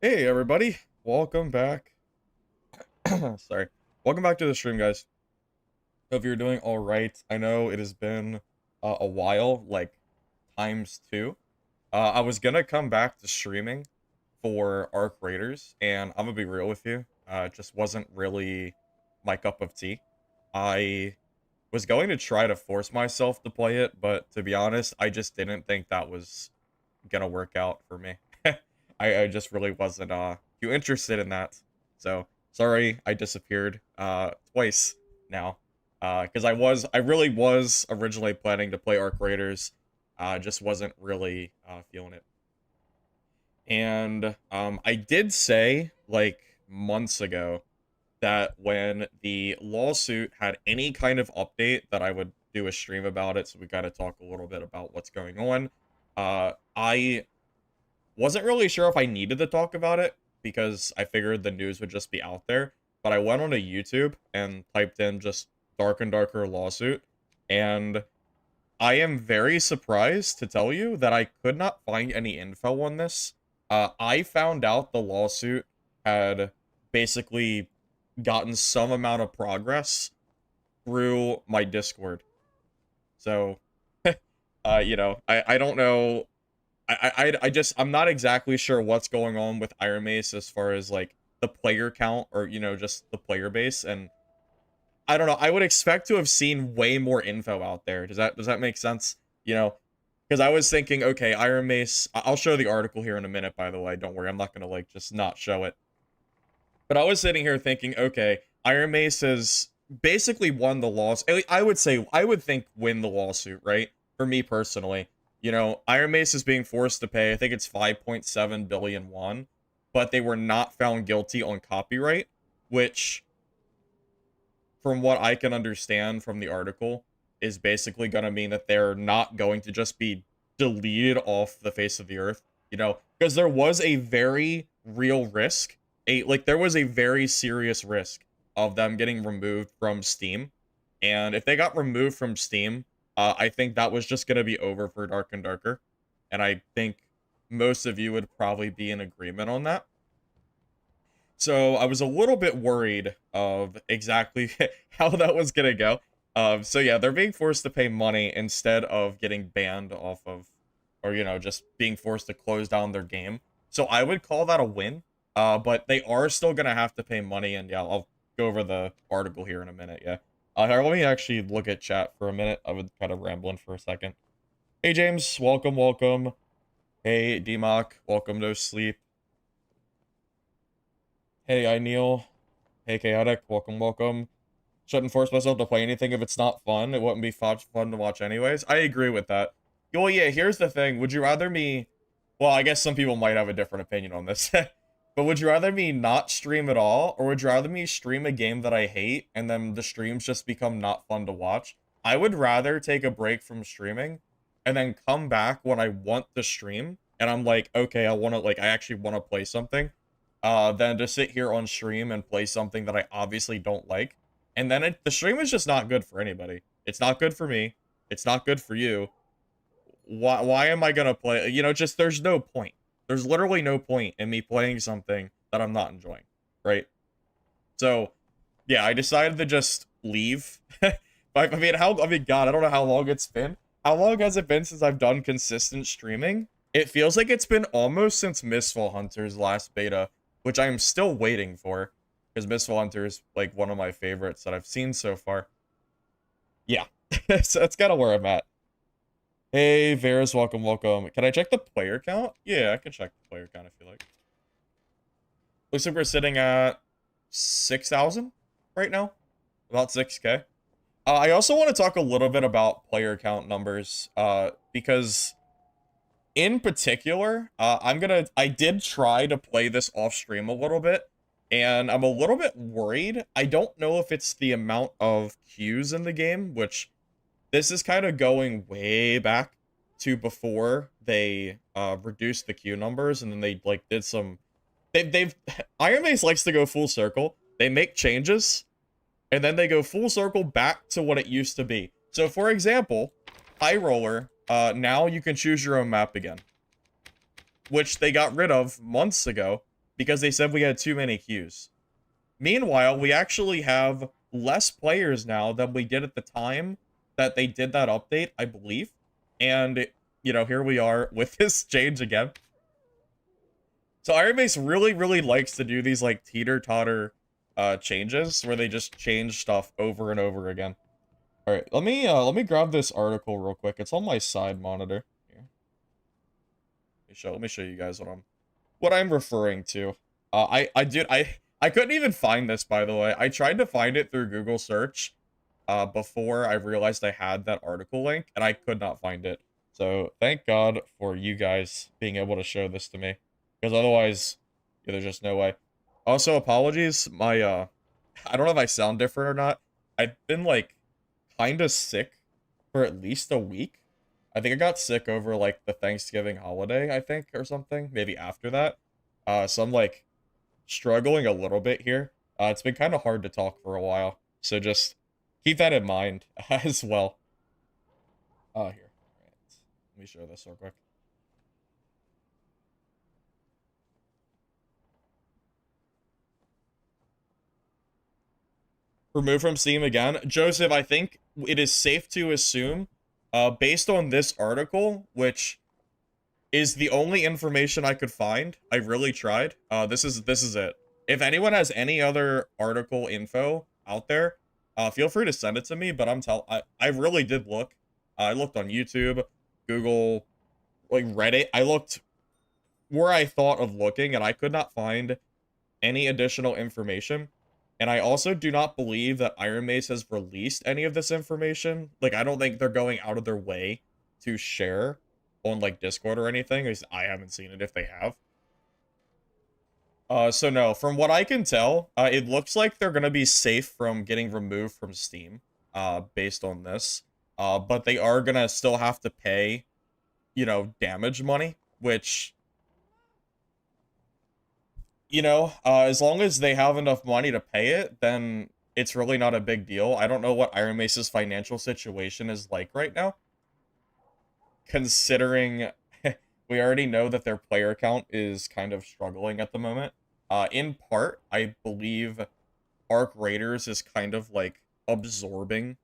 Hey everybody, welcome back. Sorry. Welcome back to the stream, guys. Hope you're doing all right. I know it has been a while, like times two. I was gonna come back to streaming for Arc Raiders, and I'm gonna be real with you. It just wasn't really my cup of tea. I was going to try to force myself to play it, but to be honest, I just didn't think that was gonna work out for me. I just really wasn't too interested in that. So sorry I disappeared twice now. Because I really was originally planning to play Arc Raiders. Just wasn't really feeling it. And I did say like months ago that when the lawsuit had any kind of update that I would do a stream about it, so we gotta talk a little bit about what's going on. I wasn't really sure if I needed to talk about it because I figured the news would just be out there. But I went onto YouTube and typed in just Dark and Darker lawsuit, and I am very surprised to tell you that I could not find any info on this. I found out the lawsuit had basically gotten some amount of progress through my Discord. So, I don't know. I'm not exactly sure what's going on with IronMace as far as like the player count or just the player base, and I don't know. I would expect to have seen way more info out there. Does that make sense? Because I was thinking, okay, IronMace. I'll show the article here in a minute. By the way, don't worry, I'm not gonna like just not show it. But I was sitting here thinking, okay, IronMace has basically won the lawsuit. I would say, I would think win the lawsuit, right? For me personally, IronMace is being forced to pay, I think it's 5.7 billion won, but they were not found guilty on copyright, which, from what I can understand from the article, is basically going to mean that they're not going to just be deleted off the face of the earth, because there was a very real risk there was a very serious risk of them getting removed from Steam. And if they got removed from Steam, I think that was just going to be over for Dark and Darker. And I think most of you would probably be in agreement on that. So I was a little bit worried of exactly how that was going to go. So yeah, they're being forced to pay money instead of getting banned off of, or, just being forced to close down their game. So I would call that a win. But they are still gonna have to pay money, and yeah, I'll go over the article here in a minute, yeah. Here, let me actually look at chat for a minute. I was kind of rambling for a second. Hey, James, welcome, welcome. Hey, DMOC, welcome to sleep. Hey, I Neil. Hey, Chaotic, welcome, welcome. Shouldn't force myself to play anything if it's not fun. It wouldn't be fun to watch anyways. I agree with that. Well, yeah, here's the thing. Would you rather me... Well, I guess some people might have a different opinion on this. But would you rather me not stream at all, or would you rather me stream a game that I hate, and then the streams just become not fun to watch? I would rather take a break from streaming, and then come back when I want to stream, and I'm like, okay, I actually want to play something, than to sit here on stream and play something that I obviously don't like. And then the stream is just not good for anybody. It's not good for me. It's not good for you. Why am I gonna play? Just there's no point. There's literally no point in me playing something that I'm not enjoying, right? So, yeah, I decided to just leave. God, I don't know how long it's been. How long has it been since I've done consistent streaming? It feels like it's been almost since Mistfall Hunter's last beta, which I am still waiting for, because Mistfall Hunter is, like, one of my favorites that I've seen so far. Yeah, so that's kind of where I'm at. Hey, Varus, welcome, welcome. Can I check the player count? Yeah, I can check the player count if you like. Looks like we're sitting at 6,000 right now. About 6K. I also want to talk a little bit about player count numbers, because in particular, I did try to play this off stream a little bit, and I'm a little bit worried. I don't know if it's the amount of queues in the game, which this is kind of going way back to before they reduced the queue numbers, and then they like did some. They've IronMace likes to go full circle. They make changes, and then they go full circle back to what it used to be. So, for example, High Roller, now you can choose your own map again, which they got rid of months ago. because they said we had too many queues. Meanwhile, we actually have less players now than we did at the time that they did that update, I believe. And, you know, here we are with this change again. So IronMace really, really likes to do these, like, teeter-totter changes where they just change stuff over and over again. All right, let me grab this article real quick. It's on my side monitor. Here. Let me show you guys what I'm referring to. I couldn't even find this, by the way. I tried to find it through Google search before I realized I had that article link, and I could not find it. So thank God for you guys being able to show this to me, because otherwise, yeah, there's just no way. Also, apologies. My I don't know if I sound different or not. I've been like kind of sick for at least a week. I think I got sick over like the Thanksgiving holiday, I think, or something. Maybe after that. So I'm like struggling a little bit here. It's been kind of hard to talk for a while. So just keep that in mind as well. Here. Right. Let me show this real quick. Removed from Steam again. Joseph, I think it is safe to assume, based on this article, which is the only information I could find. I really tried. This is it. If anyone has any other article info out there, feel free to send it to me, but I really did look. I looked on YouTube, Google, like Reddit. I looked where I thought of looking, and I could not find any additional information. And I also do not believe that IronMace has released any of this information. Like, I don't think they're going out of their way to share on, like, Discord or anything. At least I haven't seen it if they have. So no, from what I can tell, it looks like they're gonna be safe from getting removed from Steam, based on this. But they are gonna still have to pay, you know, damage money, which, you know, as long as they have enough money to pay it, then it's really not a big deal. I don't know what IronMace's financial situation is like right now, considering we already know that their player count is kind of struggling at the moment. In part, I believe Arc Raiders is kind of like absorbing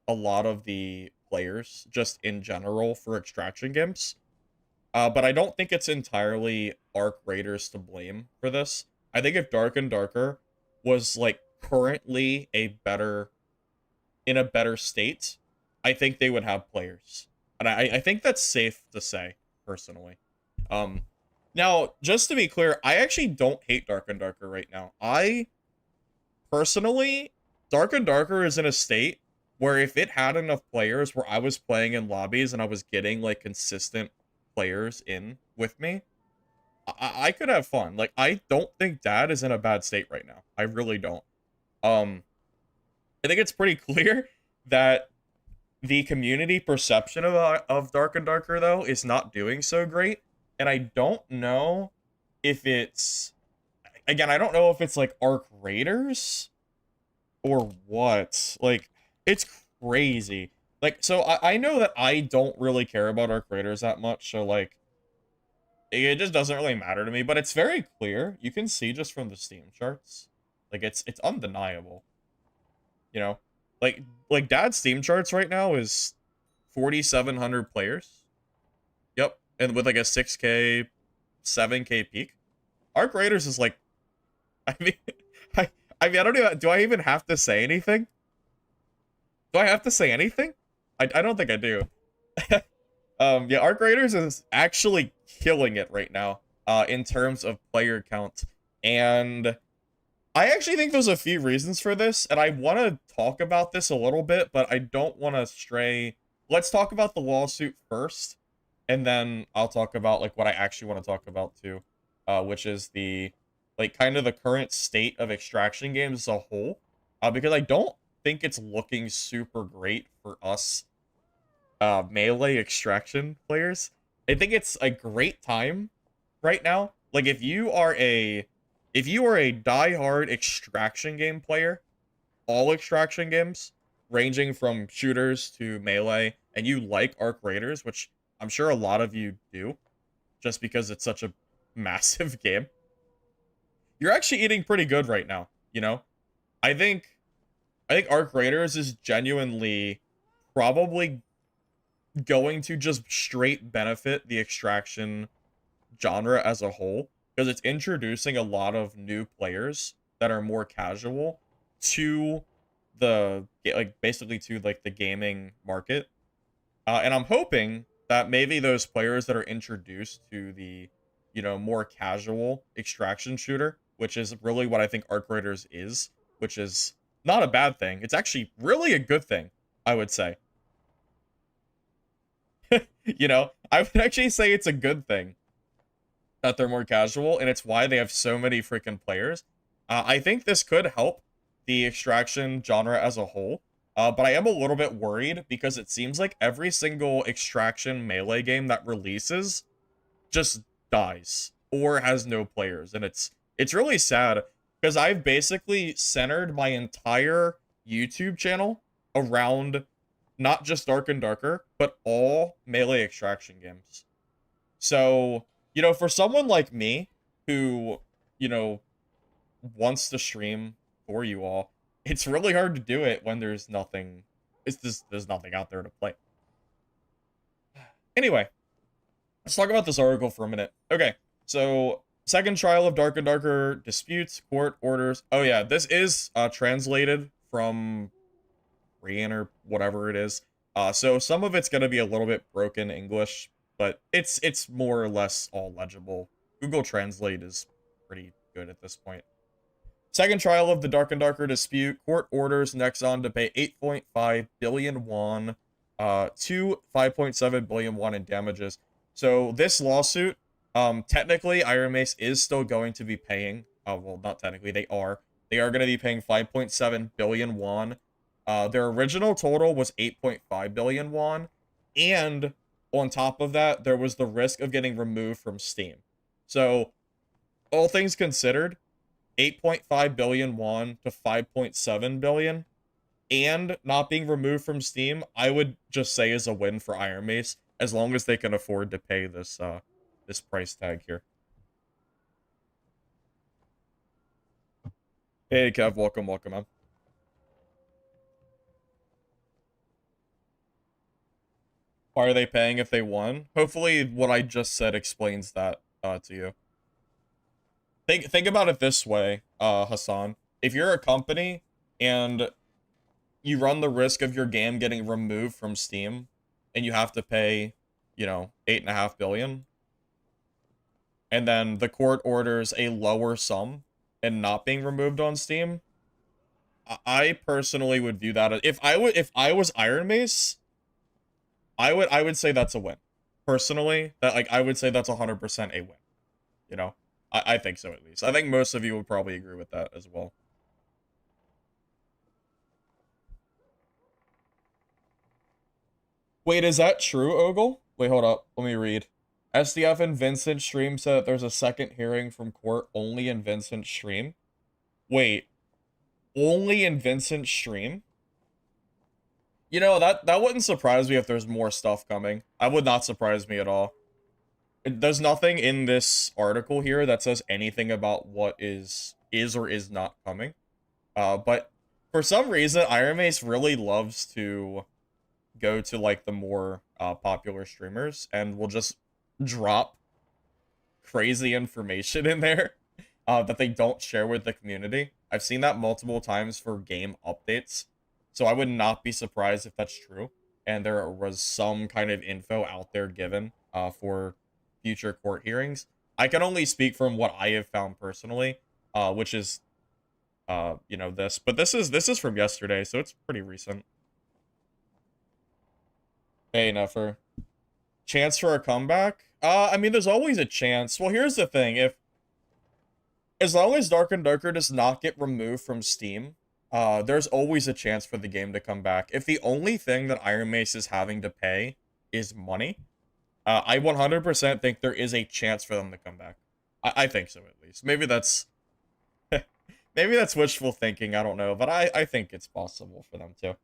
a lot of the players just in general for extraction games. But I don't think it's entirely Arc Raiders to blame for this. I think if Dark and Darker was like currently in a better state, I think they would have players. And I think that's safe to say, personally. Now, just to be clear, I actually don't hate Dark and Darker right now. I, personally, Dark and Darker is in a state where if it had enough players where I was playing in lobbies and I was getting, like, consistent players in with me, I could have fun. Like, I don't think Dad is in a bad state right now. I really don't. I think it's pretty clear that the community perception of Dark and Darker, though, is not doing so great. And I don't know if it's... Again, I don't know if it's, like, Arc Raiders or what. Like, it's crazy. Like, so I know that I don't really care about Arc Raiders that much, so, like, it just doesn't really matter to me. But it's very clear. You can see just from the Steam charts. Like, it's undeniable. You know? Like Dad's Steam charts right now is 4,700 players. Yep. And with like a 6K, 7K peak. Arc Raiders is like, I mean, I don't even, do I even have to say anything? Do I have to say anything? I don't think I do. Yeah, Arc Raiders is actually killing it right now, in terms of player count. And I actually think there's a few reasons for this, and I want to talk about this a little bit, but I don't want to stray. Let's talk about the lawsuit first, and then I'll talk about, like, what I actually want to talk about, too, which is the, like, kind of the current state of extraction games as a whole, because I don't think it's looking super great for us, melee extraction players. I think it's a great time right now. Like, if you are a die-hard extraction game player, all extraction games, ranging from shooters to melee, and you like Arc Raiders, which I'm sure a lot of you do, just because it's such a massive game, you're actually eating pretty good right now, you know? I think Arc Raiders is genuinely probably going to just straight benefit the extraction genre as a whole because it's introducing a lot of new players that are more casual to the like basically to like the gaming market. And I'm hoping that maybe those players that are introduced to the, more casual extraction shooter, which is really what I think Arc Raiders is, which is not a bad thing. It's actually really a good thing, I would say. I would actually say it's a good thing that they're more casual, and it's why they have so many freaking players. I think this could help the extraction genre as a whole, but I am a little bit worried because it seems like every single extraction melee game that releases just dies or has no players, and it's really sad because I've basically centered my entire YouTube channel around not just Dark and Darker, but all melee extraction games. So, for someone like me who, you know, wants to stream for you all, it's really hard to do it when there's nothing. It's just there's nothing out there to play. Anyway, let's talk about this article for a minute. Okay, so second trial of Dark and Darker disputes, court orders. Oh yeah, this is translated from Korean or whatever it is. So some of it's gonna be a little bit broken English, but it's more or less all legible. Google Translate is pretty good at this point. Second trial of the Dark and Darker dispute. Court orders Nexon to pay 8.5 billion won to 5.7 billion won in damages. So this lawsuit, technically IronMace is still going to be paying, well, not technically, they are going to be paying 5.7 billion won. Their original total was 8.5 billion won, and on top of that, there was the risk of getting removed from Steam. So, all things considered, 8.5 billion won to 5.7 billion, and not being removed from Steam, I would just say is a win for IronMace, as long as they can afford to pay this this price tag here. Hey, Kev, welcome, man. Why are they paying if they won? Hopefully what I just said explains that to you. Think about it this way, Hassan. If you're a company and you run the risk of your game getting removed from Steam and you have to pay, 8.5 billion, and then the court orders a lower sum and not being removed on Steam, I personally would view that as, if I was IronMace, I would say that's a win. Personally, that like I would say that's 100% a win. I think so at least. I think most of you would probably agree with that as well. Wait, is that true, Ogle? Wait, hold up. Let me read. SDF and Vincent stream said that there's a second hearing from court only in Vincent's stream. Wait, only in Vincent's stream? That wouldn't surprise me if there's more stuff coming. That would not surprise me at all. There's nothing in this article here that says anything about what is or is not coming. But for some reason, IronMace really loves to go to like the more popular streamers and will just drop crazy information in there that they don't share with the community. I've seen that multiple times for game updates. So I would not be surprised if that's true, and there was some kind of info out there given for future court hearings. I can only speak from what I have found personally, which is, this. But this is from yesterday, so it's pretty recent. Hey, Nuffer. Chance for a comeback? I mean, there's always a chance. Well, here's the thing. As long as Dark and Darker does not get removed from Steam, there's always a chance for the game to come back. If the only thing that IronMace is having to pay is money, I 100% think there is a chance for them to come back. I think so, at least. Maybe that's maybe that's wishful thinking, I don't know, but I think it's possible for them to.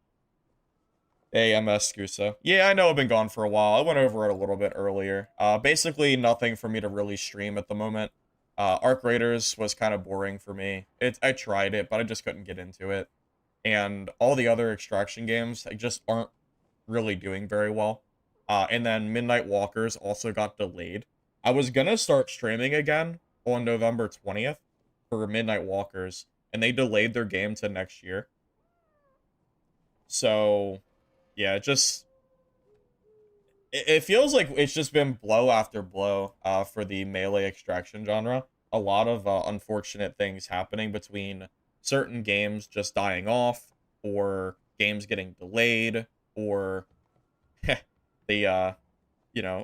Hey, MS Scusa. Yeah, I know I've been gone for a while. I went over it a little bit earlier. Basically nothing for me to really stream at the moment. Arc Raiders was kind of boring for me. I tried it, but I just couldn't get into it. And all the other extraction games just aren't really doing very well. And then Midnight Walkers also got delayed. I was gonna start streaming again on November 20th for Midnight Walkers, and they delayed their game to next year. So, yeah, it feels like it's just been blow after blow for the melee extraction genre. A lot of unfortunate things happening between certain games just dying off, or games getting delayed, or the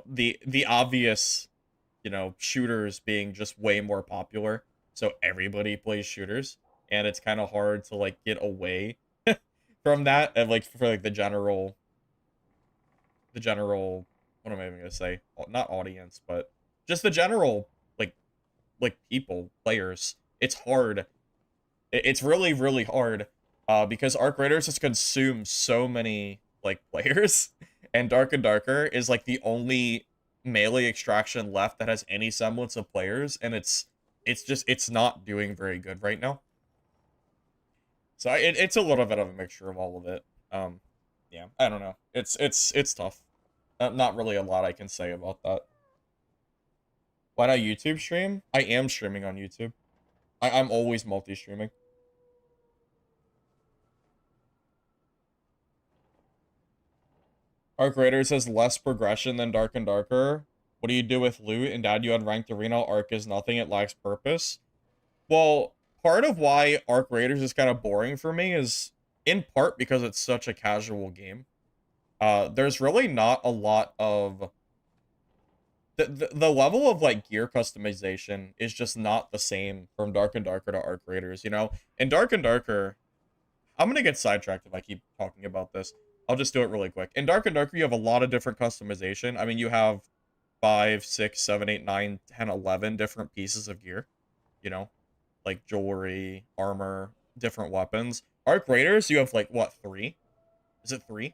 the obvious, shooters being just way more popular. So everybody plays shooters, and it's kind of hard to like get away from that, and like for like the general, what am I even gonna say? Not audience, but just the general like people, players. It's hard. It's really, really hard. Because Arc Raiders has consumed so many like players, and Dark and Darker is like the only melee extraction left that has any semblance of players, and it's not doing very good right now. So it's a little bit of a mixture of all of it. Yeah, I don't know. It's tough. Not really a lot I can say about that. Why not YouTube stream? I am streaming on YouTube. I'm always multi-streaming. Arc Raiders has less progression than Dark and Darker. What do you do with loot? And Dad, you had ranked arena. Arc is nothing. It lacks purpose. Well, part of why Arc Raiders is kind of boring for me is in part because it's such a casual game. There's really not a lot of the level of like gear customization is just not the same from Dark and Darker to Arc Raiders, In Dark and Darker, I'm gonna get sidetracked if I keep talking about this. I'll just do it really quick. In Dark and Darker, you have a lot of different customization. I mean, you have 5, 6, 7, 8, 9, 10, 11 different pieces of gear, you know, like jewelry, armor, different weapons. Arc Raiders, you have like, what, 3? Is it 3?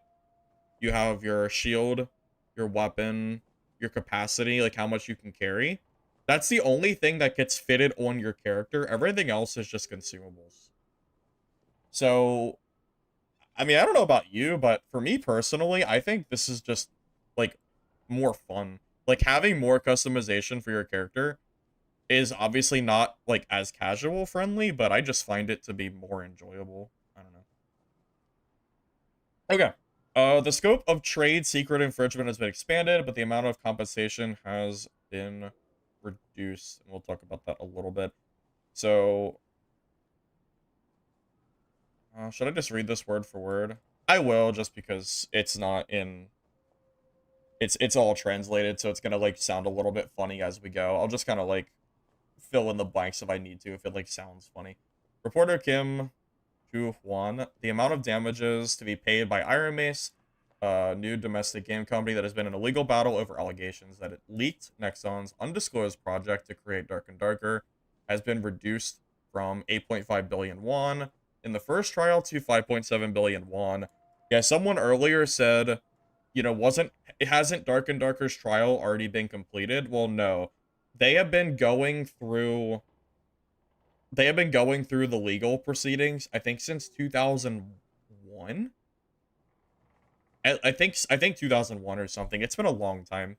You have your shield, your weapon, your capacity, like how much you can carry. That's the only thing that gets fitted on your character. Everything else is just consumables. So, I mean, I don't know about you, but for me personally, I think this is just like more fun. Like having more customization for your character is obviously not like as casual friendly, but I just find it to be more enjoyable. I don't know. Okay. The scope of trade secret infringement has been expanded, but the amount of compensation has been reduced. And we'll talk about that a little bit. So, should I just read this word for word? I will, just because it's not in... It's all translated, so it's gonna, like, sound a little bit funny as we go. I'll just kind of, like, fill in the blanks if I need to, if it, like, sounds funny. Reporter Kim Ju-hwan, the amount of damages to be paid by IronMace, a new domestic game company that has been in a legal battle over allegations that it leaked Nexon's undisclosed project to create Dark and Darker, has been reduced from 8.5 billion won in the first trial to 5.7 billion won. Yeah, someone earlier said, hasn't Dark and Darker's trial already been completed? Well, no. They have been going through the legal proceedings, I think, since 2001. I think 2001 or something. It's been a long time.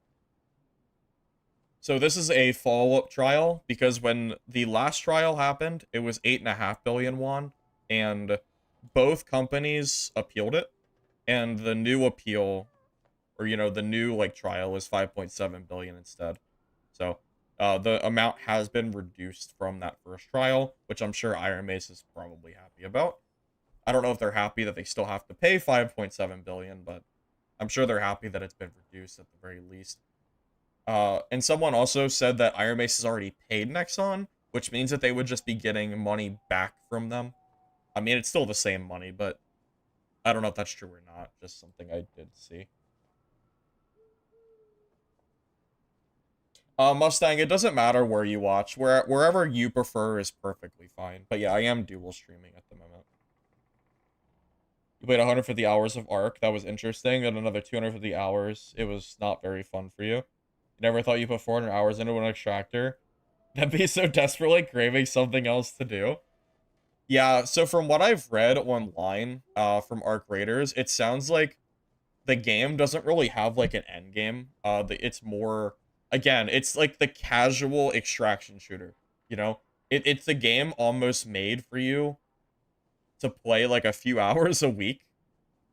So this is a follow-up trial, because when the last trial happened, it was 8.5 billion won, and both companies appealed it, and the new appeal, or the new like trial, is 5.7 billion instead. So the amount has been reduced from that first trial, which I'm sure IronMace is probably happy about. I don't know if they're happy that they still have to pay 5.7 billion, but I'm sure they're happy that it's been reduced at the very least. And someone also said that IronMace has already paid Nexon, which means that they would just be getting money back from them. I mean, it's still the same money, but I don't know if that's true or not. Just something I did see. Mustang, it doesn't matter where you watch. Wherever you prefer is perfectly fine. But yeah, I am dual streaming at the moment. You played 150 hours of Ark. That was interesting. And another 250 hours. It was not very fun for you. You never thought you put 400 hours into an extractor. That'd be so desperately craving something else to do. Yeah, so from what I've read online, from Arc Raiders, it sounds like the game doesn't really have like an end game. It's more, again, it's like the casual extraction shooter. You know, it's a game almost made for you to play like a few hours a week,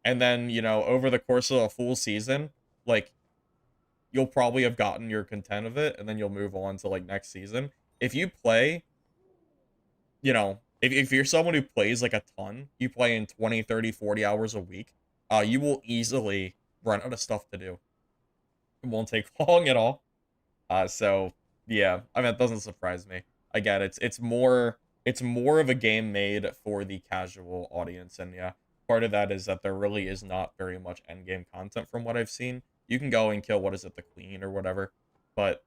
and then over the course of a full season, like you'll probably have gotten your content of it, and then you'll move on to like next season. If you play, if you're someone who plays like a ton, you play in 20, 30, 40 hours a week, you will easily run out of stuff to do. It won't take long at all. So yeah, I mean, it doesn't surprise me. Again, it's more of a game made for the casual audience, and yeah, part of that is that there really is not very much end game content from what I've seen. You can go and kill, what is it, the queen or whatever, but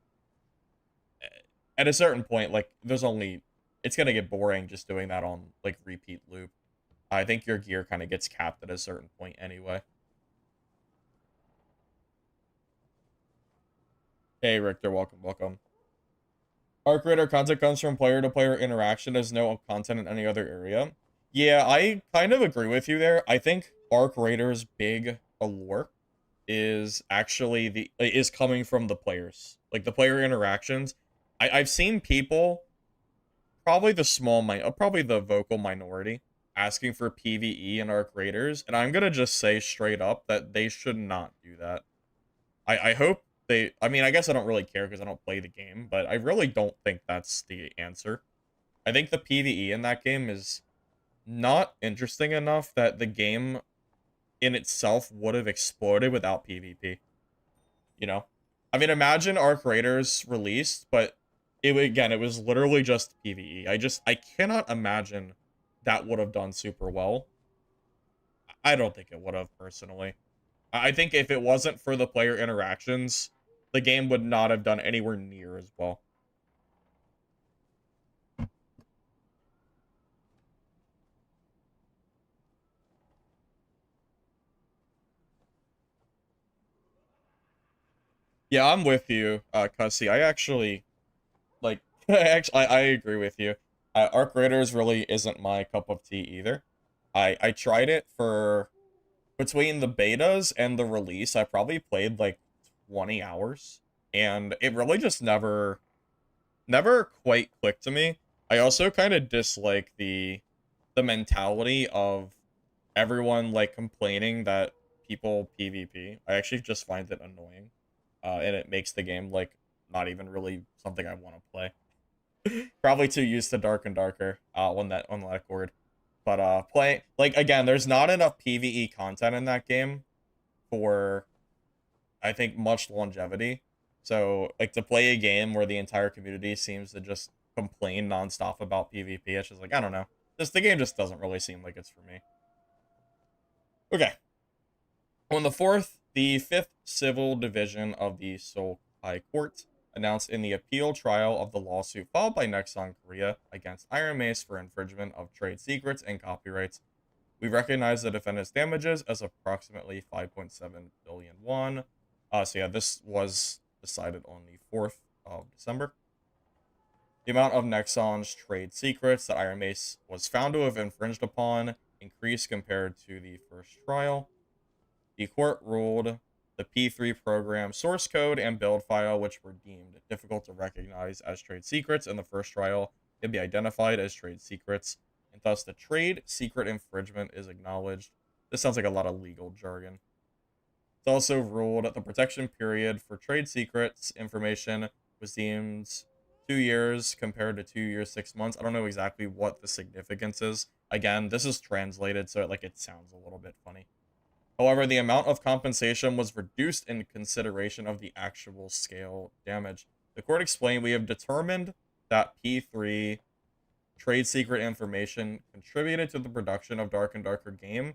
at a certain point, like it's gonna get boring just doing that on like repeat loop. I think your gear kind of gets capped at a certain point anyway. Hey Richter, welcome, welcome. Arc Raider content comes from player-to-player interaction. There's no content in any other area. Yeah, I kind of agree with you there. I think Arc Raider's big allure is coming from the players, like the player interactions. I've seen people, probably probably the vocal minority, asking for PvE in Arc Raiders, and I'm gonna just say straight up that they should not do that. I hope they. I mean, I guess I don't really care because I don't play the game, but I really don't think that's the answer. I think the PvE in that game is not interesting enough that the game in itself would have exploded without PvP. You know? I mean, imagine Arc Raiders released, but it was literally just PvE. I cannot imagine that would have done super well. I don't think it would have, personally. I think if it wasn't for the player interactions, the game would not have done anywhere near as well. Yeah, I'm with you, Cussy. I actually like. I agree with you. Arc Raiders really isn't my cup of tea either. I tried it for between the betas and the release. I probably played like 20 hours, and it really just never quite clicked to me. I also kind of dislike the mentality of everyone like complaining that people PvP. I actually just find it annoying. And it makes the game like not even really something I want to play. Probably too used to Dark and Darker on that accord. But play like again, there's not enough PvE content in that game for I think much longevity. So like to play a game where the entire community seems to just complain nonstop about PvP, it's just like I don't know. Just the game just doesn't really seem like it's for me. Okay. On the 4th, the 5th Civil Division of the Seoul High Court announced in the appeal trial of the lawsuit filed by Nexon Korea against IronMace for infringement of trade secrets and copyrights. We recognize the defendant's damages as approximately 5.7 billion won. So yeah, this was decided on the 4th of December. The amount of Nexon's trade secrets that IronMace was found to have infringed upon increased compared to the first trial. The court ruled the P3 program source code and build file, which were deemed difficult to recognize as trade secrets in the first trial, can be identified as trade secrets, and thus the trade secret infringement is acknowledged. This sounds like a lot of legal jargon. It's also ruled that the protection period for trade secrets information was deemed 2 years compared to 2 years, 6 months. I don't know exactly what the significance is. Again, this is translated, so it sounds a little bit funny. However, the amount of compensation was reduced in consideration of the actual scale damage. The court explained, we have determined that P3 trade secret information contributed to the production of Dark and Darker game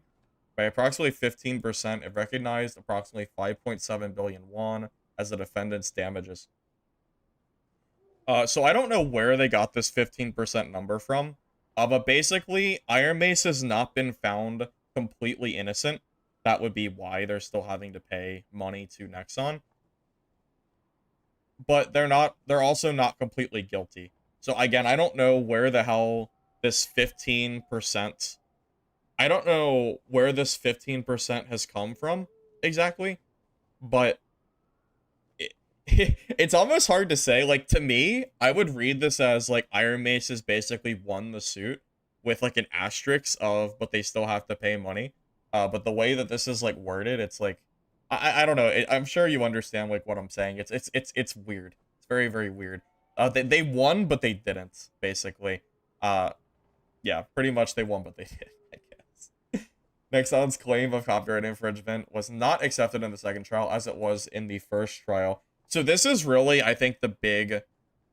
by approximately 15%. It recognized approximately 5.7 billion won as the defendant's damages. So I don't know where they got this 15% number from, but basically, IronMace has not been found completely innocent. That would be why they're still having to pay money to Nexon. but they're also not completely guilty. So again, I don't know where the hell this 15%, I don't know where this 15% has come from exactly, but it, it's almost hard to say. Like, to me, I would read this as like IronMace has basically won the suit with like an asterisk of, but they still have to pay money. But the way that this is like worded, it's like, I don't know. I'm sure you understand like what I'm saying. It's weird. It's very very weird. They won, but they didn't basically. Uh, yeah, pretty much they won, but they did, I guess. Nexon's claim of copyright infringement was not accepted in the second trial as it was in the first trial. So this is really, I think, the big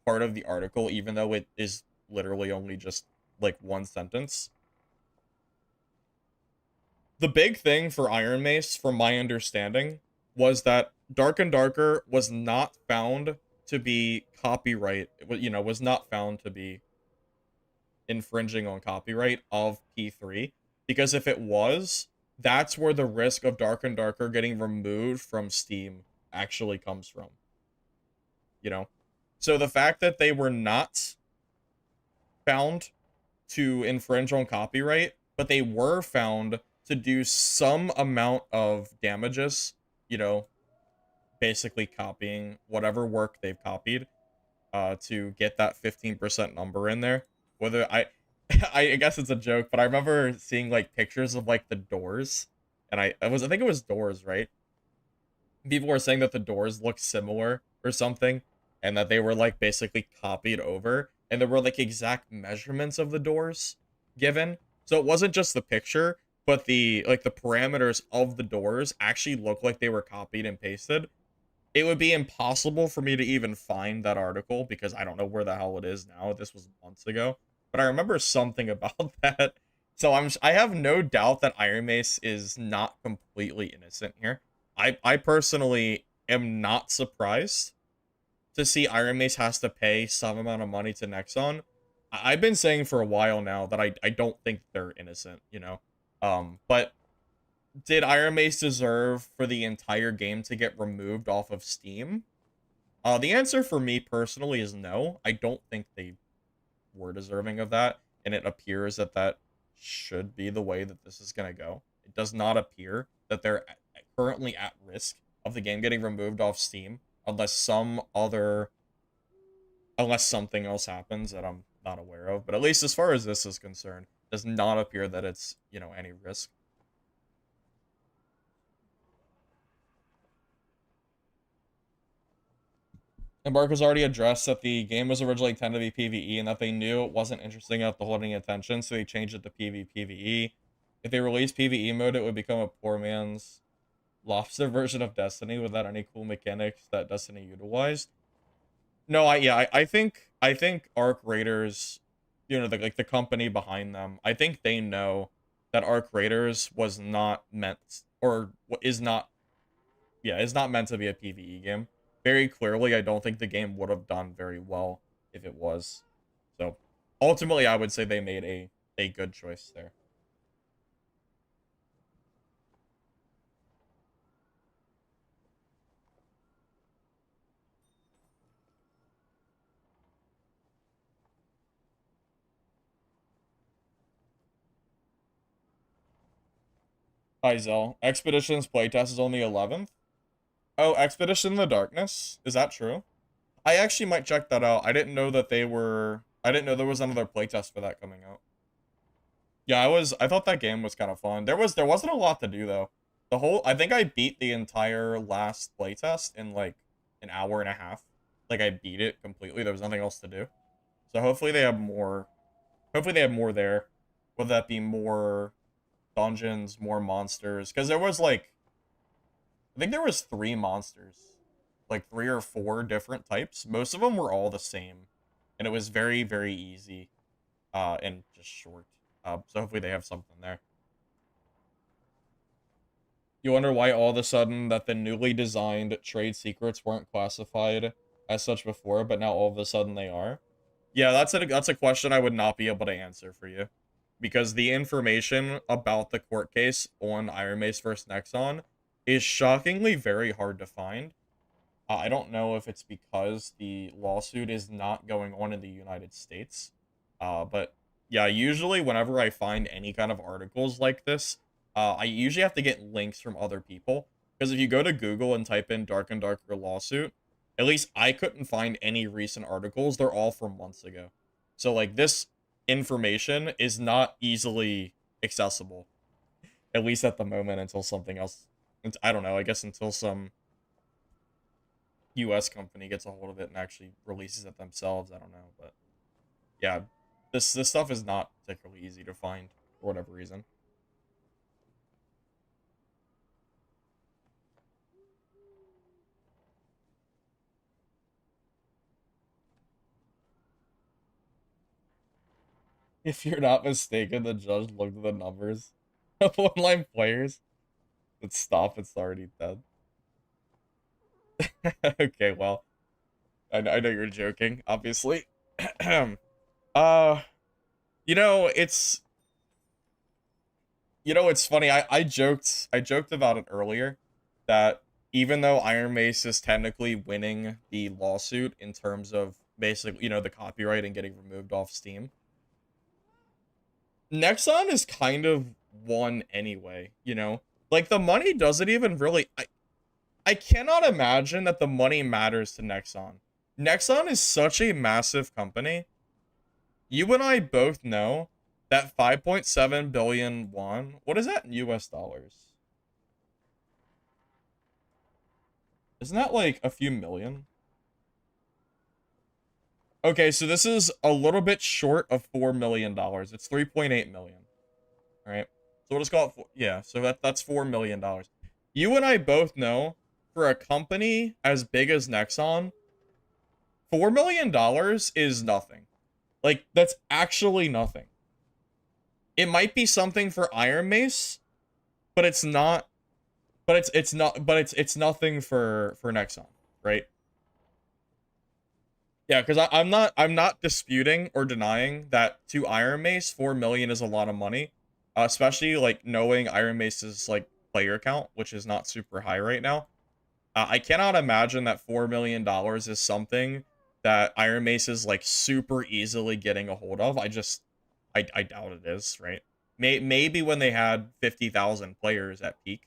part of the article, even though it is literally only just like one sentence. The big thing for IronMace, from my understanding, was that Dark and Darker was not found to be copyright, was not found to be infringing on copyright of P3, because if it was, that's where the risk of Dark and Darker getting removed from Steam actually comes from. You know? So the fact that they were not found to infringe on copyright, but they were found to do some amount of damages, basically copying whatever work they've copied, to get that 15% number in there. Whether I guess it's a joke, but I remember seeing like pictures of like the doors, and I think it was doors, right? People were saying that the doors looked similar or something, and that they were like basically copied over, and there were like exact measurements of the doors given. So it wasn't just the picture, but the parameters of the doors actually looked like they were copied and pasted. It would be impossible for me to even find that article because I don't know where the hell it is now. This was months ago, but I remember something about that. So I have no doubt that IronMace is not completely innocent here. I personally am not surprised to see IronMace has to pay some amount of money to Nexon. I've been saying for a while now that I don't think they're innocent. But did IronMace deserve for the entire game to get removed off of Steam? The answer for me personally is no. I don't think they were deserving of that, and it appears that that should be the way that this is going to go. It does not appear that they're currently at risk of the game getting removed off Steam unless something else happens that I'm not aware of. But at least as far as this is concerned, it does not appear that it's, any risk. And Mark has already addressed that the game was originally intended to be PvE and that they knew it wasn't interesting enough to hold any attention, so they changed it to PvPvE. If they released PvE mode, it would become a poor man's lobster version of Destiny without any cool mechanics that Destiny utilized. No, I think Arc Raiders, the company behind them, I think they know that Arc Raiders was not meant, or is not, yeah, is not meant to be a PvE game. Very clearly, I don't think the game would have done very well if it was. So ultimately, I would say they made a good choice there. Izel, Expedition's playtest is on the 11th. Oh, Expedition in the Darkness? Is that true? I actually might check that out. I didn't know that I didn't know there was another playtest for that coming out. Yeah, I thought that game was kind of fun. There wasn't a lot to do though. I think I beat the entire last playtest in like an hour and a half. Like I beat it completely. There was nothing else to do. So hopefully they have more. Hopefully they have more there. Whether that be more dungeons, more monsters, because there was like, I think there was 3 monsters, like 3 or 4 different types. Most of them were all the same, and it was very very easy, and just short. So hopefully they have something there. You wonder why all of a sudden that the newly designed trade secrets weren't classified as such before, but now all of a sudden they are. Yeah, that's a question I would not be able to answer for you, because the information about the court case on Iron Mace vs. Nexon is shockingly very hard to find. I don't know if it's because the lawsuit is not going on in the United States. But yeah, usually whenever I find any kind of articles like this, I usually have to get links from other people. Because if you go to Google and type in Dark and Darker lawsuit, at least I couldn't find any recent articles. They're all from months ago. So like this information is not easily accessible, at least at the moment, until something else. I don't know. I guess until some US company gets a hold of it and actually releases it themselves. I don't know, but yeah, this stuff is not particularly easy to find for whatever reason. If you're not mistaken, the judge looked at the numbers of online players. Let's stop. It's already dead. Okay, well, I know you're joking, obviously. uh, you know, it's it's funny. I joked about it earlier that even though IronMace is technically winning the lawsuit in terms of basically, the copyright and getting removed off Steam, Nexon is kind of won anyway. Like the money doesn't even really I cannot imagine that the money matters to Nexon. Nexon is such a massive company. You and I both know that 5.7 billion won. What is that in US dollars? Isn't that like a few million? Okay, so this is a little bit short of $4 million. It's 3.8 million. All right. So we'll just call it yeah, so that's $4 million. You and I both know for a company as big as Nexon, $4 million is nothing. Like that's actually nothing. It might be something for IronMace, but it's not it's nothing for Nexon, right? Yeah, because I'm not disputing or denying that to IronMace 4 million is a lot of money, especially like knowing IronMace's like player count, which is not super high right now. I cannot imagine that $4 million is something that IronMace is like super easily getting a hold of. I doubt it is, right? Maybe when they had 50,000 players at peak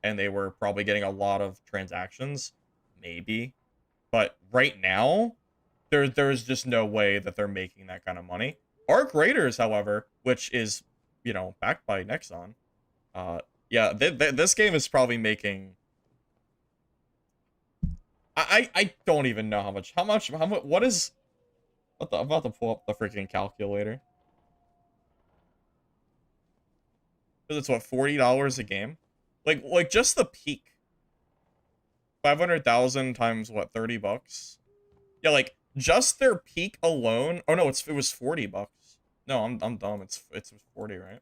and they were probably getting a lot of transactions, maybe. But right now, there's just no way that they're making that kind of money. Arc Raiders, however, which is, backed by Nexon, uh, yeah, this game is probably making. I don't even know how much, what is, I'm about to pull up the freaking calculator. Because it's what, $40 a game? Like just the peak. 500,000 times what, 30 bucks? Yeah, like just their peak alone. Oh no, it was 40 bucks. No, I'm dumb. It's 40, right?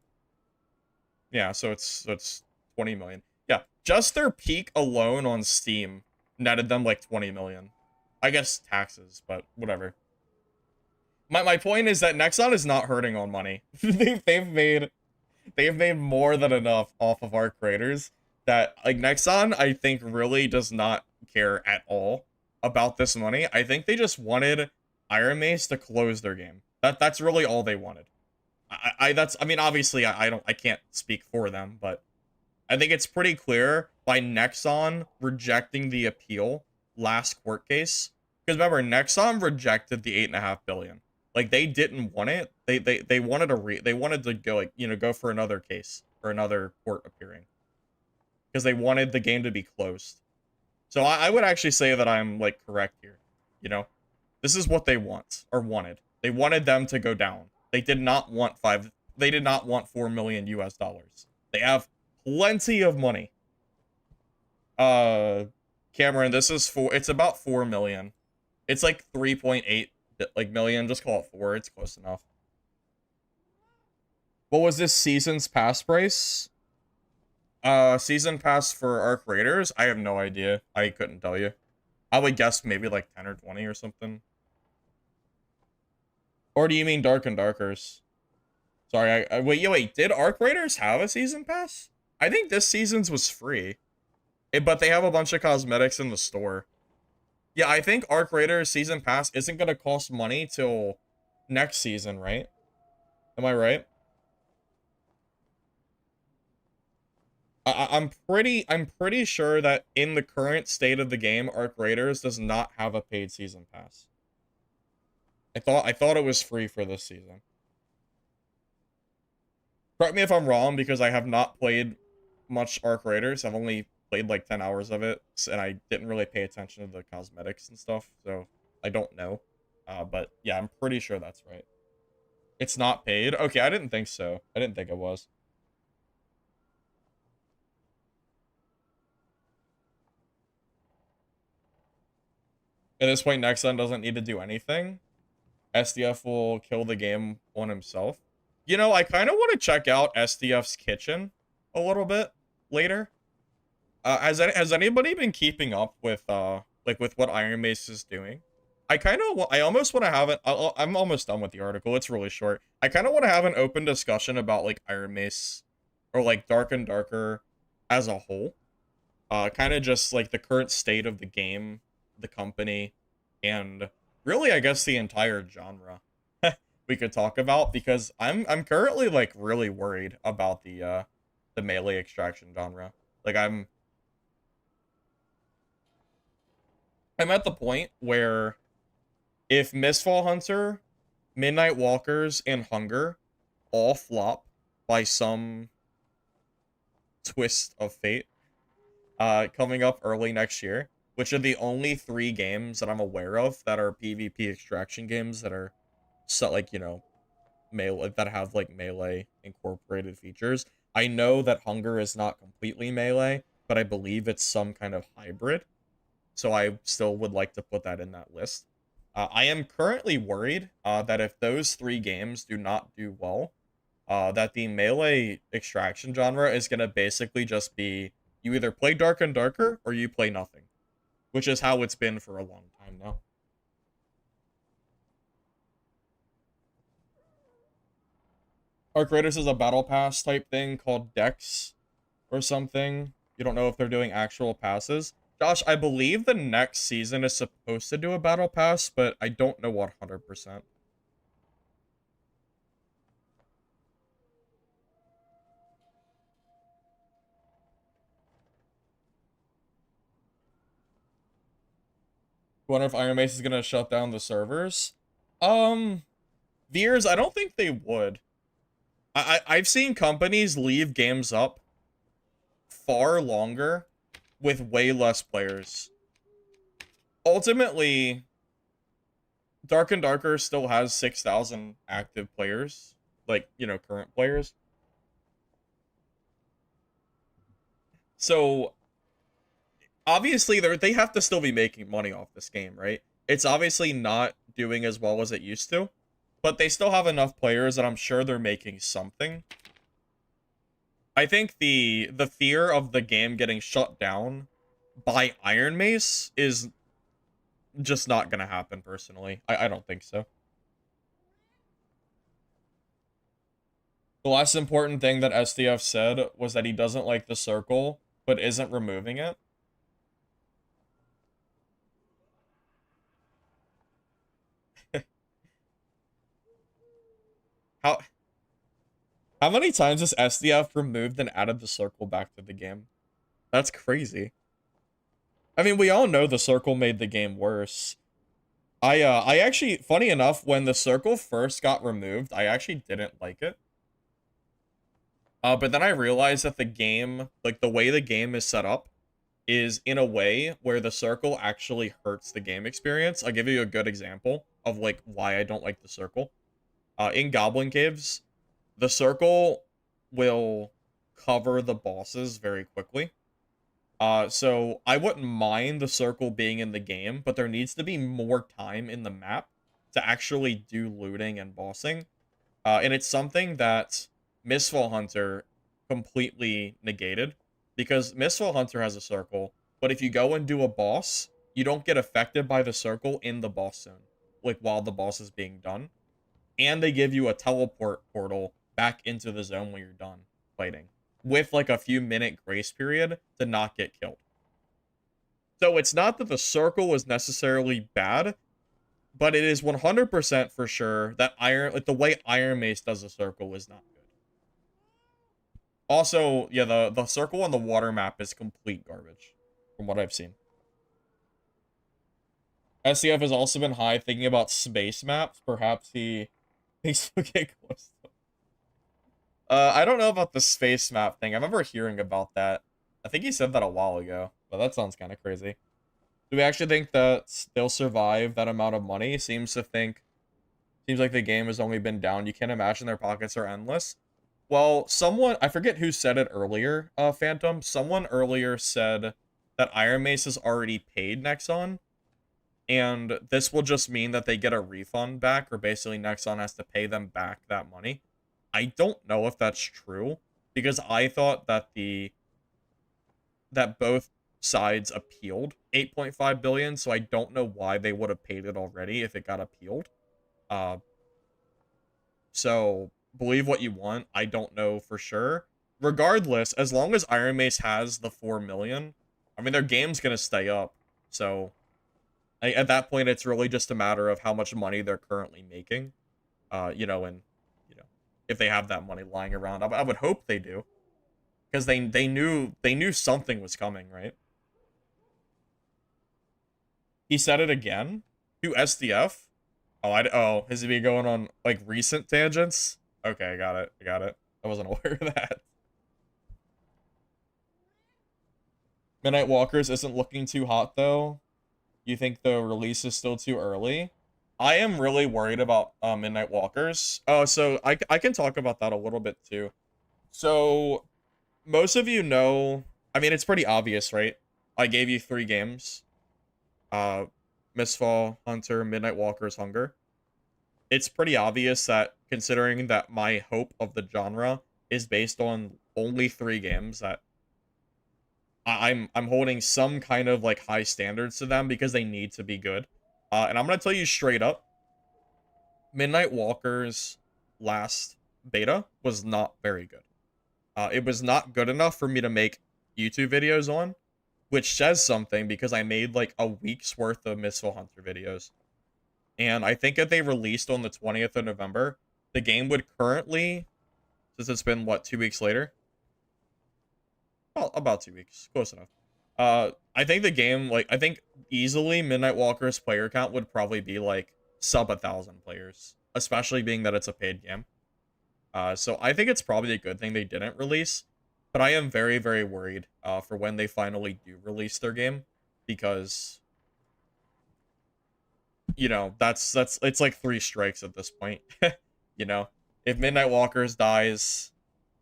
Yeah, so it's 20 million. Yeah, just their peak alone on Steam netted them like 20 million. I guess taxes, but whatever. My point is that Nexon is not hurting on money. They've made more than enough off of our creators that like Nexon I think really does not care at all about this money. I think they just wanted IronMace to close their game. That's really all they wanted. I mean obviously I can't speak for them, but I think it's pretty clear by Nexon rejecting the appeal last court case. Because remember, Nexon rejected the 8.5 billion. Like they didn't want it. They wanted they wanted to go like go for another case or another court appearing because they wanted the game to be closed. So I would actually say that I'm like correct here. You know, this is what they want or wanted. They wanted them to go down. They did not want five. They did not want 4 million US dollars. They have plenty of money. Cameron, this is it's about 4 million. It's like 3.8 like million. Just call it 4. It's close enough. What was this season's pass price? Season pass for Arc Raiders? I have no idea. I couldn't tell you. I would guess maybe like 10 or 20 or something. Or do you mean Dark and Darkers? Sorry, wait, did Arc Raiders have a season pass? I think this season's was free. But they have a bunch of cosmetics in the store. Yeah, I think Arc Raiders Season Pass isn't gonna cost money till next season, right? Am I right? I'm pretty sure that in the current state of the game, Arc Raiders does not have a paid season pass. I thought it was free for this season. Correct me if I'm wrong, because I have not played much Arc Raiders. I've only played like 10 hours of it, and I didn't really pay attention to the cosmetics and stuff, so I don't know. But yeah, I'm pretty sure that's right. It's not paid? Okay, I didn't think so. I didn't think it was. At this point, Nexon doesn't need to do anything. SDF will kill the game on himself. You know, I kind of want to check out SDF's kitchen a little bit later. Has anybody been keeping up with like with what IronMace is doing? I almost want to have it. I'm almost done with the article. It's really short. I kind of want to have an open discussion about like IronMace or like Dark and Darker as a whole. Kind of just like the current state of the game, the company, and really I guess the entire genre we could talk about, because I'm currently like really worried about the melee extraction genre. Like I'm at the point where if Mistfall Hunter, Midnight Walkers, and Hunger all flop by some twist of fate, coming up early next year, which are the only 3 games that I'm aware of that are PvP extraction games that are so like, you know, melee, that have like melee incorporated features. I know that Hunger is not completely melee, but I believe it's some kind of hybrid. So I still would like to put that in that list. I am currently worried that if those 3 games do not do well, that the melee extraction genre is going to basically just be you either play Dark and Darker or you play nothing, which is how it's been for a long time now. Arc Raiders is a battle pass type thing called Dex or something. You don't know if they're doing actual passes. Josh, I believe the next season is supposed to do a battle pass, but I don't know 100%. Wonder if IronMace is gonna shut down the servers. Um, Veers, I don't think they would. I've seen companies leave games up far longer with way less players. Ultimately, Dark and Darker still has 6,000 active players, like, you know, current players. So obviously they have to still be making money off this game, right? It's obviously not doing as well as it used to, but they still have enough players that I'm sure they're making something. I think the fear of the game getting shut down by IronMace is just not gonna happen personally. I don't think so. The last important thing that SDF said was that he doesn't like the circle, but isn't removing it. How how many times has SDF removed and added the circle back to the game? That's crazy. I mean, we all know the circle made the game worse. I actually, funny enough, when the circle first got removed, I actually didn't like it. But then I realized that the game, like the way the game is set up, is in a way where the circle actually hurts the game experience. I'll give you a good example of like why I don't like the circle. In Goblin Caves, the circle will cover the bosses very quickly. So I wouldn't mind the circle being in the game, but there needs to be more time in the map to actually do looting and bossing. And it's something that Mistfall Hunter completely negated, because Mistfall Hunter has a circle, but if you go and do a boss, you don't get affected by the circle in the boss zone, like while the boss is being done. And they give you a teleport portal back into the zone when you're done fighting, with like a few minute grace period to not get killed. So it's not that the circle is necessarily bad, but it is 100% for sure that the way IronMace does the circle is not good. Also, yeah, the circle on the water map is complete garbage, from what I've seen. SCF has also been high thinking about space maps. Perhaps he thinks he'll get close. I don't know about the space map thing. I remember hearing about that. I think he said that a while ago, but that sounds kind of crazy. Do we actually think that they'll survive that amount of money? Seems like the game has only been down. You can't imagine their pockets are endless. Well, someone, I forget who said it earlier, Phantom. Someone earlier said that IronMace has already paid Nexon, and this will just mean that they get a refund back, or basically Nexon has to pay them back that money. I don't know if that's true, because I thought that both sides appealed 8.5 billion, so I don't know why they would have paid it already if it got appealed. So believe what you want. I don't know for sure. Regardless, as long as IronMace has the 4 million, I mean, their game's gonna stay up. So at that point, it's really just a matter of how much money they're currently making. And if they have that money lying around, I would hope they do, because they knew something was coming, right? He said it again to SDF. Has he been going on like recent tangents? Okay, I got it. I wasn't aware of that. Midnight Walkers isn't looking too hot though. You think the release is still too early? I am really worried about Midnight Walkers. Oh, so I can talk about that a little bit too. So most of you know, I mean, it's pretty obvious, right? I gave you 3 games. Mistfall, Hunter, Midnight Walkers, Hunger. It's pretty obvious that, considering that my hope of the genre is based on only 3 games, that I'm holding some kind of like high standards to them because they need to be good. And I'm gonna tell you straight up, Midnight Walker's last beta was not very good. It was not good enough for me to make YouTube videos on, which says something because I made like a week's worth of Missile Hunter videos. And I think if they released on the 20th of November, the game would currently, since it's been, what, 2 weeks later? Well, about 2 weeks. Close enough. I think the game, like, I think easily Midnight Walker's player count would probably be, like, sub 1,000 players. Especially being that it's a paid game. So I think it's probably a good thing they didn't release. But I am very, very worried for when they finally do release their game. Because, you know, it's like 3 strikes at this point. You know, if Midnight Walkers dies,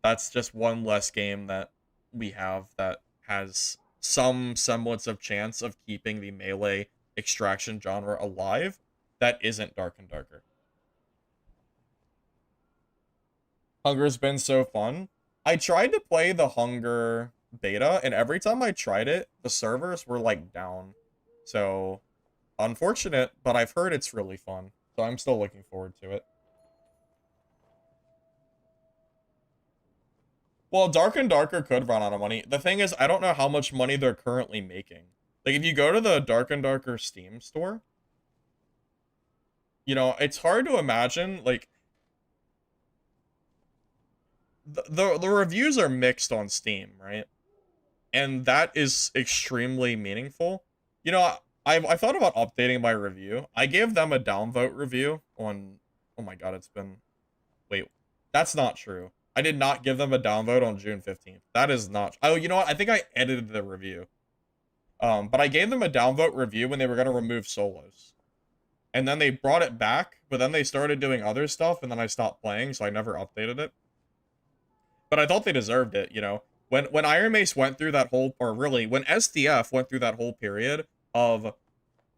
that's just one less game that we have that has some semblance of chance of keeping the melee extraction genre alive that isn't Dark and Darker. Hunger's been so fun. I tried to play the Hunger beta, and every time I tried it, the servers were like down. So unfortunate, but I've heard it's really fun. So I'm still looking forward to it. Well, Dark and Darker could run out of money. The thing is, I don't know how much money they're currently making. Like, if you go to the Dark and Darker Steam store, you know, it's hard to imagine, like, the reviews are mixed on Steam, right? And that is extremely meaningful. You know, I thought about updating my review. I gave them a downvote review on, oh my god, it's been, wait, that's not true. I did not give them a downvote on June 15th. That is not, oh, you know what? I think I edited the review. But I gave them a downvote review when they were going to remove solos. And then they brought it back, but then they started doing other stuff, and then I stopped playing, so I never updated it. But I thought they deserved it, you know? When IronMace went through that whole, or really, when SDF went through that whole period of,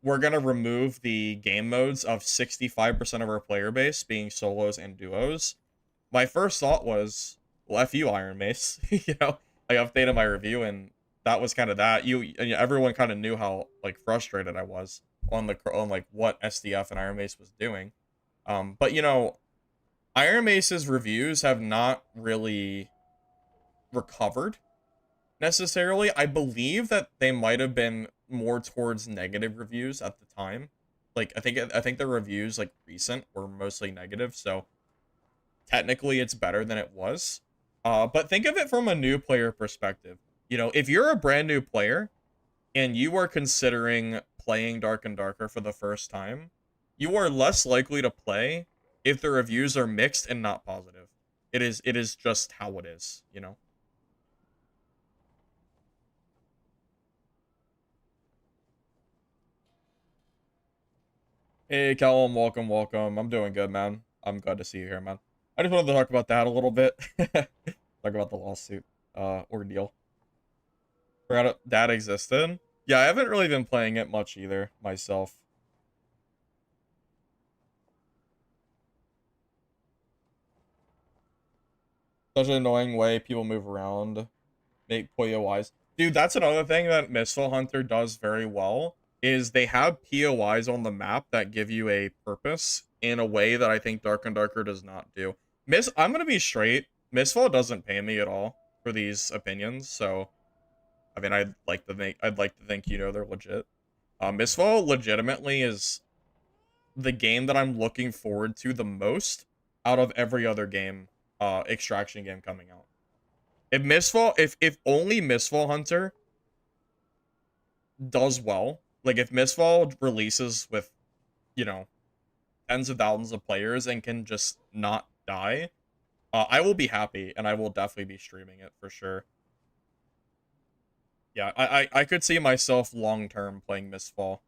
we're going to remove the game modes of 65% of our player base being solos and duos, my first thought was, well, F you, IronMace. You know, I updated my review, and that was kind of that. Everyone kind of knew how, like, frustrated I was on like what SDF and IronMace was doing. But you know, IronMace's reviews have not really recovered necessarily. I believe that they might have been more towards negative reviews at the time. Like I think the reviews like recent were mostly negative, so technically it's better than it was. But think of it from a new player perspective. You know, if you're a brand new player and you are considering playing Dark and Darker for the first time, you are less likely to play if the reviews are mixed and not positive. It is just how it is, you know. Hey Callum, welcome, welcome. I'm doing good, man. I'm glad to see you here, man. I just wanted to talk about that a little bit. Talk about the lawsuit ordeal. Forgot that existed. Yeah, I haven't really been playing it much either myself. Such an annoying way people move around, make POIs. Dude, that's another thing that Missile Hunter does very well, is they have POIs on the map that give you a purpose in a way that I think Dark and Darker does not do. I'm gonna be straight. Mistfall doesn't pay me at all for these opinions, so I mean I'd like to think you know they're legit. Mistfall legitimately is the game that I'm looking forward to the most out of every other game, extraction game coming out. If only Mistfall Hunter does well, like if Mistfall releases with, you know, tens of thousands of players and can just not die, I will be happy and I will definitely be streaming it for sure. Yeah, I could see myself long term playing Mistfall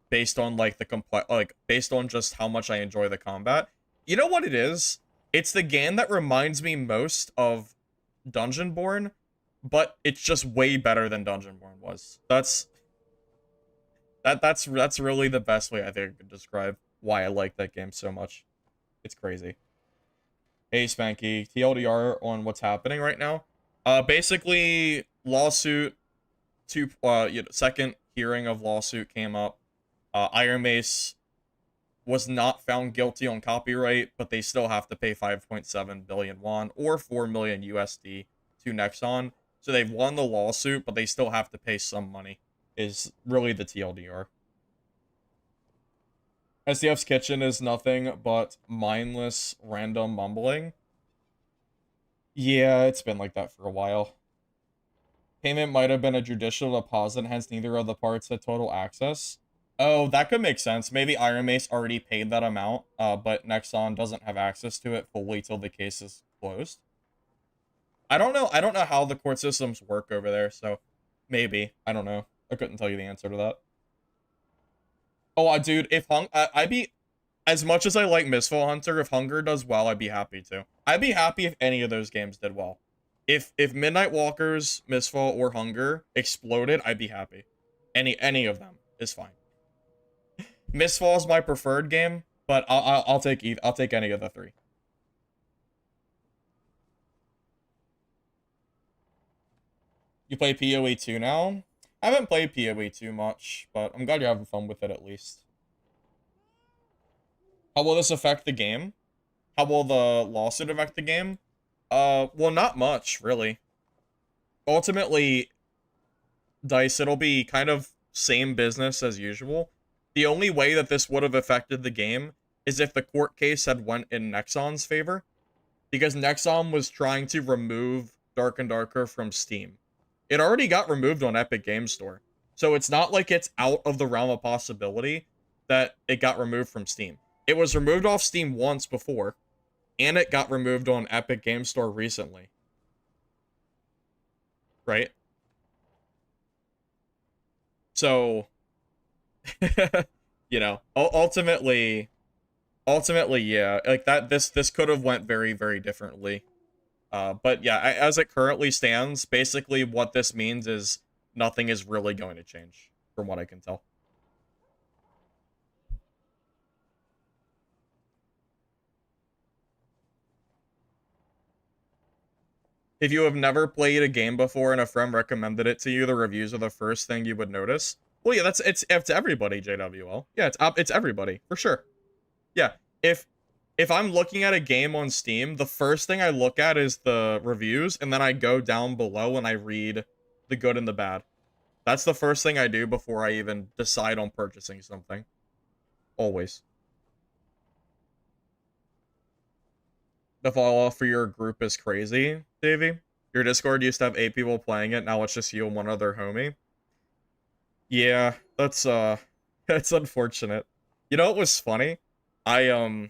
based on like based on just how much I enjoy the combat. You know what it is? It's the game that reminds me most of Dungeonborn, but it's just way better than Dungeonborn was. That's really the best way I think I could describe why I like that game so much. It's crazy. Hey Spanky, TLDR on what's happening right now. Basically, LawSuit second hearing of LawSuit came up. IronMace was not found guilty on copyright, but they still have to pay 5.7 billion won or 4 million USD to Nexon. So they've won the lawsuit, but they still have to pay some money, is really the TLDR. SDF's kitchen is nothing but mindless random mumbling. Yeah, it's been like that for a while. Payment might have been a judicial deposit, hence neither of the parts had total access. Oh, that could make sense. Maybe IronMace already paid that amount, but Nexon doesn't have access to it fully till the case is closed. I don't know. I don't know how the court systems work over there, so maybe. I don't know. I couldn't tell you the answer to that. Oh, dude, if I'd be, as much as I like Mistfall Hunter, if Hunger does well, I'd be happy to. I'd be happy if any of those games did well. If Midnight Walkers, Mistfall, or Hunger exploded, I'd be happy. Any of them is fine. Mistfall is my preferred game, but I'll take any of the three. You play PoE 2 now? I haven't played PoE too much, but I'm glad you're having fun with it at least. How will this affect the game? How will the lawsuit affect the game? Well, not much, really. Ultimately, Dice, it'll be kind of same business as usual. The only way that this would have affected the game is if the court case had went in Nexon's favor, because Nexon was trying to remove Dark and Darker from Steam. It already got removed on Epic Games Store, so it's not like it's out of the realm of possibility that it got removed from Steam. It was removed off Steam once before, and it got removed on Epic Games Store recently. Right? So, you know, ultimately, yeah, like that. This could have went very, very differently. But yeah, as it currently stands, basically what this means is nothing is really going to change, from what I can tell. If you have never played a game before and a friend recommended it to you, the reviews are the first thing you would notice. Well, yeah, it's everybody, JWL. Yeah, it's everybody for sure. Yeah, if I'm looking at a game on Steam, the first thing I look at is the reviews, and then I go down below and I read the good and the bad. That's the first thing I do before I even decide on purchasing something. Always. The fall off for your group is crazy, Davey. Your Discord used to have 8 people playing it, now it's just you and one other homie. Yeah, that's that's unfortunate. You know what was funny? I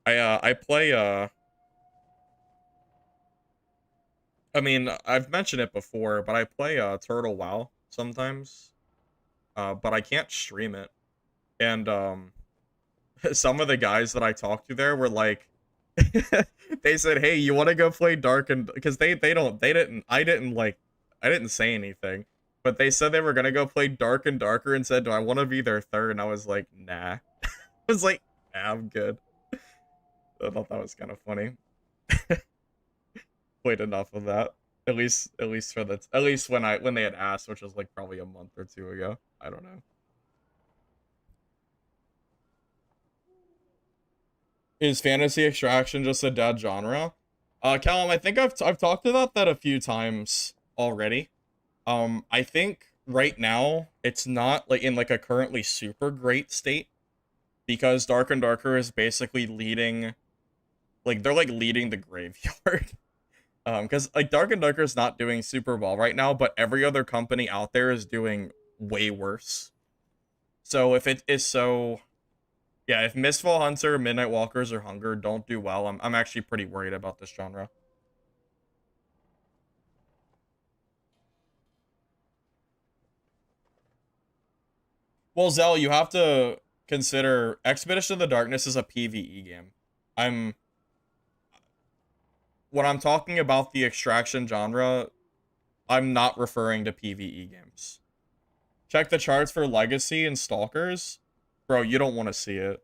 I play I mean, I've mentioned it before, but I play Turtle WoW sometimes. But I can't stream it. And some of the guys that I talked to there were like they said, "Hey, you want to go play Dark?" And because I didn't say anything, but they said they were gonna go play Dark and Darker and said, "Do I want to be their third?" And I was like, "Nah." I was like, "Nah, I'm good." I thought that was kind of funny. Played enough of that. At least when they had asked, which was like probably a month or two ago. I don't know. Is fantasy extraction just a dead genre? Callum, I think I've talked about that a few times already. I think right now it's not like in like a currently super great state because Dark and Darker is basically leading, like they're like leading the graveyard. Because like Dark and Darker is not doing super well right now, but every other company out there is doing way worse. So if it is so yeah, if Mistfall Hunter, Midnight Walkers, or Hunger don't do well, I'm actually pretty worried about this genre. Well, Zell, you have to consider Expedition of the Darkness is a PvE game. I'm when I'm talking about the extraction genre, I'm not referring to PvE games. Check the charts for Legacy and Stalkers. Bro, you don't want to see it.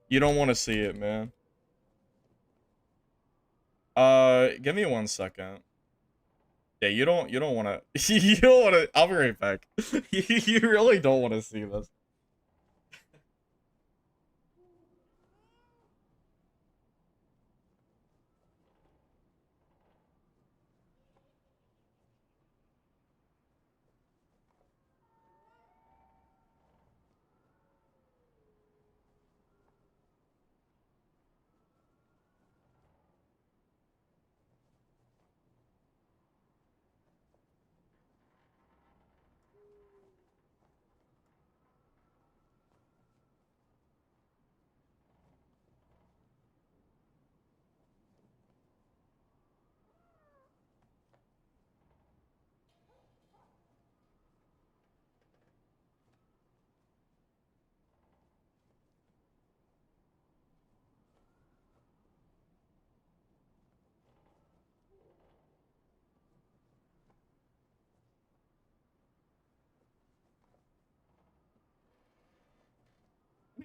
You don't want to see it, man. Give me 1 second. Yeah, you don't want to you don't want to I'll be right back. You really don't want to see this.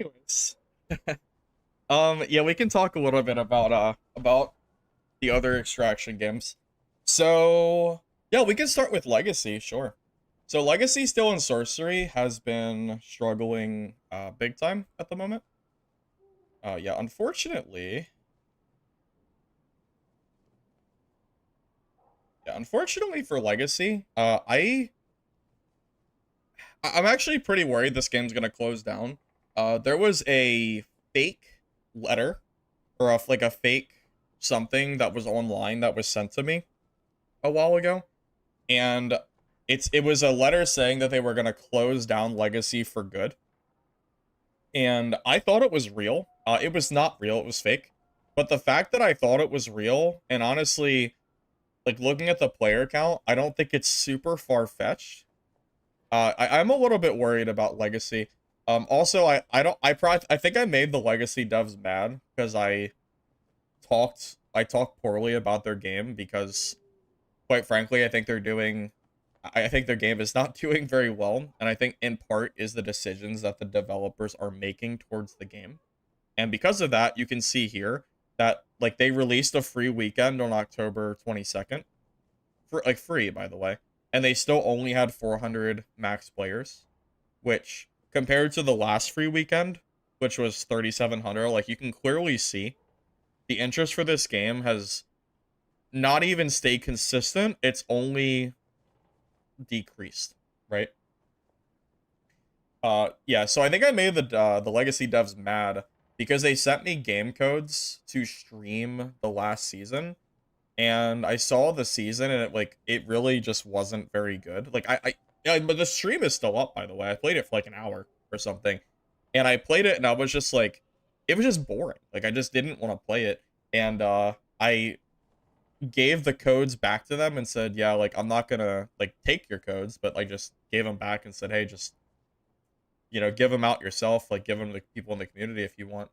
Anyways, yeah, we can talk a little bit about the other extraction games. So, yeah, we can start with Legacy, sure. So Legacy Still and Sorcery has been struggling big time at the moment. Yeah, unfortunately for Legacy, I'm actually pretty worried this game's gonna close down. There was a fake letter or like a fake something that was online that was sent to me a while ago, and it was a letter saying that they were gonna close down Legacy for good, and I thought it was real. It was not real. It was fake. But the fact that I thought it was real, and honestly, like looking at the player count, I don't think it's super far fetched. I'm a little bit worried about Legacy. Also, I think I made the Legacy devs mad because I talked poorly about their game because, quite frankly, I think their game is not doing very well, and I think in part is the decisions that the developers are making towards the game. And because of that, you can see here that like they released a free weekend on October 22nd, for like free by the way, and they still only had 400 max players, which compared to the last free weekend, which was 3,700, like you can clearly see the interest for this game has not even stay consistent, it's only decreased, right? Yeah, so I think I made the legacy devs mad because they sent me game codes to stream the last season, and I saw the season and it really just wasn't very good. Yeah, but the stream is still up, by the way. I played it for like an hour or something, and I played it and I was just like, it was just boring. Like I just didn't want to play it, and I gave the codes back to them and said, yeah, like I'm not gonna like take your codes, but like just gave them back and said, hey, just give them out yourself, like give them to people in the community if you want.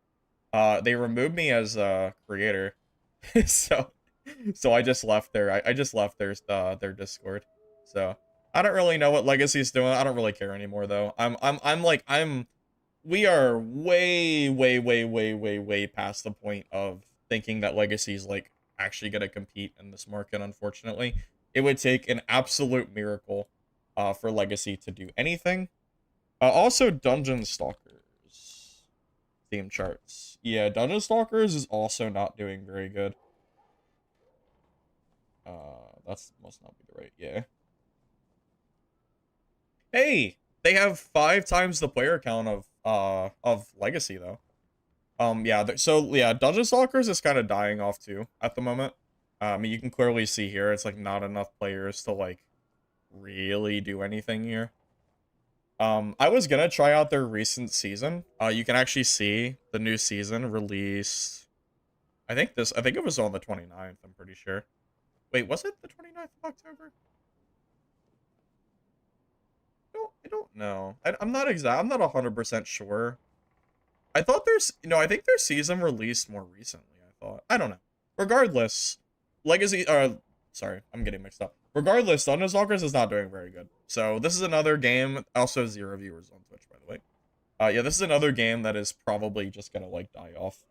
They removed me as a creator, so I just left I just left their Discord. So I don't really know what Legacy's doing. I don't really care anymore though. We are way, way, way, way, way, way past the point of thinking that Legacy's like actually gonna compete in this market, unfortunately. It would take an absolute miracle for Legacy to do anything. Also, Dungeon Stalkers theme charts. Yeah, Dungeon Stalkers is also not doing very good. That's must not be the right. Yeah. Hey, they have 5 times the player count of Legacy though. Yeah. So yeah, Dungeon Stalkers is kind of dying off too at the moment. I mean, you can clearly see here it's like not enough players to like really do anything here. I was gonna try out their recent season. You can actually see the new season released. I think it was on the 29th, I'm pretty sure. Wait, was it the 29th of October? No, I don't know. I'm not 100% sure. I thought I think their season released more recently, I thought. I don't know. Regardless, Legacy, sorry, I'm getting mixed up. Regardless, Dungeon Stalkers is not doing very good. So this is another game, also 0 viewers on Twitch, by the way. Yeah, this is another game that is probably just gonna, like, die off.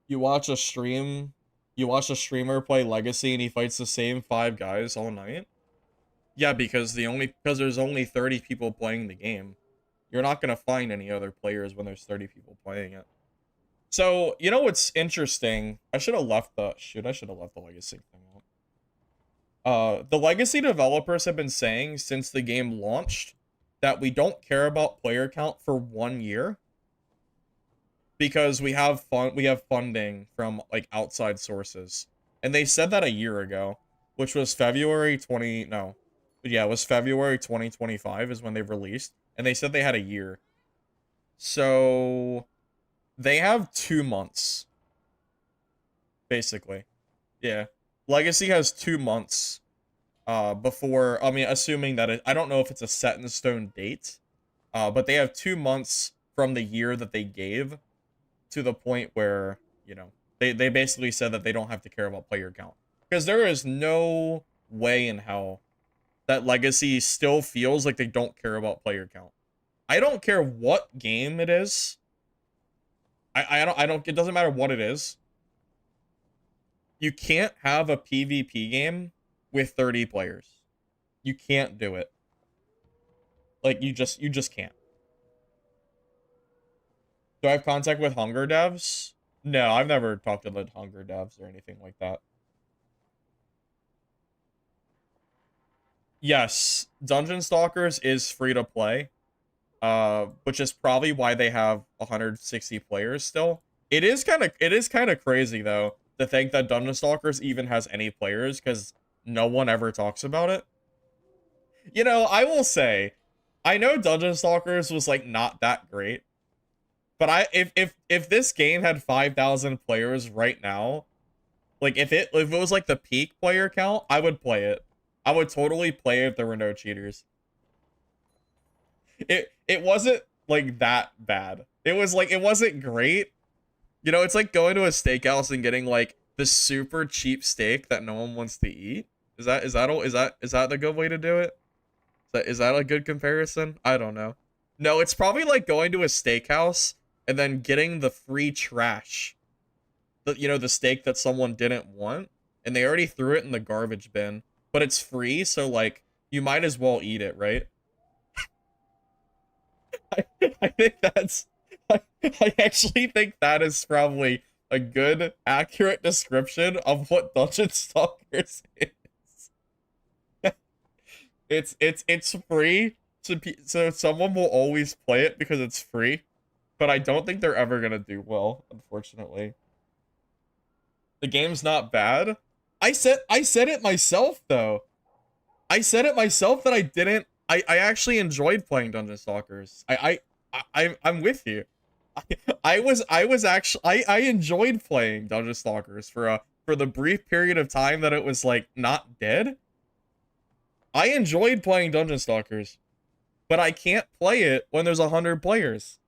You watch a stream, you watch a streamer play Legacy and he fights the same 5 guys all night? Yeah, because there's only 30 people playing the game. You're not gonna find any other players when there's 30 people playing it. So, you know what's interesting? I should have left the Legacy thing out. The Legacy developers have been saying since the game launched that we don't care about player count for 1 year because we have funding from like outside sources. And they said that a year ago, which was February 2025 is when they released, and they said they had a year. So they have 2 months basically. Yeah. Legacy has 2 months before, I mean, assuming that I don't know if it's a set in stone date, but they have 2 months from the year that they gave to the point where, they basically said that they don't have to care about player count. Because there is no way in hell that Legacy still feels like they don't care about player count. I don't care what game it is. I don't, it doesn't matter what it is. You can't have a PvP game with 30 players. You can't do it. Like, you just can't. Do I have contact with Hunger devs? No, I've never talked to the Hunger devs or anything like that. Yes, Dungeon Stalkers is free to play, which is probably why they have 160 players still. It is kind of crazy though to think that Dungeon Stalkers even has any players because no one ever talks about it. I will say, I know Dungeon Stalkers was like not that great, but if this game had 5,000 players right now, like if it was like the peak player count, I would play it. I would totally play it if there were no cheaters. It wasn't like that bad. It wasn't great. It's like going to a steakhouse and getting like the super cheap steak that no one wants to eat. Is that the good way to do it? Is that a good comparison? I don't know. No, it's probably like going to a steakhouse and then getting the free trash. The steak that someone didn't want and they already threw it in the garbage bin, but it's free, so like you might as well eat it, right? I think I actually think that is probably a good, accurate description of what Dungeon Stalkers is. It's free, so someone will always play it because it's free, but I don't think they're ever gonna do well, unfortunately. The game's not bad. I said it myself though. I said it myself that I didn't. I actually enjoyed playing Dungeon Stalkers. I'm with you. I was actually I enjoyed playing Dungeon Stalkers for the brief period of time that it was like not dead. I enjoyed playing Dungeon Stalkers, but I can't play it when there's 100 players.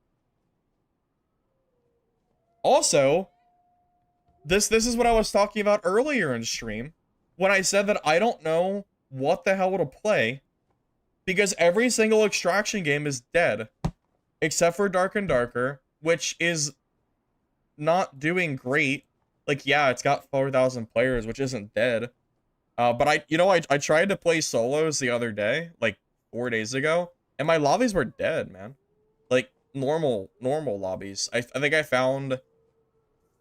Also, this is what I was talking about earlier in stream when I said that I don't know what the hell to play because every single extraction game is dead except for Dark and Darker, which is not doing great. Like, yeah, it's got 4,000 players, which isn't dead. But I tried to play solos the other day, like 4 days ago, and my lobbies were dead, man. Like normal lobbies. I think I found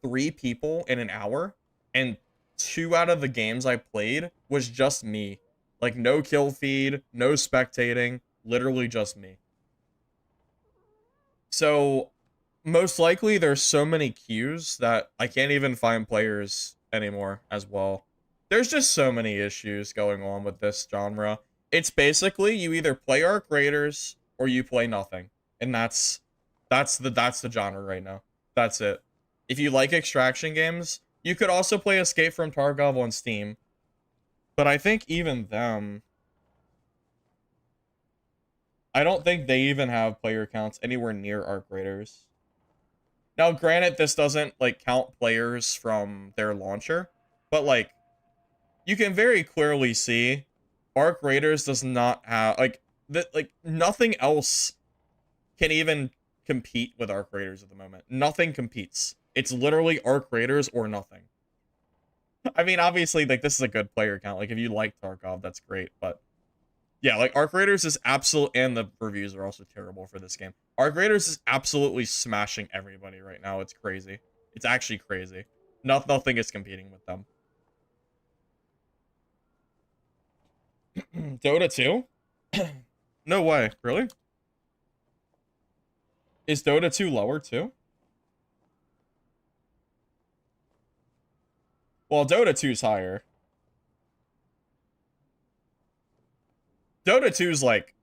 3 people in an hour, and 2 out of the games I played was just me. Like no kill feed, no spectating, literally just me. So most likely there's so many queues that I can't even find players anymore as well. There's just so many issues going on with this genre. It's basically you either play Arc Raiders or you play nothing. And that's the genre right now. That's it. If you like extraction games, you could also play Escape from Tarkov on Steam. But I think even them, I don't think they even have player counts anywhere near Arc Raiders. Now, granted, this doesn't like count players from their launcher, but like you can very clearly see Arc Raiders does not have like nothing else can even compete with Arc Raiders at the moment. Nothing competes. It's literally Arc Raiders or nothing. I mean, obviously, like this is a good player count. Like if you like Tarkov, that's great, but yeah, like Arc Raiders is absolute, and the reviews are also terrible for this game. Arc Raiders is absolutely smashing everybody right now. It's crazy. It's actually crazy. Nothing is competing with them. Dota 2? No way. Really? Is Dota 2 lower too? Well, Dota 2 is higher. Dota 2 is like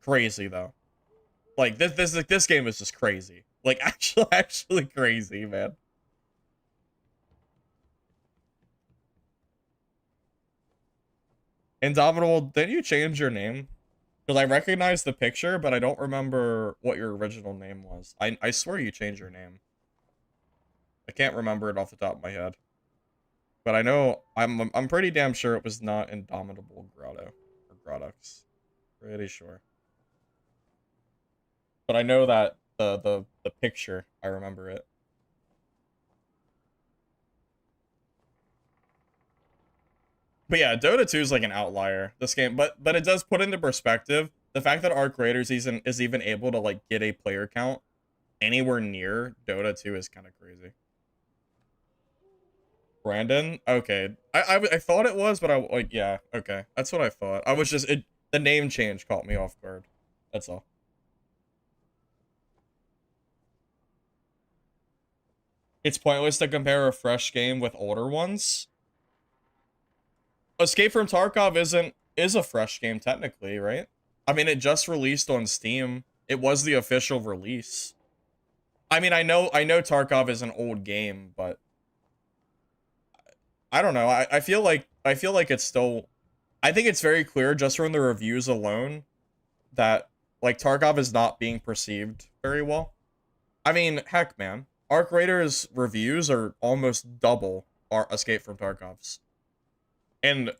crazy though. Like this game is just crazy. Like actually crazy, man. Indomitable, didn't you change your name? Because I recognize the picture, but I don't remember what your original name was. I swear you changed your name. I can't remember it off the top of my head. But I know I'm pretty damn sure it was not Indomitable Grotto or Grottux. Pretty sure. But I know that the picture, I remember it. But yeah, Dota 2 is like an outlier, this game, but it does put into perspective the fact that Arc Raiders is even able to like get a player count anywhere near Dota 2 is kind of crazy. Brandon? Okay. I thought it was, but I like yeah, okay. That's what I thought. I was just the name change caught me off guard. That's all. It's pointless to compare a fresh game with older ones. Escape from Tarkov is a fresh game technically, right? I mean, it just released on Steam. It was the official release. I mean, I know Tarkov is an old game, but I don't know. I feel like it's still, I think it's very clear just from the reviews alone that like Tarkov is not being perceived very well. I mean, heck, man. Arc Raiders reviews are almost double our Escape from Tarkov's. And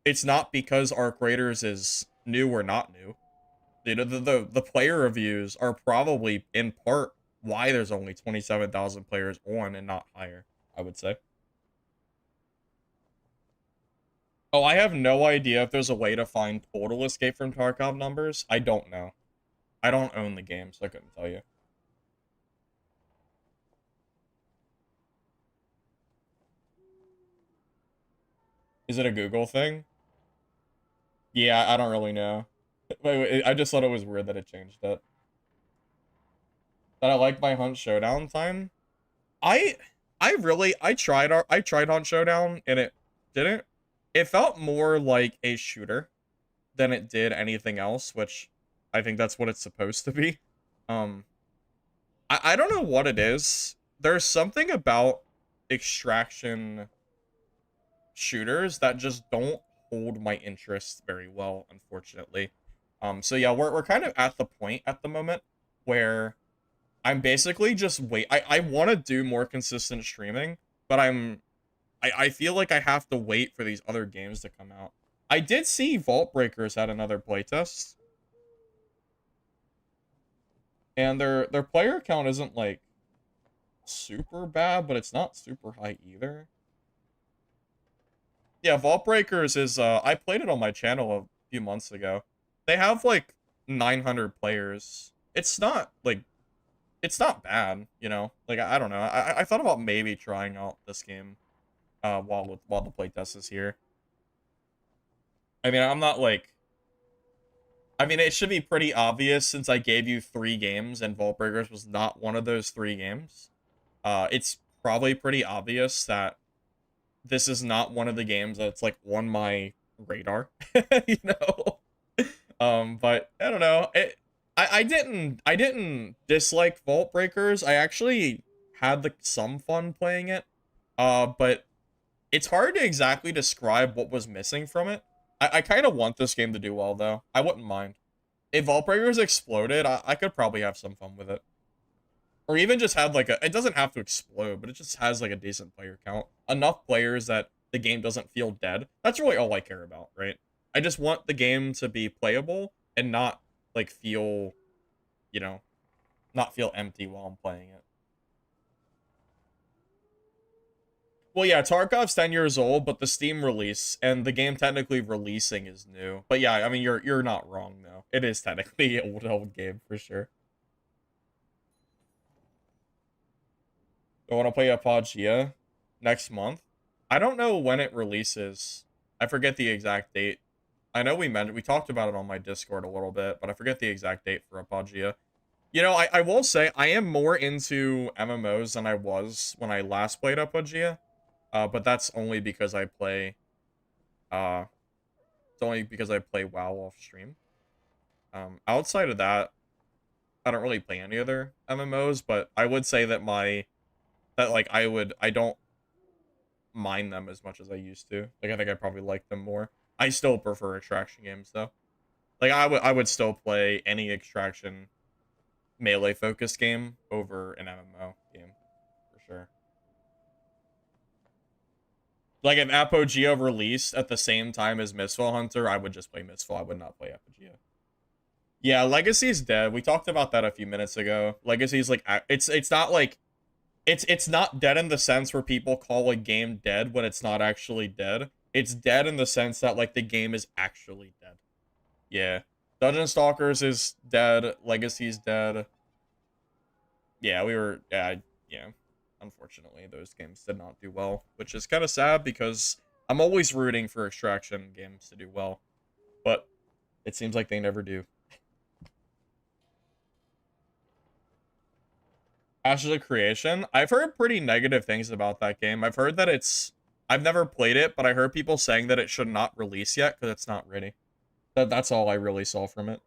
it's not because Arc Raiders is new or not new. You know, the player reviews are probably in part why there's only 27,000 players on and not higher, I would say. Oh, I have no idea if there's a way to find total Escape from Tarkov numbers. I don't know. I don't own the game, so I couldn't tell you. Is it a Google thing? Yeah, I don't really know. I just thought it was weird that it changed it. That I like my Hunt Showdown time. I I tried Hunt Showdown and it didn't. It felt more like a shooter than it did anything else, which I think that's what it's supposed to be. Um, I don't know what it is. There's something about extraction shooters that just don't hold my interest very well, unfortunately. So yeah, we're kind of at the point at the moment where I'm basically just I want to do more consistent streaming, but I feel like I have to wait for these other games to come out. I did see Vault Breakers had another playtest, and their player count isn't like super bad, but it's not super high either. Yeah, Vault Breakers is I played it on my channel a few months ago. They have like 900 players. It's not bad, you know. Like I don't know. I thought about maybe trying out this game while the playtest is here. I mean, I'm not like I mean, it should be pretty obvious since I gave you 3 games and Vault Breakers was not one of those 3 games. It's probably pretty obvious that this is not one of the games that's like on my radar, you know. But I don't know. I didn't dislike Vault Breakers. I actually had some fun playing it. But it's hard to exactly describe what was missing from it. I kind of want this game to do well though. I wouldn't mind. If Vault Breakers exploded, I could probably have some fun with it. Or even just have like it doesn't have to explode, but it just has like a decent player count. Enough players that the game doesn't feel dead. That's really all I care about, right? I just want the game to be playable and not like feel, you know, not feel empty while I'm playing it. Well, yeah, Tarkov's 10 years old, but the Steam release and the game technically releasing is new. But yeah, I mean you're not wrong though. It is technically an old game for sure. I want to play Apogea next month. I don't know when it releases. I forget the exact date. I know we talked about it on my Discord a little bit, but I forget the exact date for Apogea. You know, I will say I am more into MMOs than I was when I last played Apogea. But that's only because I play it's only because I play WoW off stream. Outside of that, I don't really play any other MMOs, but I would say that I don't mind them as much as I used to. Like I think I probably like them more. I still prefer extraction games though. Like I would still play any extraction melee focused game over an MMO game for sure. Like if Apogea released at the same time as Mistfall Hunter, I would just play Mistfall. I would not play Apogea. Yeah, Legacy's dead. We talked about that a few minutes ago. Legacy's like it's not like it's not dead in the sense where people call a game dead when it's not actually dead. It's dead in the sense that like the game is actually dead. Yeah. Dungeon Stalkers is dead. Legacy's dead. Yeah, yeah. Unfortunately, those games did not do well, which is kind of sad because I'm always rooting for extraction games to do well, but it seems like they never do. Ashes of Creation. I've heard pretty negative things about that game. I've never played it, but I heard people saying that it should not release yet because it's not ready. That's all I really saw from it.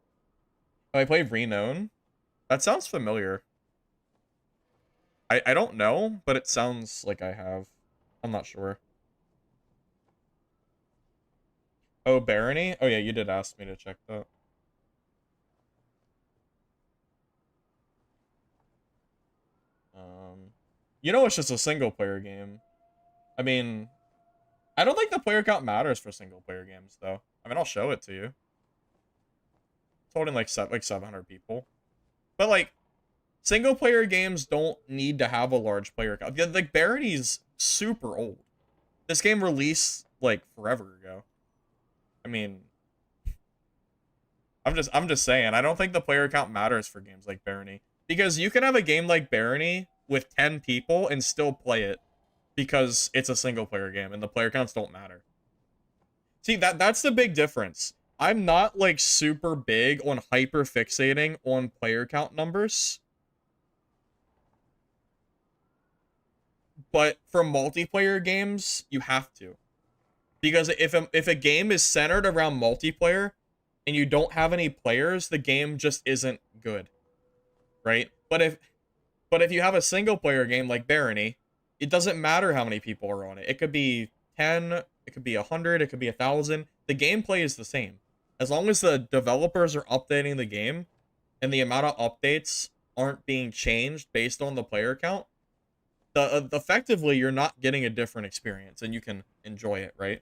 I played Renown. That sounds familiar. I don't know, but it sounds like I have. I'm not sure. Oh, Barony? Oh yeah, you did ask me to check that. Um, you know it's just a single player game. I mean, I don't think the player count matters for single player games though. I mean, I'll show it to you. It's holding like 700 people. But like single player games don't need to have a large player count. Like Barony's super old. This game released like forever ago. I mean, I'm just saying, I don't think the player count matters for games like Barony. Because you can have a game like Barony with 10 people and still play it because it's a single player game and the player counts don't matter. See, that's the big difference. I'm not like super big on hyper fixating on player count numbers. But for multiplayer games, you have to. Because if a game is centered around multiplayer and you don't have any players, the game just isn't good. Right? But if you have a single player game like Barony, it doesn't matter how many people are on it. It could be 10, it could be 100, it could be 1,000. The gameplay is the same. As long as the developers are updating the game and the amount of updates aren't being changed based on the player count, effectively you're not getting a different experience and you can enjoy it, right?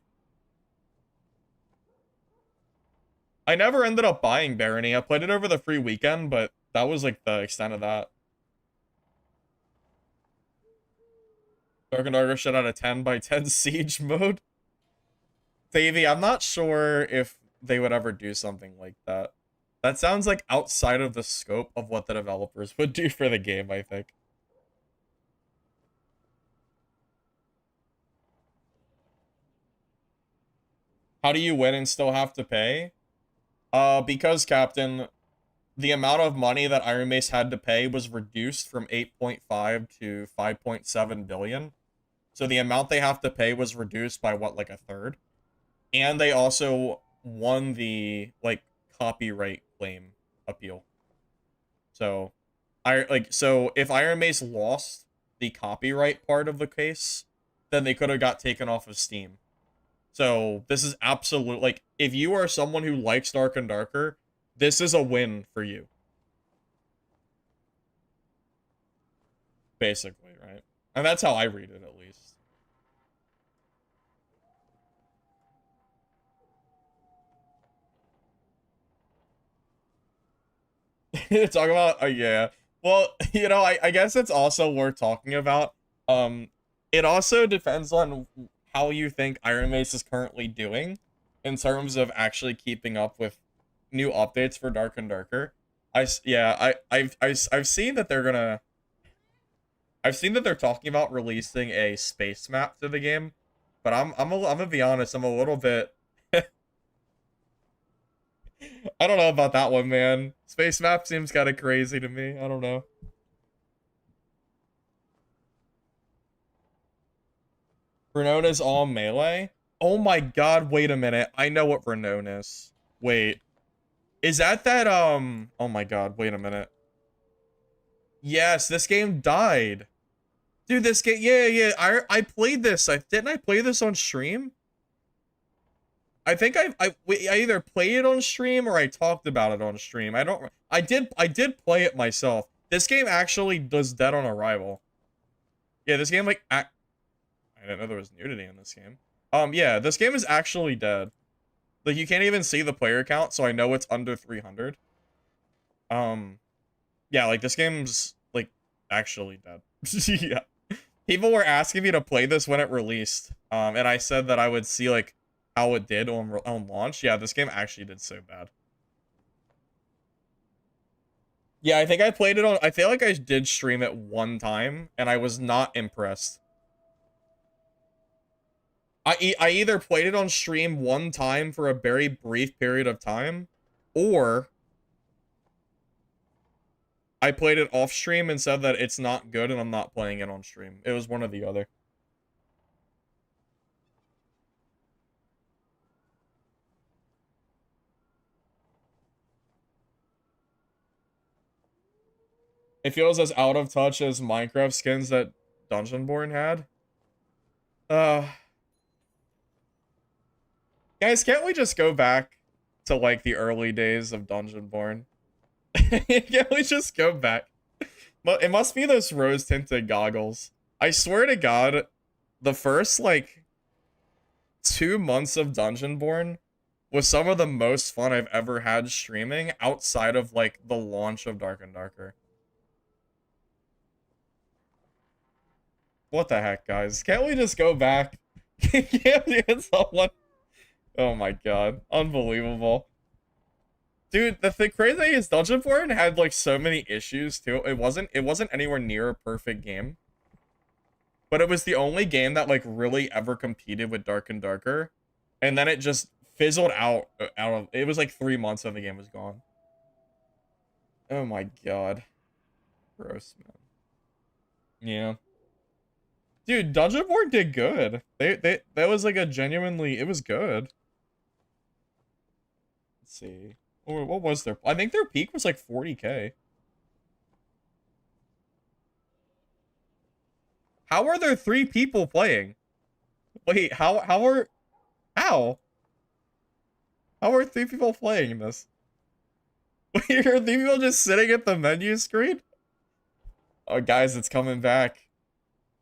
I never ended up buying Barony. I played it over the free weekend, but that was like the extent of that. Dark and Darker shit out of 10 by 10 siege mode. Davey, I'm not sure if they would ever do something like that. That sounds like outside of the scope of what the developers would do for the game, I think. How do you win and still have to pay? Because, Captain, the amount of money that IronMace had to pay was reduced from 8.5 to 5.7 billion. So the amount they have to pay was reduced by what, like a third? And they also won the like copyright claim appeal. So so if IronMace lost the copyright part of the case, then they could have got taken off of Steam. So this is absolute, like, if you are someone who likes Dark and Darker, this is a win for you. Basically, right? And that's how I read it, at least. Talk about, yeah. Well, you know, I guess it's also worth talking about. It also depends on how you think IronMace is currently doing in terms of actually keeping up with new updates for Dark and Darker. I've seen that they're gonna. I've seen that they're talking about releasing a space map to the game, but I'm gonna be honest, I'm a little bit. I don't know about that one, man. Space map seems kind of crazy to me. I don't know. Renone is all melee? Oh my god, wait a minute. I know what Renone is. Wait. Is that oh my god, wait a minute. Yes, this game died. Dude, this game, yeah, I played this. Didn't I play this on stream? I think I either played it on stream or I talked about it on stream. I did play it myself. This game actually does dead on arrival. Yeah, this game like I didn't know there was nudity in this game. Yeah, this game is actually dead. Like you can't even see the player count, so I know it's under 300. Yeah, like this game's like actually dead. Yeah. People were asking me to play this when it released. And I said that I would see like how it did on launch. Yeah, this game actually did so bad. Yeah, I think I played it on, I feel like I did stream it one time and I was not impressed. I either played it on stream one time for a very brief period of time, or I played it off stream and said that it's not good and I'm not playing it on stream. It was one or the other. It feels as out of touch as Minecraft skins that Dungeonborn had. Guys, can't we just go back to like the early days of Dungeonborn? Can't we just go back? But it must be those rose-tinted goggles. I swear to God, the first like 2 months of Dungeonborn was some of the most fun I've ever had streaming outside of like the launch of Dark and Darker. What the heck, guys? Can't we just go back? Can't we get someone? Oh my god. Unbelievable. Dude, the crazy thing is Dungeonborn had like so many issues too. It wasn't anywhere near a perfect game. But it was the only game that like really ever competed with Dark and Darker. And then it just fizzled out of it was like 3 months and the game was gone. Oh my god. Gross, man. Yeah. Dude, Dungeonborn did good. They that was like a genuinely it was good. Let's see. What was their I think their peak was like 40K. How are there 3 people playing? Wait, how? How are 3 people playing this? Wait, are 3 people just sitting at the menu screen? Oh guys, it's coming back.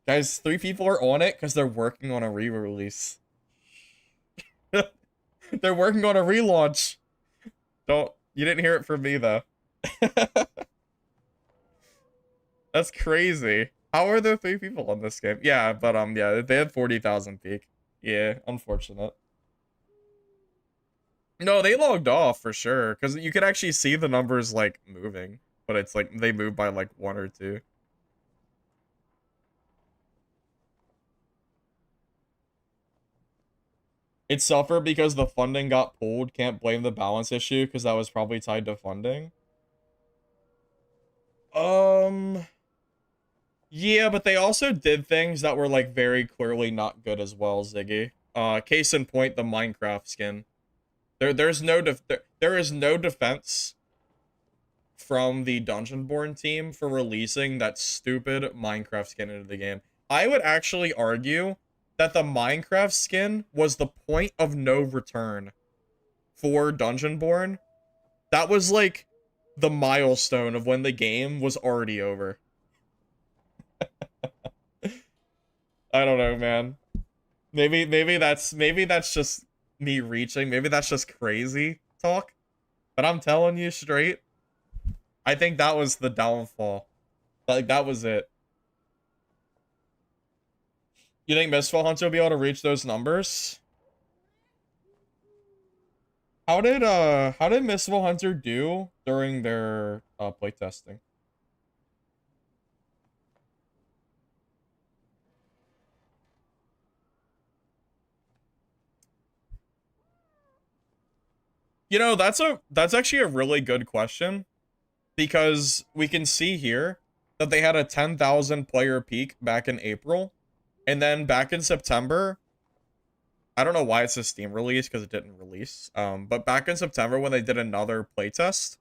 Guys, 3 people are on it because they're working on a re-release. They're working on a relaunch. You didn't hear it from me though. That's crazy. How are there 3 people on this game? Yeah, but yeah, they had 40,000 peak. Yeah, unfortunate. No, they logged off for sure because you could actually see the numbers like moving, but it's like they move by like 1 or 2. It suffered because the funding got pulled. Can't blame the balance issue because that was probably tied to funding. Um, yeah, but they also did things that were like very clearly not good as well, Ziggy. Case in point, the Minecraft skin. There is no defense from the Dungeonborn team for releasing that stupid Minecraft skin into the game. I would actually argue that the Minecraft skin was the point of no return for Dungeonborn. That was like the milestone of when the game was already over. I don't know, man. Maybe that's just me reaching. Maybe that's just crazy talk. But I'm telling you straight, I think that was the downfall. Like that was it. You think Mistfall Hunter will be able to reach those numbers? How did Mistfall Hunter do during their playtesting? You know, that's actually a really good question because we can see here that they had a 10,000 player peak back in April, and then back in September, I don't know why it's a Steam release because it didn't release. But back in September when they did another playtest,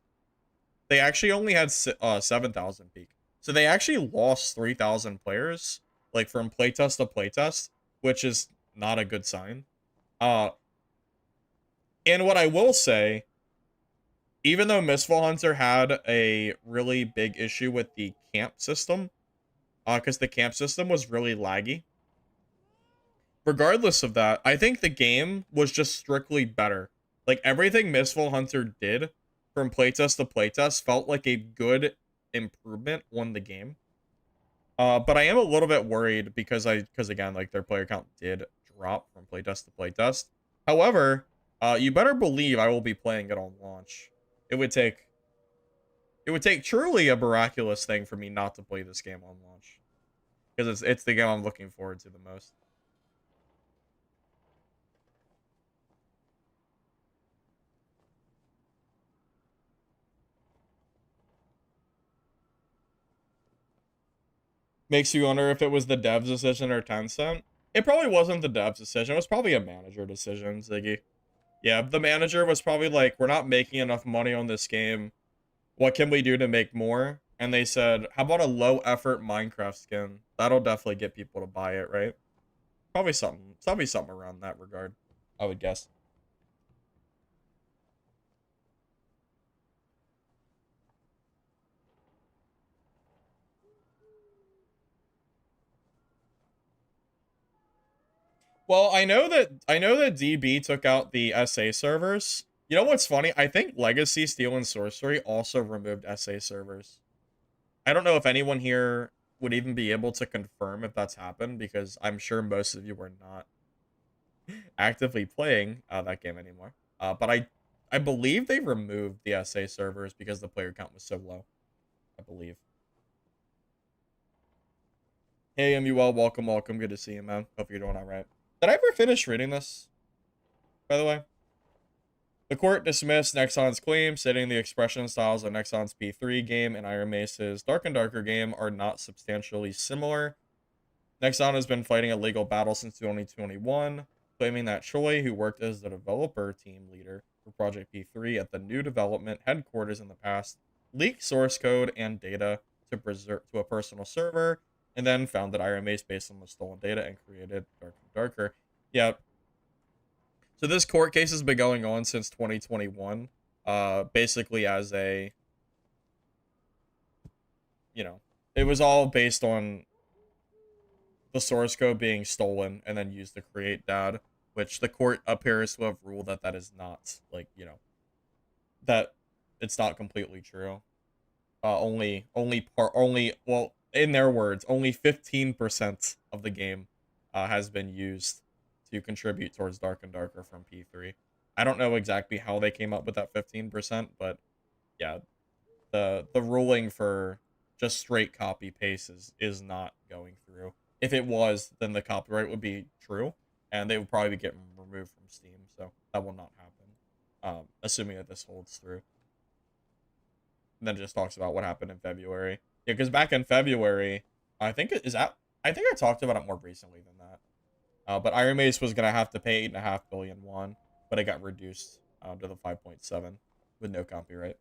they actually only had 7,000 peak. So they actually lost 3,000 players, like from playtest to playtest, which is not a good sign. Uh, and what I will say, even though Mistfall Hunter had a really big issue with the camp system, because the camp system was really laggy. Regardless of that, I think the game was just strictly better. Like everything Mistfall Hunter did from playtest to playtest felt like a good improvement on the game. But I am a little bit worried because again, like their player count did drop from playtest to playtest. However, you better believe I will be playing it on launch. It would take truly a miraculous thing for me not to play this game on launch because it's the game I'm looking forward to the most. Makes you wonder if it was the dev's decision or Tencent. It probably wasn't the dev's decision. It was probably a manager decision, Ziggy. Yeah, the manager was probably like, we're not making enough money on this game. What can we do to make more? And they said, how about a low effort Minecraft skin? That'll definitely get people to buy it, right? Probably something around that regard, I would guess. Well, I know that DB took out the SA servers. You know what's funny? I think Legacy, Steel, and Sorcery also removed SA servers. I don't know if anyone here would even be able to confirm if that's happened because I'm sure most of you were not actively playing that game anymore. But I believe they removed the SA servers because the player count was so low. I believe. Hey, MUL, welcome, welcome. Good to see you, man. Hope you're doing all right. Did I ever finish reading this, by the way? The court dismissed Nexon's claim, stating the expression styles of Nexon's P3 game and IronMace's Dark and Darker game are not substantially similar. Nexon has been fighting a legal battle since 2021, claiming that Choi, who worked as the developer team leader for Project P3 at the new development headquarters in the past, leaked source code and data to a personal server, and then founded IronMace based on the stolen data and created Dark and Darker. Yeah. So this court case has been going on since 2021, basically as a, you know, it was all based on the source code being stolen and then used to create DAD, which the court appears to have ruled that that is not, like, you know, that it's not completely true. Well, in their words, only 15% of the game has been used to contribute towards Dark and Darker from P3. I don't know exactly how they came up with that 15%, but yeah, the ruling for just straight copy paste is not going through. If it was, then the copyright would be true, and they would probably be getting removed from Steam, so that will not happen, assuming that this holds through. And then it just talks about what happened in February. Yeah, because back in February, I think I talked about it more recently than that. But IronMace was gonna have to pay 8.5 billion won, but it got reduced to the 5.7 with no copyright.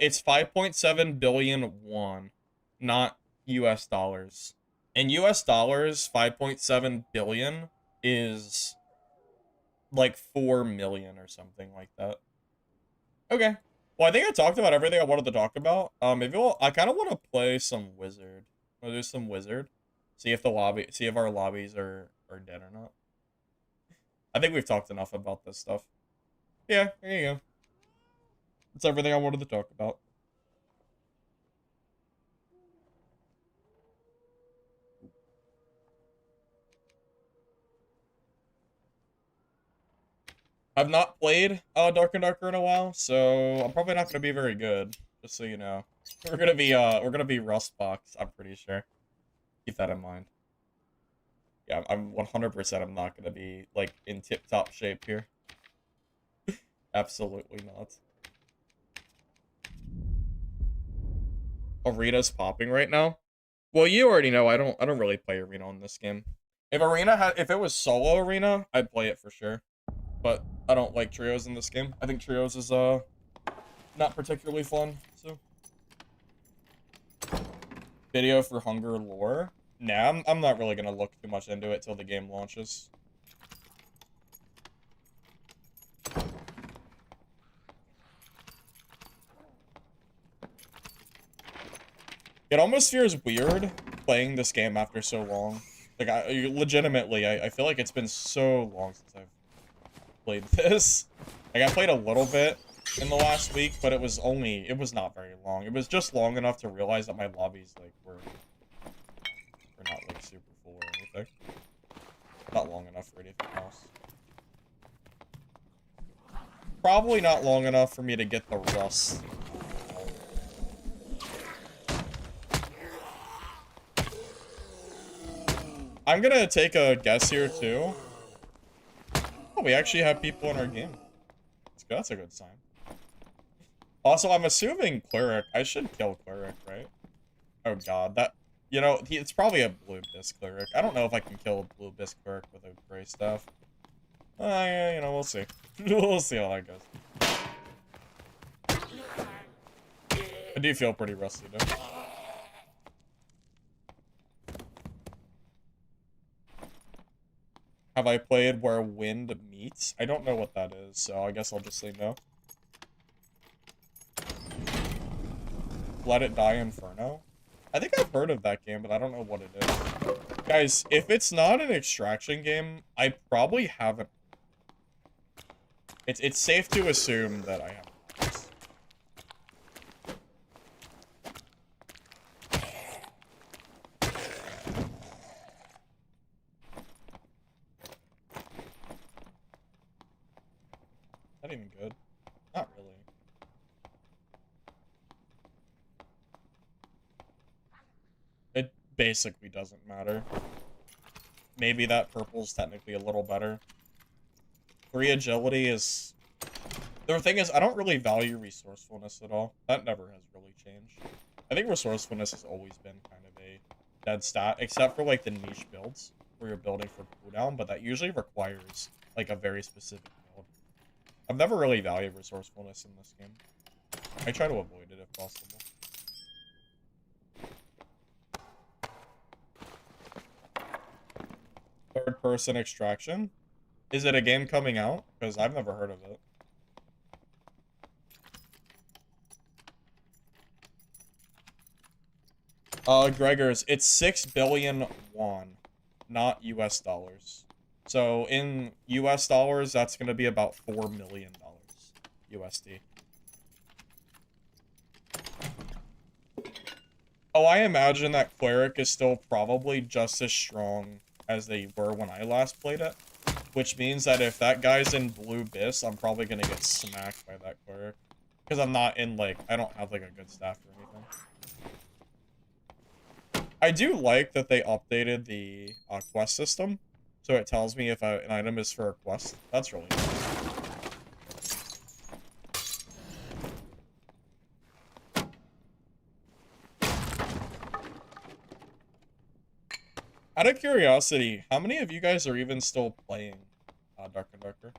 It's 5.7 billion won, not US dollars. In US dollars, 5.7 billion is like 4 million or something like that. Okay. Well, I think I talked about everything I wanted to talk about. I kind of want to play some Wizard. We'll do some Wizard. See if our lobbies are dead or not. I think we've talked enough about this stuff. Yeah, there you go. That's everything I wanted to talk about. I've not played Dark and Darker in a while, so I'm probably not gonna be very good. Just so you know, we're gonna be Rustbox. I'm pretty sure. Keep that in mind. Yeah, I'm 100%. I'm not gonna be like in tip-top shape here. Absolutely not. Arena's popping right now. Well, you already know I don't really play Arena on this game. If it was solo Arena, I'd play it for sure. But I don't like trios in this game. I think trios is not particularly fun. So video for Hunger lore. Nah, I'm not really gonna look too much into it till the game launches. It almost feels weird playing this game after so long. Like, legitimately, I feel like it's been so long since I've played this. Like, I played a little bit in the last week, but it was not very long. It was just long enough to realize that my lobbies, like, were not, like, super full or anything. Not long enough for anything else. Probably not long enough for me to get the rust. I'm gonna take a guess here, too. Oh, we actually have people in our game. That's a good sign. Also, I'm assuming Cleric. I should kill Cleric, right? Oh god, that... You know, it's probably a Blue Bisque Cleric. I don't know if I can kill a Blue Bisque Cleric with a Gray Staff. Yeah, you know, we'll see. We'll see how that goes. I do feel pretty rusty, though. Have I played Where Wind Meets? I don't know what that is, so I guess I'll just say no. Let It Die Inferno? I think I've heard of that game, but I don't know what it is. Guys, if it's not an extraction game, I probably haven't. It's safe to assume that I haven't. that even good? Not really. It basically doesn't matter. Maybe that purple's technically a little better. 3 agility is... The thing is, I don't really value resourcefulness at all. That never has really changed. I think resourcefulness has always been kind of a dead stat, except for like the niche builds where you're building for cooldown, but that usually requires like a very specific build. I've never really valued resourcefulness in this game. I try to avoid it if possible. Third-person extraction? Is it a game coming out? Because I've never heard of it. Gregors, it's 6 billion won, not US dollars. So in US dollars, that's going to be about $4 million USD. Oh, I imagine that Cleric is still probably just as strong as they were when I last played it. Which means that if that guy's in Blue Bis, I'm probably going to get smacked by that Cleric. Because I'm not in, like, I don't have, like, a good staff or anything. I do like that they updated the quest system, so it tells me if an item is for a quest. That's really nice. Out of curiosity, how many of you guys are even still playing Dark and Darker?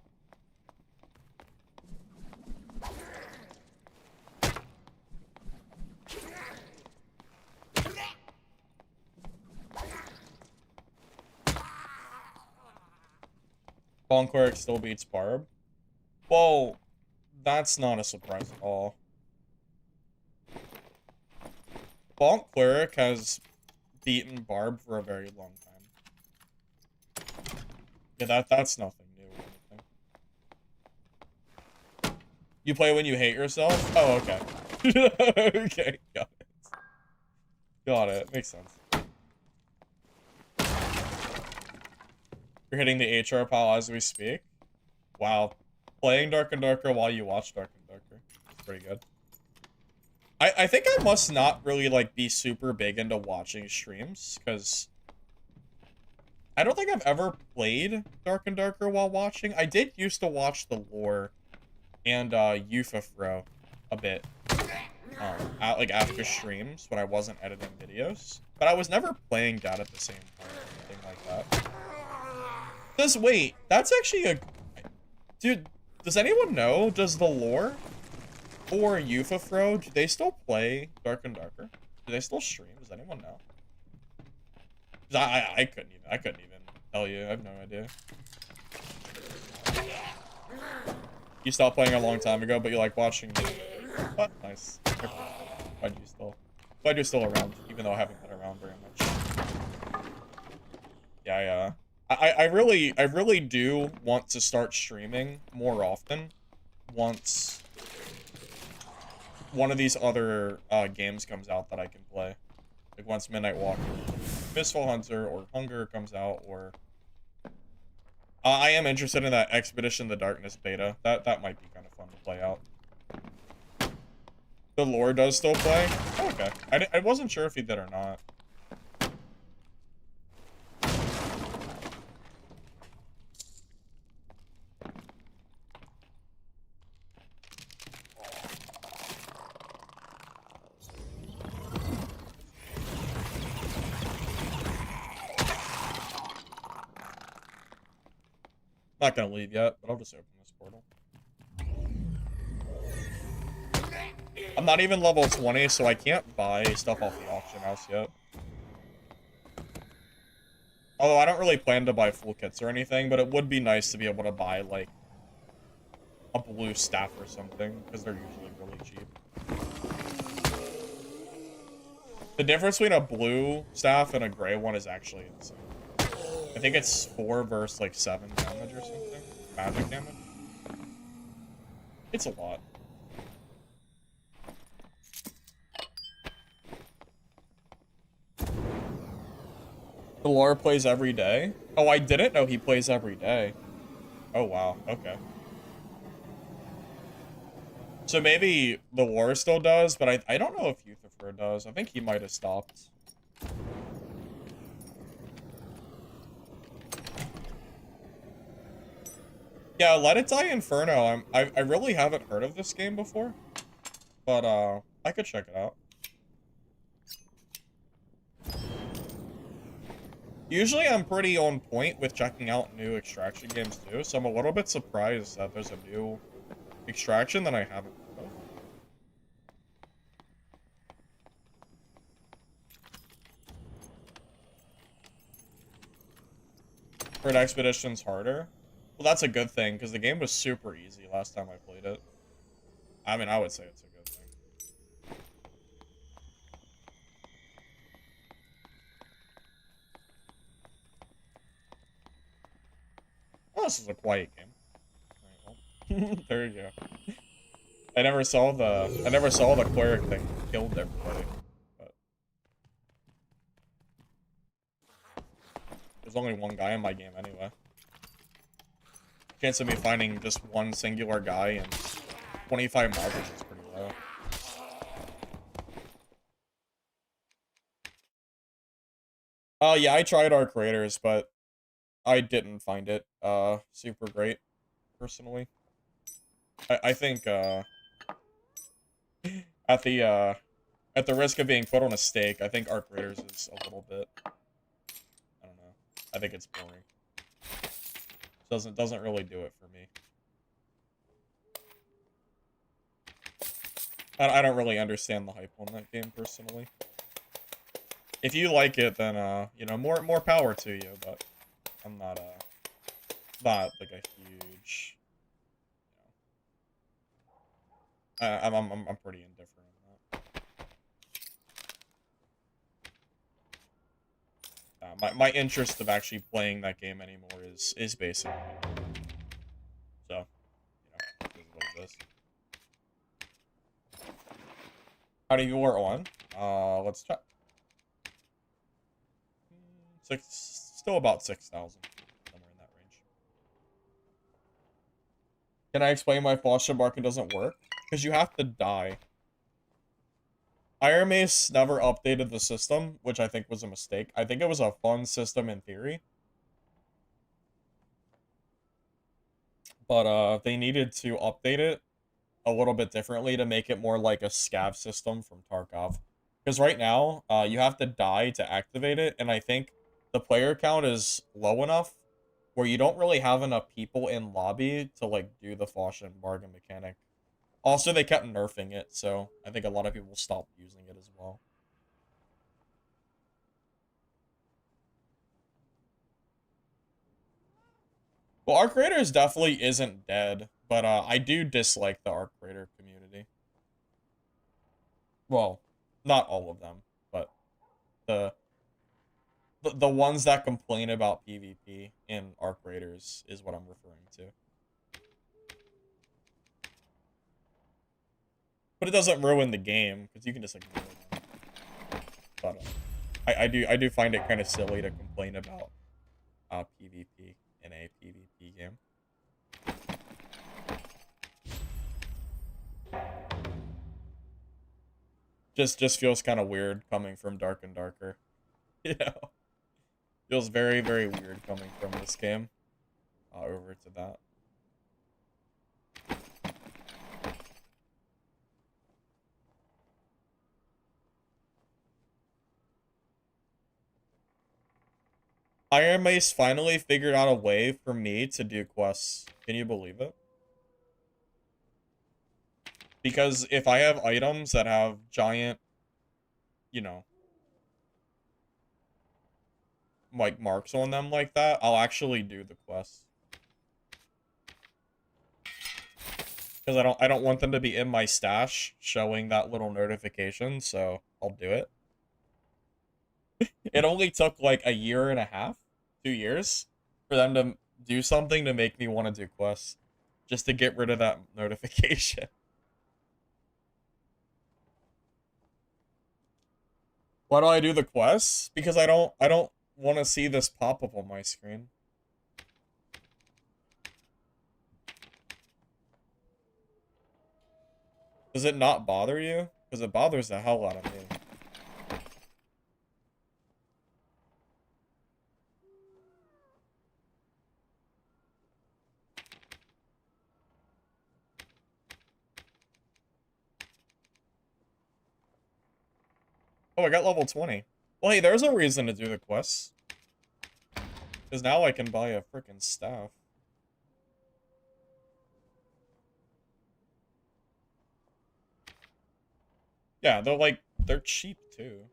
Spawn Cleric still beats Barb? Well, that's not a surprise at all. Spawn Cleric has beaten Barb for a very long time. Yeah, that's nothing new or anything. You play when you hate yourself? Oh, okay. Okay, got it. Got it. Makes sense. You're hitting the HR pile as we speak? Wow. Playing Dark and Darker while you watch Dark and Darker. That's pretty good. I think I must not really, like, be super big into watching streams, because I don't think I've ever played Dark and Darker while watching. I did used to watch the lore and Eufafro a bit, like, after streams, when I wasn't editing videos. But I was never playing that at the same time or anything like that. Wait, that's actually a... Dude, does anyone know? Does the lore or Eufafro, do they still play Dark and Darker? Do they still stream? Does anyone know? I couldn't even tell you. I have no idea. You stopped playing a long time ago, but you like watching me. What? Nice. Glad you're still around, even though I haven't been around very much. Yeah, I really do want to start streaming more often once one of these other games comes out that I can play. Like once Midnight Walker, Fistful Hunter, or Hunger comes out, or... I am interested in that Expedition the Darkness beta. That might be kind of fun to play out. The lore does still play? Oh, okay. I wasn't sure if he did or not. Not gonna leave yet, but I'll just open this portal. I'm not even level 20, so I can't buy stuff off the auction house yet. Although I don't really plan to buy full kits or anything, but it would be nice to be able to buy, like, a blue staff or something, because they're usually really cheap. The difference between a blue staff and a gray one is actually insane. I think it's 4 versus, like, 7 damage or something. Magic damage. It's a lot. The lore plays every day? Oh, I didn't know he plays every day. Oh, wow. Okay. So maybe the war still does, but I don't know if Euthyphro does. I think he might have stopped. Yeah, Let It Die Inferno. I really haven't heard of this game before, but I could check it out. Usually I'm pretty on point with checking out new extraction games too, so I'm a little bit surprised that there's a new extraction that I haven't heard of. Heard Expedition's harder. Well, that's a good thing, because the game was super easy last time I played it. I mean, I would say it's a good thing. Oh, this is a quiet game. Alright, well, there you go. I never saw the cleric thing killed everybody. But there's only one guy in my game anyway. Chance of me finding just one singular guy and 25 markers is pretty low. Oh yeah, I tried Arc Raiders, but I didn't find it super great, personally. I think at the at the risk of being put on a stake, I think Arc Raiders is a little bit, I don't know. I think it's boring. Doesn't really do it for me. I don't really understand the hype on that game personally. If you like it, then you know, more power to you. But I'm not like a huge. You know, I'm pretty indifferent on that. My interest of actually playing that game anymore is basic. So, you know, this is what it is. How do you are on? Let's check. Still about 6,000, somewhere in that range. Can I explain why Foster Barking doesn't work? Because you have to die. IronMace never updated the system, which I think was a mistake. I think it was a fun system in theory. But they needed to update it a little bit differently to make it more like a scav system from Tarkov. Because right now, you have to die to activate it, and I think the player count is low enough where you don't really have enough people in lobby to like do the Foster and Bargain mechanic. Also, they kept nerfing it, so I think a lot of people stopped using it as well. Well, Arc Raiders definitely isn't dead, but I do dislike the Arc Raider community. Well, not all of them, but the the ones that complain about PvP in Arc Raiders is what I'm referring to. But it doesn't ruin the game because you can just ignore them. But I do find it kind of silly to complain about PvP in a PvP game. Just feels kind of weird coming from Dark and Darker. You know, feels very weird coming from this game over to that. IronMace finally figured out a way for me to do quests. Can you believe it? Because if I have items that have giant, you know, like marks on them like that, I'll actually do the quests. Because I don't want them to be in my stash showing that little notification, so I'll do it. It only took like a year and a half, 2 years, for them to do something to make me want to do quests. Just to get rid of that notification. Why do I do the quests? Because I don't want to see this pop up on my screen. Does it not bother you? Because it bothers the hell out of me. Oh, I got level 20. Well, hey, there's a reason to do the quests. Because now I can buy a freaking staff. Yeah, they're cheap too.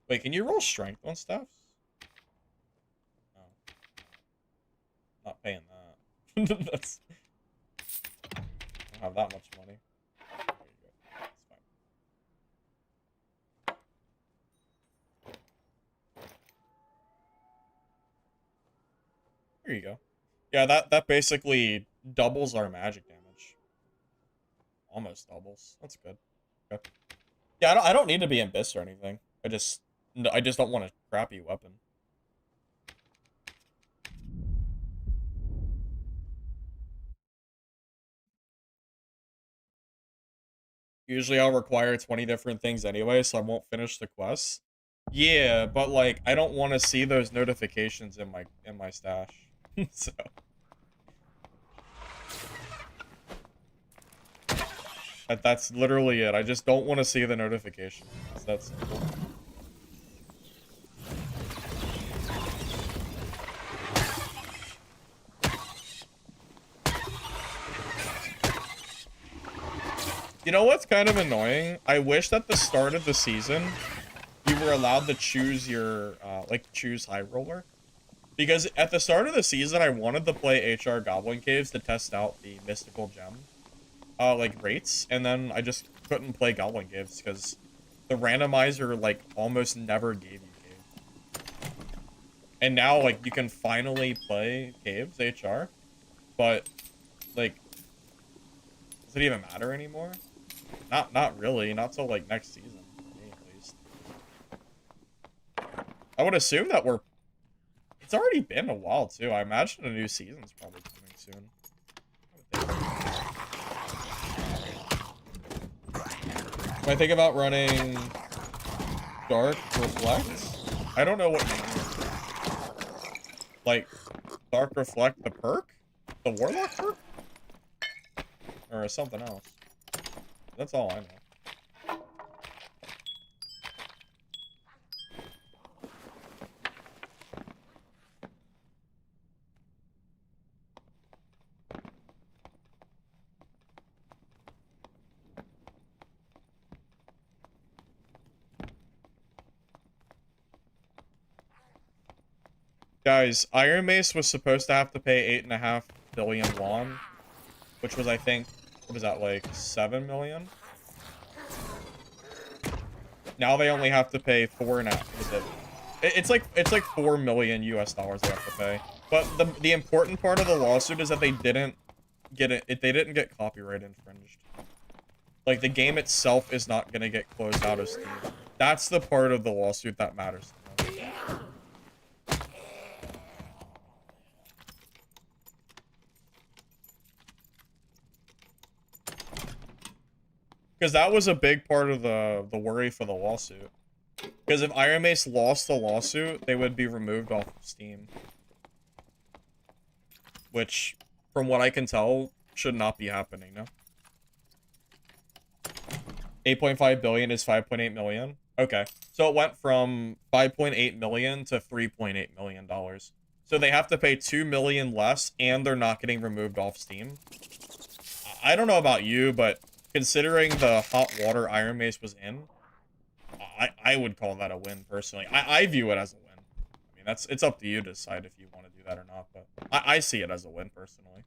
Wait, can you roll strength on staffs? No. Not paying that. That's... I don't have that much money. There you go. That's fine. There you go. Yeah, that basically doubles our magic damage. Almost doubles. That's good. Okay. Yeah, I don't need to be Abyss or anything. I just don't want a crappy weapon. Usually I'll require 20 different things anyway, so I won't finish the quest. Yeah, but like I don't want to see those notifications in my stash. So that's literally it. I just don't want to see the notification. It's that simple. You know what's kind of annoying? I wish at the start of the season you were allowed to choose your choose high roller. Because at the start of the season I wanted to play HR Goblin Caves to test out the mystical gem rates, and then I just couldn't play Goblin Caves because the randomizer like almost never gave you caves. And now like you can finally play caves HR, but like does it even matter anymore? Not really, not till like next season, for me at least. I would assume that it's already been a while too. I imagine a new season's probably coming soon. When I think about running Dark Reflect, I don't know what you mean. Like, Dark Reflect the perk? The Warlock perk? Or something else. That's all I know. Guys, IronMace was supposed to have to pay 8.5 billion won, which was, I think, what is that, like 7 million? Now they only have to pay 4.5. It's like 4 million US dollars they have to pay. But the important part of the lawsuit is that they didn't get they didn't get copyright infringed. Like the game itself is not gonna get closed out of Steam. That's the part of the lawsuit that matters to me. Because that was a big part of the worry for the lawsuit. Because if IronMace lost the lawsuit, they would be removed off of Steam. Which, from what I can tell, should not be happening, no? 8.5 billion is 5.8 million? Okay. So it went from 5.8 million to 3.8 million dollars. So they have to pay 2 million less, and they're not getting removed off Steam. I don't know about you, but considering the hot water IronMace was in, I would call that a win personally. I view it as a win. I mean, it's up to you to decide if you want to do that or not, but I see it as a win personally.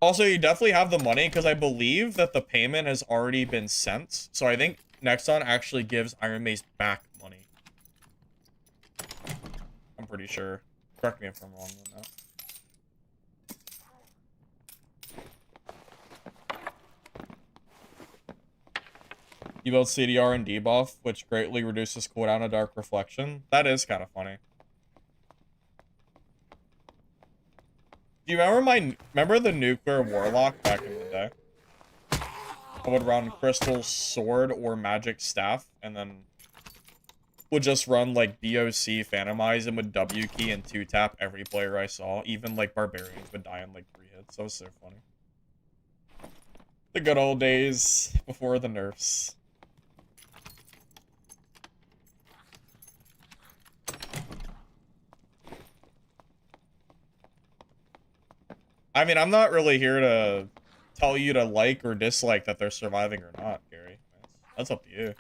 Also, you definitely have the money because I believe that the payment has already been sent. So I think Nexon actually gives IronMace back money. I'm pretty sure. Correct me if I'm wrong on that. You build CDR and debuff, which greatly reduces cooldown of Dark Reflection. That is kind of funny. Do you remember the nuclear warlock back in the day? I would run crystal sword or magic staff, and then would just run like BOC Phantomize and would W key and 2-tap every player I saw. Even like barbarians would die in like 3 hits. That was so funny. The good old days before the nerfs. I mean, I'm not really here to tell you to like or dislike that they're surviving or not, Gary. That's up to you.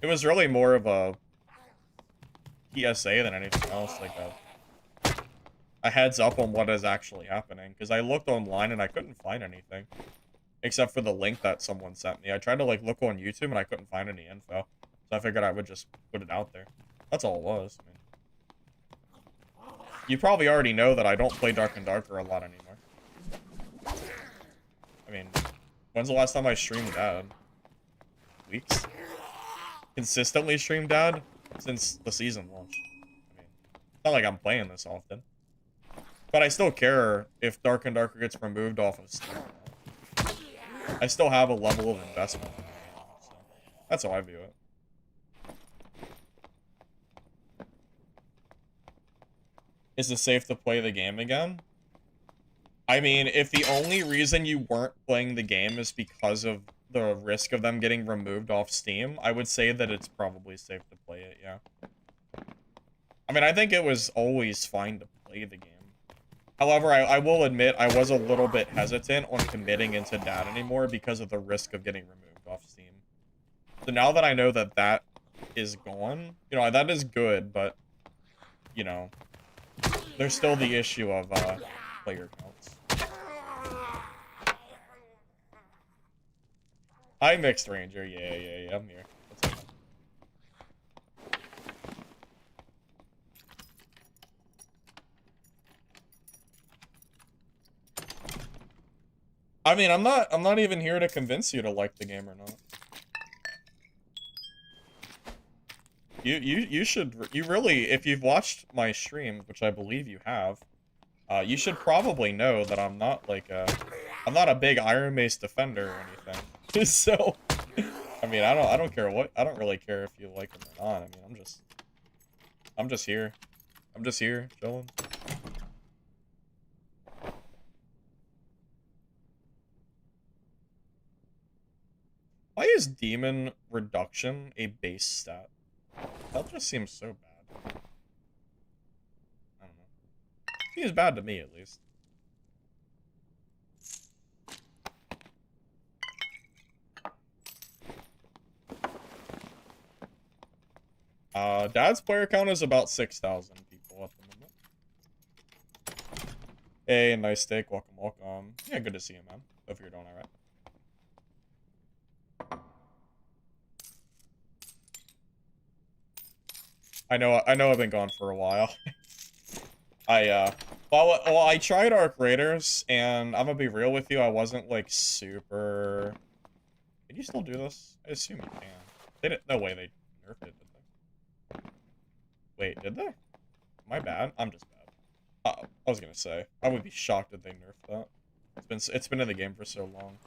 It was really more of a PSA than anything else, like a heads up on what is actually happening. Because I looked online and I couldn't find anything. Except for the link that someone sent me. I tried to like look on YouTube and I couldn't find any info. So I figured I would just put it out there. That's all it was. I mean, you probably already know that I don't play Dark and Darker a lot anymore. I mean, when's the last time I streamed Dad? Weeks? Consistently streamed Dad? Since the season launched. I mean, it's not like I'm playing this often. But I still care if Dark and Darker gets removed off of Steam. I still have a level of investment in the game, so that's how I view it. Is it safe to play the game again? I mean, if the only reason you weren't playing the game is because of the risk of them getting removed off Steam, I would say that it's probably safe to play it, yeah. I mean, I think it was always fine to play the game. However, I will admit I was a little bit hesitant on committing into Dad anymore because of the risk of getting removed off Steam. So now that I know that that is gone, you know, that is good, but, you know, there's still the issue of player counts. Hi, Mixed Ranger. Yeah, I'm here. What's up? I mean, I'm not even here to convince you to like the game or not. You really, if you've watched my stream, which I believe you have, you should probably know that I'm not like I'm not a big IronMace defender or anything. So, I mean, I don't care what, I don't really care if you like them or not. I mean, I'm just here. I'm just here, chilling. Why is Demon Reduction a base stat? That just seems so bad. I don't know. Seems bad to me, at least. Dad's player count is about 6,000 people at the moment. Hey, nice steak. Welcome. Yeah, good to see you, man. Hope you're doing alright. I know I've been gone for a while. Well, I tried Arc Raiders, and I'm gonna be real with you, I wasn't, like, super... Can you still do this? I assume you can. They didn't... No way they nerfed it, did they? Wait, did they? My bad? I'm just bad. I was gonna say, I would be shocked if they nerfed that. It's been in the game for so long.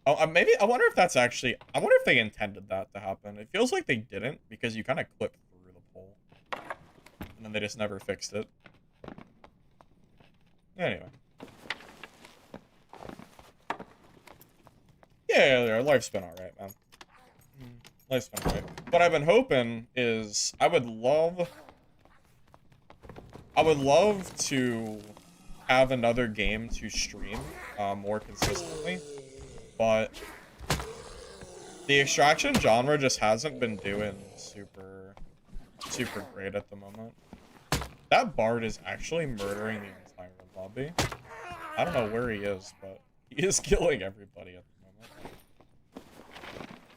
Oh, maybe, I wonder if that's actually... I wonder if they intended that to happen. It feels like they didn't, because you kind of clip through the pole. And then they just never fixed it. Anyway. Yeah, life's been alright, man. Life's been alright. What I've been hoping is I would love to have another game to stream more consistently, but the extraction genre just hasn't been doing super great at the moment. That Bard is actually murdering the entire lobby. I don't know where he is, but he is killing everybody at the moment. Where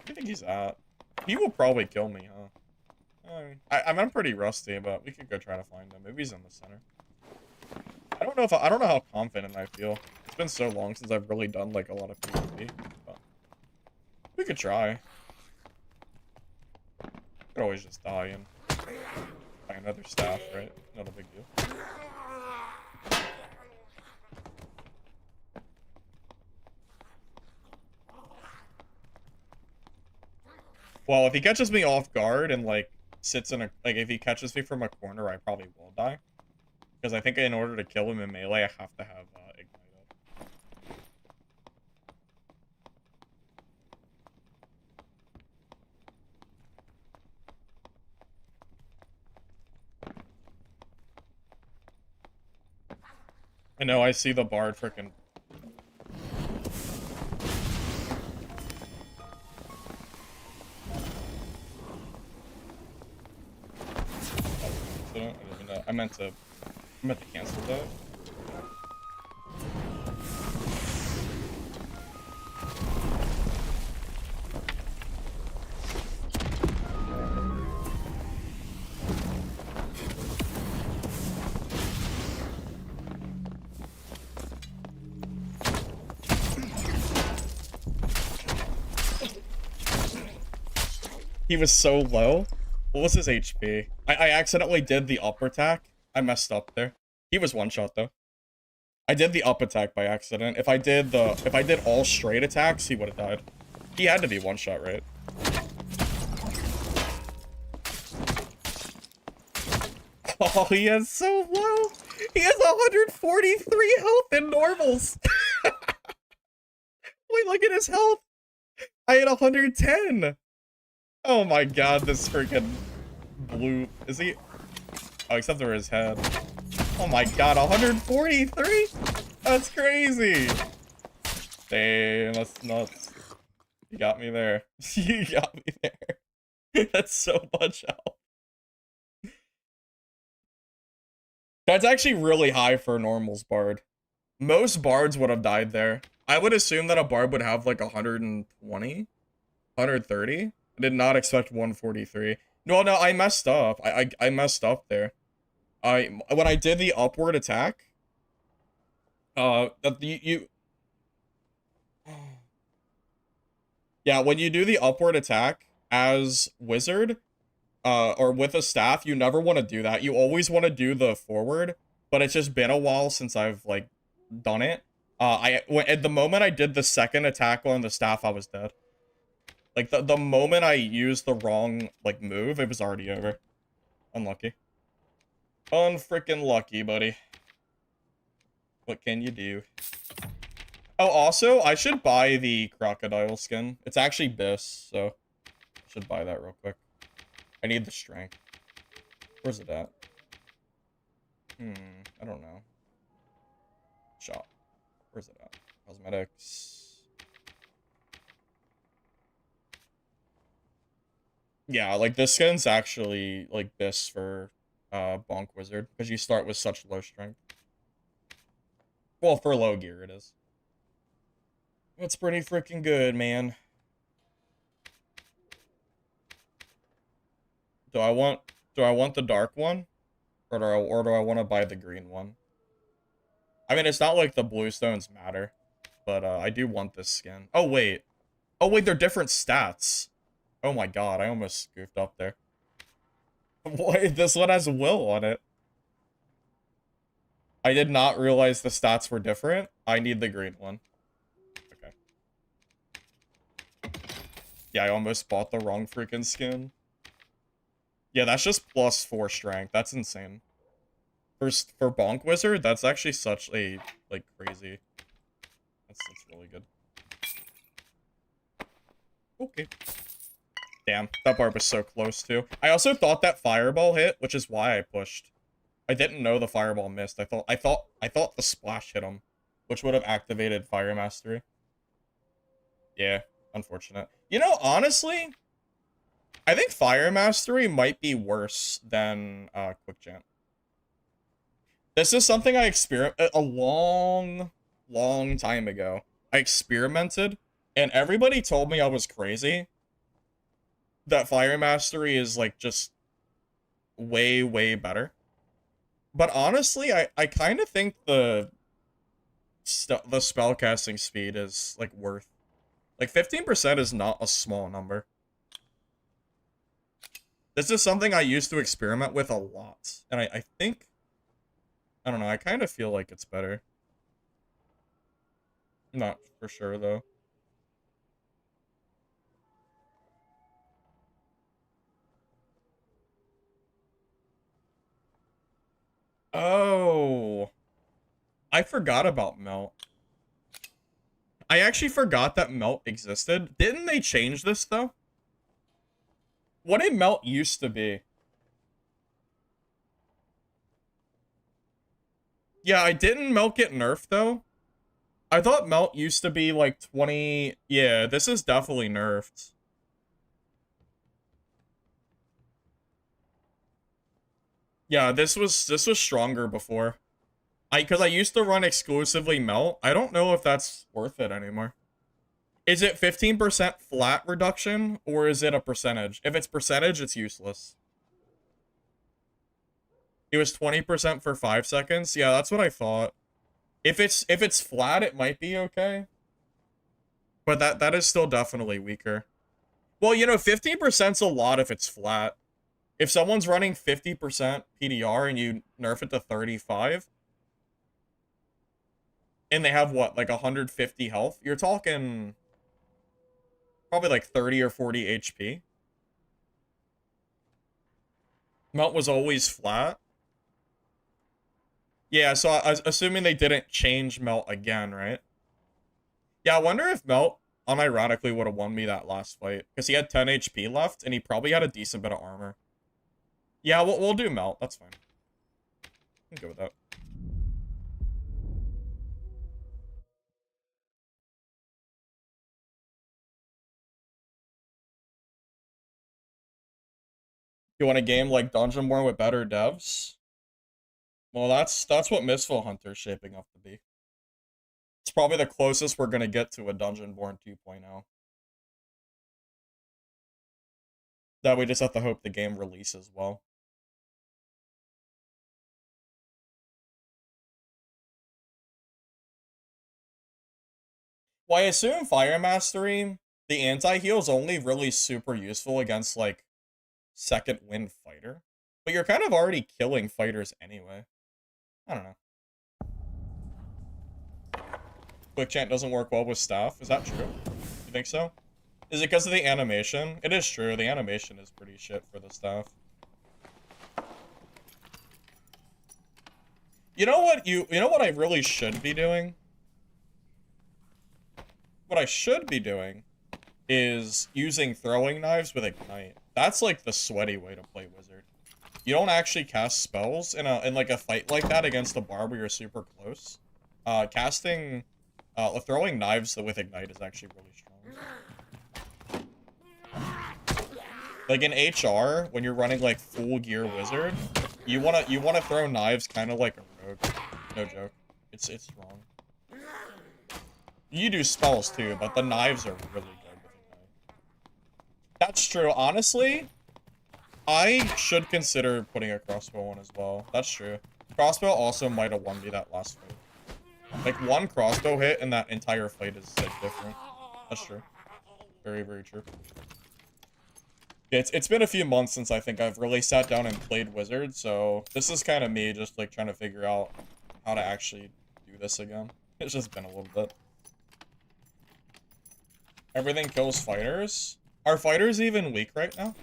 do you think he's at? He will probably kill me, huh? I'm pretty rusty, but we could go try to find him. Maybe he's in the center. I don't know how confident I feel. It's been so long since I've really done like a lot of PvP, but we could try. Could always just die and buy another staff, right? Not a big deal. Well, if he catches me off guard and, like, sits in a... Like, if he catches me from a corner, I probably will die. Because I think in order to kill him in melee, I have to have Ignite up. I know, I see the bard frickin'... I don't even know. I meant to cancel that. He was so low. What was his HP? I accidentally did the up attack. I messed up there. He was one shot though. I did the up attack by accident. If I did all straight attacks, he would have died. He had to be one shot, right? Oh, he is so low. He has 143 health in normals. Wait, look at his health. I had 110. Oh my god, this freaking blue... Is he... Oh, except for his head. Oh my god, 143? That's crazy. Damn, that's nuts. You got me there. You got me there. That's so much health. That's actually really high for a normals bard. Most bards would have died there. I would assume that a bard would have like 120, 130. I did not expect 143. No, I messed up. I messed up there. When I did the upward attack, yeah, when you do the upward attack as wizard, or with a staff, you never want to do that. You always want to do the forward, but it's just been a while since I've like done it. At the moment I did the second attack on the staff, I was dead. Like the moment I used the wrong like move, it was already over. Unlucky. Unfrickin' lucky, buddy. What can you do? Oh, also, I should buy the crocodile skin. It's actually Biss, so I should buy that real quick. I need the strength. Where's it at? I don't know. Shop. Where's it at? Cosmetics. Yeah, like this skin's actually like Biss for Bonk Wizard, because you start with such low strength. Well, for low gear it is. It's pretty freaking good, man. Do I want the dark one? Or do I want to buy the green one? I mean, it's not like the blue stones matter, but I do want this skin. Oh wait. Oh wait, they're different stats. Oh my god, I almost goofed up there. Wait, this one has Will on it. I did not realize the stats were different. I need the green one. Okay. Yeah, I almost bought the wrong freaking skin. Yeah, that's just +4 strength. That's insane. For Bonk Wizard, that's actually such a, like, crazy. That's really good. Okay. Damn, that bar was so close, too. I also thought that fireball hit, which is why I pushed. I didn't know the fireball missed. I thought the splash hit him, which would have activated Fire Mastery. Yeah, unfortunate. You know, honestly, I think Fire Mastery might be worse than Quick Jump. This is something I experimented a long time ago. I experimented, and everybody told me I was crazy. That Fire Mastery is like just way better. But honestly, I kind of think the spellcasting speed is like worth. Like 15% is not a small number. This is something I used to experiment with a lot. And I think, I don't know, I kind of feel like it's better. Not for sure, though. Oh, I forgot about melt. I actually forgot that melt existed. Didn't they change this, though? What did melt used to be? Yeah, I didn't melt get nerfed, though. I thought melt used to be like 20. Yeah, this is definitely nerfed. Yeah, this was stronger before. Because I used to run exclusively melt. I don't know if that's worth it anymore. Is it 15% flat reduction or is it a percentage? If it's percentage, it's useless. It was 20% for 5 seconds. Yeah, that's what I thought. If it's flat, it might be okay. But that is still definitely weaker. Well, 15%'s a lot if it's flat. If someone's running 50% PDR and you nerf it to 35, and they have what, like 150 health, you're talking probably like 30 or 40 HP. Melt was always flat. Yeah, so I was assuming they didn't change Melt again, right? Yeah, I wonder if Melt unironically would have won me that last fight. Because he had 10 HP left, and he probably had a decent bit of armor. Yeah, we'll do Melt. That's fine. I can go with that. You want a game like Dungeon Born with better devs? Well, that's what Mistful Hunter's shaping up to be. It's probably the closest we're gonna get to a Dungeon Born 2.0. That we just have to hope the game releases well. Well, I assume Fire Mastery, the anti-heal is only really super useful against, like, second wind fighter. But you're kind of already killing fighters anyway. I don't know. Quick chant doesn't work well with staff. Is that true? You think so? Is it because of the animation? It is true. The animation is pretty shit for the staff. You know what I really should be doing? What I should be doing is using throwing knives with Ignite. That's like the sweaty way to play Wizard. You don't actually cast spells in like a fight like that against a bar where you're super close. Throwing knives with Ignite is actually really strong. Like in HR, when you're running like full gear Wizard, you wanna throw knives kind of like a rogue. No joke. It's strong. You do spells too, but the knives are really good with Ignite. That's true. Honestly, I should consider putting a crossbow on as well. That's true. Crossbow also might have won me that last fight. Like, one crossbow hit and that entire fight is, like, different. That's true. Very, very true. It's been a few months since I think I've really sat down and played Wizard, so this is kind of me just, like, trying to figure out how to actually do this again. It's just been a little bit. Everything kills fighters? Are fighters even weak right now?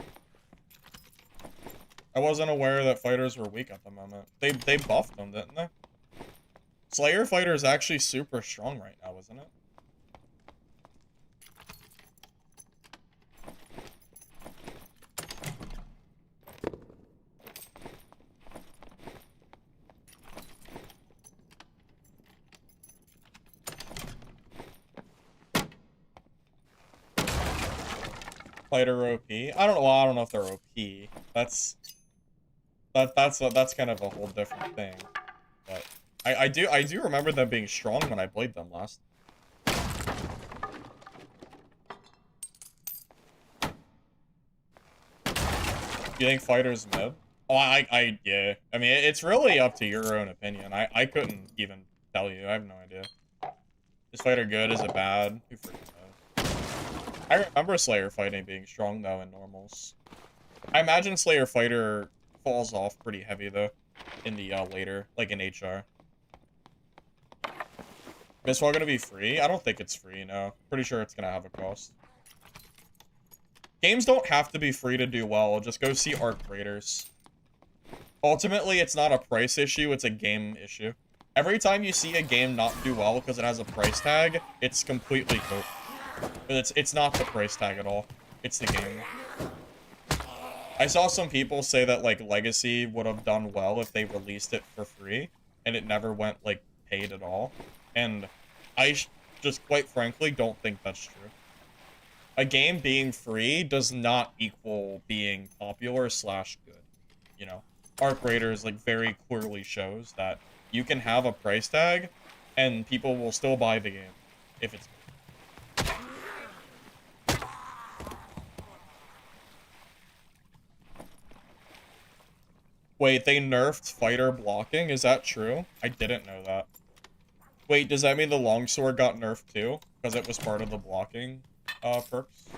I wasn't aware that fighters were weak at the moment. They buffed them, didn't they? Slayer fighter is actually super strong right now, isn't it? Fighter OP. I don't know. Well, I don't know if they're OP. That's kind of a whole different thing. But I do remember them being strong when I played them last. You think fighters mid? Oh, yeah. I mean, it's really up to your own opinion. I couldn't even tell you. I have no idea. Is fighter good? Is it bad? Who freaking knows? I remember Slayer fighting being strong though in normals. I imagine Slayer Fighter falls off pretty heavy, though, in the later, like in HR. Is this all gonna be free? I don't think it's free, no. Pretty sure it's gonna have a cost. Games don't have to be free to do well. Just go see Arc Raiders. Ultimately, it's not a price issue, it's a game issue. Every time you see a game not do well because it has a price tag, it's completely cool. But it's not the price tag at all. It's the game. I saw some people say that, like, Legacy would have done well if they released it for free, and it never went, like, paid at all. And I just, quite frankly, don't think that's true. A game being free does not equal being popular slash good, you know? Arc Raiders, like, very clearly shows that you can have a price tag, and people will still buy the game, if it's good. Wait, they nerfed fighter blocking? Is that true? I didn't know that. Wait, does that mean the longsword got nerfed too? Because it was part of the blocking perks?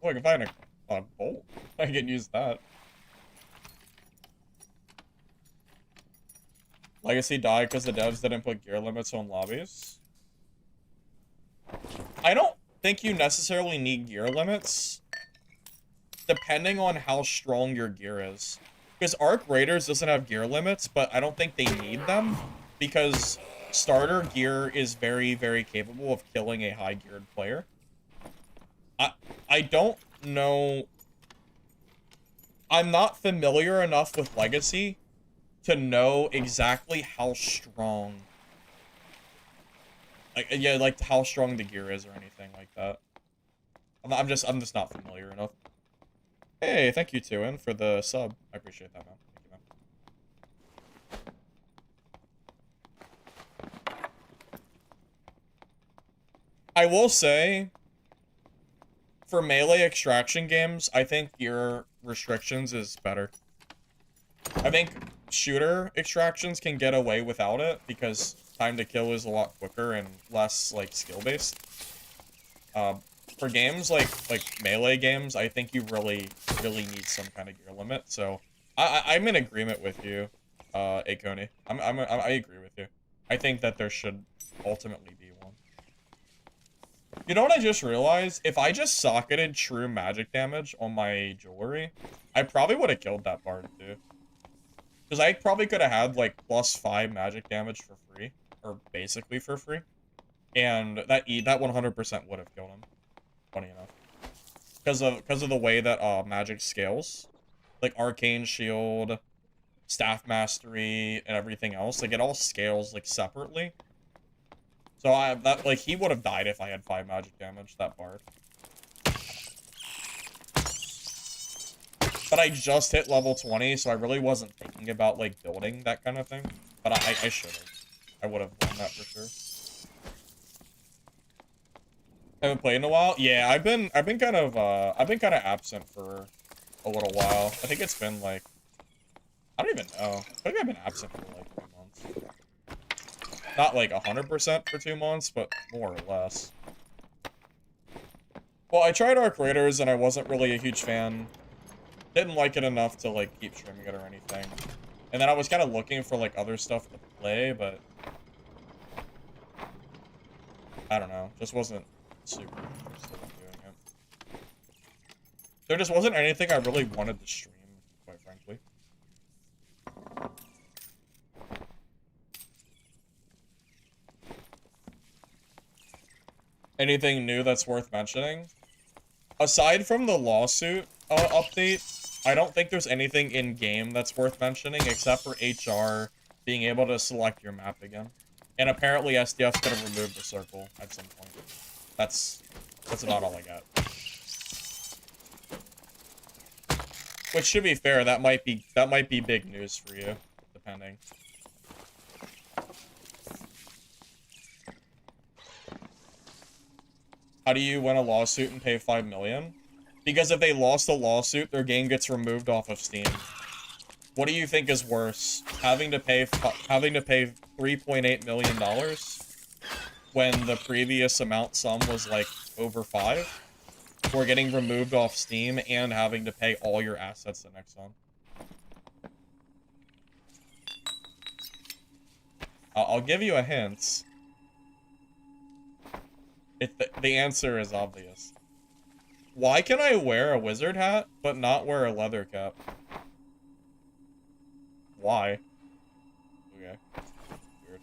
Look, if I had a bolt, I can use that. Legacy died because the devs didn't put gear limits on lobbies. I don't think you necessarily need gear limits, depending on how strong your gear is. Because Arc Raiders doesn't have gear limits, but I don't think they need them, because starter gear is very, very capable of killing a high-geared player. I don't know. I'm not familiar enough with Legacy to know exactly how strong, like how strong the gear is or anything like that. I'm just not familiar enough. Hey, thank you, Tuin, for the sub. I appreciate that, man. Thank you, man. I will say, for melee extraction games, I think gear restrictions is better. I think shooter extractions can get away without it because time to kill is a lot quicker and less, like, skill-based. For games like melee games, I think you really need some kind of gear limit. So I'm in agreement with you, Akoni. I agree with you. I think that there should ultimately be one. You know what I just realized? If I just socketed true magic damage on my jewelry, I probably would have killed that bard too. Because I probably could have had, like, +5 magic damage for free, or basically for free, and that 100% would have killed him. Funny enough, because of the way that magic scales, like arcane shield, staff mastery, and everything else, like it all scales like separately. So he would have died if I had 5 magic damage, that bard. But I just hit level 20, so I really wasn't thinking about, like, building that kind of thing. But I should have. I would have done that for sure. Haven't played in a while? Yeah, I've been kind of absent for a little while. I think it's been, like, I don't even know. I think I've been absent for, like, 2 months. Not, like, 100% for 2 months, but more or less. Well, I tried Arc Raiders, and I wasn't really a huge fan. Didn't like it enough to, like, keep streaming it or anything. And then I was kind of looking for, like, other stuff to play, but I don't know. Just wasn't super interested in doing it. There just wasn't anything I really wanted to stream, quite frankly. Anything new that's worth mentioning? Aside from the LawSuit update, I don't think there's anything in-game that's worth mentioning, except for HR being able to select your map again. And apparently SDF's gonna remove the circle at some point. That's about all I got. Which, to be fair, that might be big news for you, depending. How do you win a lawsuit and pay 5 million? Because if they lost a lawsuit, their game gets removed off of Steam. What do you think is worse? Having to pay $3.8 million when the previous amount sum was like over 5? Or getting removed off Steam and having to pay all your assets the next time? I'll give you a hint. The answer is obvious. Why can I wear a wizard hat, but not wear a leather cap? Why? Okay. Weird.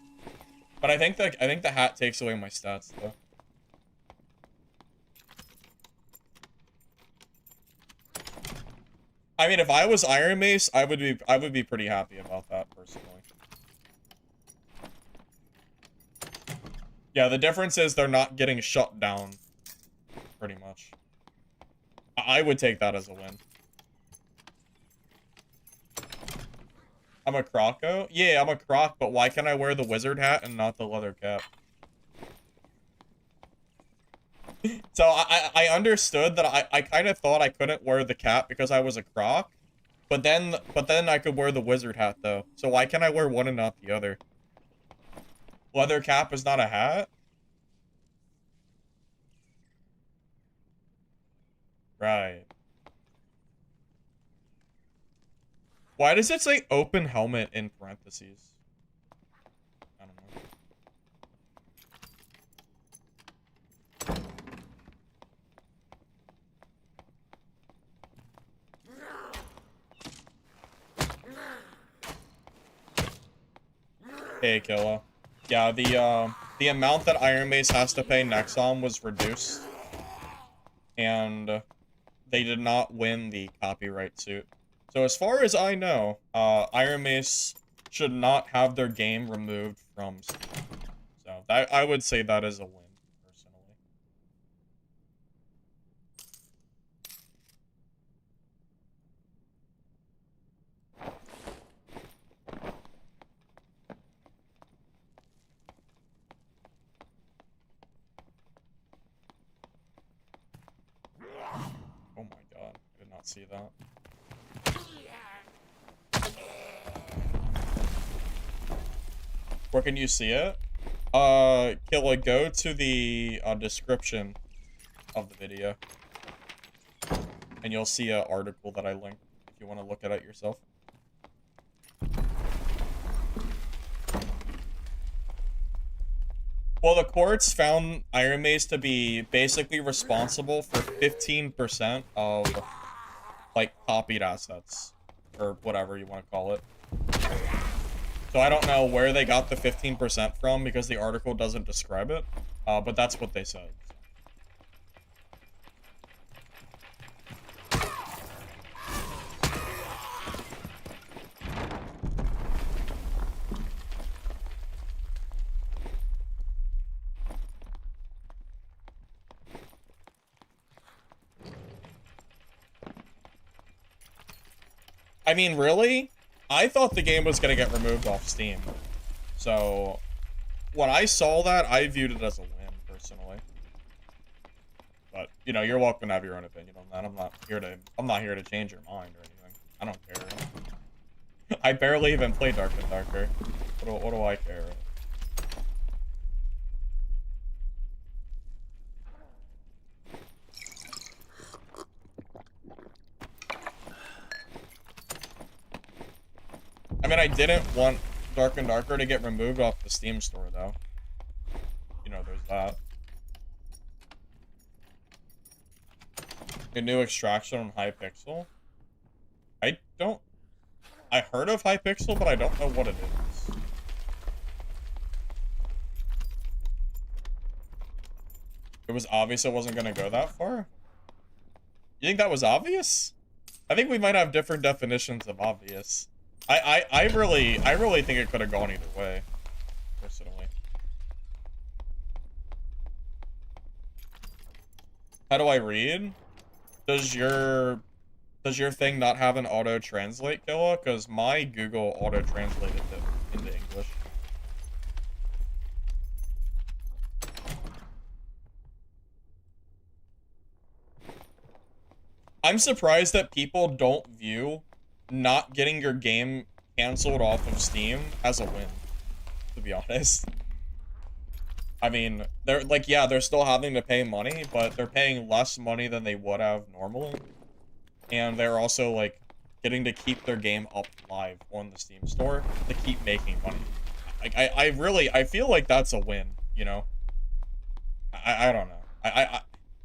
But I think the hat takes away my stats, though. I mean, if I was IronMace, I would be pretty happy about that, personally. Yeah, the difference is they're not getting shut down, pretty much. I would take that as a win. I'm a croco? Yeah, I'm a croc, but why can I wear the wizard hat and not the leather cap? So I understood that I kind of thought I couldn't wear the cap because I was a croc, but then I could wear the wizard hat though. So why can I wear one and not the other? Leather cap is not a hat? Right. Why does it say open helmet in parentheses? I don't know. Hey, Killa. Yeah, the amount that IronMace has to pay Nexon was reduced. And they did not win the copyright suit. So as far as I know, IronMace should not have their game removed from Steam. So I would say that is a win, personally. Oh my god, I did not see that. Where can you see it? Killa, go to the description of the video. And you'll see an article that I linked if you want to look at it yourself. Well, the courts found IronMace to be basically responsible for 15% of, like, copied assets. Or whatever you want to call it. So I don't know where they got the 15% from because the article doesn't describe it, but that's what they said. I mean, really? I thought the game was going to get removed off Steam. So, when I saw that, I viewed it as a win, personally. But, you know, you're welcome to have your own opinion on that. I'm not here to change your mind or anything. I don't care. I barely even play Dark and Darker. What do I care? I mean, I didn't want Dark and Darker to get removed off the Steam store, though. You know, there's that. A new extraction on Hypixel? I heard of Hypixel, but I don't know what it is. It was obvious it wasn't going to go that far? You think that was obvious? I think we might have different definitions of obvious. I really think it could have gone either way, personally. How do I read? Does your thing not have an auto-translate, Killa? Because my Google auto-translated it into English. I'm surprised that people don't view not getting your game canceled off of Steam as a win, to be honest. I mean, they're like, yeah, they're still having to pay money, but they're paying less money than they would have normally. And they're also, like, getting to keep their game up live on the Steam store to keep making money. Like, I feel like that's a win, you know? I don't know.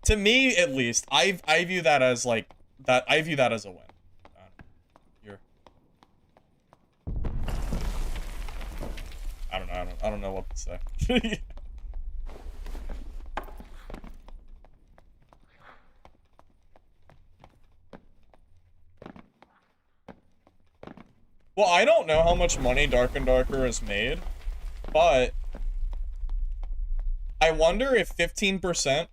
To me, at least, I view that as, like, I view that as a win. You're... I don't know what to say. Well, I don't know how much money Dark and Darker has made, but I wonder if 15%...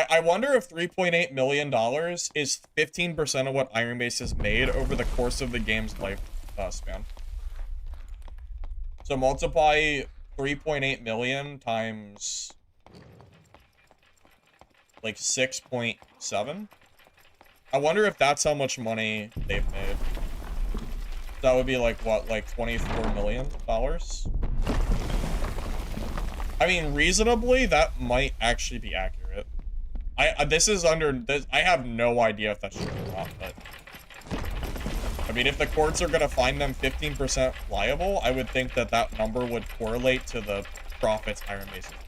I wonder if $3.8 million is 15% of what IronMace has made over the course of the game's life span. So multiply 3.8 million times like 6.7. I wonder if that's how much money they've made. That would be like what, like $24 million? I mean, reasonably, that might actually be accurate. This is under this. I have no idea if that's true or not, but I mean, if the courts are gonna find them 15% liable, I would think that that number would correlate to the profits IronMace has made.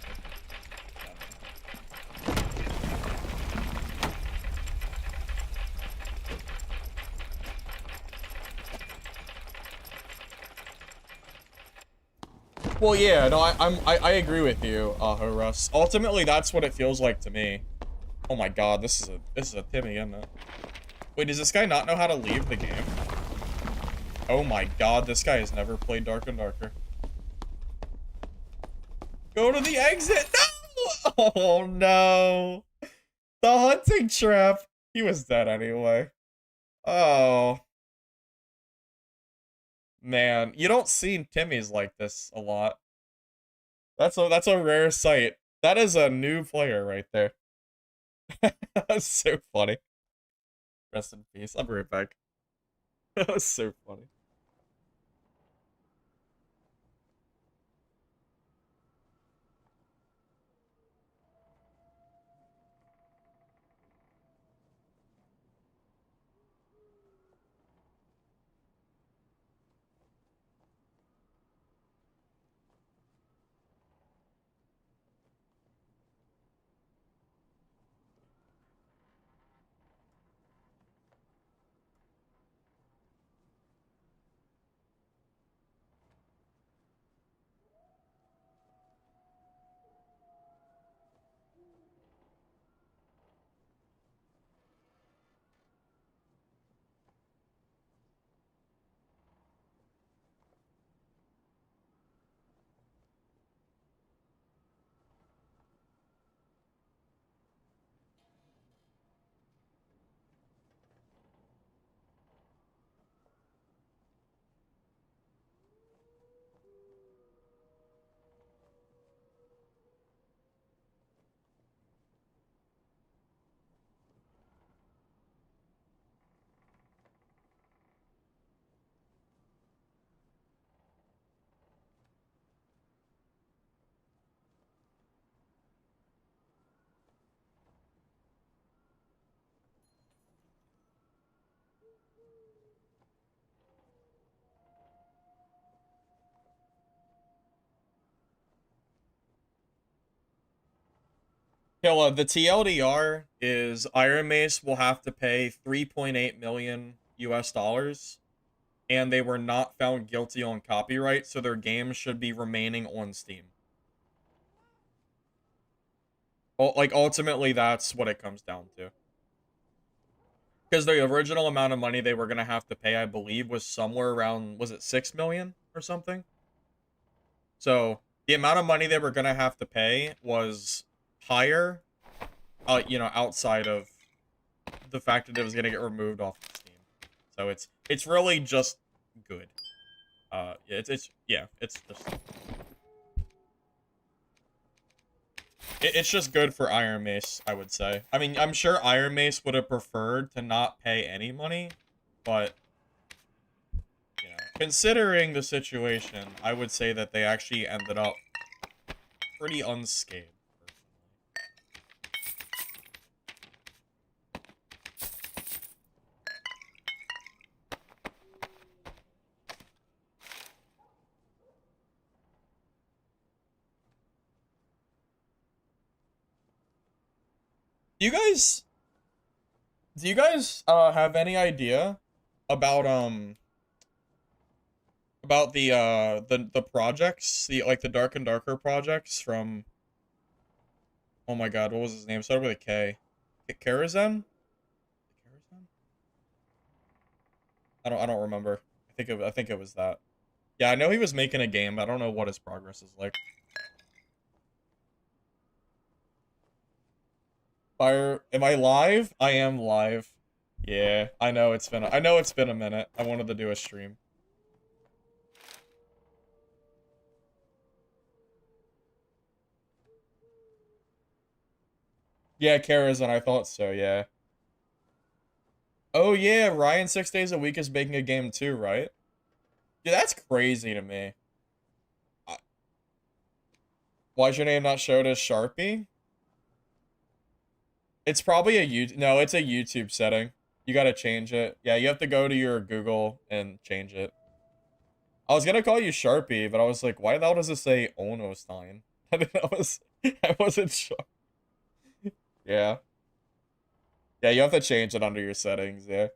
Well, yeah, no, I agree with you, Russ. Ultimately, that's what it feels like to me. Oh my God, this is a Timmy, isn't it? Wait, does this guy not know how to leave the game? Oh my God, this guy has never played Dark and Darker. Go to the exit. No! Oh no. The hunting trap. He was dead anyway. Oh. Man, you don't see Timmys like this a lot. That's a rare sight. That is a new player right there. That's so funny. Rest in peace. I'll be right back. That was so funny. Killa, the TLDR is IronMace will have to pay 3.8 million US dollars, and they were not found guilty on copyright, so their game should be remaining on Steam. Like, ultimately, that's what it comes down to. Because the original amount of money they were going to have to pay, I believe, was somewhere around, was it 6 million or something? So, the amount of money they were going to have to pay was higher, you know, outside of the fact that it was going to get removed off of Steam. So it's really just good. Yeah, it's just It's just good for IronMace, I would say. I mean, I'm sure IronMace would have preferred to not pay any money, but you know, considering the situation, I would say that they actually ended up pretty unscathed. Do you guys have any idea about the projects, the Dark and Darker projects from, oh my god, what was his name? Started with a K. Karazhan? Karazhan? I don't remember. I think it was that. Yeah, I know he was making a game, but I don't know what his progress is like. Fire, am I live? I am live. Yeah, I know it's been a minute. I wanted to do a stream. Yeah, Karazhan, I thought so, yeah. Oh yeah, Ryan 6 days a week is making a game too, right? Yeah, that's crazy to me. Why's your name not showed as Sharpie? It's probably a YouTube. No, it's a YouTube setting. You gotta change it. Yeah, you have to go to your Google and change it. I was gonna call you Sharpie, but I was like, why the hell does it say Onostein? I wasn't sure. Yeah. Yeah, you have to change it under your settings, yeah.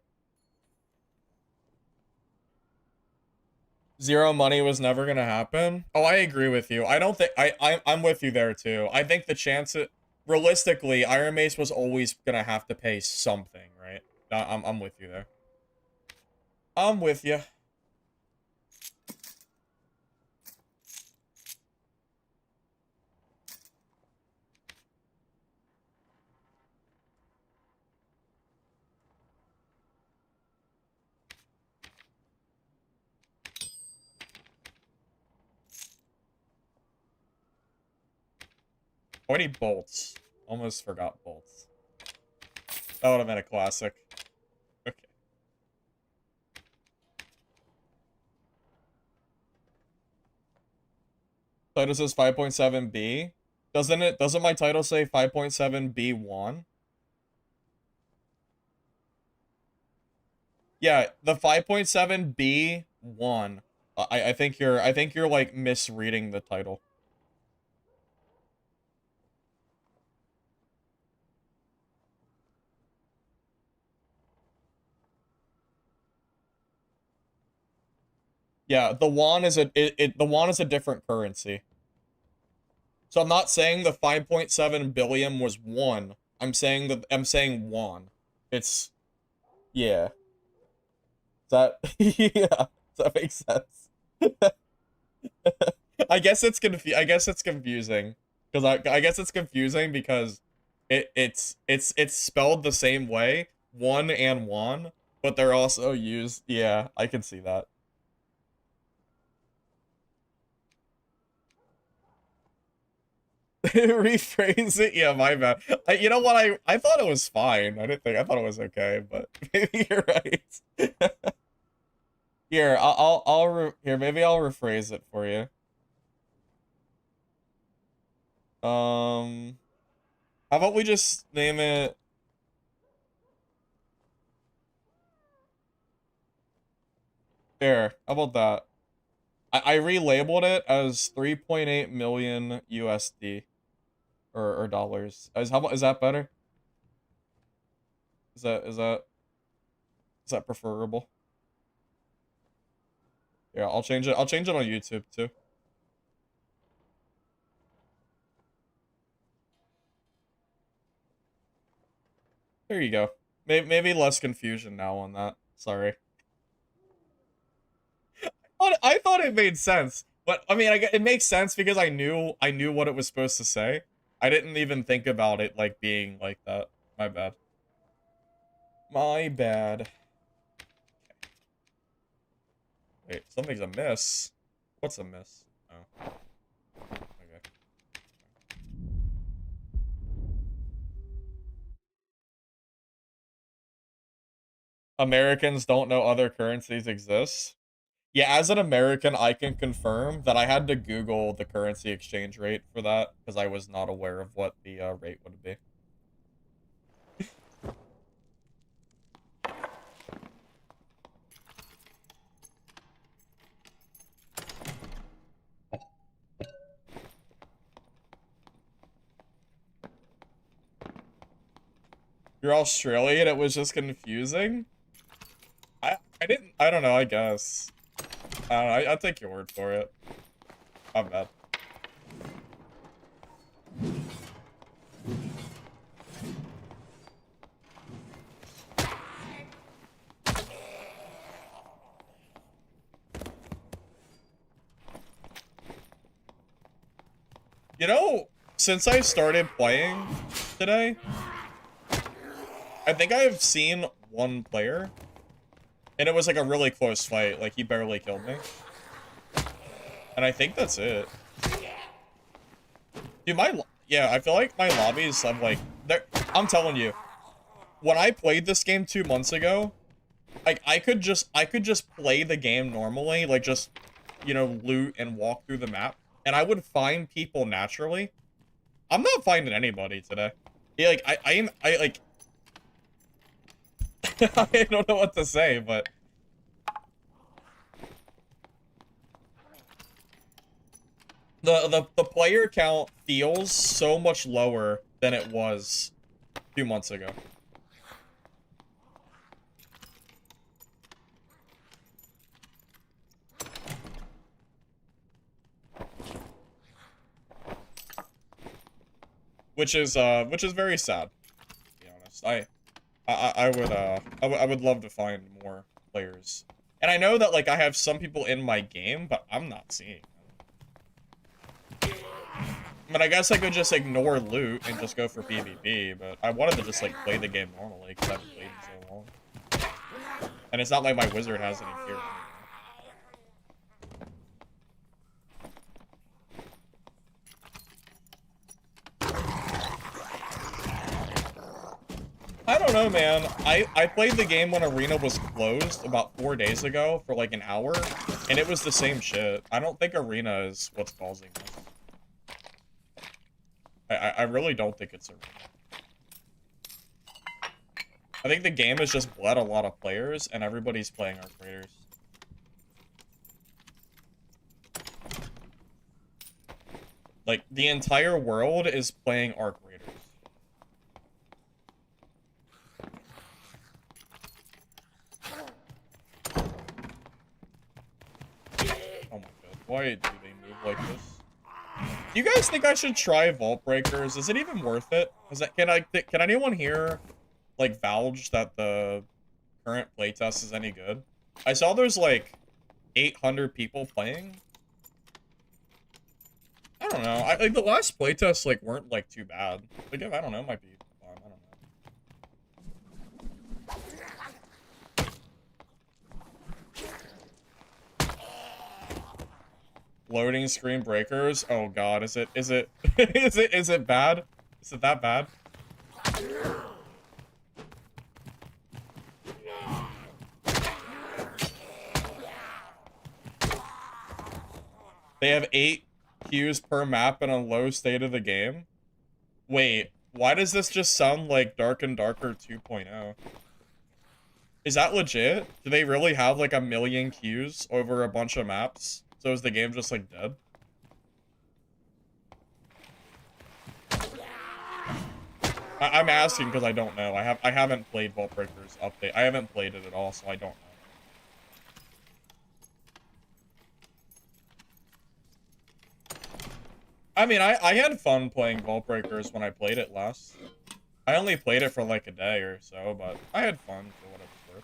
Zero money was never gonna happen. Oh, I agree with you. I don't think I'm with you there too. I think the chance it realistically, IronMace was always gonna have to pay something, right? I'm with you there. I'm with you. Oh, I need bolts. Almost forgot bolts. That would have been a classic. Okay. Title says 5.7B. Doesn't my title say 5.7B1? Yeah, the 5.7B1. I think you're like misreading the title. Yeah, the won is the won is a different currency. So I'm not saying the 5.7 billion was won. I'm saying won. It's yeah. Does that yeah. Does that make sense? I guess it's confusing because I guess it's confusing because it's spelled the same way, one and one, but they're also used. Yeah, I can see that. Rephrase it. Yeah, my bad. You know what? I thought it was fine. I thought it was okay, but maybe you're right. Here, here. Maybe I'll rephrase it for you. How about we just name it? There. How about that? I relabeled it as 3.8 million USD or dollars. Is that better? Is that is that preferable? Yeah, I'll change it. I'll change it on YouTube too. There you go. Maybe less confusion now on that. Sorry. I thought it made sense, but I mean, it makes sense because I knew what it was supposed to say. I didn't even think about it like being like that. My bad. My bad. Wait, something's amiss. What's amiss? Oh, okay. Americans don't know other currencies exist. Yeah, as an American, I can confirm that I had to Google the currency exchange rate for that because I was not aware of what the rate would be. You're Australian, it was just confusing? I don't know, I guess. I don't know, I'll take your word for it. My bad. You know, since I started playing today, I think I have seen one player, and it was like a really close fight. Like, he barely killed me. And I think that's it. Dude, yeah, I feel like my lobbies have like, I'm telling you, when I played this game 2 months ago, like I could just play the game normally, like just, you know, loot and walk through the map, and I would find people naturally. I'm not finding anybody today. Yeah, like I like I don't know what to say, but the player count feels so much lower than it was 2 months ago. Which is very sad, to be honest. I would love to find more players. And I know that like I have some people in my game, but I'm not seeing them. I mean, I guess I could just ignore loot and just go for PvP, but I wanted to just like play the game normally because I haven't played in so long. And it's not like my wizard has any fear. I don't know, man. I played the game when Arena was closed about 4 days ago for like an hour, and it was the same shit. I don't think Arena is what's causing this. I really don't think it's Arena. I think the game has just bled a lot of players, and everybody's playing Arc Raiders. Like, the entire world is playing Arc Raiders. Oh my god, why do they move like this? Do you guys think I should try Vault Breakers? Is it even worth it? Can anyone here, like, vouch that the current playtest is any good? I saw there's, like, 800 people playing. I don't know. Like, the last playtests, like, weren't, like, too bad. Like, I don't know, it might be fun. I don't know. Loading screen breakers? Oh god, is it is it bad? Is it that bad? They have 8 queues per map in a low state of the game? Wait, why does this just sound like Dark and Darker 2.0? Is that legit? Do they really have like 1,000,000 queues over a bunch of maps? So is the game just like dead? I'm asking because I don't know. I haven't played Vault Breakers update. I haven't played it at all, so I don't know. I mean, I had fun playing Vault Breakers when I played it last. I only played it for like a day or so, but I had fun for what it was worth.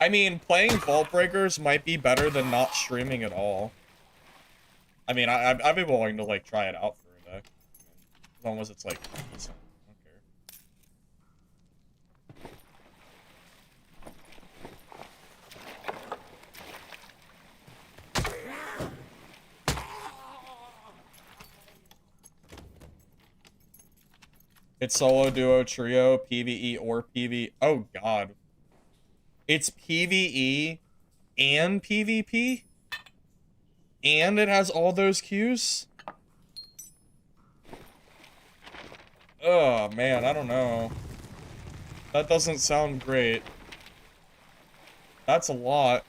I mean, playing Vault Breakers might be better than not streaming at all. I mean, I'd be willing to like try it out for a day, as long as it's like decent. It's solo, duo, trio, PvE, or PvE. Oh, God. It's PvE and PvP? And it has all those queues? Oh, man, I don't know. That doesn't sound great. That's a lot.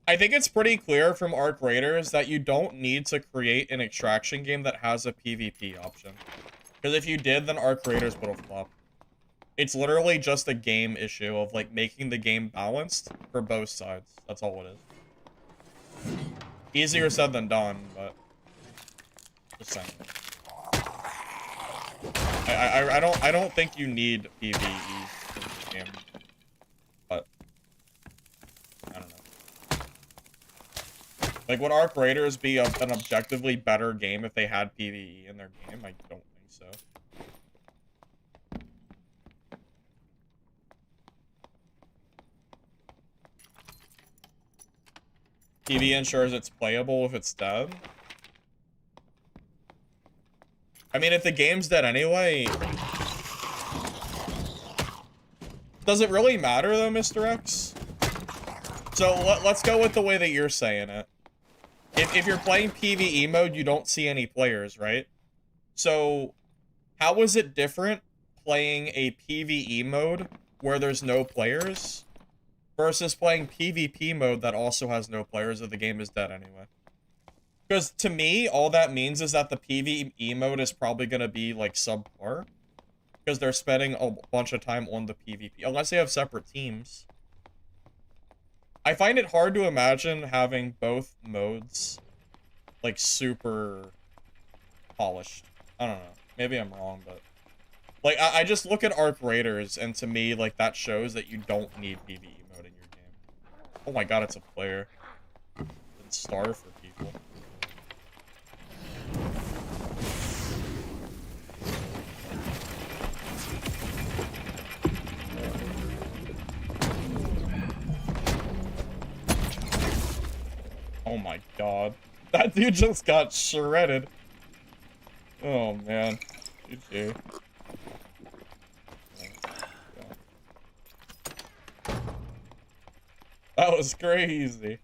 I think it's pretty clear from Arc Raiders that you don't need to create an extraction game that has a PvP option. Because if you did, then Arc Raiders would have flopped. It's literally just a game issue of, like, making the game balanced for both sides. That's all it is. Easier said than done, but... just saying. I don't think you need PvE in this game. But... I don't know. Like, would Arc Raiders be an objectively better game if they had PvE in their game? I don't think so. PvE ensures it's playable if it's dead. I mean, if the game's dead anyway... does it really matter, though, Mr. X? So, let's go with the way that you're saying it. If you're playing PvE mode, you don't see any players, right? So, how is it different playing a PvE mode where there's no players versus playing PvP mode that also has no players if the game is dead anyway? Because to me, all that means is that the PvE mode is probably going to be, like, subpar. Because they're spending a bunch of time on the PvP, unless they have separate teams. I find it hard to imagine having both modes, like, super polished. I don't know. Maybe I'm wrong, but... like, I just look at Arc Raiders, and to me, like, that shows that you don't need PvE mode in your game. Oh my god, it's a player. It's star for people. Oh my god. That dude just got shredded. Oh man. GG. That was crazy.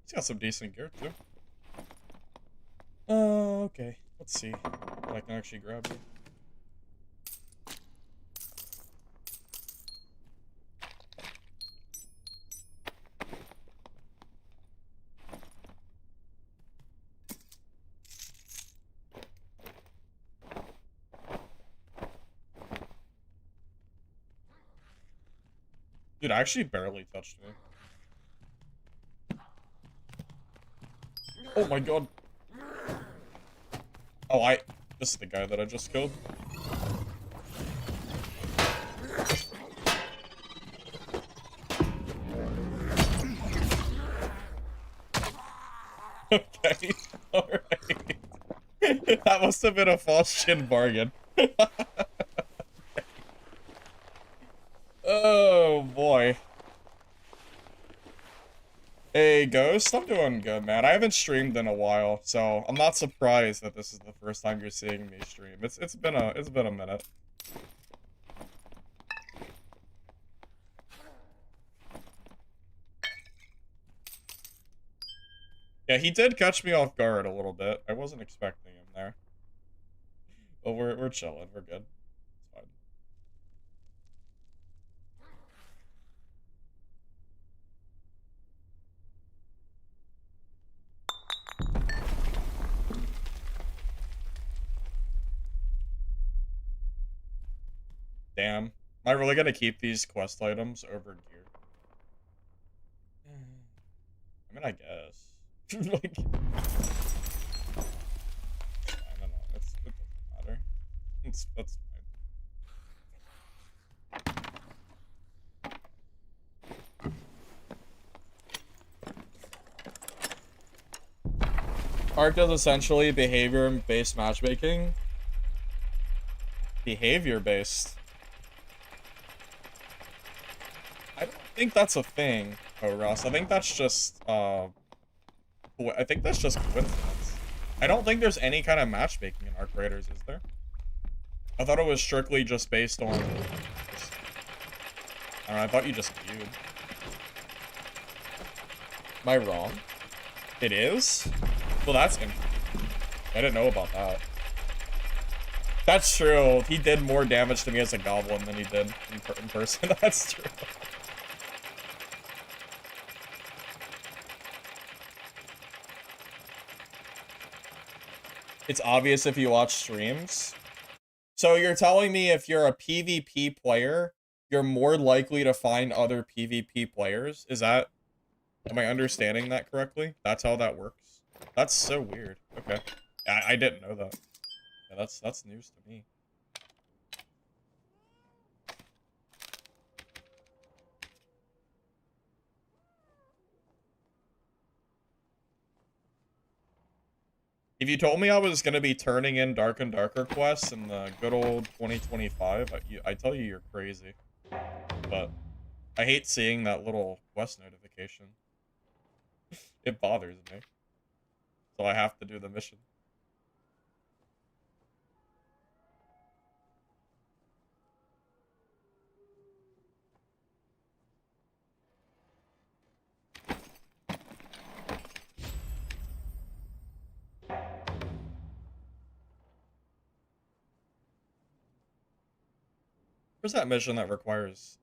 He's got some decent gear too. Okay. Let's see what I can actually grab here. Dude, I actually barely touched me. Oh my god. Oh, this is the guy that I just killed. Okay, alright. That must have been a false shin bargain. Oh boy. Hey Ghost, I'm doing good, man. I haven't streamed in a while, so I'm not surprised that this is the first time you're seeing me stream. It's been a minute. Yeah, he did catch me off guard a little bit. I wasn't expecting him there. But we're chilling, we're good. It's fine. Damn. Am I really gonna keep these quest items over gear? I mean, I guess. Like... I don't know. It doesn't matter. That's fine. Arc does essentially behavior-based matchmaking. Behavior-based. I don't think that's a thing, oh Ross. I think that's just I think that's just coincidence. I don't think there's any kind of matchmaking in Arc Raiders, is there? I thought it was strictly just based on just, I don't know, I thought you just viewed. Am I wrong? It is? Well, that's interesting. I didn't know about that. That's true. He did more damage to me as a goblin than he did in person. That's true. It's obvious if you watch streams. So you're telling me if you're a PvP player, you're more likely to find other PvP players? Am I understanding that correctly? That's how that works? That's so weird. Okay. I didn't know that. Yeah, that's news to me. If you told me I was going to be turning in Dark and Darker quests in the good old 2025, I tell you you're crazy. But I hate seeing that little quest notification. It bothers me. So I have to do the mission. Where's that mission that requires...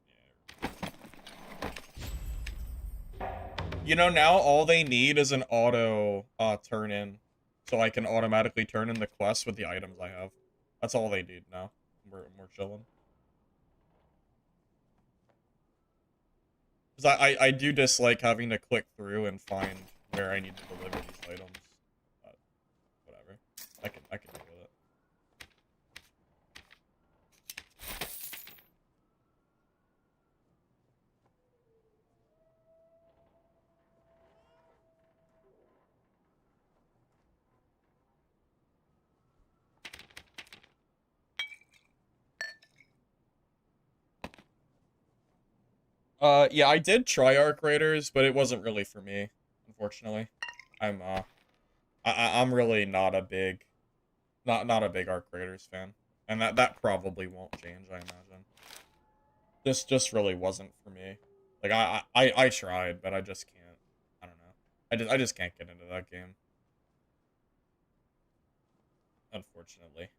You know, now all they need is an auto turn in. So I can automatically turn in the quest with the items I have. That's all they need now. We're chilling. Because I do dislike having to click through and find where I need to deliver these items. But whatever. I can deal with it. Yeah, I did try Arc Raiders, but it wasn't really for me, unfortunately. I'm I'm really not a big not a big Arc Raiders fan. And that probably won't change, I imagine. This just really wasn't for me. Like I tried, but I just can't. I don't know. I just can't get into that game. Unfortunately.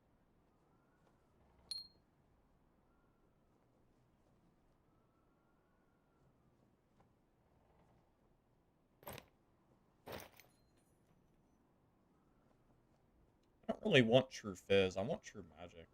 I don't really want True Fizz. I want True Magic.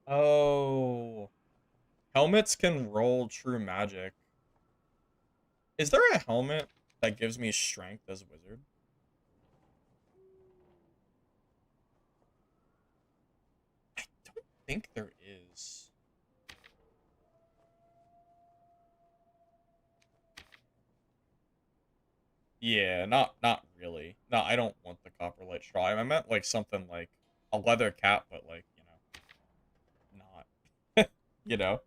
Oh. Helmets can roll True Magic. Is there a helmet that gives me strength as Wizard? I don't think there is. Yeah, not really. No, I don't want the Copperlight Straw. I meant like something like a leather cap, but like, not. You know?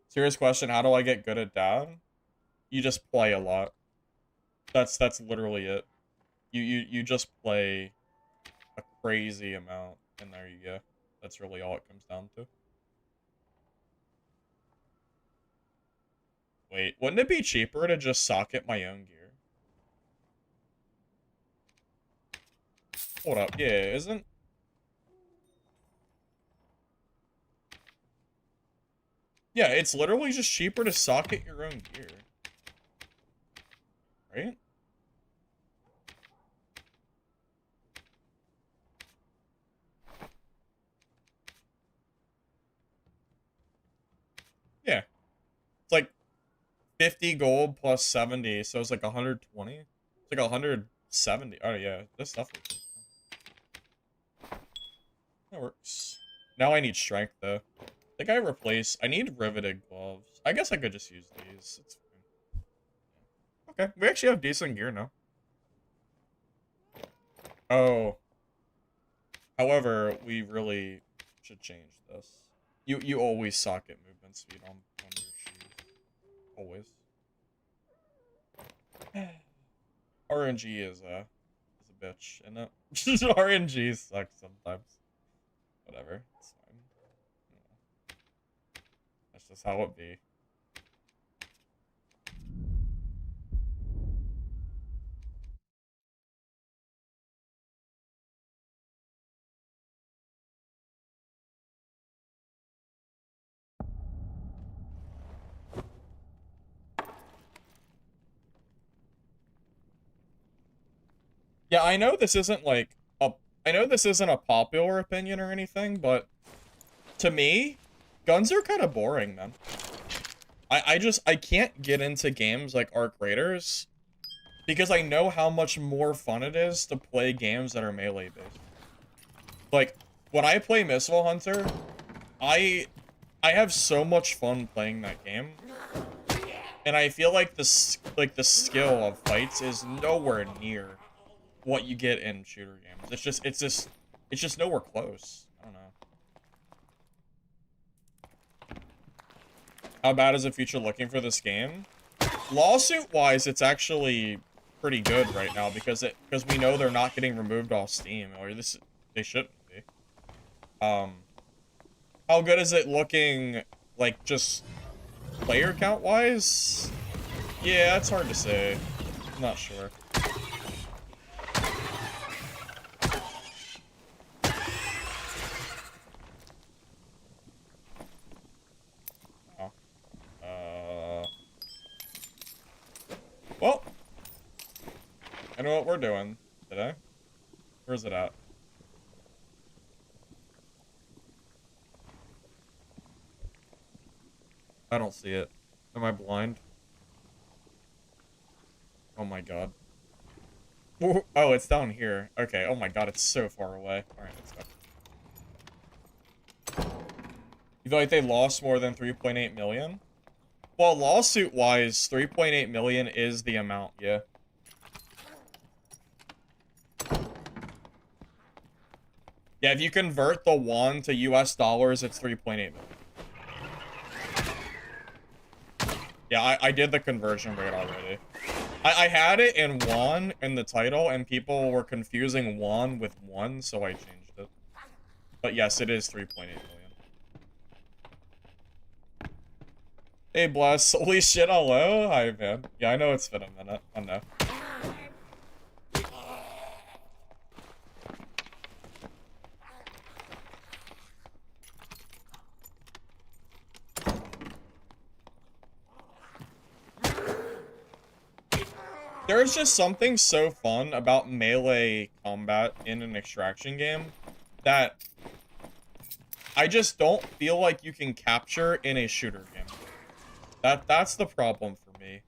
Serious question, how do I get good at down? You just play a lot. That's literally it. You just play a crazy amount, and there you go. That's really all it comes down to. Wait, wouldn't it be cheaper to just socket my own gear? Hold up, yeah, isn't... Yeah, it's literally just cheaper to socket your own gear. right? Yeah. It's like 50 gold plus 70, so it's like 120. It's like 170. Oh yeah, this definitely. That works. Now I need strength though. I think I need riveted gloves. I guess I could just use these. It's fine. Okay, we actually have decent gear now. Oh. However, we really should change this. You always suck at movement speed on your shoes. Always. RNG is a bitch, isn't it? RNG sucks sometimes. Whatever, it's fine. That's just how it be. Yeah, I know this isn't like I know this isn't a popular opinion or anything, but to me, guns are kind of boring, man. I can't get into games like Arc Raiders because I know how much more fun it is to play games that are melee based. Like when I play Missile Hunter, I have so much fun playing that game. And I feel like the skill of fights is nowhere near what you get in shooter games. It's just nowhere close. I don't know. How bad is the future looking for this game? LawSuit wise, it's actually pretty good right now because we know they're not getting removed off Steam, or they shouldn't be. How good is it looking, like, just player count wise? Yeah, it's hard to say. I'm not sure. Well, I know what we're doing today. Where's it at? I don't see it. Am I blind? Oh my god. Oh, it's down here. Okay, oh my god, it's so far away. Alright, let's go. You feel like they lost more than 3.8 million? Well, lawsuit-wise, 3.8 million is the amount, yeah. Yeah, if you convert the won to US dollars, it's 3.8 million. Yeah, I did the conversion rate already. I had it in won in the title, and people were confusing won with one, so I changed it. But yes, it is 3.8 million. Hey, Bless. Holy shit, hello? Hi, man. Yeah, I know it's been a minute. I know. There's just something so fun about melee combat in an extraction game that I just don't feel like you can capture in a shooter game. That's the problem for me.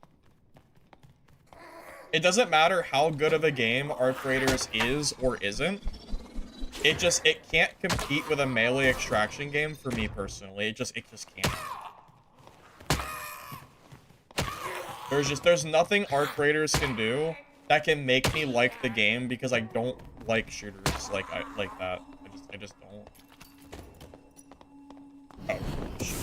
It doesn't matter how good of a game Arc Raiders is or isn't. It can't compete with a melee extraction game for me personally. It just can't. There's nothing Arc Raiders can do that can make me like the game because I don't like shooters like that. I just don't. Oh, shit.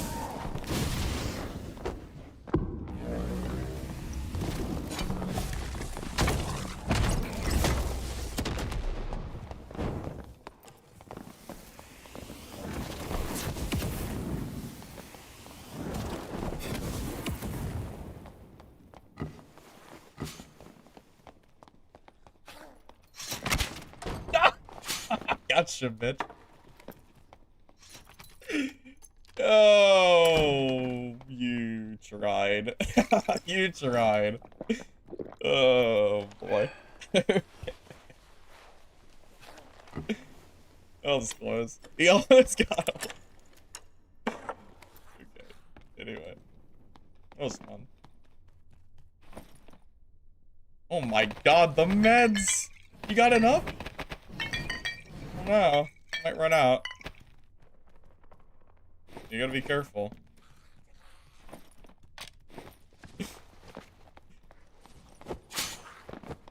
Gotcha, bitch. Oh, you tried. You tried. Oh boy. That was close. He almost got him. Okay. Anyway. That was fun. Oh my god, the meds! You got enough? Oh no. Might run out. You gotta be careful.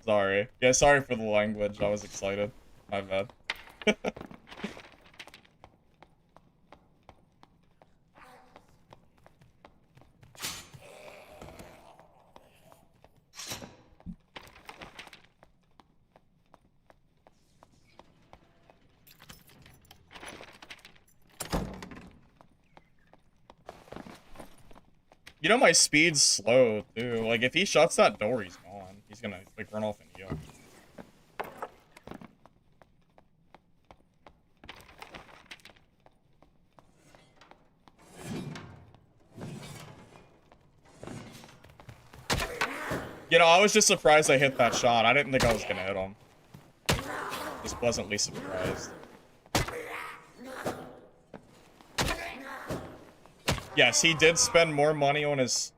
Sorry. Yeah, sorry for the language. I was excited. My bad. You know, my speed's slow, too. Like, if he shuts that door, he's gone. He's gonna, like, run off and heal. You know, I was just surprised I hit that shot. I didn't think I was gonna hit him. Just pleasantly surprised. Yes, he did spend more money on his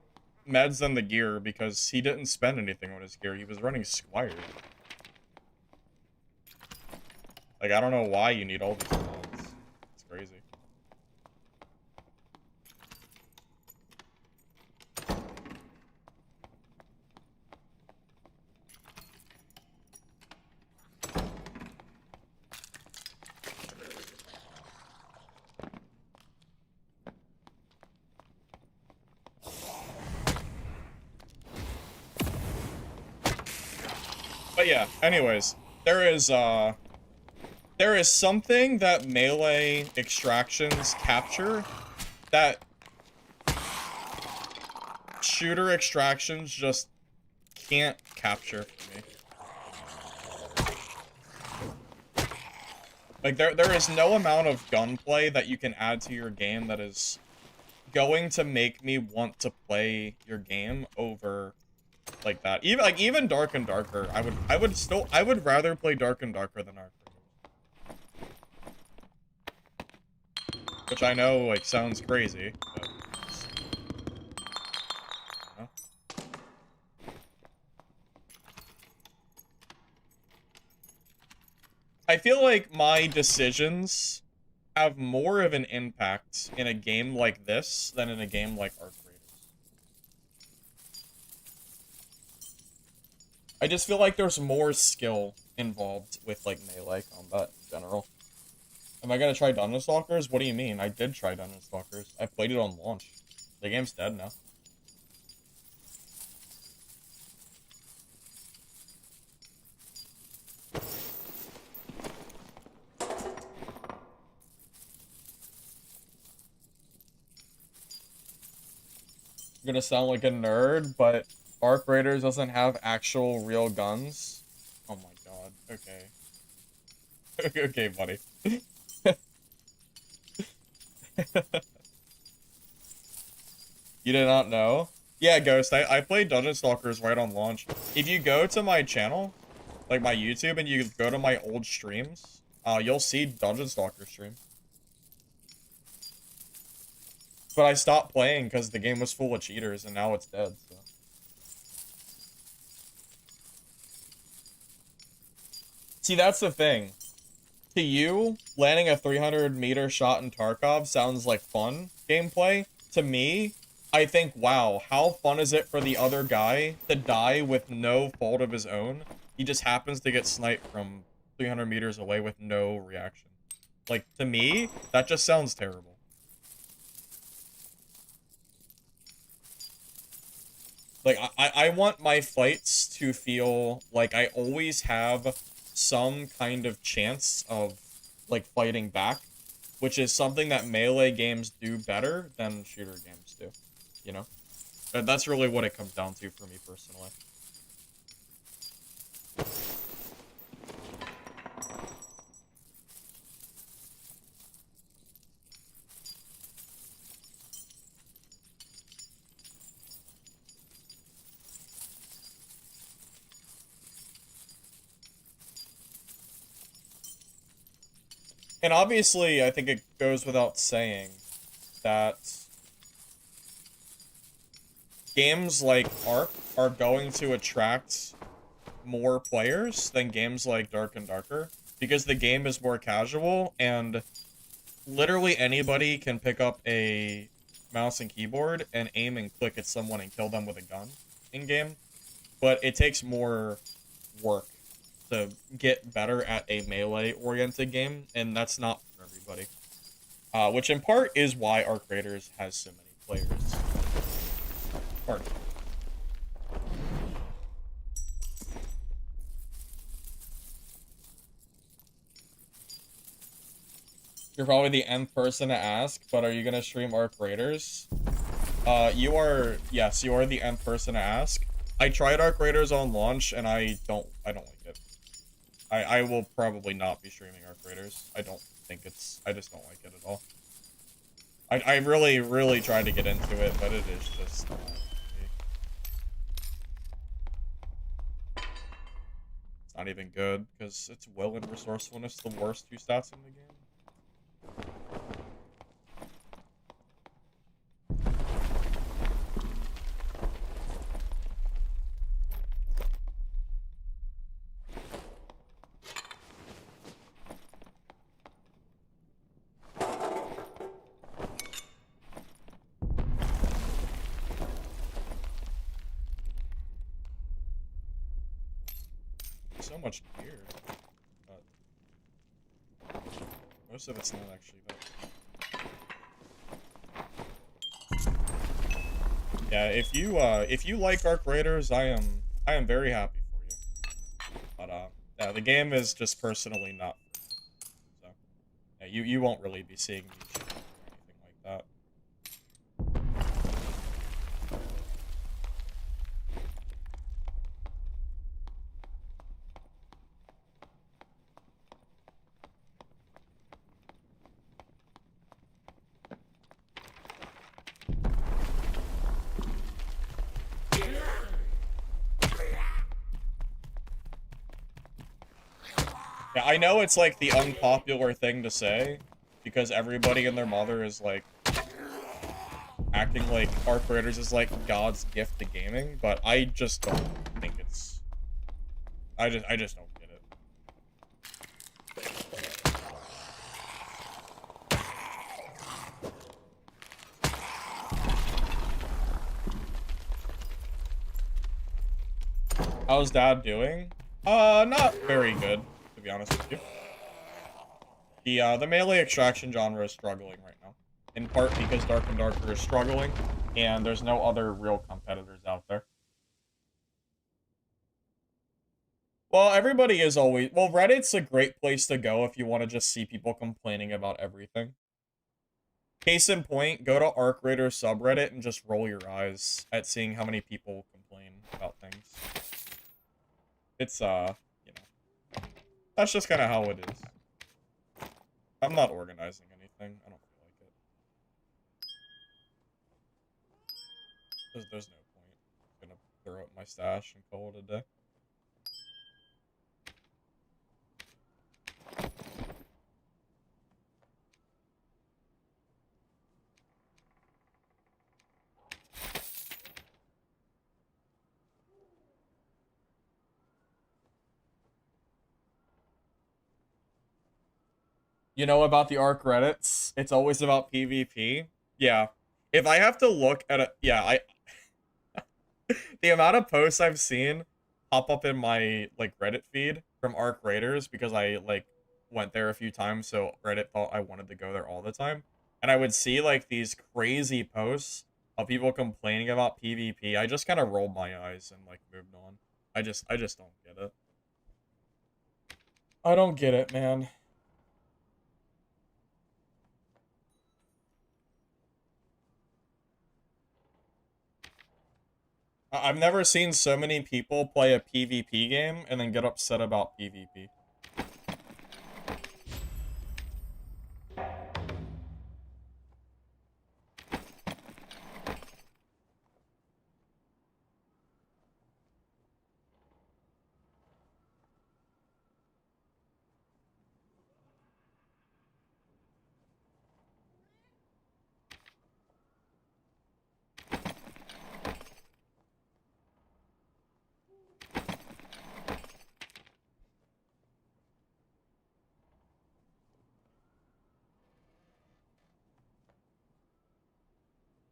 meds than the gear because he didn't spend anything on his gear. He was running Squire. Like, I don't know why you need all these meds. It's crazy. But yeah, anyways, there is something that melee extractions capture that shooter extractions just can't capture for me. Like, there is no amount of gunplay that you can add to your game that is going to make me want to play your game over like that. Even Dark and Darker, I would rather play Dark and Darker than Arc Raiders. Which I know, like, sounds crazy, but you know? I feel like my decisions have more of an impact in a game like this than in a game like Arc Raiders. I just feel like there's more skill involved with, like, melee combat in general. Am I gonna try Dungeon Stalkers? What do you mean? I did try Dungeon Stalkers. I played it on launch. The game's dead now. I'm gonna sound like a nerd, but Arc Raiders doesn't have actual real guns. Oh my god. Okay. Okay, buddy. You did not know? Yeah, Ghost, I played Dungeon Stalkers right on launch. If you go to my channel, like my YouTube, and you go to my old streams, you'll see Dungeon Stalker stream. But I stopped playing because the game was full of cheaters, and now it's dead, so. See, that's the thing. To you, landing a 300-meter shot in Tarkov sounds like fun gameplay. To me, I think, wow, how fun is it for the other guy to die with no fault of his own? He just happens to get sniped from 300 meters away with no reaction. Like, to me, that just sounds terrible. Like, I want my fights to feel like I always have some kind of chance of, like, fighting back, which is something that melee games do better than shooter games do, you know? That's really what it comes down to for me personally. And obviously, I think it goes without saying that games like Ark are going to attract more players than games like Dark and Darker because the game is more casual and literally anybody can pick up a mouse and keyboard and aim and click at someone and kill them with a gun in game. But it takes more work to get better at a melee-oriented game, and that's not for everybody. Which in part is why Arc Raiders has so many players. Pardon. You're probably the nth person to ask, but are you gonna stream Arc Raiders? Yes, you are the nth person to ask. I tried Arc Raiders on launch, and I don't like it. I will probably not be streaming Arc Raiders. I just don't like it at all. I really, really tried to get into it, but it is just not for me. It's not even good, because it's will and resourcefulness the worst two stats in the game. So much gear, but most of it's not actually that. Yeah, if you like Arc Raiders, I am very happy for you. But yeah, the game is just personally not for me. So yeah, you won't really be seeing me stream or anything like that. Yeah, I know it's like the unpopular thing to say, because everybody and their mother is like acting like Arc Raiders is like God's gift to gaming, but I just don't think it's. I just don't get it. How's Dad doing? Not very good, to be honest with you. The melee extraction genre is struggling right now, in part because Dark and Darker is struggling, and there's no other real competitors out there. Well, everybody is always... Well, Reddit's a great place to go if you want to just see people complaining about everything. Case in point, go to Arc Raider subreddit and just roll your eyes at seeing how many people complain about things. It's, you know, that's just kind of how it is. I'm not organizing anything. I don't feel like it. There's no point. I'm gonna throw up my stash and call it a day. You know about the Arc Reddits? It's always about PvP. Yeah. If I have to look at it, yeah, the amount of posts I've seen pop up in my like Reddit feed from Arc Raiders because I like went there a few times, so Reddit thought I wanted to go there all the time. And I would see like these crazy posts of people complaining about PvP. I just kind of rolled my eyes and like moved on. I just don't get it. I don't get it, man. I've never seen so many people play a PvP game and then get upset about PvP.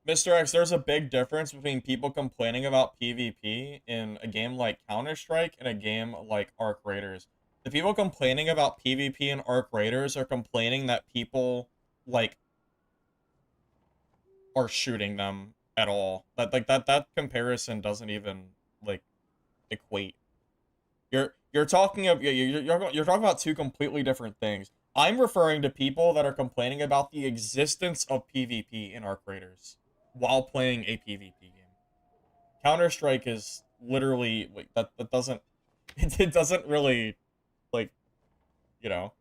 Mr. X, there's a big difference between people complaining about PvP in a game like Counter-Strike and a game like Arc Raiders. The people complaining about PvP in Arc Raiders are complaining that people, like, are shooting them at all. That comparison doesn't even, like, equate. You're talking of you're talking about two completely different things. I'm referring to people that are complaining about the existence of PvP in Arc Raiders while playing a PvP game. Counter Strike is literally like that doesn't it doesn't really like you know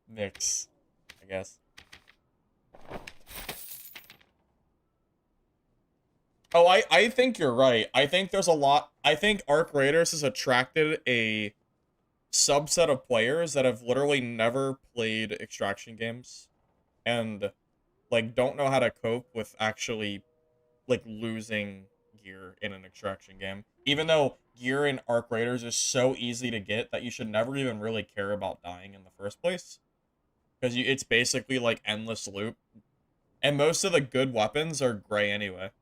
mix, I guess. Oh, I think you're right. I think there's a lot. I think Arc Raiders has attracted a subset of players that have literally never played extraction games and like don't know how to cope with actually like losing gear in an extraction game. Even though gear in Arc Raiders is so easy to get that you should never even really care about dying in the first place because it's basically like endless loop. And most of the good weapons are gray anyway.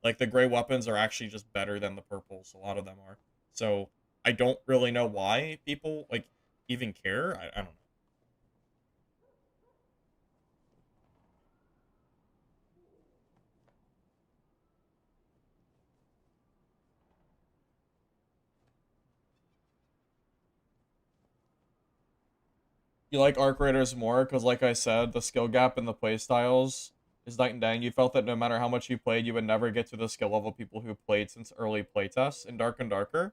Like the gray weapons are actually just better than the purples. A lot of them are. So I don't really know why people like even care. I don't know. You like Arc Raiders more because, like I said, the skill gap in the playstyles is night and day. And you felt that no matter how much you played, you would never get to the skill level people who played since early playtests in Dark and Darker.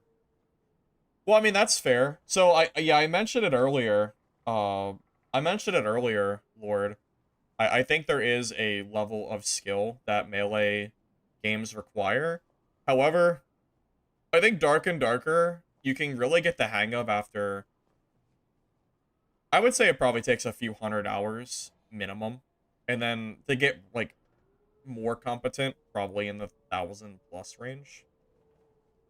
Well, I mean that's fair. So I mentioned it earlier. Uh, I mentioned it earlier, Lord. I think there is a level of skill that melee games require. However, I think Dark and Darker you can really get the hang of after. I would say it probably takes a few hundred hours minimum, and then to get like more competent, probably in the 1,000+ range.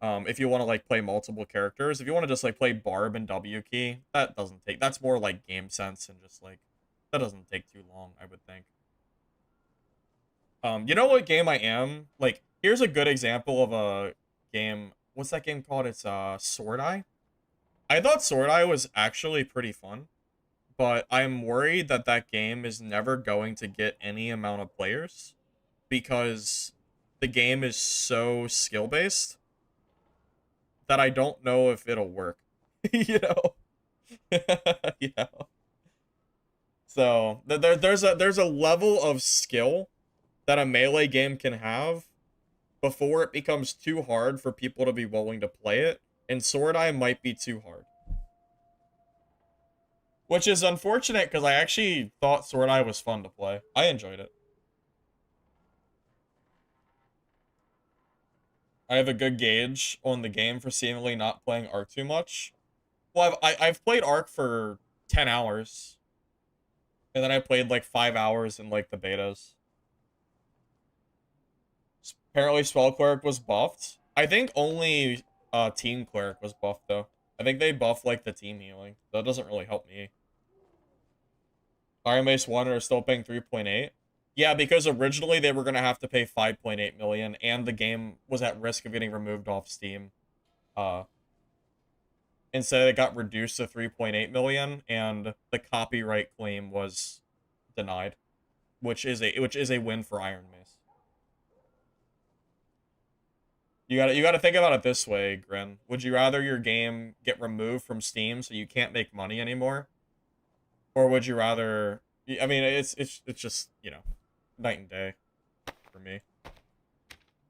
If you want to like play multiple characters, if you want to just like play Barb and W key, that doesn't take. That's more like game sense and just like that doesn't take too long, I would think. You know what game I am? Like, here's a good example of a game. What's that game called? It's Sword Eye. I thought Sword Eye was actually pretty fun, but I'm worried that that game is never going to get any amount of players because the game is so skill based that I don't know if it'll work. you know, you know. So there's a level of skill that a melee game can have before it becomes too hard for people to be willing to play it, and Sword Eye might be too hard. Which is unfortunate because I actually thought Sword Eye was fun to play. I enjoyed it. I have a good gauge on the game for seemingly not playing Arc too much. Well, I've played Arc for 10 hours, and then I played like 5 hours in like the betas. Apparently, Spell Cleric was buffed. I think only Team Cleric was buffed though. I think they buffed like the team healing. That doesn't really help me. IronMace 1 are still paying 3.8. Yeah, because originally they were going to have to pay 5.8 million and the game was at risk of getting removed off Steam. Uh Instead it got reduced to 3.8 million and the copyright claim was denied, which is a win for IronMace. You got to think about it this way, Grin. Would you rather your game get removed from Steam so you can't make money anymore, or would you rather? I mean, it's just night and day for me.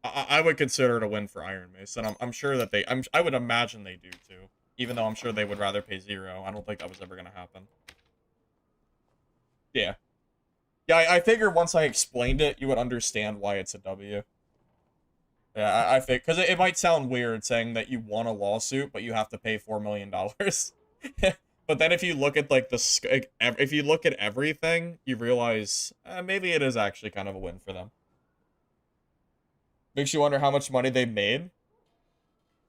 I would consider it a win for IronMace, and I'm sure that I would imagine they do too. Even though I'm sure they would rather pay 0. I don't think that was ever gonna happen. Yeah, yeah. I figured once I explained it, you would understand why it's a W. Yeah, I think because it might sound weird saying that you won a lawsuit, but you have to pay $4 million. But then if you look at like if you look at everything, you realize maybe it is actually kind of a win for them. Makes you wonder how much money they made.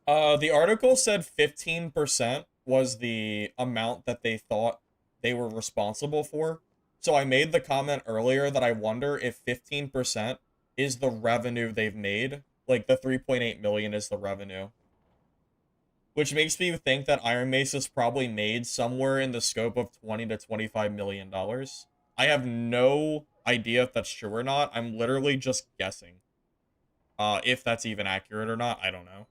The article said 15% was the amount that they thought they were responsible for. So I made the comment earlier that I wonder if 15% is the revenue they've made. Like, the 3.8 million is the revenue. Which makes me think that IronMace has probably made somewhere in the scope of 20 to 25 million dollars. I have no idea if that's true or not. I'm literally just guessing. If that's even accurate or not, I don't know.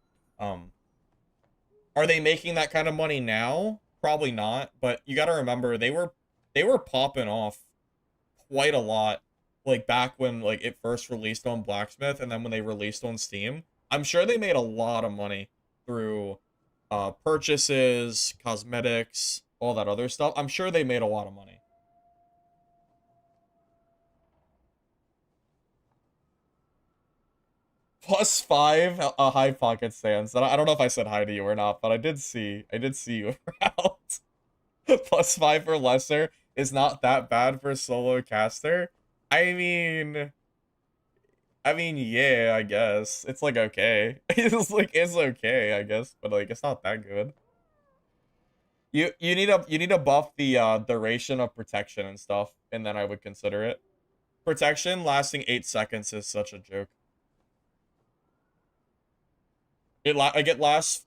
Are they making that kind of money now? Probably not, but you got to remember they were popping off quite a lot, like back when like it first released on Blacksmith, and then when they released on Steam. I'm sure they made a lot of money through purchases, cosmetics, all that other stuff. I'm sure they made a lot of money. +5 high pocket stands. I don't know if I said hi to you or not, but I did see you around. +5 for lesser is not that bad for solo caster. I mean, yeah, I guess it's like okay. It's okay, I guess, but like it's not that good. You need to buff the duration of protection and stuff, and then I would consider it. Protection lasting 8 seconds is such a joke. It lasts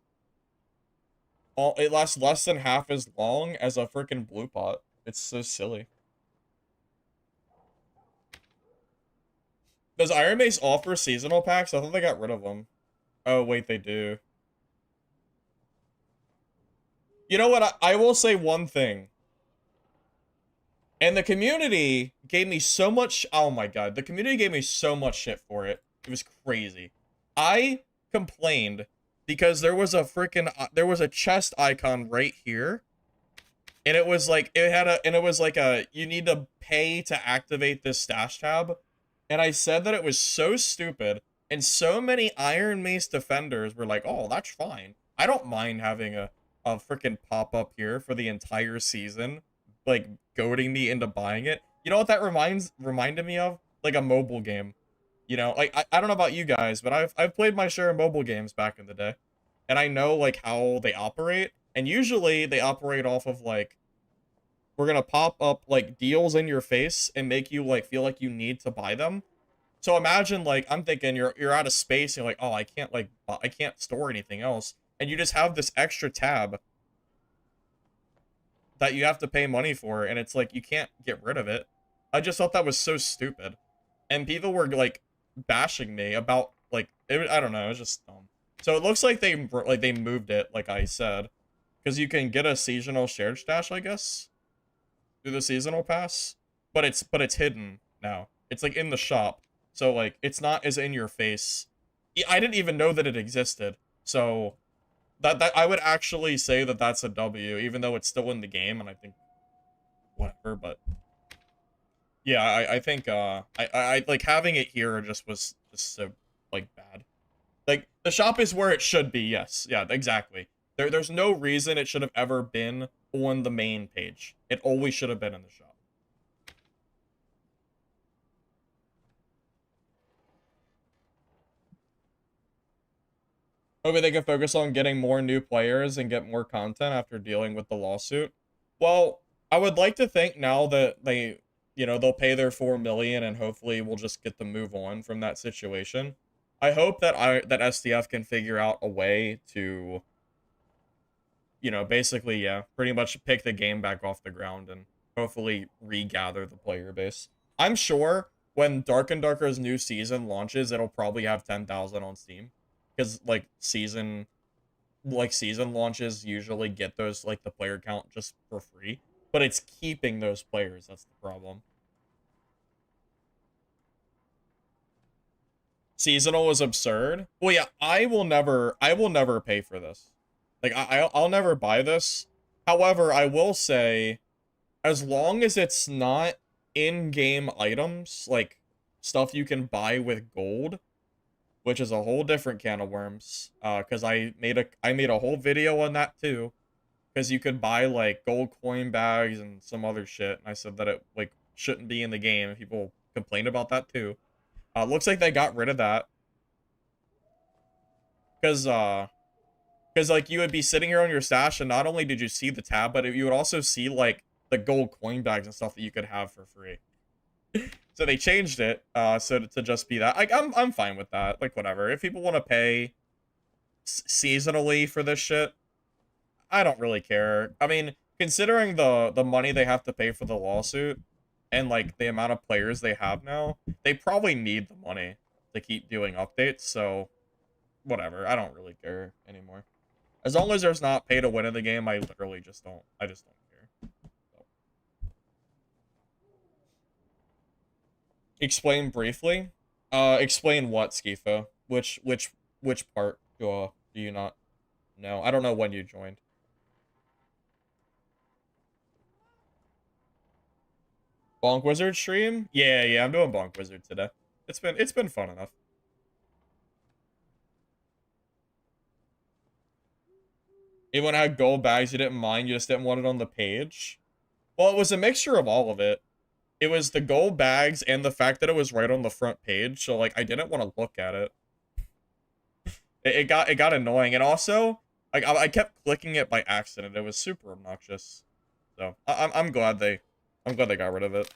less than half as long as a freaking blue pot. It's so silly. Does IronMace offer seasonal packs? I thought they got rid of them. Oh wait, they do. You know what? I will say one thing. And the community gave me so much. Oh my god, the community gave me so much shit for it. It was crazy. I complained because there was a chest icon right here, and it was like it was like a you need to pay to activate this stash tab, and I said that it was so stupid, and so many IronMace defenders were like, "Oh, that's fine. I don't mind having a freaking pop up here for the entire season." Like goading me into buying it. You know what that reminded me of? Like a mobile game. You know, like I don't know about you guys, but I've played my share of mobile games back in the day. And I know like how they operate. And usually they operate off of like we're gonna pop up like deals in your face and make you like feel like you need to buy them. So imagine like I'm thinking you're out of space and you're like, oh I can't store anything else. And you just have this extra tab that you have to pay money for, and it's like you can't get rid of it. I just thought that was so stupid, and people were like bashing me about like I don't know, it was just dumb. So it looks like they moved it, like I said, because you can get a seasonal shared stash, I guess, through the seasonal pass, but it's hidden now. It's like in the shop, so like it's not as in your face. I didn't even know that it existed, so that I would actually say that that's a W, even though it's still in the game, and I think whatever. But yeah, I think I like having it here just was just so like bad. Like the shop is where it should be. Yes, yeah, exactly. There's no reason it should have ever been on the main page. It always should have been in the shop. Maybe they can focus on getting more new players and get more content after dealing with the lawsuit. Well, I would like to think now that they'll pay their 4 million and hopefully we'll just get to move on from that situation. I hope that SDF can figure out a way to, basically, yeah, pretty much pick the game back off the ground and hopefully regather the player base. I'm sure when Dark and Darker's new season launches, it'll probably have 10,000 on Steam because season launches usually get those like the player count just for free, but it's keeping those players that's the problem. Seasonal is absurd. Well, yeah, I will never pay for this. Like I'll never buy this. However, I will say as long as it's not in-game items like stuff you can buy with gold, which is a whole different can of worms. Because I made a whole video on that too, because you could buy like gold coin bags and some other shit, and I said that it like shouldn't be in the game. People complained about that too. Looks like they got rid of that because like you would be sitting here on your stash, and not only did you see the tab, but you would also see like the gold coin bags and stuff that you could have for free. So they changed it, so to just be that. Like, I'm fine with that. Like, whatever. If people want to pay seasonally for this shit, I don't really care. I mean, considering the money they have to pay for the lawsuit and like the amount of players they have now, they probably need the money to keep doing updates. So whatever. I don't really care anymore. As long as there's not pay to win in the game, I literally just don't. I just don't care. So. Explain briefly. Explain what, Skifo? Which part do you not know? I don't know when you joined. Bonk Wizard stream? Yeah, I'm doing Bonk Wizard today. It's been fun enough. Even when I had gold bags, you didn't mind, you just didn't want it on the page. Well, it was a mixture of all of it. It was the gold bags and the fact that it was right on the front page, so like I didn't want to look at it. It got annoying, and also like I kept clicking it by accident. It was super obnoxious. So I'm glad they got rid of it.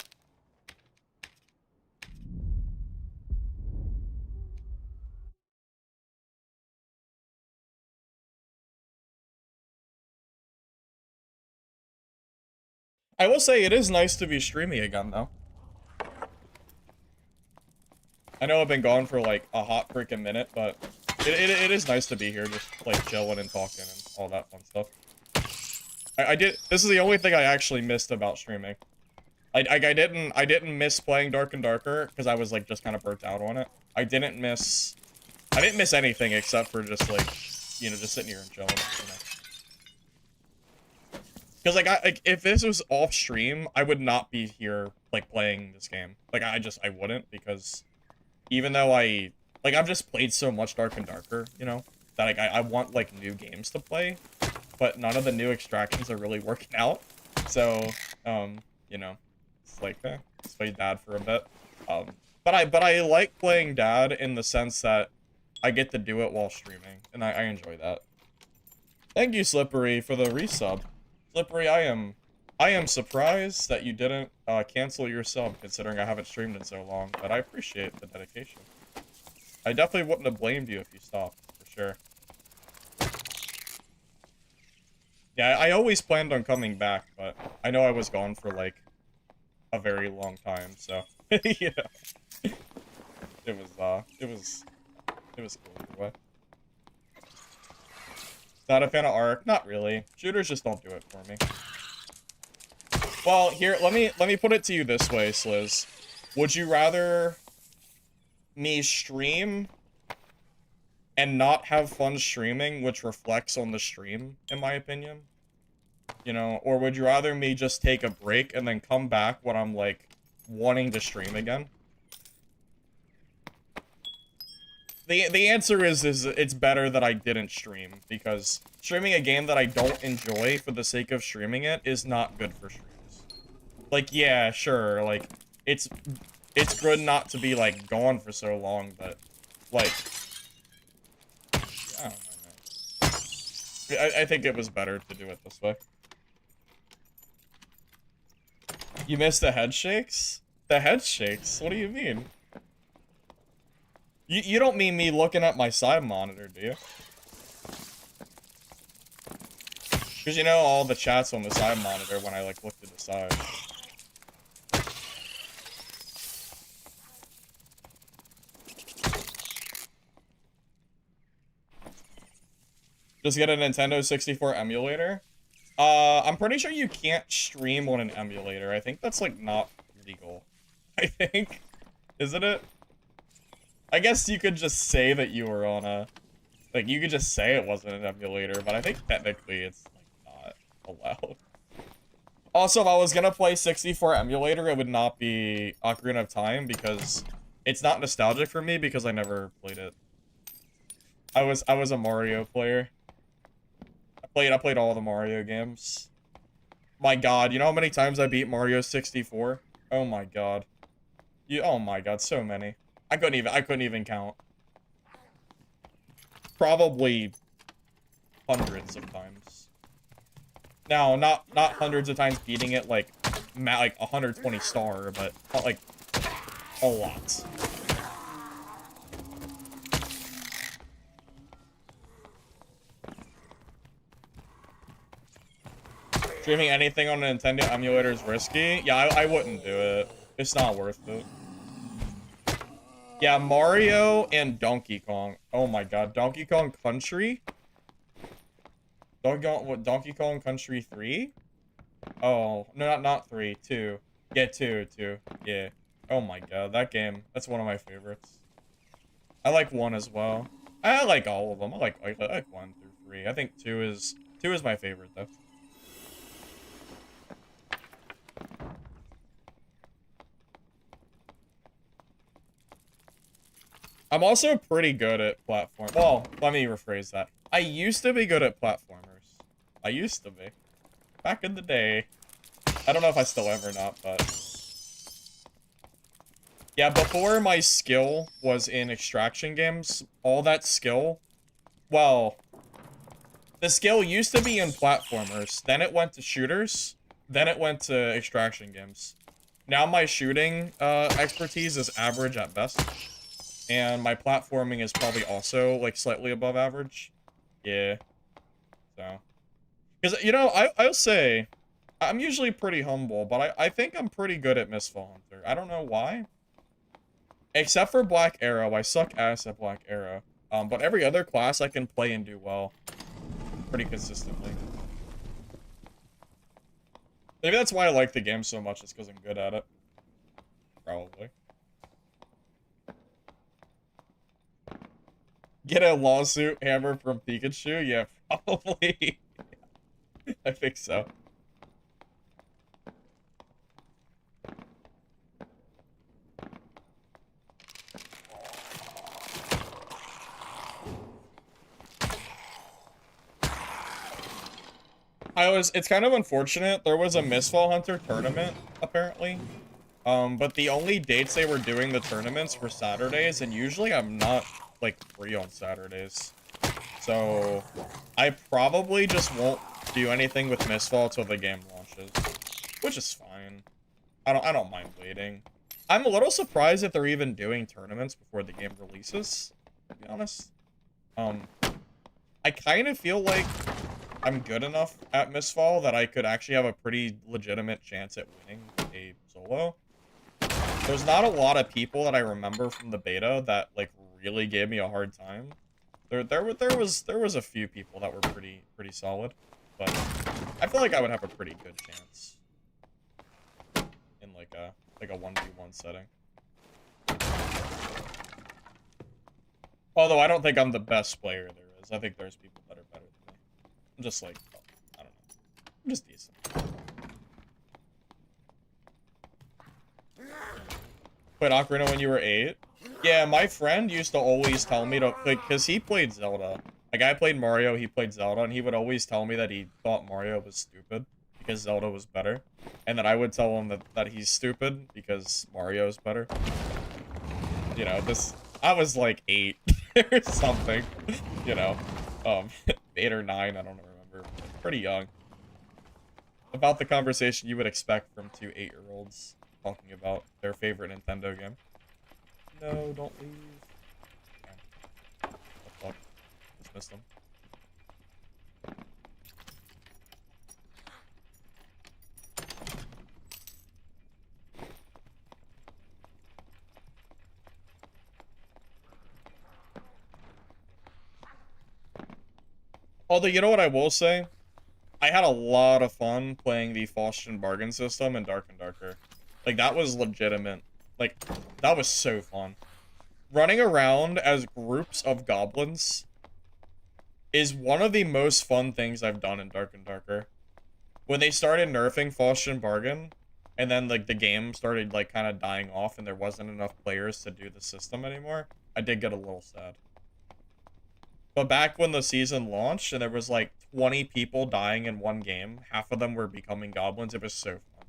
I will say it is nice to be streaming again though. I know I've been gone for like a hot freaking minute, but it is nice to be here, just like chilling and talking and all that fun stuff. This is the only thing I actually missed about streaming. I didn't miss playing Dark and Darker because I was like just kind of burnt out on it. I didn't miss anything except for just like, you know, just sitting here and chilling, you know. Because like if this was off stream, I would not be here like playing this game. Like I wouldn't, because even though I've just played so much Dark and Darker, you know, that like I want like new games to play, but none of the new extractions are really working out. So you know, it's like let's play Dad for a bit. But I like playing Dad in the sense that I get to do it while streaming, and I enjoy that. Thank you, Slippery, for the resub. Slippery, I am surprised that you didn't cancel your sub, considering I haven't streamed in so long, but I appreciate the dedication. I definitely wouldn't have blamed you if you stopped, for sure. Yeah, I always planned on coming back, but I know I was gone for, like, a very long time, so, you know. It was cool either way. Not a fan of Arc? Not really. Shooters just don't do it for me. Well, here, let me put it to you this way, Sliz. Would you rather me stream and not have fun streaming, which reflects on the stream, in my opinion? You know, or would you rather me just take a break and then come back when I'm, like, wanting to stream again? The answer is it's better that I didn't stream, because streaming a game that I don't enjoy for the sake of streaming it is not good for streams. Like, yeah, sure, like, it's good not to be, like, gone for so long, but, like, I don't know, man. I think it was better to do it this way. You missed the head shakes? The head shakes? What do you mean? You don't mean me looking at my side monitor, do you? Because you know all the chats on the side monitor when I, like, look to the side. Just get a Nintendo 64 emulator? I'm pretty sure you can't stream on an emulator. I think that's, like, not legal. I think. Isn't it? I guess you could just say that you were on a... Like, you could just say it wasn't an emulator, but I think technically it's, like, not allowed. Also, if I was gonna play 64 emulator, it would not be Ocarina of Time, because it's not nostalgic for me, because I never played it. I was a Mario player. I played all the Mario games. My god, you know how many times I beat Mario 64? Oh my god. Oh my god, so many. I couldn't even count. Probably hundreds of times. Now, not hundreds of times beating it like 120 star, but like A lot. Streaming anything on a Nintendo emulator is risky. Yeah, I wouldn't do it. It's not worth it. Yeah, Mario and Donkey Kong. Oh my god, Donkey Kong Country? Donkey Kong Country 3? Oh, no, not 3, 2. Yeah, 2. Yeah. Oh my god, that game. That's one of my favorites. I like 1 as well. I like all of them. I like 1 through 3. I think 2 is my favorite though. I'm also pretty good at platform. Well, let me rephrase that. I used to be good at platformers. I used to be. Back in the day. I don't know if I still am or not, but... Yeah, before my skill was in extraction games, all that skill... Well... The skill used to be in platformers, then it went to shooters, then it went to extraction games. Now my shooting expertise is average at best. And my platforming is probably also, like, slightly above average. Yeah. So. Because, you know, I'll say, I'm usually pretty humble, but I think I'm pretty good at Mistfall Hunter. I don't know why. Except for Black Arrow. I suck ass at Black Arrow. But every other class I can play and do well. Pretty consistently. Maybe that's why I like the game so much, is because I'm good at it. Probably. Get a LawSuit hammer from Pikachu? Yeah, probably. I think so. It's kind of unfortunate. There was a Mistfall Hunter tournament, apparently. But the only dates they were doing the tournaments were Saturdays, and usually I'm not, like, free on Saturdays. So, I probably just won't do anything with Mistfall till the game launches. Which is fine. I don't mind waiting. I'm a little surprised that they're even doing tournaments before the game releases, to be honest. I kind of feel like I'm good enough at Mistfall that I could actually have a pretty legitimate chance at winning a solo. There's not a lot of people that I remember from the beta that, like, really gave me a hard time. There was a few people that were pretty solid, but I feel like I would have a pretty good chance in like a 1v1 setting. Although I don't think I'm the best player there is. I think there's people that are better than me. I'm just like, I don't know. I'm just decent. Played Ocarina when you were 8? Yeah, my friend used to always tell me to, like, because he played Zelda. Like, I played Mario, he played Zelda, and he would always tell me that he thought Mario was stupid because Zelda was better. And then I would tell him that he's stupid because Mario's better. You know, I was like 8 or something, you know. 8 or 9, I don't remember. Pretty young. About the conversation you would expect from two 8-year-olds talking about their favorite Nintendo game. No, don't leave. Damn. Oh, fuck. Just missed them. Although, you know what I will say? I had a lot of fun playing the Faustian bargain system in Dark and Darker. Like, that was legitimate. Like, that was so fun. Running around as groups of goblins is one of the most fun things I've done in Dark and Darker. When they started nerfing Faustian bargain, and then, like, the game started, like, kind of dying off and there wasn't enough players to do the system anymore, I did get a little sad. But back when the season launched and there was like 20 people dying in one game, half of them were becoming goblins, it was so fun.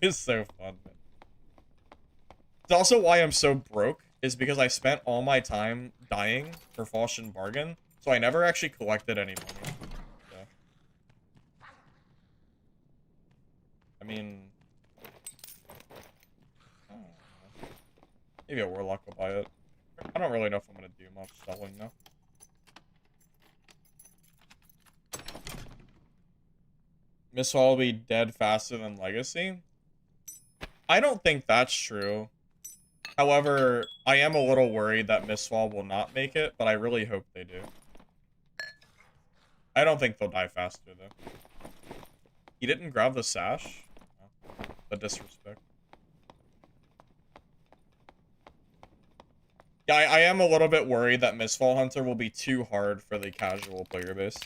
It was so fun, man. It's also why I'm so broke, is because I spent all my time dying for Faustian Bargain, so I never actually collected any money. So. I mean... Maybe a warlock will buy it. I don't really know if I'm gonna do much selling now. Mistfall will be dead faster than Legacy. I don't think that's true. However, I am a little worried that Mistfall will not make it, but I really hope they do. I don't think they'll die faster, though. He didn't grab the sash? Oh, the disrespect. Yeah, I am a little bit worried that Mistfall Hunter will be too hard for the casual player base.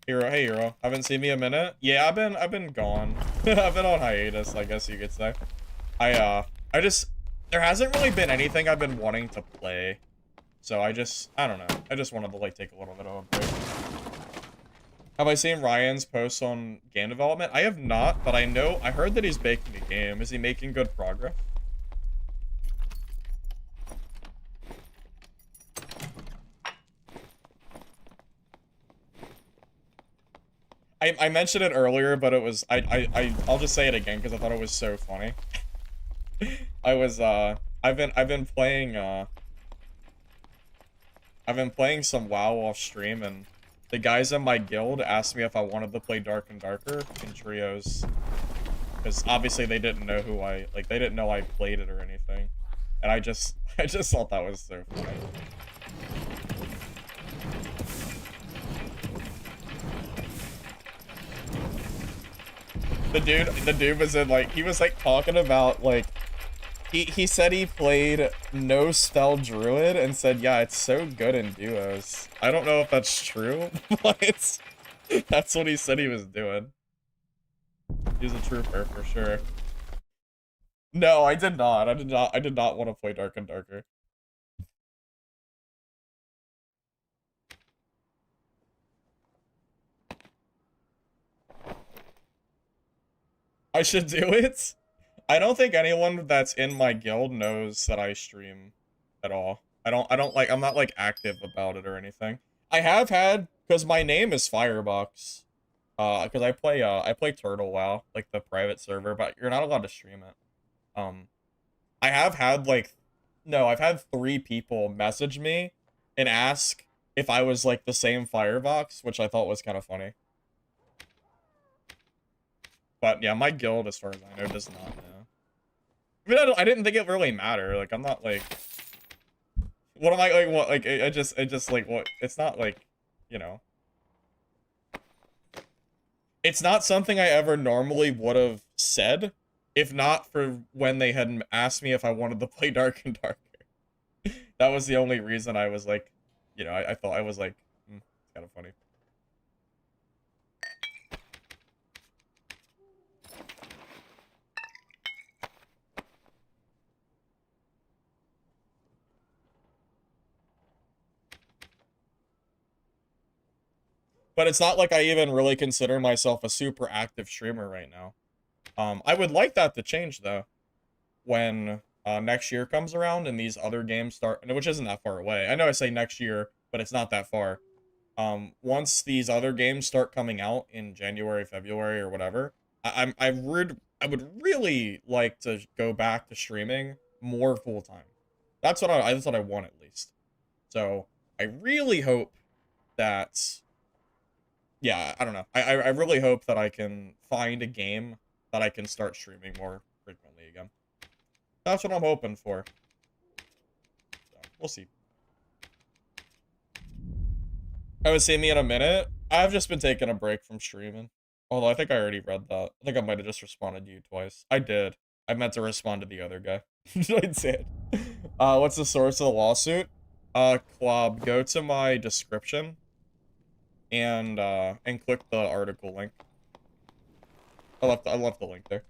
Hero, hey Hero, haven't seen me a minute? Yeah, I've been gone. I've been on hiatus, I guess you could say. I just, there hasn't really been anything I've been wanting to play. So I don't know. I just wanted to, like, take a little bit of a break. Have I seen Ryan's posts on game development? I have not, but I heard that he's making a game. Is he making good progress? I mentioned it earlier, but it was, I'll just say it again because I thought it was so funny. I've been playing some WoW off stream, and the guys in my guild asked me if I wanted to play Dark and Darker in trios. Because obviously they didn't know they didn't know I played it or anything. And I just thought that was so funny. The dude was in, like, he was, like, talking about, like, he said he played No Spell Druid and said, yeah, it's so good in duos. I don't know if that's true, but that's what he said he was doing. He's a trooper for sure. No, I did not. I did not want to play Dark and Darker. I should do it? I don't think anyone that's in my guild knows that I stream at all. I'm not, like, active about it or anything. I have had, because my name is Firebox. Because I play Turtle WoW, like, the private server, but you're not allowed to stream it. I have had, like, no, I've had 3 people message me and ask if I was, like, the same Firebox, which I thought was kind of funny. But yeah, my guild, as far as I know, does not know. I mean, I didn't think it really mattered. Like, I'm not, like, what am I, like, what, like, it just, like, what, it's not, like, you know. It's not something I ever normally would have said, if not for when they had asked me if I wanted to play Dark and Darker. That was the only reason I was, like, you know, I thought I was, like, it's kind of funny. But it's not like I even really consider myself a super active streamer right now. I would like that to change, though, when next year comes around and these other games start, which isn't that far away. I know I say next year, but it's not that far. Once these other games start coming out in January, February, or whatever, I would really like to go back to streaming more full time. That's what I want, at least. So I really hope that, yeah, I don't know. I really hope that I can find a game that I can start streaming more frequently again. That's what I'm hoping for. So, we'll see. Haven't seen me in a minute. I've just been taking a break from streaming. Although I think I already read that. I think I might have just responded to you twice. I did. I meant to respond to the other guy. I did. What's the source of the lawsuit? Klob, go to my description and click the article link. I left the link there.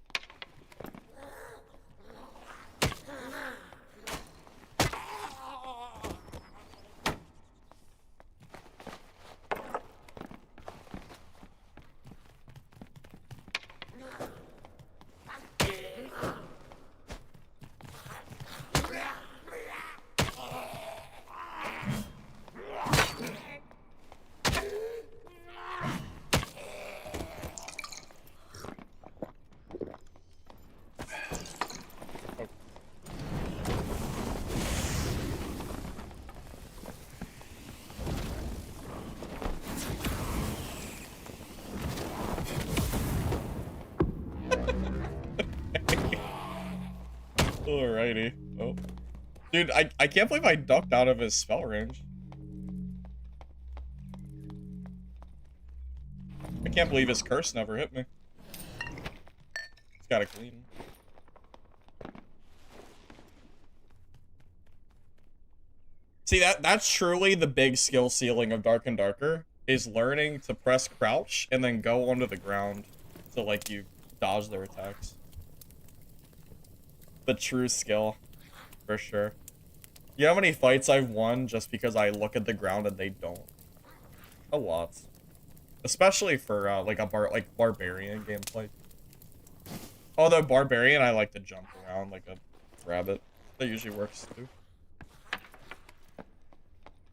Alrighty. Oh. Dude, I can't believe I ducked out of his spell range. I can't believe his curse never hit me. It's gotta clean. See, that's truly the big skill ceiling of Dark and Darker, is learning to press crouch and then go onto the ground so, like, you dodge their attacks. The true skill, for sure. You know how many fights I've won just because I look at the ground and they don't? A lot. Especially for, like, Barbarian gameplay. Although Barbarian, I like to jump around like a rabbit. That usually works, too.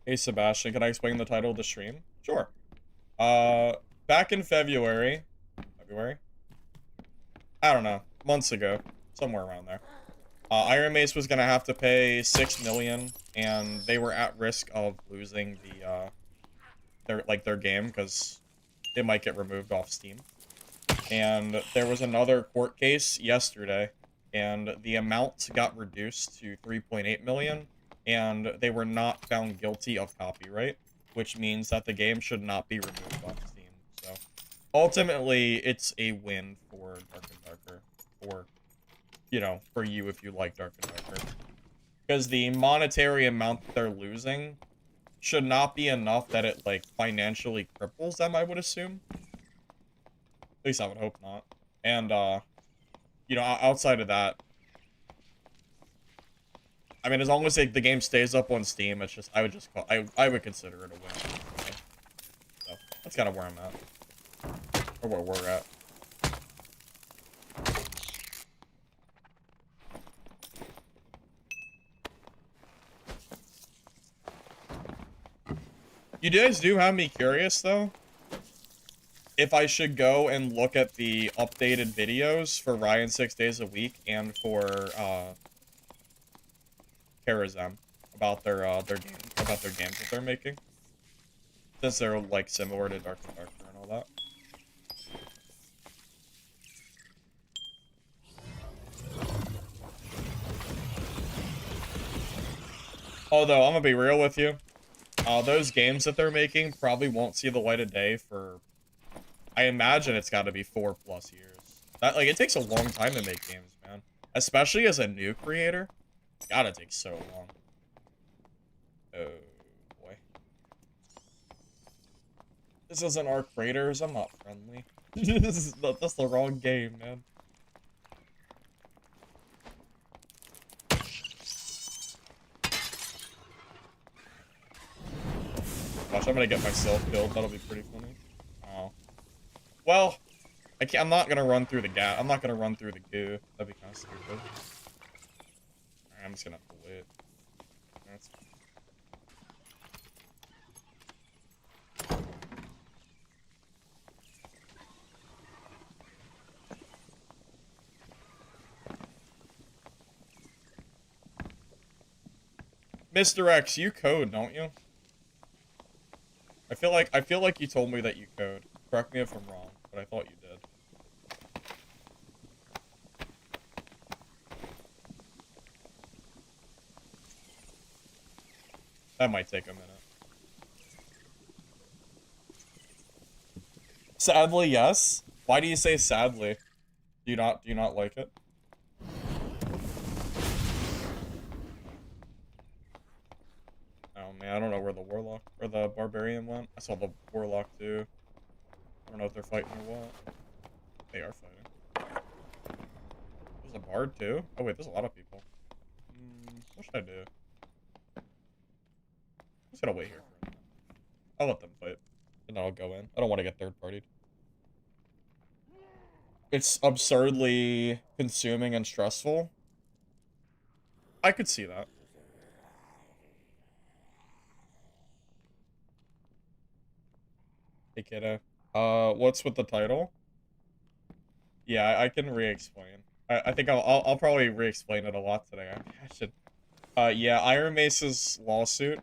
Hey, Sebastian, can I explain the title of the stream? Sure. Back in February? I don't know. Months ago. Somewhere around there. IronMace was gonna have to pay $6 million, and they were at risk of losing their game, because it might get removed off Steam. And there was another court case yesterday, and the amount got reduced to $3.8 million, and they were not found guilty of copyright, which means that the game should not be removed off Steam. So, ultimately, it's a win for Dark and Darker, or, you know, for you if you like Dark and Darker. Because the monetary amount that they're losing should not be enough that it, like, financially cripples them, I would assume. At least I would hope not. And, you know, outside of that, I mean, as long as the game stays up on Steam, it's just, I would consider it a win. So, that's kind of where I'm at. Or where we're at. You guys do have me curious, though, if I should go and look at the updated videos for Ryan 6 Days a Week and for, Karazem about their games that they're making. Since they're, like, similar to Dark and Darker and all that. Although, I'm gonna be real with you. Those games that they're making probably won't see the light of day for... I imagine it's gotta be 4+ years. That, like, it takes a long time to make games, man. Especially as a new creator. It's gotta take so long. Oh, boy. This isn't Arc Raiders. I'm not friendly. That's the wrong game, man. Watch, I'm gonna get myself killed. That'll be pretty funny. Oh. Well, I'm not gonna run through the gap. I'm not gonna run through the goo. That'd be kind of stupid. Alright, I'm just gonna have to wait. That's... Mr. X, you code, don't you? I feel like you told me that you code. Correct me if I'm wrong, but I thought you did. That might take a minute. Sadly, yes. Why do you say sadly? Do you not like it? Oh man, I don't know where the warlock or the barbarian went. I saw the warlock too. I don't know if they're fighting or what. They are fighting. There's a bard too. Oh wait, there's a lot of people. What should I do? I'm just gonna wait here for a minute. I'll let them fight, and then I'll go in. I don't want to get third-partied. It's absurdly consuming and stressful. I could see that. Hey, kiddo. What's with the title? Yeah, I can re-explain. I think I'll probably re-explain it a lot today. I should. Yeah, IronMace's lawsuit.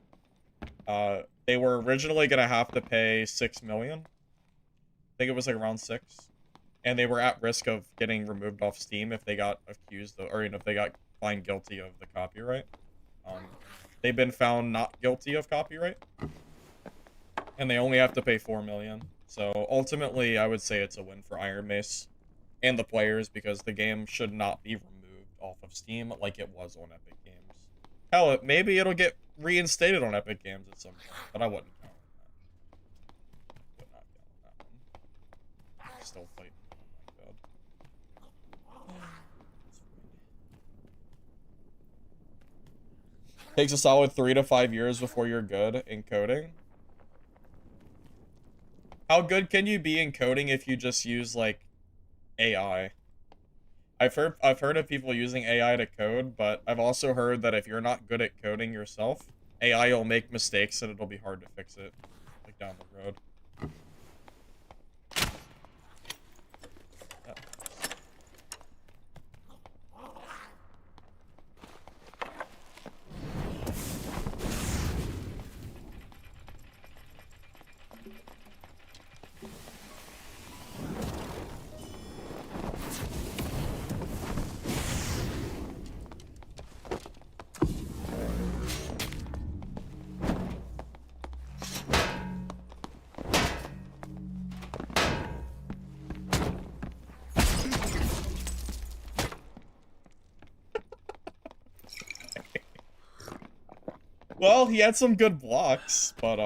They were originally gonna have to pay $6 million. I think it was like around 6, and they were at risk of getting removed off Steam if they got accused of, or you know, if they got find guilty of the copyright. They've been found not guilty of copyright, and they only have to pay 4 million. So ultimately, I would say it's a win for IronMace and the players, because the game should not be removed off of Steam like it was on Epic Games. Hell, maybe it'll get reinstated on Epic Games at some point, but I wouldn't count on that. Would not count on that one. Still fighting. Oh my god. Takes a solid 3 to 5 years before you're good in coding. How good can you be in coding if you just use, like, AI? I've heard of people using AI to code, but I've also heard that if you're not good at coding yourself, AI will make mistakes and it'll be hard to fix it, like, down the road. Yeah. Well, he had some good blocks, but,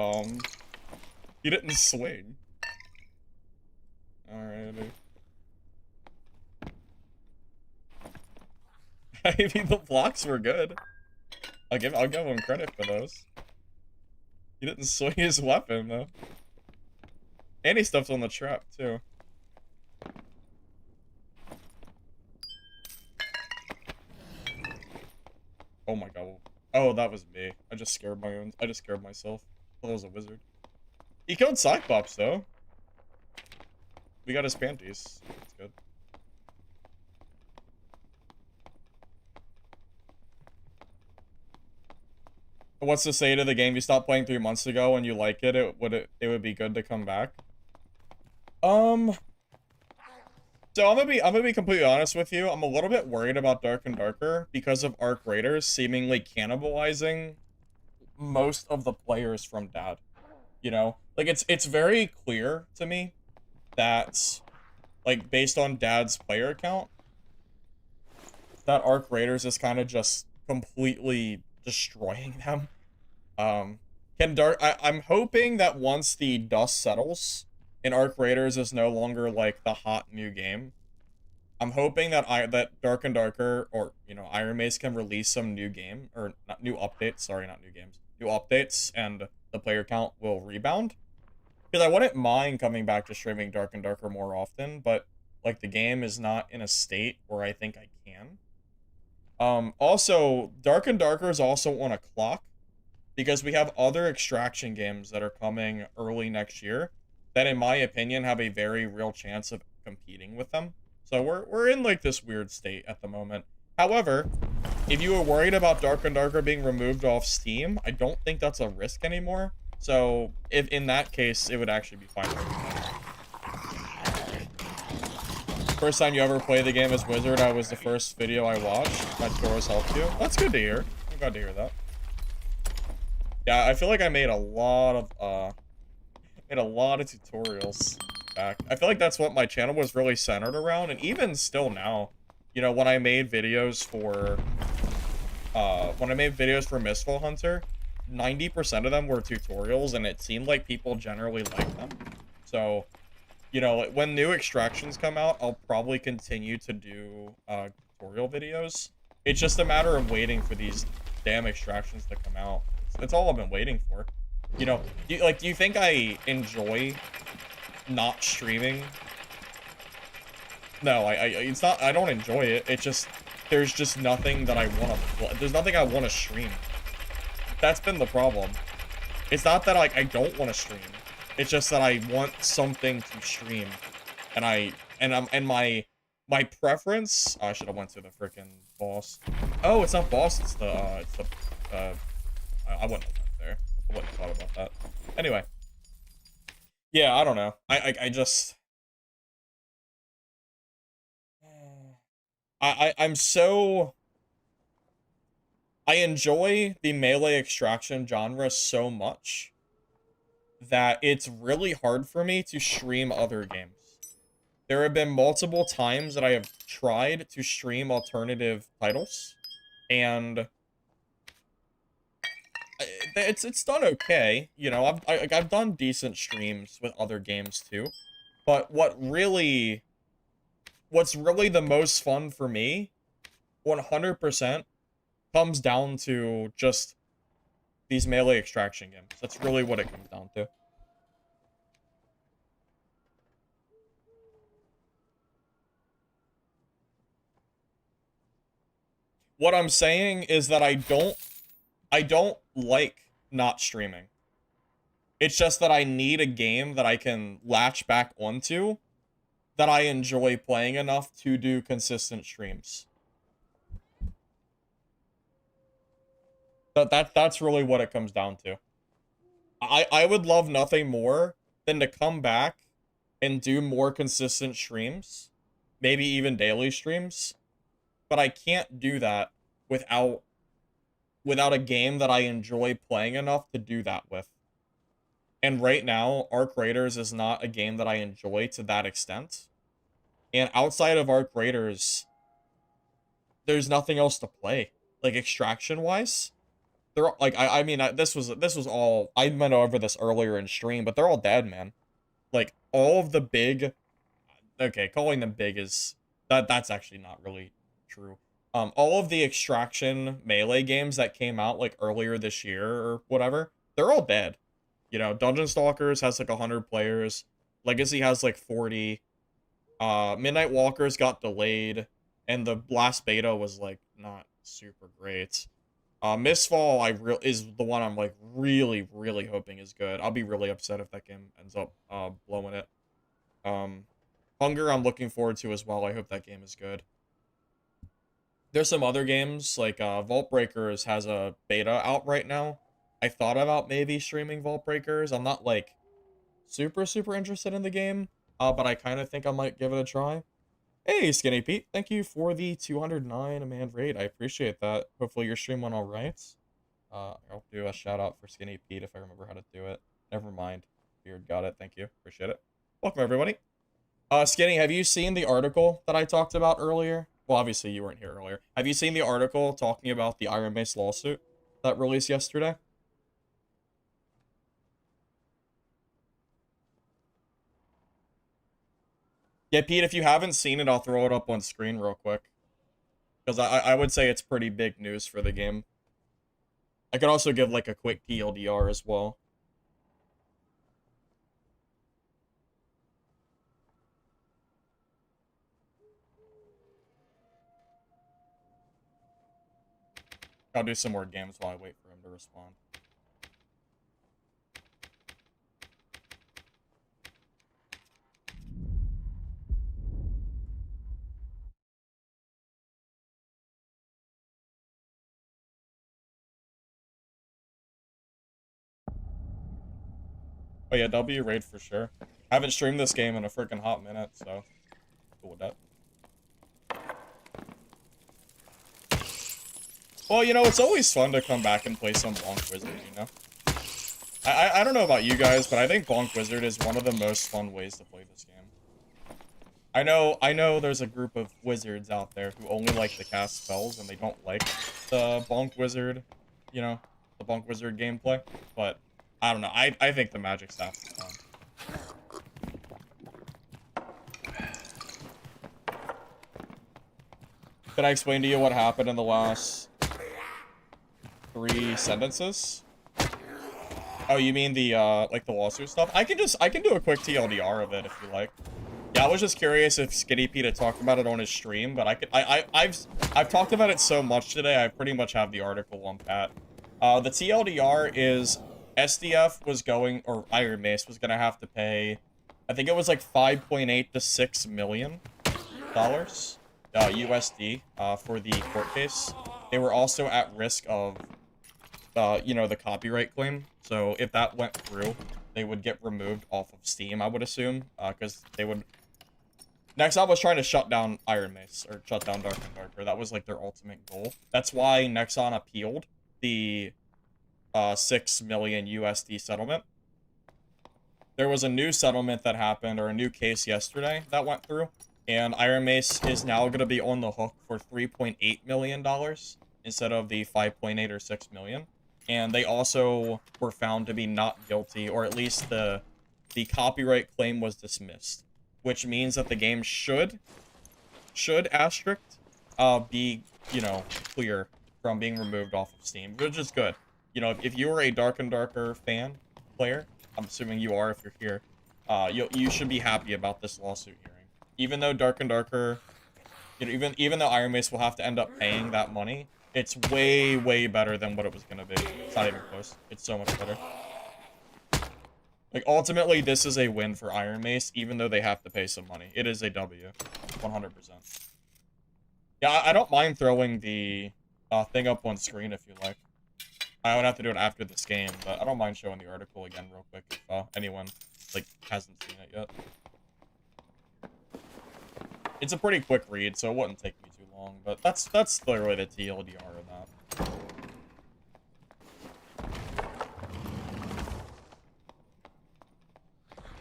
he didn't swing. Alrighty. I mean, the blocks were good. I'll give him credit for those. He didn't swing his weapon, though. And he stepped on the trap, too. Oh my god. Oh, that was me. I just scared myself. I thought I was a wizard. He killed Cyclops, though. We got his panties. That's good. What's to say to the game you stopped playing 3 months ago and you like it? It would be good to come back. So I'm gonna be completely honest with you. I'm a little bit worried about Dark and Darker because of Arc Raiders seemingly cannibalizing most of the players from Dad. You know, like it's very clear to me that, like, based on Dad's player count, that Arc Raiders is kind of just completely destroying them. I'm hoping that once the dust settles and Arc Raiders is no longer like the hot new game, I'm hoping that that Dark and Darker, or, you know, IronMace can release some new game, or not new updates, sorry, not new games, new updates, and the player count will rebound. Because I wouldn't mind coming back to streaming Dark and Darker more often, but, like, the game is not in a state where I think I can. Also, Dark and Darker is also on a clock, because we have other extraction games that are coming early next year that, in my opinion, have a very real chance of competing with them. So we're in, like, this weird state at the moment. However, if you were worried about Dark and Darker being removed off Steam, I don't think that's a risk anymore. So if in that case, it would actually be fine. First time you ever play the game as Wizard, I was the first video I watched. My tutorials helped you. That's good to hear. I'm glad to hear that. Yeah, I feel like I made a lot of tutorials back. I feel like that's what my channel was really centered around, and even still now, you know, when I made videos for Mistfall Hunter, 90% of them were tutorials, and it seemed like people generally liked them. So, you know, when new extractions come out, I'll probably continue to do tutorial videos. It's just a matter of waiting for these damn extractions to come out. That's all I've been waiting for. You know, do you think I enjoy not streaming? No, it's not, I don't enjoy it. It's just, there's just nothing that I want to, there's nothing I want to stream. That's been the problem. It's not that, like, I don't want to stream. It's just that I want something to stream. And my preference, I should have went to the freaking boss. Oh, it's not boss, it's the, I wouldn't have went there. I wouldn't have thought about that. Anyway. Yeah, I don't know. I just... I'm so... I enjoy the melee extraction genre so much that it's really hard for me to stream other games. There have been multiple times that I have tried to stream alternative titles, and it's done okay. You know, I've done decent streams with other games too, but what's really the most fun for me, 100%, comes down to just these melee extraction games. That's really what it comes down to. What I'm saying is that I don't like not streaming. It's just that I need a game that I can latch back onto that I enjoy playing enough to do consistent streams. That's really what it comes down to. I would love nothing more than to come back and do more consistent streams, maybe even daily streams, but I can't do that without a game that I enjoy playing enough to do that with. And right now, Arc Raiders is not a game that I enjoy to that extent. And outside of Arc Raiders, there's nothing else to play. Like extraction wise, they're like I mean this was all I went over this earlier in stream, but they're all dead, man. Like all of the big, okay, calling them big is that's actually not really true. All of the extraction melee games that came out like earlier this year or whatever, they're all dead. You know, Dungeon Stalkers has like 100 players. Legacy has like 40. Midnight Walkers got delayed, and the last beta was like not super great. Mistfall is the one I'm like really hoping is good. I'll be really upset if that game ends up blowing it. Um, Hunger I'm looking forward to as well. I hope that game is good. There's some other games like Vault Breakers has a beta out right now. I thought about maybe streaming Vault Breakers. I'm not like super interested in the game, but I kind of think I might give it a try. Hey, Skinny Pete, thank you for the 209 man raid. I appreciate that. Hopefully your stream went all right. I'll do a shout out for Skinny Pete if I remember how to do it. Never mind. Beard got it. Thank you. Appreciate it. Welcome everybody. Skinny, have you seen the article that I talked about earlier? Well, obviously you weren't here earlier. Have you seen the article talking about the IronMace lawsuit that released yesterday? Yeah, Pete, if you haven't seen it, I'll throw it up on screen real quick. Because I would say it's pretty big news for the game. I could also give like a quick TLDR as well. I'll do some more games while I wait for him to respond. Oh yeah, W raid for sure. I haven't streamed this game in a freaking hot minute, so cool with that. Well, you know, it's always fun to come back and play some Bonk Wizard, you know? I don't know about you guys, but I think Bonk Wizard is one of the most fun ways to play this game. I know there's a group of wizards out there who only like to cast spells and they don't like the Bonk Wizard, you know, the Bonk Wizard gameplay, but I don't know. I think the magic staff is fun. Could I explain to you what happened in the last 3 sentences? Oh, you mean the like the LawSuit stuff? I can do a quick TLDR of it if you like. Yeah, I was just curious if Skinny Pete had talked about it on his stream, but I've talked about it so much today. I pretty much have the article on pat. The TLDR is SDF was going, or IronMace was gonna have to pay, I think it was like 5.8 to $6 million USD for the court case. They were also at risk of you know, the copyright claim. So if that went through, they would get removed off of Steam, I would assume, because they would Nexon was trying to shut down IronMace, or shut down Dark and Darker. That was like their ultimate goal. That's why Nexon appealed the 6 million USD settlement. There was a new settlement that happened, or a new case yesterday that went through, and IronMace is now going to be on the hook for $3.8 million instead of the 5.8 or 6 million. And they also were found to be not guilty, or at least the copyright claim was dismissed, which means that the game should asterisk be, you know, clear from being removed off of Steam, which is good. You know, if you were a Dark and Darker fan player, I'm assuming you are if you're here, you should be happy about this lawsuit hearing. Even though Dark and Darker, you know, even though IronMace will have to end up paying that money, it's way, way better than what it was gonna be. It's not even close. It's so much better. Like, ultimately, this is a win for IronMace, even though they have to pay some money. It is a W. 100%. Yeah, I don't mind throwing the thing up on screen if you like. I would have to do it after this game, but I don't mind showing the article again real quick if anyone, like, hasn't seen it yet. It's a pretty quick read, so it wouldn't take me too long, but that's literally the TLDR of that.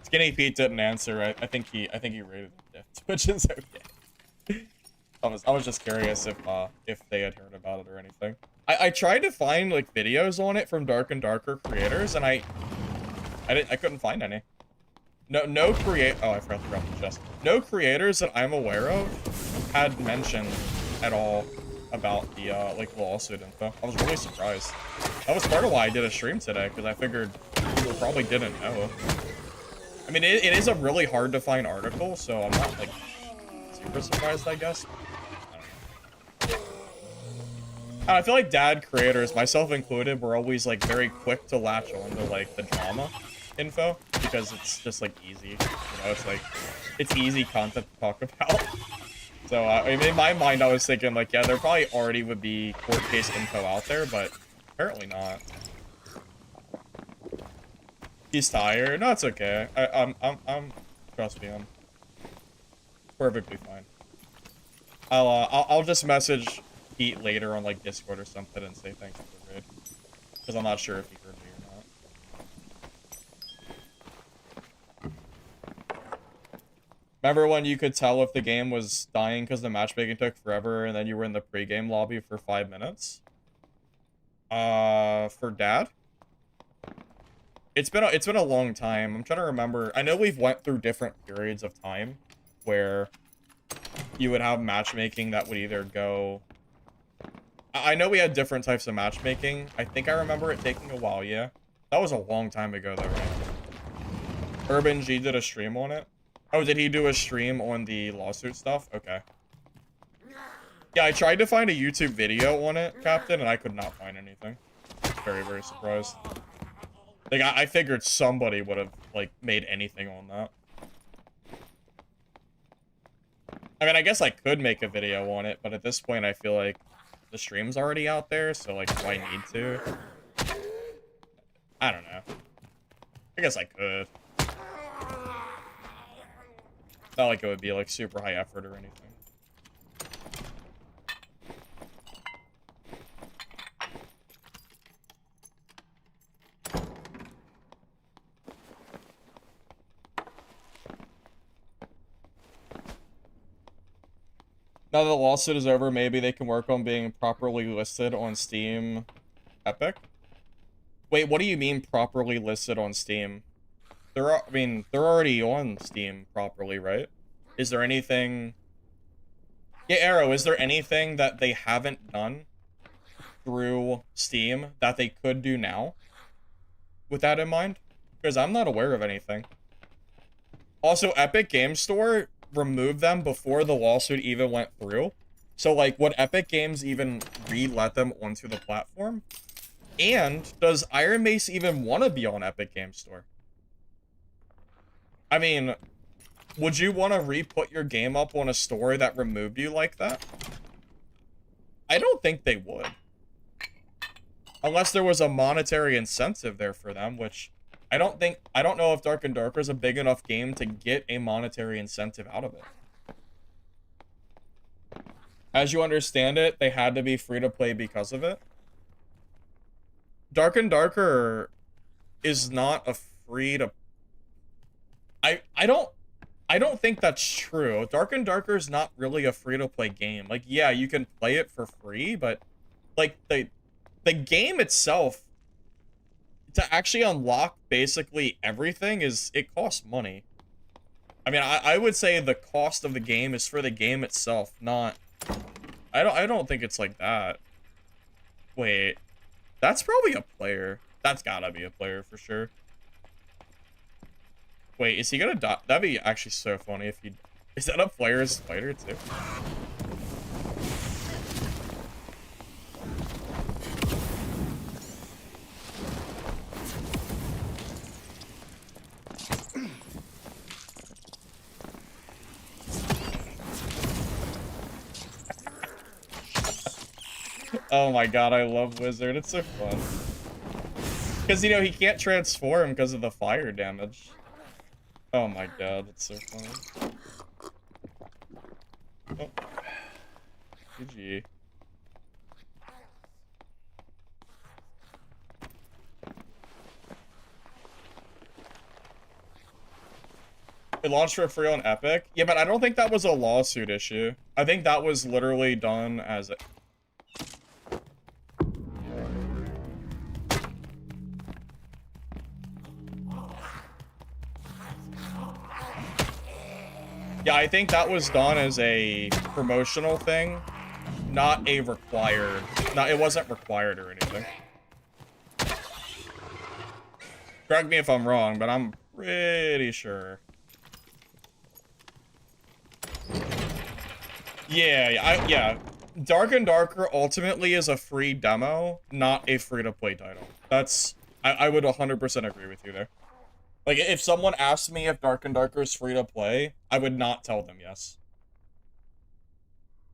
Skinny Pete didn't answer. I think he rated it, which is okay. I was just curious if they had heard about it or anything. I tried to find like videos on it from Dark and Darker creators, and I couldn't find any. No create. Oh, I forgot to grab the chest. No creators that I'm aware of had mentioned at all about the like lawsuit info. I was really surprised. That was part of why I did a stream today, because I figured people probably didn't know. I mean, it is a really hard to find article, so I'm not like super surprised, I guess. I feel like dad creators, myself included, were always like very quick to latch on to like the drama info, because it's just like easy, you know, it's like, it's easy content to talk about. So I mean, in my mind, I was thinking like, yeah, there probably already would be court case info out there, but apparently not. He's tired. No, it's okay. I'm trust me, I'm perfectly fine. I'll just message Pete later on like Discord or something and say thanks for the raid, because I'm not sure if he heard me or not. Remember when you could tell if the game was dying because the matchmaking took forever, and then you were in the pre-game lobby for 5 minutes? For Dad? It's been a long time. I'm trying to remember. I know we've went through different periods of time where you would have matchmaking that would either go... I know we had different types of matchmaking. I think I remember it taking a while, yeah. That was a long time ago, though, right? Urban G did a stream on it. Oh, did he do a stream on the lawsuit stuff? Okay. Yeah, I tried to find a YouTube video on it, Captain, and I could not find anything. Very, very surprised. Like, I figured somebody would have, like, made anything on that. I mean, I guess I could make a video on it, but at this point, I feel like the stream's already out there, so, like, do I need to? I don't know. I guess I could. Not like it would be, like, super high effort or anything. Now that the lawsuit is over, maybe they can work on being properly listed on Steam Epic? Wait, what do you mean properly listed on Steam? I mean, they're already on Steam properly, right? Is there anything... Yeah, Arrow, is there anything that they haven't done through Steam that they could do now? With that in mind? Because I'm not aware of anything. Also, Epic Games Store removed them before the lawsuit even went through. So, like, would Epic Games even re-let them onto the platform? And does IronMace even want to be on Epic Games Store? I mean, would you want to re-put your game up on a store that removed you like that? I don't think they would. Unless there was a monetary incentive there for them, which I don't know if Dark and Darker is a big enough game to get a monetary incentive out of it. As you understand it, they had to be free to play because of it. Dark and Darker is not a free to... I don't think that's true. Dark and Darker is not really a free to play game. Like, yeah, you can play it for free, but like the game itself, to actually unlock basically everything, it costs money. I mean, I would say the cost of the game is for the game itself, not... I don't think it's like that. Wait, that's probably a player. That's gotta be a player for sure. Wait, is he gonna die? That'd be actually so funny if he... Is that a player's fighter too? Oh my god, I love Wizard. It's so fun. Because, you know, he can't transform because of the fire damage. Oh my god, it's so funny. Oh. GG. It launched for free on Epic? Yeah, but I don't think that was a LawSuit issue. I think that was literally done as a... Yeah, I think that was done as a promotional thing, not a required... No, it wasn't required or anything. Correct me if I'm wrong, but I'm pretty sure. Yeah. Dark and Darker ultimately is a free demo, not a free-to-play title. That's... I would 100% agree with you there. Like, if someone asked me if Dark and Darker is free to play, I would not tell them yes.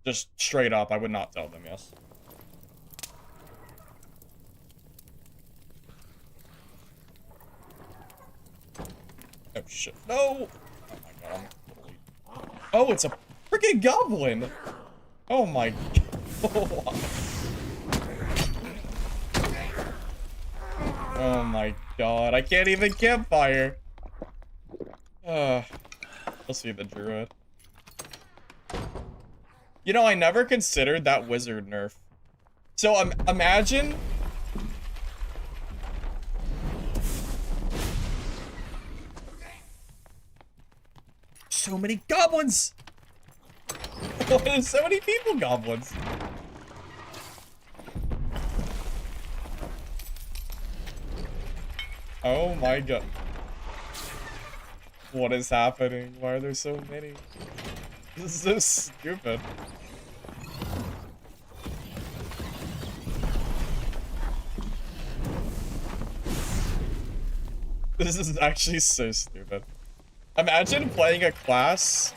Just straight up, I would not tell them yes. Oh shit. No! Oh my god, I'm totally... Oh, it's a freaking goblin! Oh my god. Oh my god, I can't even campfire. Let's see the druid. You know, I never considered that wizard nerf. So, imagine... So many goblins! So many people goblins. Oh my god. What is happening? Why are there so many? This is so stupid. This is actually so stupid. Imagine playing a class.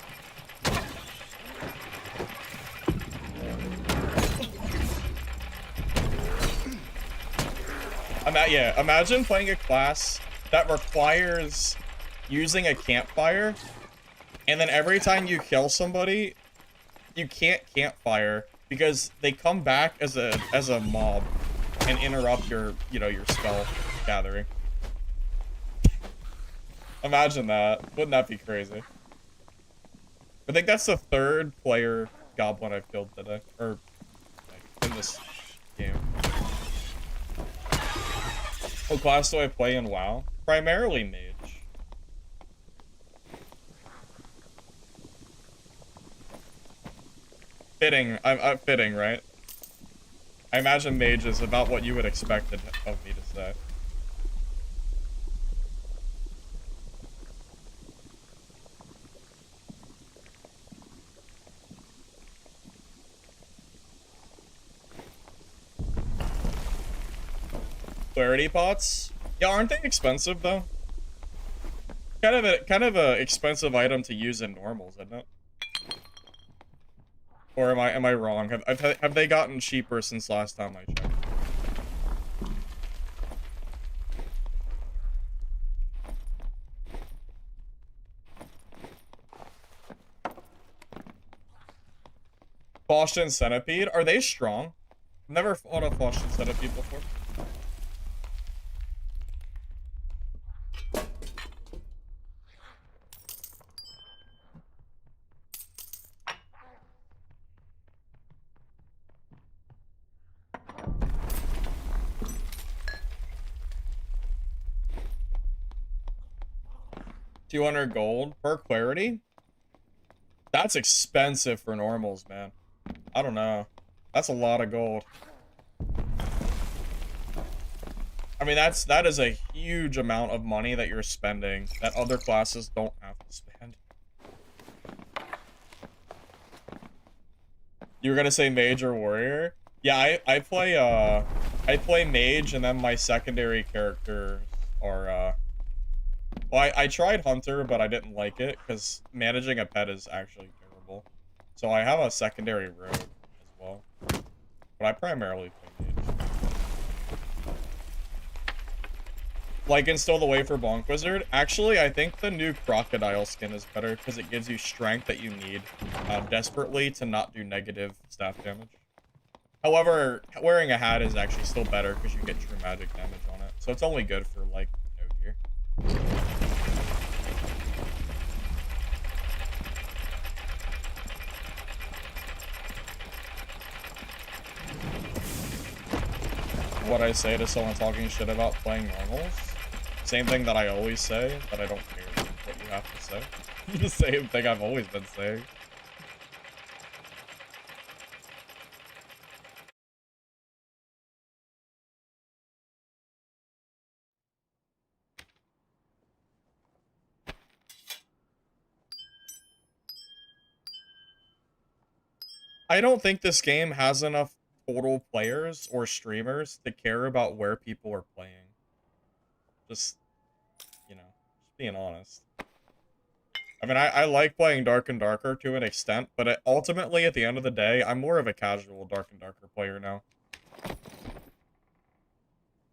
Imagine playing a class that requires using a campfire, and then every time you kill somebody, you can't campfire because they come back as a mob and interrupt your, you know, your spell gathering. Imagine that. Wouldn't that be crazy? I think that's the third player goblin I've killed today, or like, in this game. What class do I play in WoW? Primarily mage. Fitting. I'm fitting, right? I imagine mage is about what you would expect of me to say. Clarity pots? Yeah, aren't they expensive though? Kind of a expensive item to use in normals, isn't it? Or am I wrong? Have they gotten cheaper since last time I checked? Boston Centipede, are they strong? Never fought a Boston Centipede before. $200 gold per clarity? That's expensive for normals, man. I don't know. That's a lot of gold. I mean, that is a huge amount of money that you're spending that other classes don't have to spend. You were gonna say mage or warrior? Yeah, I play mage, and then my secondary characters are well, I tried hunter, but I didn't like it because managing a pet is actually terrible. So I have a secondary rogue as well, but I primarily play mage. Like in Still the Way for Bonk Wizard, actually, I think the new crocodile skin is better because it gives you strength that you need desperately to not do negative staff damage. However, wearing a hat is actually still better because you get true magic damage on it. So it's only good for, like, no gear. What I say to someone talking shit about playing normals? Same thing that I always say, but I don't care what you have to say. The same thing I've always been saying. I don't think this game has enough total players or streamers to care about where people are playing. Just, you know, just being honest. I mean, I like playing Dark and Darker to an extent, but ultimately, at the end of the day, I'm more of a casual Dark and Darker player now.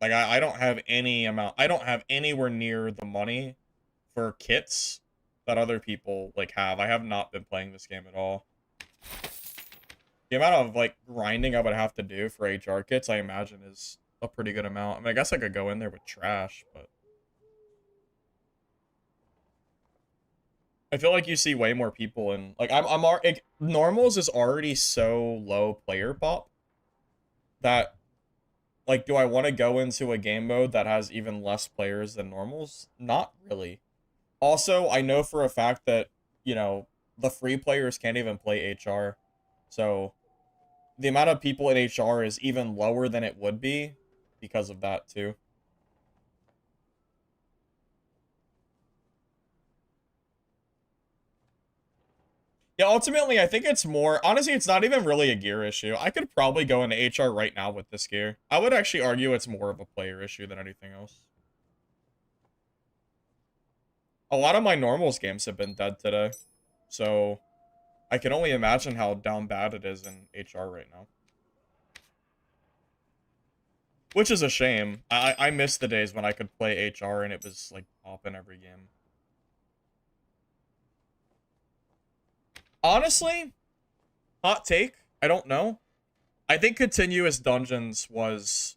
Like, I don't have I don't have anywhere near the money for kits that other people, like, have. I have not been playing this game at all. The amount of, like, grinding I would have to do for HR kits, I imagine, is a pretty good amount. I mean, I guess I could go in there with trash, but I feel like you see way more people in, like, like, normals is already so low player pop that, like, do I want to go into a game mode that has even less players than normals? Not really. Also, I know for a fact that, you know, the free players can't even play HR. So the amount of people in HR is even lower than it would be because of that, too. Yeah, ultimately, I think it's more... Honestly, it's not even really a gear issue. I could probably go into HR right now with this gear. I would actually argue it's more of a player issue than anything else. A lot of my normals games have been dead today. So I can only imagine how down bad it is in HR right now. Which is a shame. I miss the days when I could play HR and it was, like, popping every game. Honestly, hot take, I don't know. I think continuous dungeons was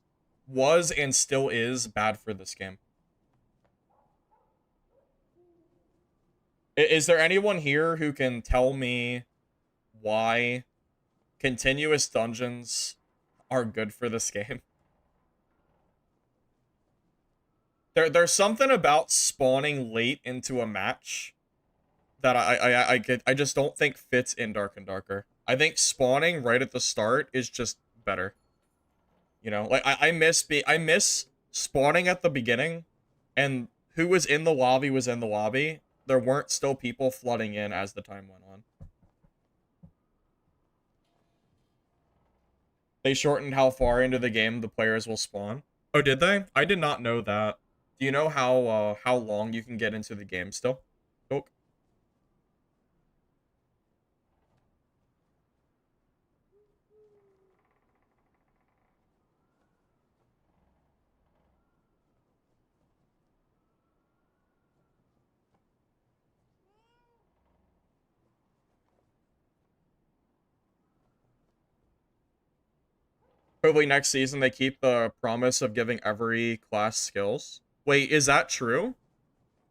and still is bad for this game. Is there anyone here who can tell me why continuous dungeons are good for this game? There's something about spawning late into a match that I just don't think fits in Dark and Darker. I think spawning right at the start is just better. You know, like I miss spawning at the beginning, and who was in the lobby was in the lobby. There weren't still people flooding in as the time went on. They shortened how far into the game the players will spawn. Oh, did they? I did not know that. Do you know how long you can get into the game still? Oh, Hopefully next season they keep the promise of giving every class skills. Wait, is that true?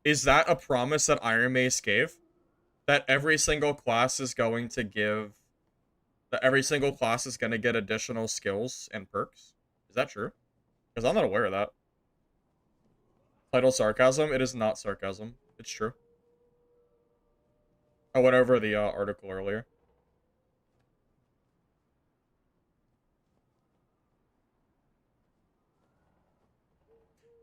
Is that a promise that IronMace gave? That every single class is going to give, that every single class is going to get additional skills and perks? Is that true? Because I'm not aware of that. Title sarcasm? It is not sarcasm. It's true. I went over the article earlier.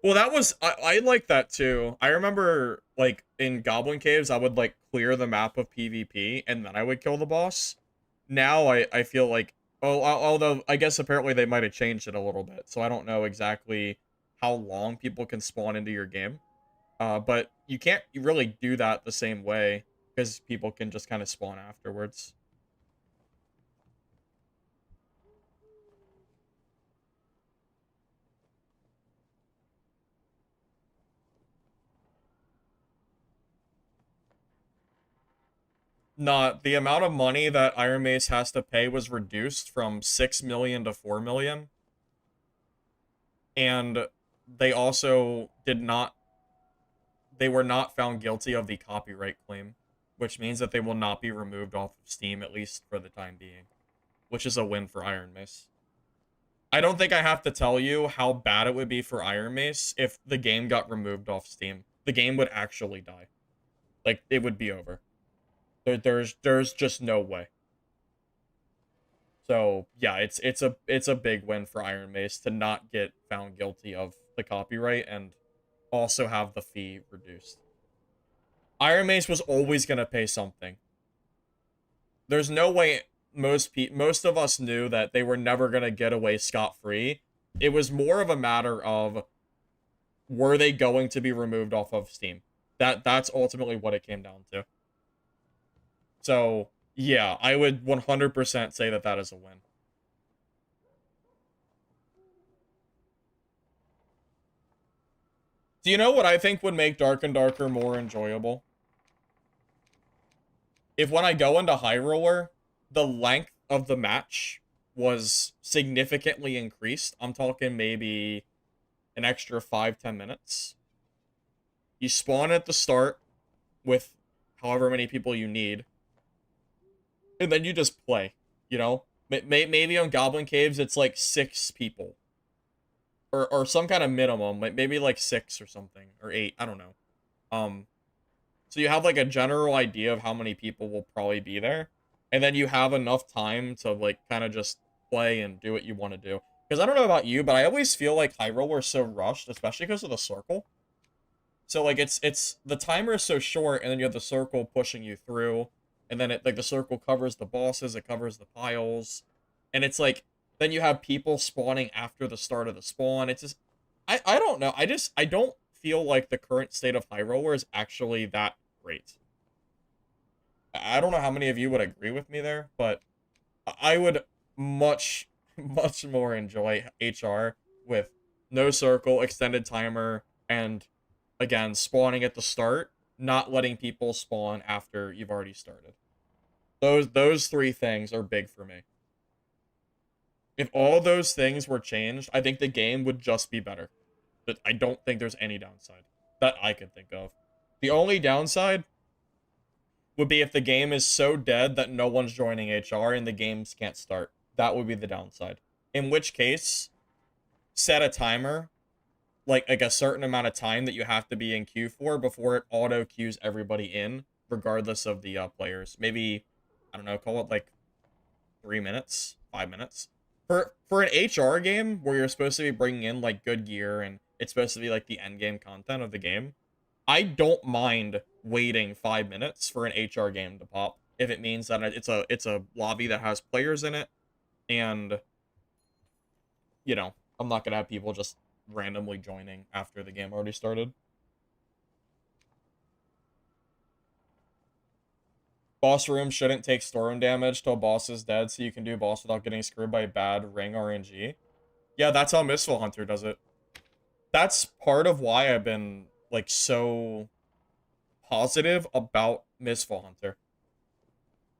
Well, that was I like that too. I remember like in Goblin Caves, I would like clear the map of PvP and then I would kill the boss. Now I feel like although I guess apparently they might have changed it a little bit, so I don't know exactly how long people can spawn into your game. But you can't really do that the same way because people can just kind of spawn afterwards. Not the amount of money that IronMace has to pay was reduced from 6 million to 4 million. And they also they were not found guilty of the copyright claim, which means that they will not be removed off of Steam, at least for the time being, which is a win for IronMace. I don't think I have to tell you how bad it would be for IronMace if the game got removed off Steam. The game would actually die. Like, it would be over. There's just no way. So yeah, it's a big win for IronMace to not get found guilty of the copyright and also have the fee reduced. IronMace was always gonna pay something. There's no way most of us knew that they were never gonna get away scot-free. It was more of a matter of were they going to be removed off of Steam? That's ultimately what it came down to. So yeah, I would 100% say that that is a win. Do you know what I think would make Dark and Darker more enjoyable? If when I go into High Roller, the length of the match was significantly increased. I'm talking maybe an extra 5-10 minutes. You spawn at the start with however many people you need, and then you just play, you know? Maybe on Goblin Caves, it's like 6 people. Or some kind of minimum, like maybe like 6 or something, or 8, I don't know. So you have like a general idea of how many people will probably be there, and then you have enough time to like kind of just play and do what you want to do. Because I don't know about you, but I always feel like High Roller is so rushed, especially because of the circle. So like it's the timer is so short, and then you have the circle pushing you through, and then it like the circle covers the bosses, it covers the piles, and it's like then you have people spawning after the start of the spawn. It's just I don't know. I don't feel like the current state of High Roller is actually that great. I don't know how many of you would agree with me there, but I would much much more enjoy HR with no circle, extended timer, and again, spawning at the start, not letting people spawn after you've already started. Those 3 things are big for me. If all those things were changed, I think the game would just be better. But I don't think there's any downside that I could think of. The only downside would be if the game is so dead that no one's joining HR and the games can't start. That would be the downside. In which case, set a timer, like a certain amount of time that you have to be in queue for before it auto queues everybody in, regardless of the players. Maybe, I don't know, call it like 3 minutes, 5 minutes. For an HR game where you're supposed to be bringing in like good gear and it's supposed to be like the end game content of the game, I don't mind waiting 5 minutes for an HR game to pop if it means that it's a lobby that has players in it, and you know I'm not gonna have people just randomly joining after the game already started. Boss room shouldn't take storm damage till boss is dead, so you can do boss without getting screwed by bad ring RNG. Yeah, that's how Mistful Hunter does it. That's part of why I've been like so positive about Mistful Hunter,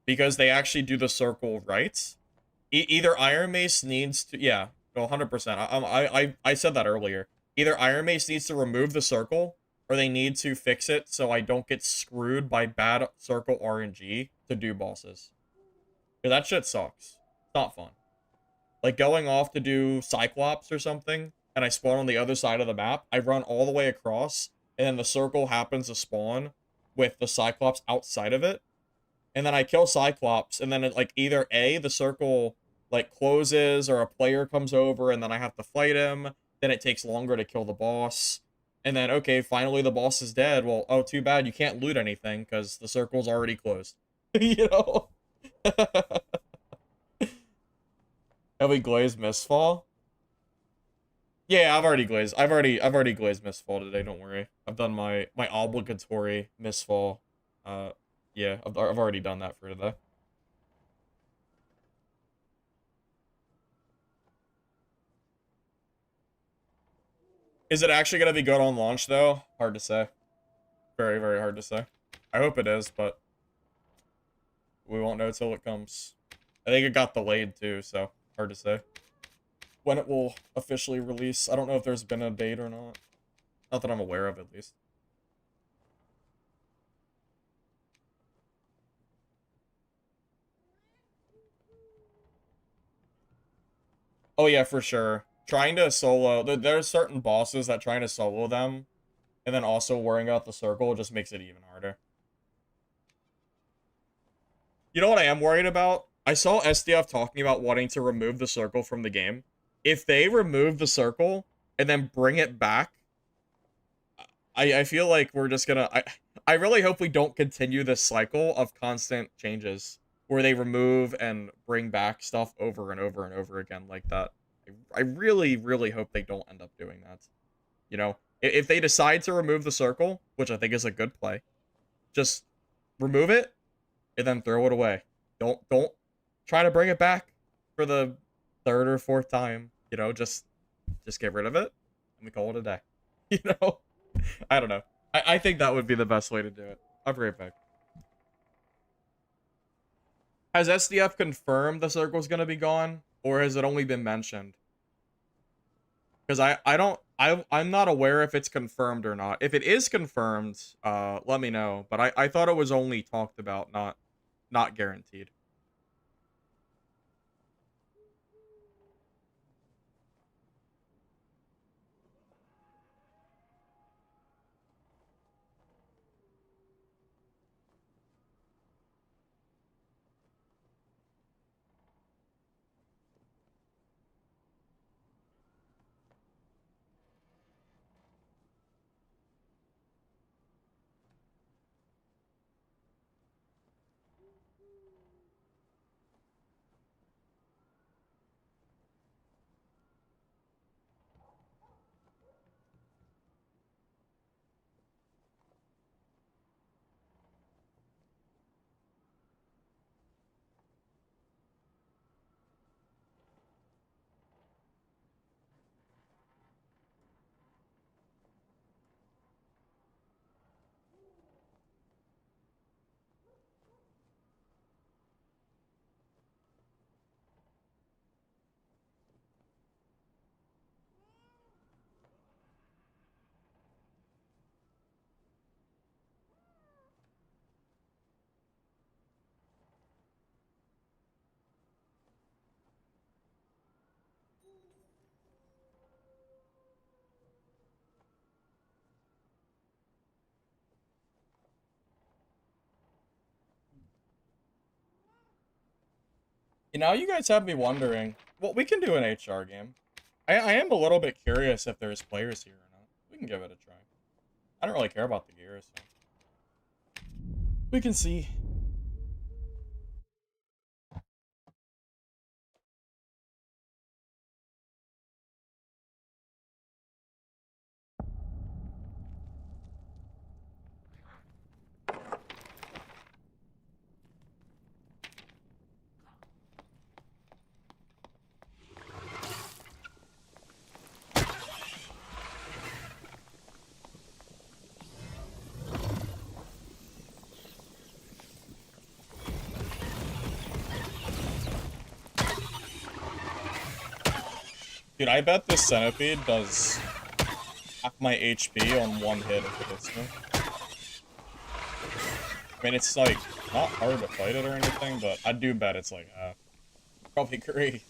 because they actually do the circle right. Either IronMace needs to, yeah, No, 100%. I said that earlier. Either IronMace needs to remove the circle, or they need to fix it so I don't get screwed by bad circle RNG to do bosses. Because that shit sucks. It's not fun. Like going off to do Cyclops or something, and I spawn on the other side of the map, I run all the way across, and then the circle happens to spawn with the Cyclops outside of it. And then I kill Cyclops, and then it, like, either A, the circle, like, closes, or a player comes over, and then I have to fight him. Then it takes longer to kill the boss. And then, okay, finally the boss is dead. Well, oh, too bad, you can't loot anything, because the circle's already closed. You know? Have we glazed Mistfall? Yeah, I've already glazed Mistfall today, don't worry. I've done my obligatory Mistfall. Yeah, I've already done that for today. Is it actually going to be good on launch, though? Hard to say. Very, very hard to say. I hope it is, but we won't know till it comes. I think it got delayed, too, so hard to say. When it will officially release. I don't know if there's been a date or not. Not that I'm aware of, at least. Oh, yeah, for sure. Trying to solo... There's certain bosses that trying to solo them, and then also worrying about the circle just makes it even harder. You know what I am worried about? I saw SDF talking about wanting to remove the circle from the game. If they remove the circle and then bring it back, I feel like we're just gonna... I really hope we don't continue this cycle of constant changes where they remove and bring back stuff over and over and over again like that. I really, really hope they don't end up doing that. You know, if they decide to remove the circle, which I think is a good play, just remove it and then throw it away. Don't try to bring it back for the third or fourth time. You know, just get rid of it and we call it a day. You know, I don't know. I think that would be the best way to do it. I'll be right back. Has SDF confirmed the circle's gonna be gone, or has it only been mentioned? Because I'm not aware if it's confirmed or not. If it is confirmed, let me know. But I thought it was only talked about, not guaranteed. You know, you guys have me wondering. Well, we can do an HR game. I am a little bit curious if there's players here or not. We can give it a try. I don't really care about the gear, so we can see. Dude, I bet this centipede does half my HP on one hit if it hits me. I mean, it's like not hard to fight it or anything, but I do bet it's like probably crazy.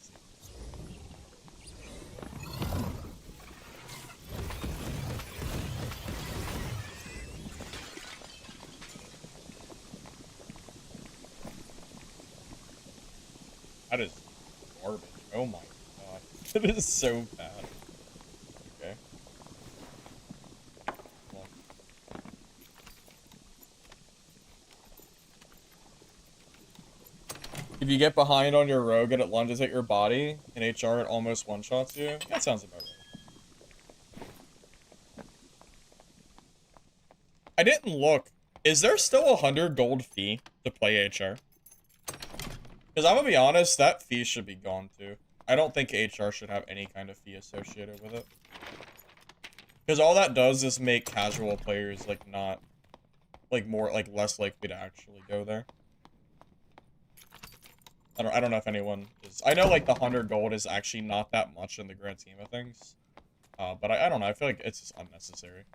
That is garbage. Oh my god. That is so bad. Okay. Well. If you get behind on your rogue and it lunges at your body, in HR it almost one-shots you. That sounds about right. I didn't look. Is there still 100 gold fee to play HR? Because I'm gonna be honest, that fee should be gone too. I don't think HR should have any kind of fee associated with it. Because all that does is make casual players, like, not, like, more, like, less likely to actually go there. I don't know if anyone is... I know, like, the 100 gold is actually not that much in the grand scheme of things. But I don't know, I feel like it's just unnecessary.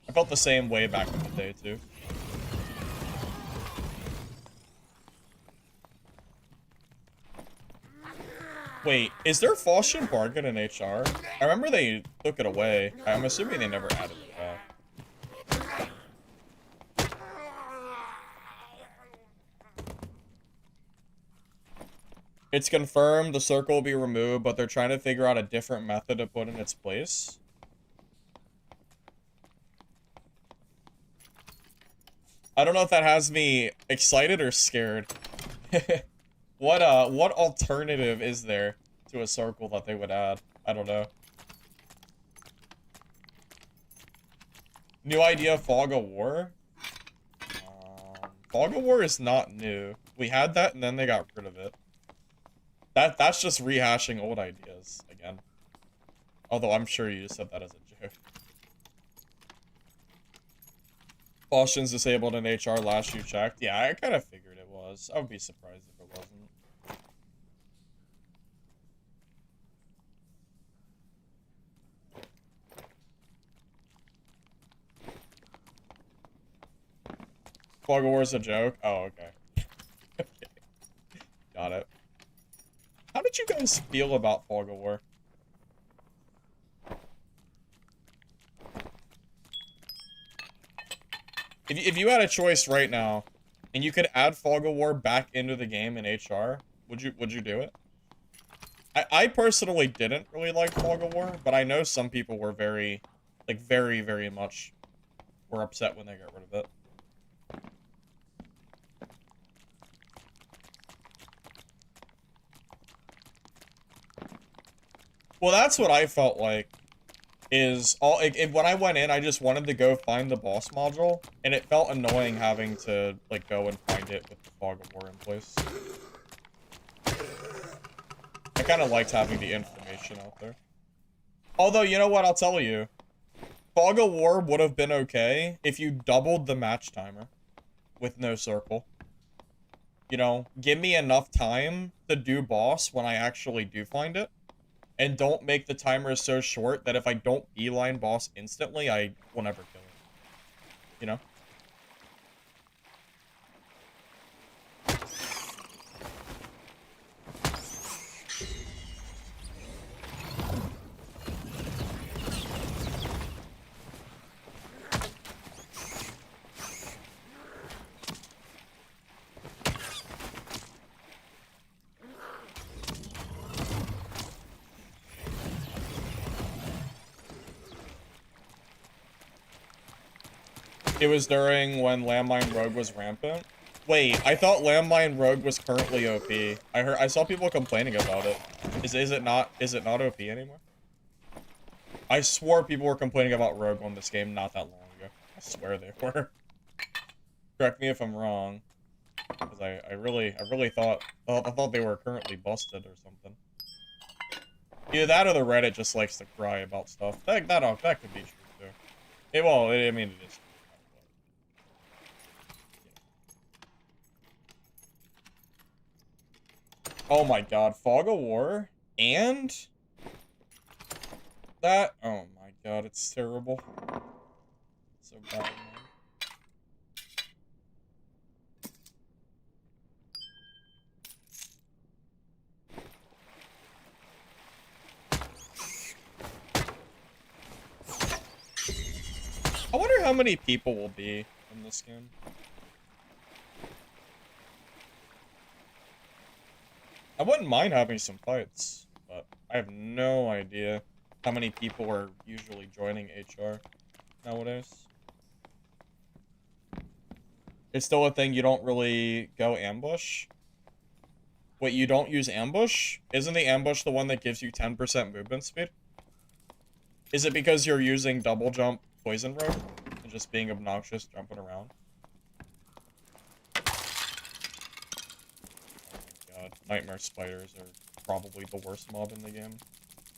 I felt the same way back in the day, too. Wait, is there Falchion Bargain in HR? I remember they took it away. I'm assuming they never added it back. It's confirmed the circle will be removed, but they're trying to figure out a different method to put in its place. I don't know if that has me excited or scared. What alternative is there to a circle that they would add? I don't know. New idea, Fog of War? Fog of War is not new. We had that and then they got rid of it. That's just rehashing old ideas again. Although I'm sure you just said that as a joke. Falchion's disabled in HR last you checked. Yeah, I kind of figured it was. I would be surprised if it wasn't. Fog of War's a joke? Oh, okay. Okay. Got it. How did you guys feel about Fog of War? If you had a choice right now, and you could add Fog of War back into the game in HR, would you do it? I personally didn't really like Fog of War, but I know some people were very, like, very much were upset when they got rid of it. Well, that's what I felt like. Is all when I went in, I just wanted to go find the boss module, and it felt annoying having to like go and find it with the Fog of War in place. I kind of liked having the information out there. Although, you know what? I'll tell you, Fog of War would have been okay if you doubled the match timer with no circle. You know, give me enough time to do boss when I actually do find it. And don't make the timer so short that if I don't beeline boss instantly, I will never kill it. You know? It was during when Landmine Rogue was rampant. Wait, I thought Landmine Rogue was currently OP. I saw people complaining about it. Is it not OP anymore? I swore people were complaining about Rogue on this game not that long ago. I swear they were. Correct me if I'm wrong. Because I really thought I thought they were currently busted or something. Either that or the Reddit just likes to cry about stuff. That could be true too. I mean it is. Oh my god, Fog of War and That, oh my god, it's terrible. So bad, man. I wonder how many people will be in this game. I wouldn't mind having some fights, but I have no idea how many people are usually joining HR nowadays. It's still a thing you don't really go ambush? Wait, you don't use ambush? Isn't the ambush the one that gives you 10% movement speed? Is it because you're using double jump poison rope and just being obnoxious jumping around? Oh my god, nightmare spiders are probably the worst mob in the game.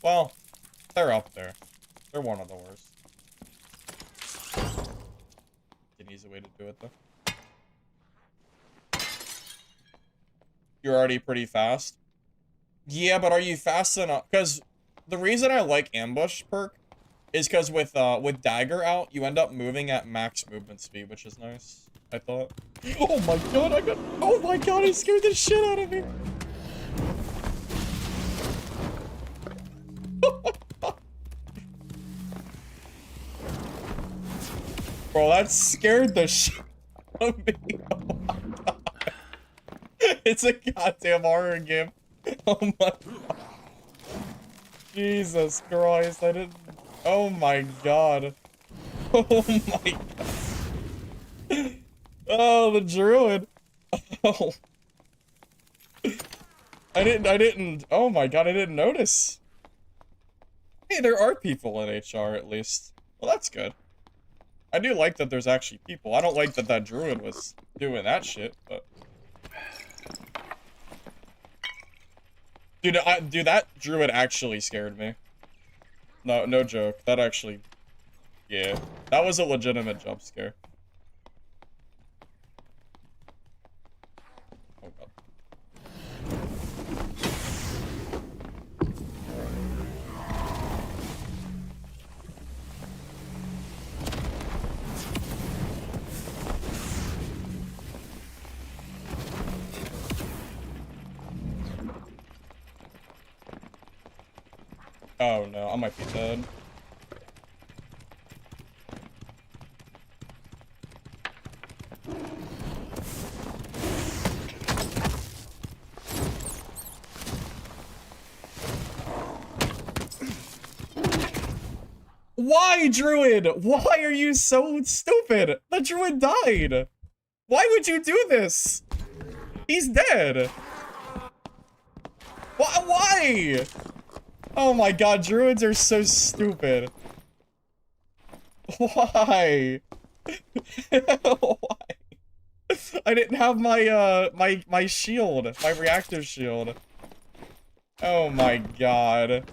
Well, they're up there. They're one of the worst. An easy way to do it though. You're already pretty fast. Yeah, but are you fast enough? Because the reason I like ambush perk is because with dagger out, you end up moving at max movement speed, which is nice, I thought. Oh my god, oh my god, he scared the shit out of me. Bro, that scared the shit out of me. Oh my god. It's a goddamn horror game. Oh my god. Jesus Christ, I didn't... Oh my god. Oh my god. Oh, the druid. Oh. I didn't... Oh my god, I didn't notice. Hey, there are people in HR at least. Well, that's good. I do like that there's actually people. I don't like that that druid was doing that shit, but... Dude, dude, that druid actually scared me. No, no joke. That actually... Yeah. That was a legitimate jump scare. Oh god. Oh no, I might be dead. Why, Druid? Why are you so stupid? The Druid died. Why would you do this? He's dead. Why? Oh my god, Druids are so stupid. Why? Why? I didn't have my, my shield. My reactor shield. Oh my god.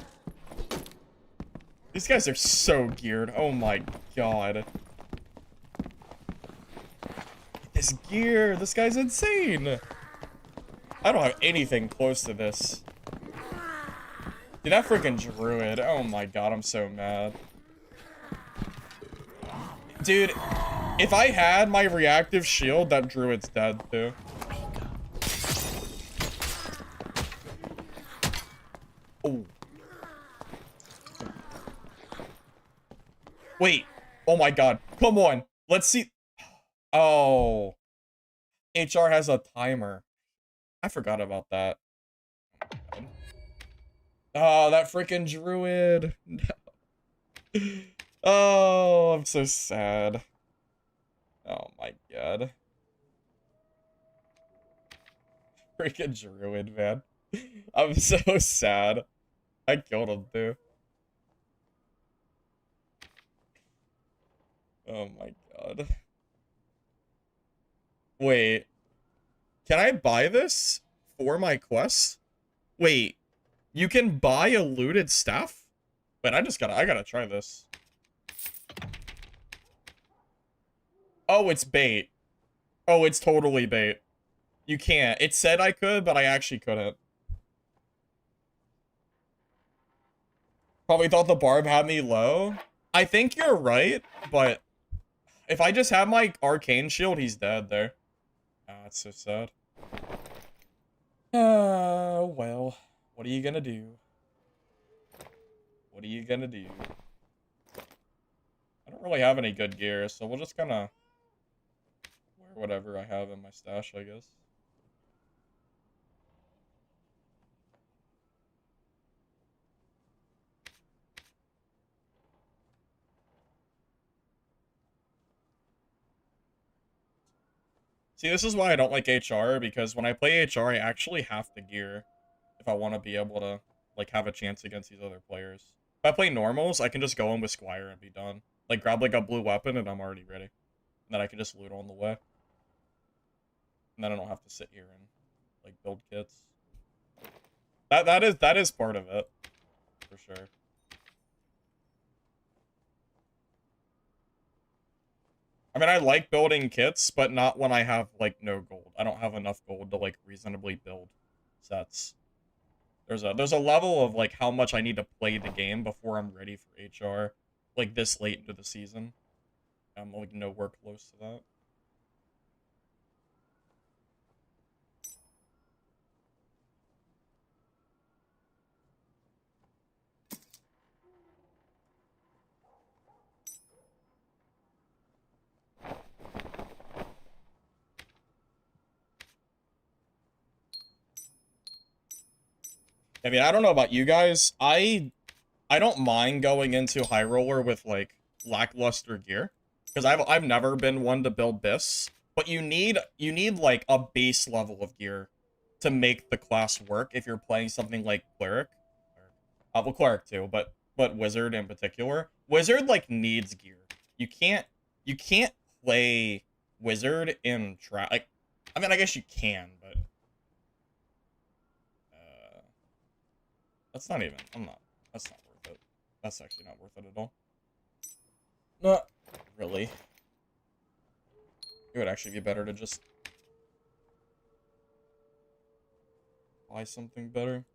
These guys are so geared. Oh my god. This gear. This guy's insane. I don't have anything close to this. Dude, that freaking druid. Oh my god, I'm so mad. Dude, if I had my reactive shield, that druid's dead too. Oh. Wait. Oh my god. Come on. Let's see. Oh. HR has a timer. I forgot about that. Oh, that freaking druid. Oh, I'm so sad. Oh my god. Freaking druid, man. I'm so sad. I killed him too. Oh my god. Wait. Can I buy this for my quest? Wait. You can buy a looted staff? Wait, I gotta try this. Oh, it's bait. Oh, it's totally bait. You can't. It said I could, but I actually couldn't. Probably thought the barb had me low. I think you're right, but if I just have my arcane shield, he's dead there. Ah, that's so sad. Well, what are you gonna do? What are you gonna do? I don't really have any good gear, so we'll just kind of wear whatever I have in my stash, I guess. See, this is why I don't like HR, because when I play HR, I actually have to gear if I want to be able to, like, have a chance against these other players. If I play normals, I can just go in with Squire and be done. Like, grab, like, a blue weapon, and I'm already ready. And then I can just loot on the way. And then I don't have to sit here and, like, build kits. That is part of it. For sure. I mean, I like building kits, but not when I have, like, no gold. I don't have enough gold to, like, reasonably build sets. There's a level of, like, how much I need to play the game before I'm ready for HR, like, this late into the season. I'm, like, nowhere close to that. I mean, I don't know about you guys. I don't mind going into High Roller with, like, lackluster gear, because I've never been one to build this. But you need like a base level of gear to make the class work if you're playing something like Cleric. Well, Cleric too, but Wizard in particular. Wizard, like, needs gear. You can't play Wizard in like, I mean, I guess you can, but that's not even, that's not worth it. That's actually not worth it at all. Not really. It would actually be better to just buy something better.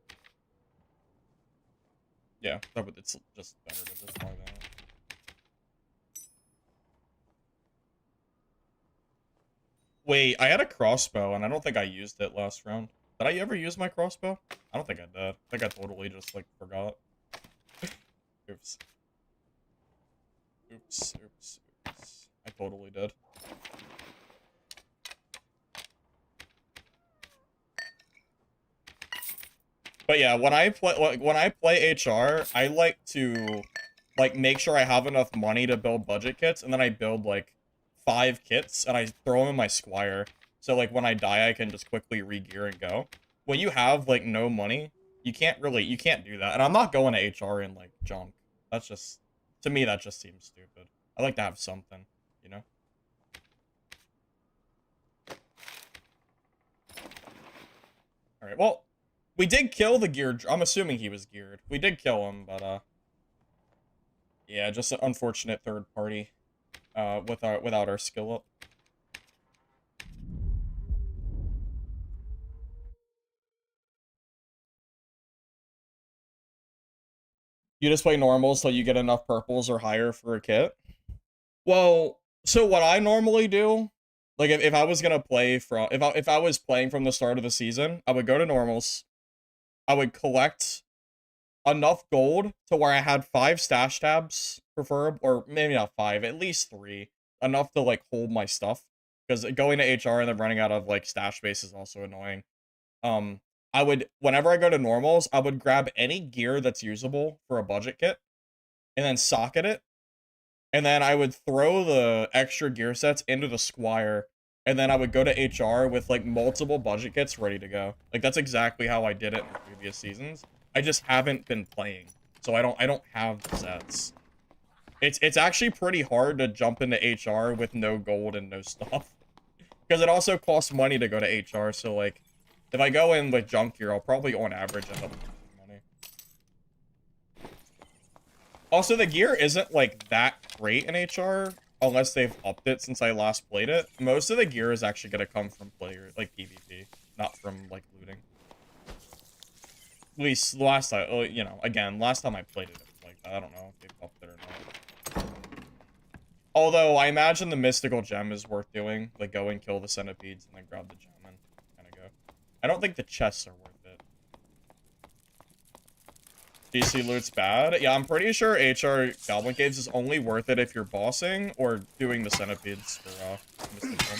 Yeah, it's just better to just buy that. Wait, I had a crossbow, and I don't think I used it last round. Did I ever use my crossbow? I don't think I did. I think I totally just, like, forgot. Oops. Oops, oops, oops. I totally did. But yeah, when I play HR, I like to, like, make sure I have enough money to build budget kits, and then I build, like, 5 kits, and I throw them in my Squire. So, like, when I die, I can just quickly re-gear and go. When you have, like, no money, you can't do that. And I'm not going to HR in, like, junk. That's just, to me, that just seems stupid. I like to have something, you know? Alright, well, we did kill the gear. I'm assuming he was geared. We did kill him, but, yeah, just an unfortunate third party, without our skill up. You just play normals till you get enough purples or higher for a kit? Well, so what I normally do, like, if I was gonna play from, if I was playing from the start of the season, I would go to normals. I would collect enough gold to where I had 5 stash tabs, preferable, or maybe not 5, at least 3, enough to, like, hold my stuff. Because going to HR and then running out of, like, stash space is also annoying. I would, whenever I go to normals, I would grab any gear that's usable for a budget kit, and then socket it, and then I would throw the extra gear sets into the Squire, and then I would go to HR with, like, multiple budget kits ready to go. Like, that's exactly how I did it in previous seasons. I just haven't been playing, so I don't have the sets. It's actually pretty hard to jump into HR with no gold and no stuff, because it also costs money to go to HR. So, like, if I go in with junk gear, I'll probably on average end up losing money. Also, the gear isn't, like, that great in HR, unless they've upped it since I last played it. Most of the gear is actually going to come from player, like, PvP, not from, like, looting. At least last time, you know, again, last time I played it, like, Although, I imagine the mystical gem is worth doing. Like, go and kill the centipedes and then grab the gem and kind of go. I don't think the chests are worth it. GC loot's bad? Yeah, I'm pretty sure HR Goblin Caves is only worth it if you're bossing or doing the centipedes for, Mystic Gem.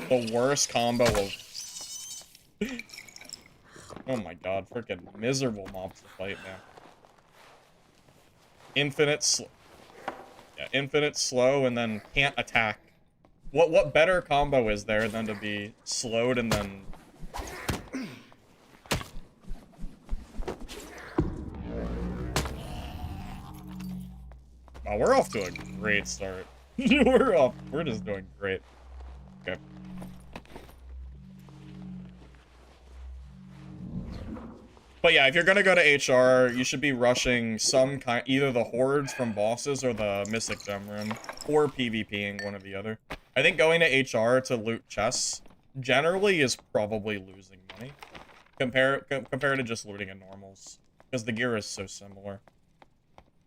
The worst combo of... Oh my god, freaking miserable mobs to fight, man. Infinite slow and then can't attack. What better combo is there than to be slowed and then... Oh, we're off to a great start. We're just doing great. Okay. But yeah, if you're gonna go to HR, you should be rushing some kind, either the hordes from bosses or the Mystic Gem Room, or PvPing, one or the other. I think going to HR to loot chests generally is probably losing money compared to just looting in normals, because the gear is so similar,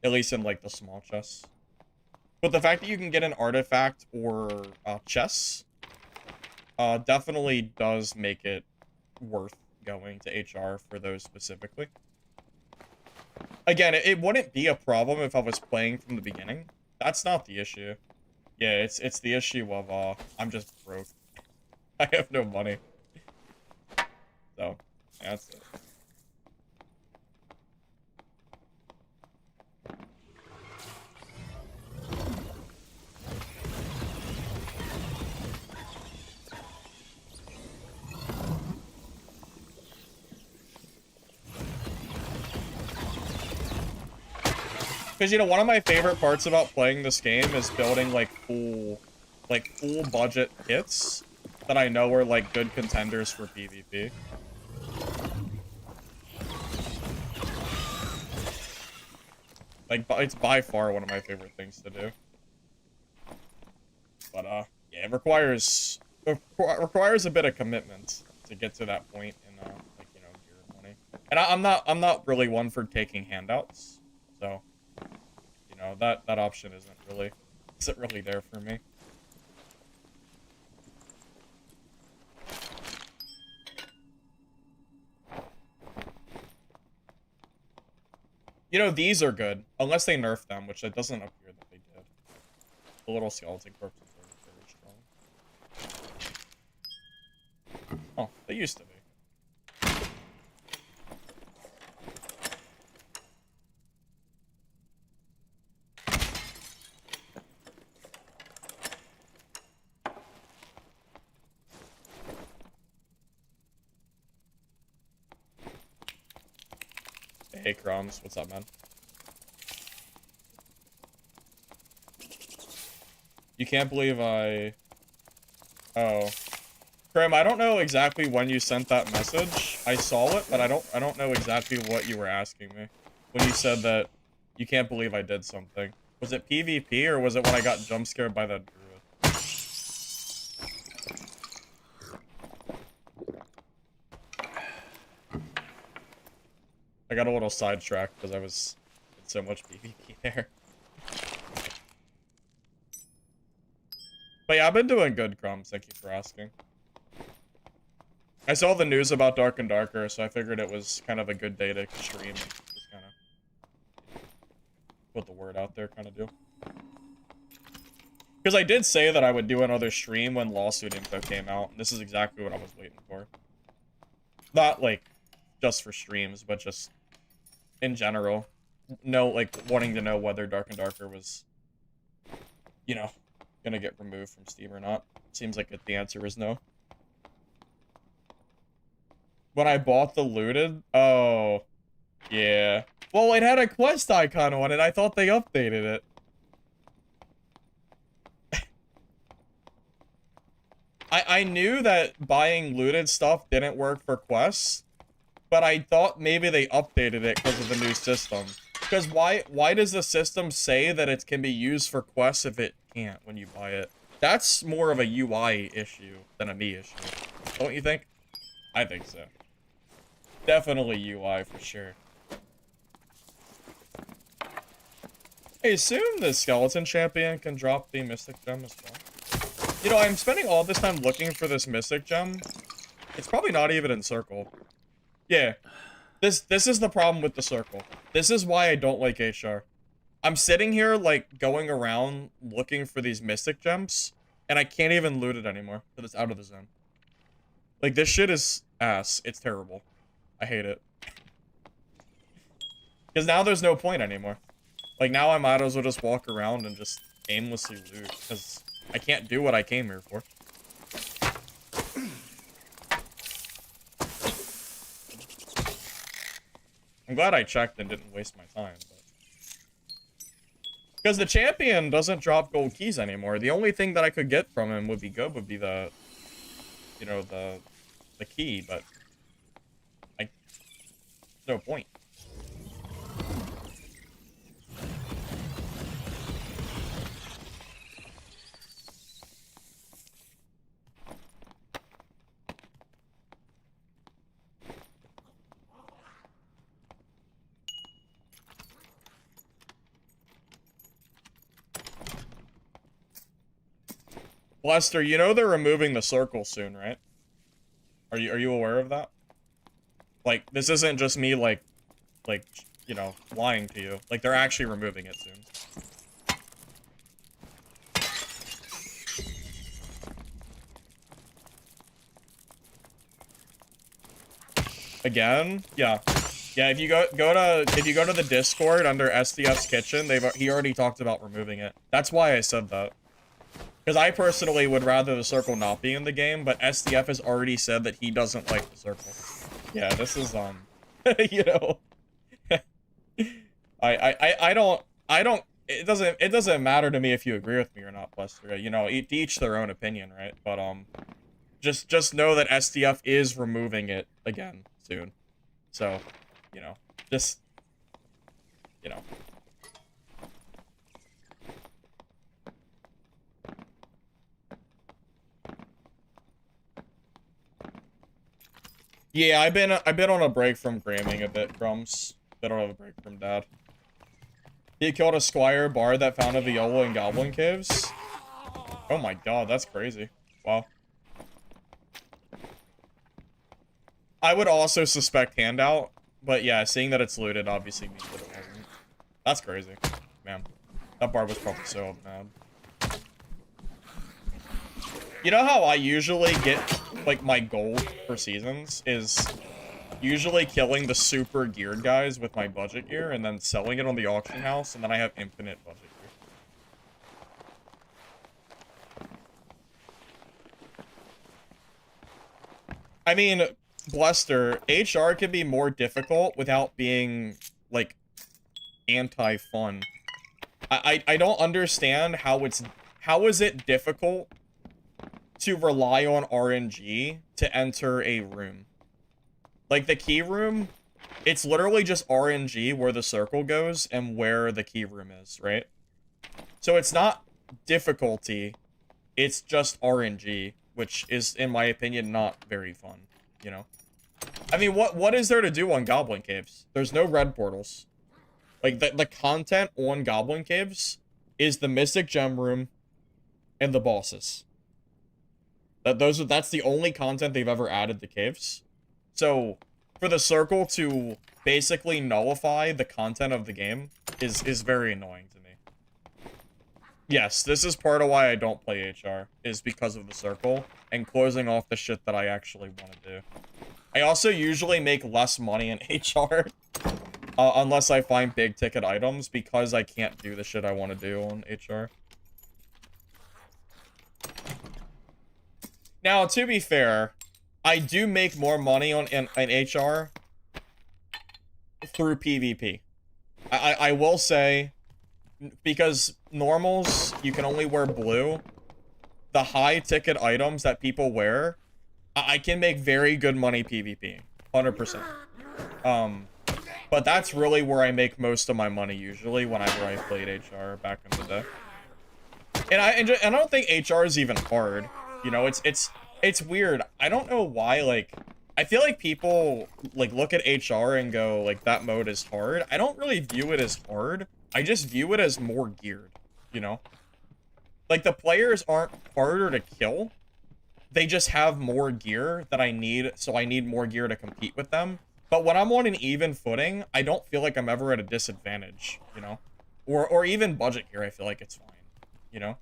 at least in like the small chests. But the fact that you can get an artifact or chests definitely does make it worth going to HR for those specifically. Again, it wouldn't be a problem if I was playing from the beginning. That's not the issue. Yeah, it's the issue of I'm just broke. I have no money. So, that's it. Because, you know, one of my favorite parts about playing this game is building, like, full budget kits that I know are, like, good contenders for PvP. Like, it's by far one of my favorite things to do. But, yeah, it requires a bit of commitment to get to that point in, like, you know, gear money. And I'm not really one for taking handouts, so... You know, that option isn't really there for me. You know, these are good, unless they nerf them, which it doesn't appear that they did. The little skeleton corpses are very strong. Oh, they used to be. Hey, Crumbs, what's up, man? You can't believe I... Oh. Crim, I don't know exactly when you sent that message. I saw it, but I don't know exactly what you were asking me. When you said that you can't believe I did something. Was it PvP, or was it when I got jump scared by that druid? I got a little sidetracked because I was in so much PvP there. But yeah, I've been doing good, Crumbs. Thank you for asking. I saw the news about Dark and Darker, so I figured it was kind of a good day to stream and just kind of put the word out there, kind of deal. Because I did say that I would do another stream when LawSuit info came out, and this is exactly what I was waiting for. Not, like, just for streams, but just in general. No, like, wanting to know whether Dark and Darker was, you know, gonna get removed from Steam or not. Seems like the answer is no. When I bought the looted? Oh, yeah. Well, it had a quest icon on it. I thought they updated it. I knew that buying looted stuff didn't work for quests, but I thought maybe they updated it because of the new system. Because why does the system say that it can be used for quests if it can't when you buy it? That's more of a UI issue than a me issue. Don't you think? I think so. Definitely UI for sure. I assume the skeleton champion can drop the mystic gem as well. You know, I'm spending all this time looking for this mystic gem. It's probably not even in circle. Yeah. This is the problem with the circle. This is why I don't like HR. I'm sitting here, like, going around looking for these mystic gems, and I can't even loot it anymore, because it's out of the zone. Like, this shit is ass. It's terrible. I hate it. Because now there's no point anymore. Like, now I might as well just walk around and just aimlessly loot, because I can't do what I came here for. I'm glad I checked and didn't waste my time, but... Because the champion doesn't drop gold keys anymore. The only thing that I could get from him would be good, would be the... You know, the key, but... no point. Lester, you know they're removing the circle soon, right? Are you aware of that? Like, this isn't just me, like, you know, lying to you. Like, they're actually removing it soon. Again? Yeah. Yeah, if you go to the Discord under SDF's kitchen, he already talked about removing it. That's why I said that. Because I personally would rather the circle not be in the game, but SDF has already said that he doesn't like the circle. Yeah, this is, you know... I don't... It doesn't matter to me if you agree with me or not, Lester. You know, to each their own opinion, right? But, just know that SDF is removing it again soon. So, you know, just... You know... Yeah, I've been on a break from Gramming a bit, Crumbs. Been on a break from Dad. He killed a squire bard that found a viola in goblin caves. Oh my god, that's crazy. Wow. I would also suspect handout, but yeah, seeing that it's looted obviously means that it wasn't. That's crazy. Man, that bard was probably so mad. You know how I usually get, like, my gold for seasons is usually killing the super geared guys with my budget gear and then selling it on the auction house, and then I have infinite budget gear. I mean, Bluster, HR can be more difficult without being, like, anti-fun. I don't understand how is it difficult to rely on RNG to enter a room. Like, the key room, it's literally just RNG where the circle goes and where the key room is, right? So it's not difficulty, it's just RNG, which is, in my opinion, not very fun, you know? I mean, what is there to do on Goblin Caves? There's no red portals. Like, the content on Goblin Caves is the Mystic Gem Room and the bosses. That's the only content they've ever added to caves. So, for the circle to basically nullify the content of the game is very annoying to me. Yes, this is part of why I don't play HR, is because of the circle, and closing off the shit that I actually want to do. I also usually make less money in HR, unless I find big ticket items, because I can't do the shit I want to do on HR. Now, to be fair, I do make more money on in HR through PvP. I will say, because normals, you can only wear blue, the high ticket items that people wear, I can make very good money PvP. 100%. But that's really where I make most of my money usually whenever I played HR back in the day. And I don't think HR is even hard. You know, it's weird. I don't know why, like, I feel like people, like, look at HR and go, like, that mode is hard. I don't really view it as hard. I just view it as more geared, you know? Like, the players aren't harder to kill. They just have more gear that I need, so I need more gear to compete with them. But when I'm on an even footing, I don't feel like I'm ever at a disadvantage, you know? Or even budget gear, I feel like it's fine, you know?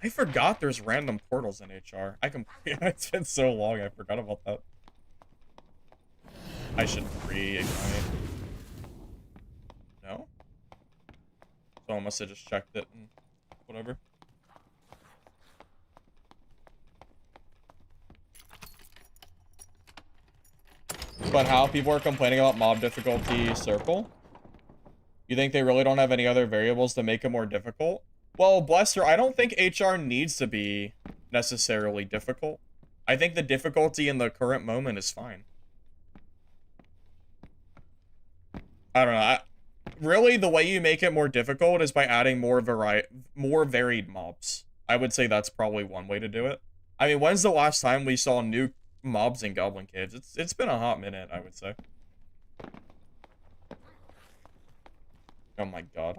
I forgot there's random portals in HR. It's been so long, I forgot about that. I should re-ignite. No? Someone must have just checked it and whatever. But how people are complaining about mob difficulty circle? You think they really don't have any other variables to make it more difficult? Well, bless her, I don't think HR needs to be necessarily difficult. I think the difficulty in the current moment is fine. I don't know. Really, the way you make it more difficult is by adding more varied mobs. I would say that's probably one way to do it. I mean, when's the last time we saw new mobs in Goblin Caves? It's been a hot minute, I would say. Oh my god,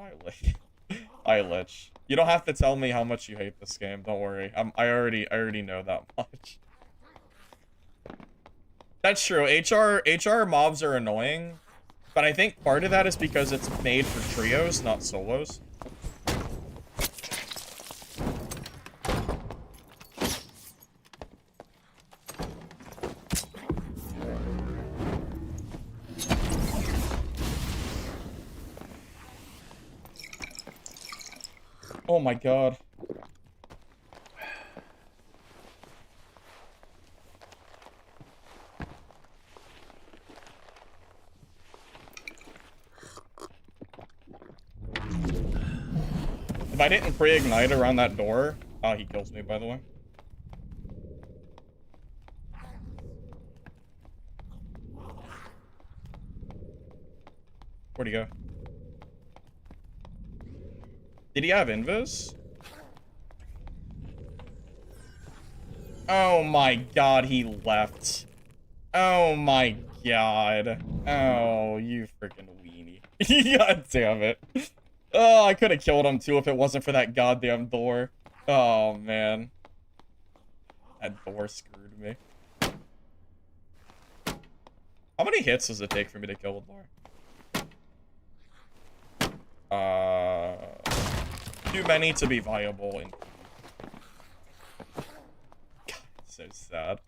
I lich. You don't have to tell me how much you hate this game. Don't worry. I already know that much. That's true. HR mobs are annoying, but I think part of that is because it's made for trios, not solos. Oh my god. If I didn't pre-ignite around that door... Oh, he kills me, by the way. Where'd he go? Did he have invis? Oh my god, he left. Oh my god. Oh, you freaking weenie. God damn it. Oh, I could have killed him too if it wasn't for that goddamn door. Oh, man. That door screwed me. How many hits does it take for me to kill a door? Too many to be viable. God, so sad.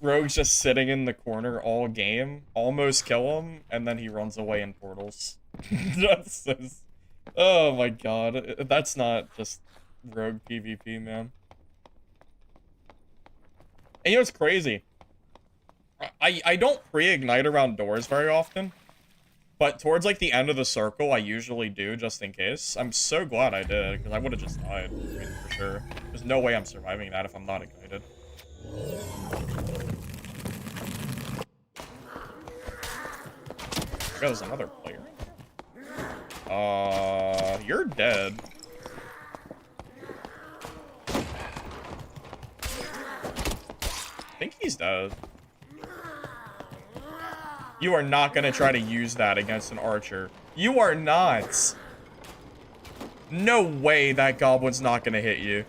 Rogue's just sitting in the corner all game, almost kill him, and then he runs away in portals. That's so... Oh my god, that's not just Rogue PvP, man. And you know what's crazy? I don't pre-ignite around doors very often, but towards like the end of the circle, I usually do just in case. I'm so glad I did, because I would have just died, I mean, for sure. There's no way I'm surviving that if I'm not ignited. There's another player. You're dead. I think he's dead. You are not gonna try to use that against an archer. You are not. No way that goblin's not gonna hit you.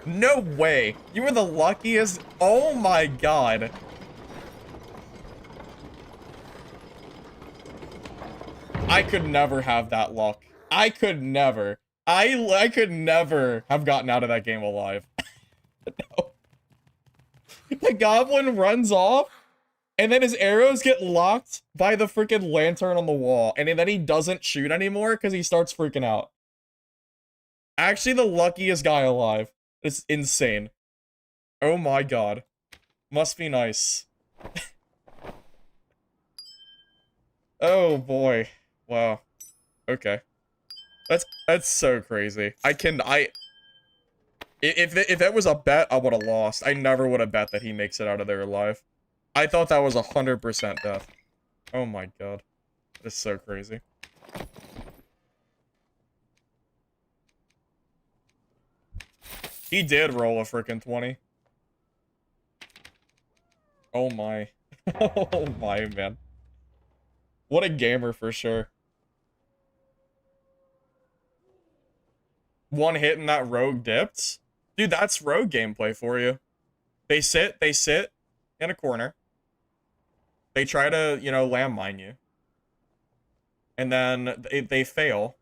No way. You are the luckiest. Oh my god. I could never have that luck. I could never. I could never have gotten out of that game alive. No. The goblin runs off, and then his arrows get locked by the freaking lantern on the wall, and then he doesn't shoot anymore because he starts freaking out. Actually, the luckiest guy alive. It's insane. Oh my god. Must be nice. Oh boy. Wow. Okay. That's so crazy. If that was a bet, I would have lost. I never would have bet that he makes it out of there alive. I thought that was 100% death. Oh my god. That is so crazy. He did roll a freaking 20. Oh my. Oh my, man. What a gamer for sure. One hit and that rogue dipped? Dude, that's rogue gameplay for you. They sit in a corner. They try to, you know, landmine you. And then they fail.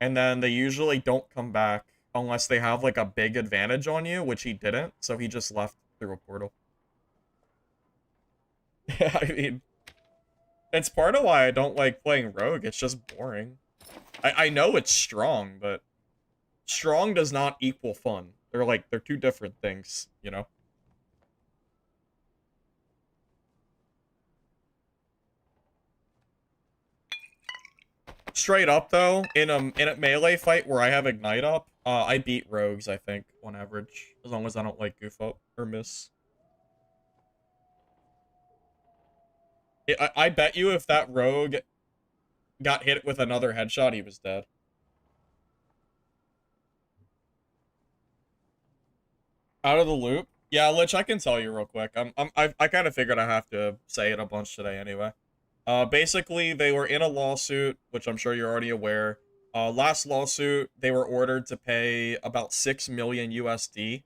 And then they usually don't come back unless they have, like, a big advantage on you, which he didn't. So he just left through a portal. Yeah, I mean, it's part of why I don't like playing rogue. It's just boring. I know it's strong, but strong does not equal fun. They're two different things, you know? Straight up though, in a melee fight where I have ignite up, I beat rogues, I think, on average. As long as I don't like goof up or miss. I bet you if that rogue got hit with another headshot, he was dead. Out of the loop? Yeah, Lich, I can tell you real quick. I kind of figured I have to say it a bunch today anyway. Basically, they were in a lawsuit, which I'm sure you're already aware. Last lawsuit, they were ordered to pay about 6 million USD.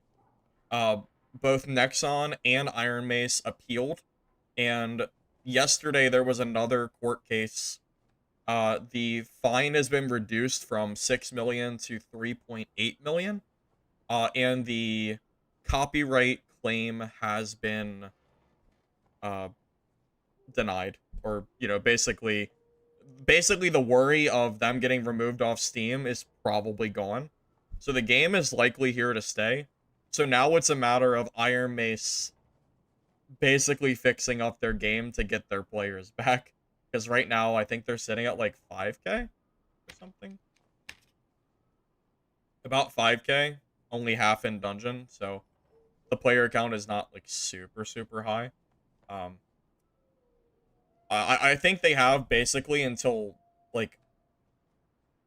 Uh, Both Nexon and IronMace appealed, and yesterday there was another court case. The fine has been reduced from 6 million to 3.8 million. And the copyright claim has been uh denied, or, you know, basically the worry of them getting removed off Steam is probably gone. So the game is likely here to stay. So now it's a matter of Iron Mace basically fixing up their game to get their players back. Because right now, I think they're sitting at like 5K or something. About 5K, only half in dungeon. So the player count is not like super, super high. Um, I think they have basically until, like,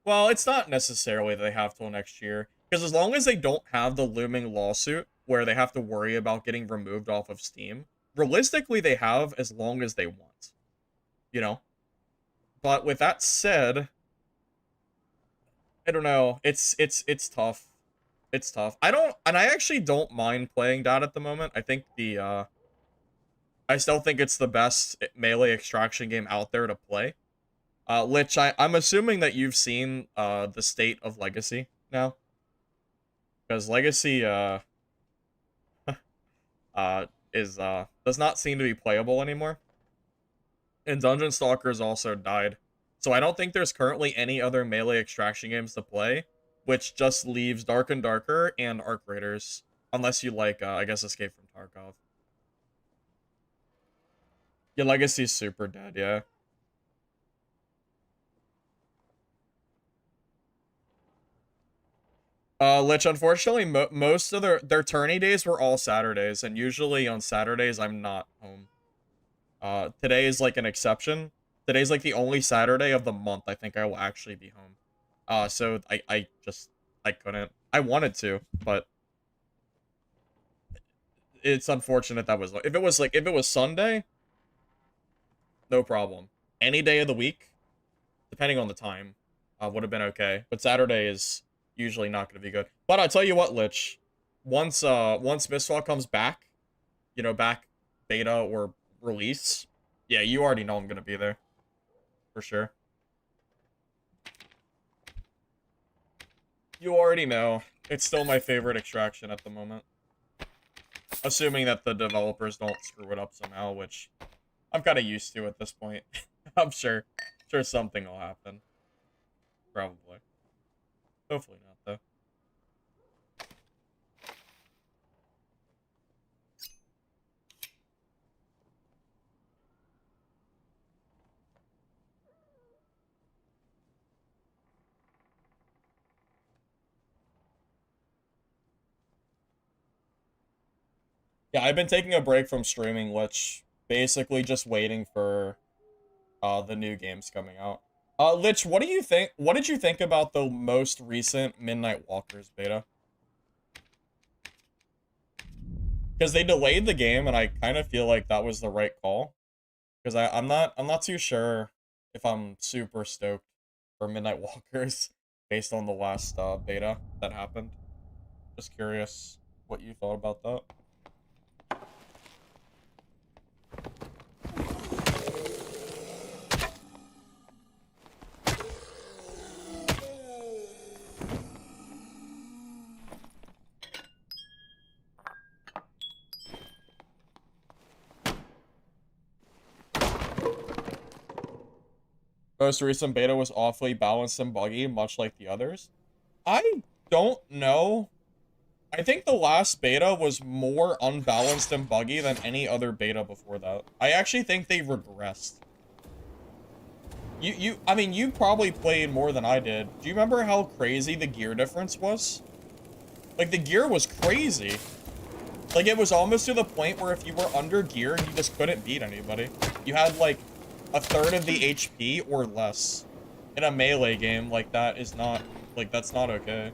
well, it's not necessarily that they have till next year, because as long as they don't have the looming lawsuit where they have to worry about getting removed off of Steam, realistically they have as long as they want, you know. But with that said, I don't know. It's tough. It's tough. I actually don't mind playing that at the moment. I think I still think it's the best melee extraction game out there to play. Lich, I'm assuming that you've seen the state of Legacy now, because Legacy is does not seem to be playable anymore, and Dungeon Stalkers also died. So I don't think there's currently any other melee extraction games to play, which just leaves Dark and Darker and Arc Raiders, unless you like, I guess, Escape from Tarkov. Your Legacy's super dead, yeah. Lich, unfortunately, most of their tourney days were all Saturdays, and usually on Saturdays I'm not home. Today is like an exception. Today's like the only Saturday of the month I think I will actually be home. So I just, I couldn't. I wanted to, but it's unfortunate that was, if it was Sunday, no problem. Any day of the week, depending on the time, would have been okay. But Saturday is usually not going to be good. But I'll tell you what, Lich, once Mistfall comes back, you know, back beta or release, yeah, you already know I'm going to be there for sure. You already know. It's still my favorite extraction at the moment. Assuming that the developers don't screw it up somehow, which I'm kind of used to at this point. I'm sure something will happen. Probably. Hopefully not, though. Yeah, I've been taking a break from streaming, which basically just waiting for the new games coming out. Lich, what do you think? What did you think about the most recent Midnight Walkers beta? Because they delayed the game, and I kind of feel like that was the right call. Because I'm not too sure if I'm super stoked for Midnight Walkers based on the last beta that happened. Just curious what you thought about that. Most recent beta was awfully balanced and buggy, much like the others. I don't know. I think the last beta was more unbalanced and buggy than any other beta before that. I actually think they regressed. I mean, you probably played more than I did. Do you remember how crazy the gear difference was? Like, the gear was crazy. Like, it was almost to the point where if you were under gear, you just couldn't beat anybody. You had, like, a third of the HP or less. In a melee game, like, that is not, like, that's not okay.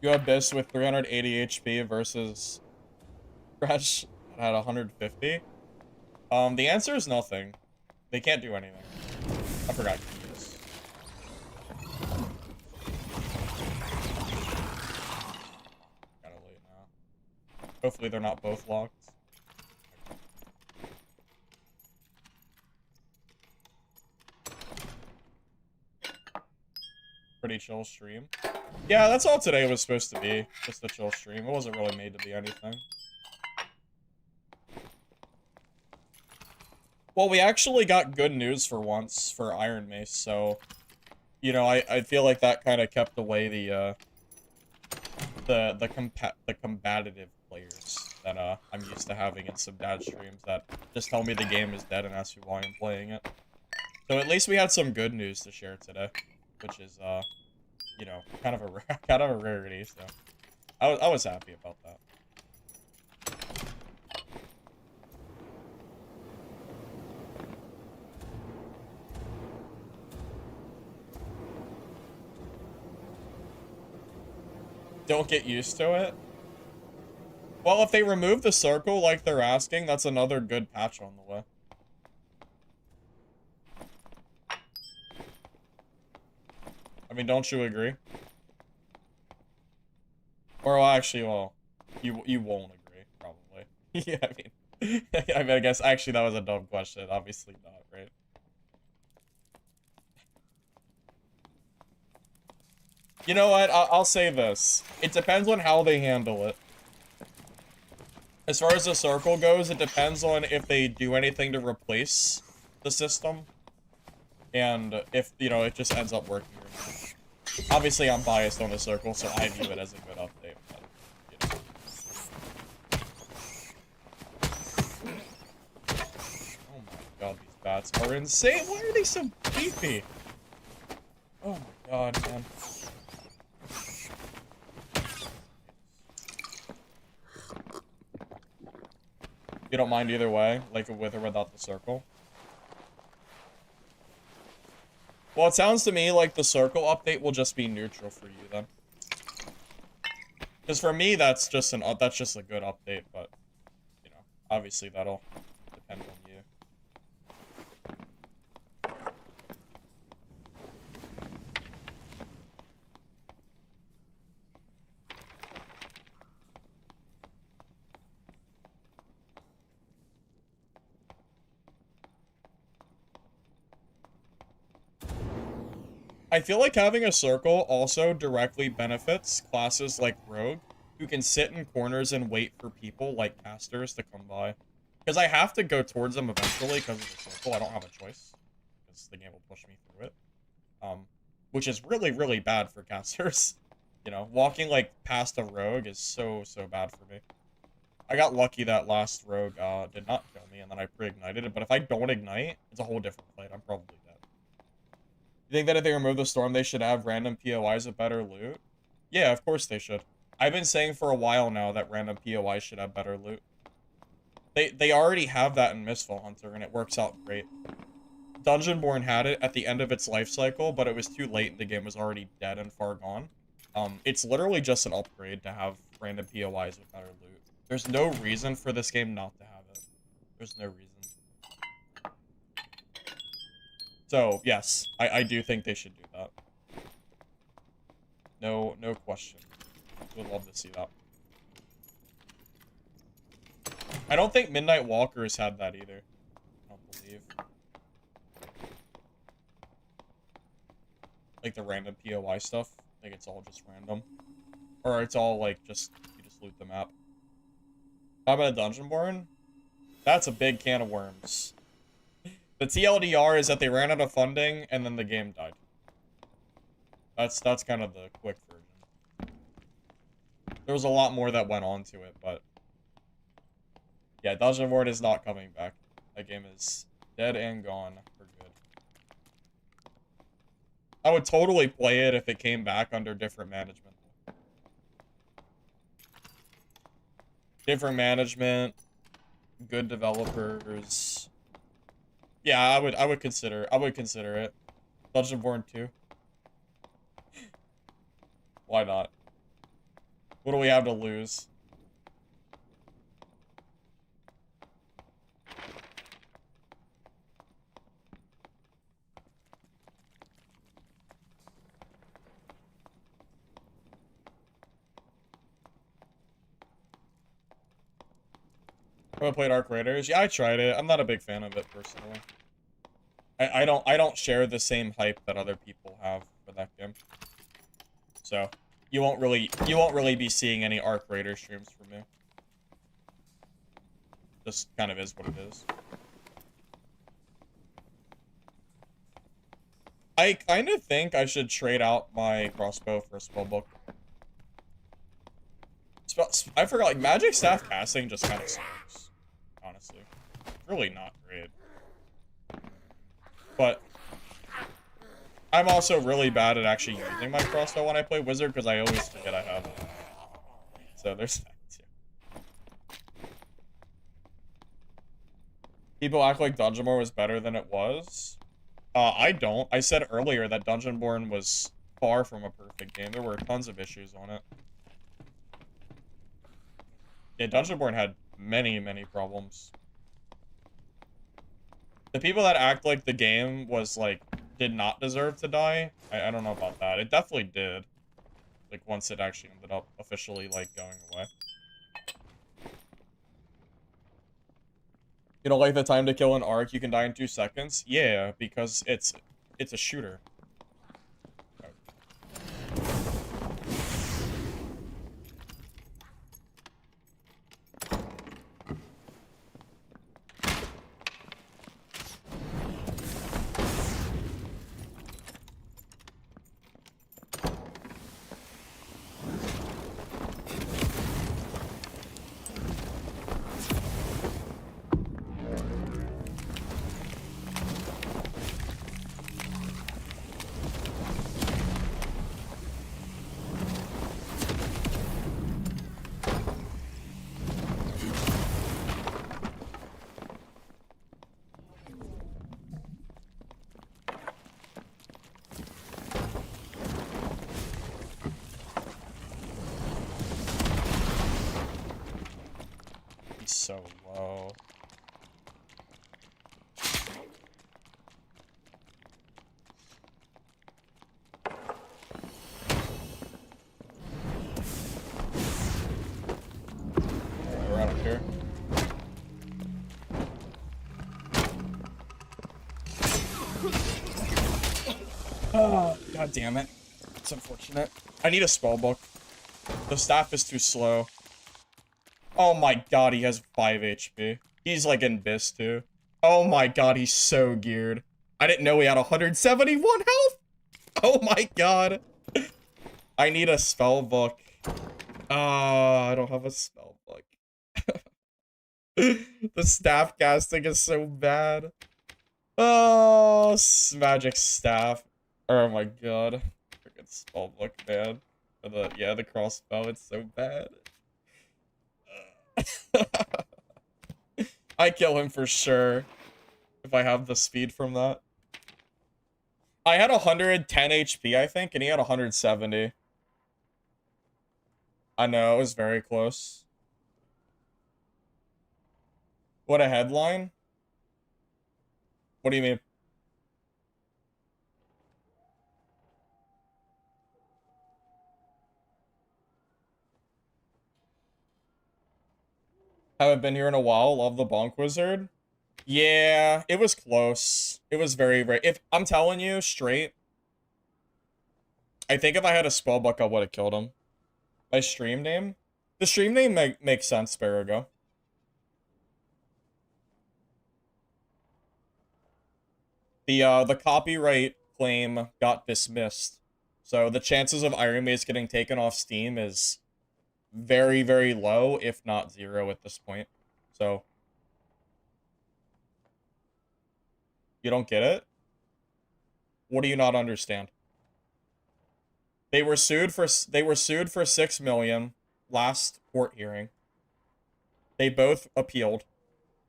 You have Abyss with 380 HP versus Crash at 150. The answer is nothing. They can't do anything. I forgot to do this. Kinda late now. Hopefully they're not both locked. Pretty chill stream. Yeah, that's all today was supposed to be. Just a chill stream. It wasn't really made to be anything. Well, we actually got good news for once for IronMace, so you know, I feel like that kind of kept away the combative players that I'm used to having in some dad streams that just tell me the game is dead and ask me why I'm playing it. So at least we had some good news to share today, which is you know, kind of a kind of a rarity. So I was happy about that. Don't get used to it. Well, if they remove the circle like they're asking, that's another good patch on the way. I mean, don't you agree? Or well, actually, well, you won't agree, probably. Yeah, I mean, I guess actually that was a dumb question. Obviously not, right? You know what? I'll say this. It depends on how they handle it. As far as the circle goes, it depends on if they do anything to replace the system. And if, you know, it just ends up working or not. Obviously, I'm biased on the circle, so I view it as a good update. But, you know. Oh my god, these bats are insane. Why are they so beefy? Oh my god, man. You don't mind either way, like with or without the circle? Well, it sounds to me like the circle update will just be neutral for you then. Because for me, that's just a good update, but you know, obviously that'll depend on you. I feel like having a circle also directly benefits classes like Rogue, who can sit in corners and wait for people like casters to come by. Because I have to go towards them eventually because of the circle. I don't have a choice. Because the game will push me through it. Which is really, really bad for casters. You know, walking, like, past a rogue is so bad for me. I got lucky that last rogue did not kill me, and then I pre-ignited it, but if I don't ignite, it's a whole different fight. I'm probably dead. You think that if they remove the storm, they should have random POIs with better loot? Yeah, of course they should. I've been saying for a while now that random POIs should have better loot. They already have that in Mistfall Hunter, and it works out great. Dungeonborn had it at the end of its life cycle, but it was too late. The game was already dead and far gone. It's literally just an upgrade to have random POIs with better loot. There's no reason for this game not to have it. There's no reason. So, yes, I do think they should do that. No question. Would love to see that. I don't think Midnight Walkers had that either. I don't believe. Like the random POI stuff. Like it's all just random. Or it's all like you just loot the map. How about a Dungeonborn? That's a big can of worms. The TLDR is that they ran out of funding and then the game died. That's kind of the quick version. There was a lot more that went on to it, but yeah, Dungeonborn is not coming back. That game is dead and gone for good. I would totally play it if it came back under different management. Different management, good developers. Yeah, I would consider it. Dungeonborn 2. Why not? What do we have to lose? I played Arc Raiders. Yeah, I tried it. I'm not a big fan of it personally. I don't share the same hype that other people have for that game. So you won't really be seeing any Arc Raider streams from me. Just kind of is what it is. I kind of think I should trade out my crossbow for a spellbook. I forgot, like, magic staff casting just kind of sucks, honestly. It's really not great. But I'm also really bad at actually using my crossbow when I play wizard because I always forget I have it. So there's that too. People act like Dungeonborn was better than it was. I don't. I said earlier that Dungeonborn was far from a perfect game. There were tons of issues on it. Yeah, Dungeonborn had many problems. The people that act like the game was, like, did not deserve to die, I don't know about that. It definitely did. Like, once it actually ended up officially, like, going away. You don't like the time to kill an arc, you can die in 2 seconds? Yeah, because it's a shooter. So low. We're out of here. Oh, god damn it. It's unfortunate. I need a spellbook. The staff is too slow. Oh my god, he has 5 HP. He's like in Bis too. Oh my god, he's so geared. I didn't know he had 171 health! Oh my god. I need a spell book. I don't have a spell book. The staff casting is so bad. Oh, magic staff. Oh my god. Freaking spell book, man. For the crossbow, it's so bad. I kill him for sure if I have the speed from that. I had 110 HP, I think, and he had 170. I know, it was very close. What a headline? What do you mean? Haven't been here in a while. Love the Bonk Wizard. Yeah, it was close. It was very, very... If I'm telling you straight, I think if I had a spellbook, I would have killed him. My stream name? The stream name makes sense, Sparago. The copyright claim got dismissed. So the chances of IronMace getting taken off Steam is very, very low, if not zero at this point. So you don't get it? What do you not understand? They were sued for 6 million last court hearing. They both appealed.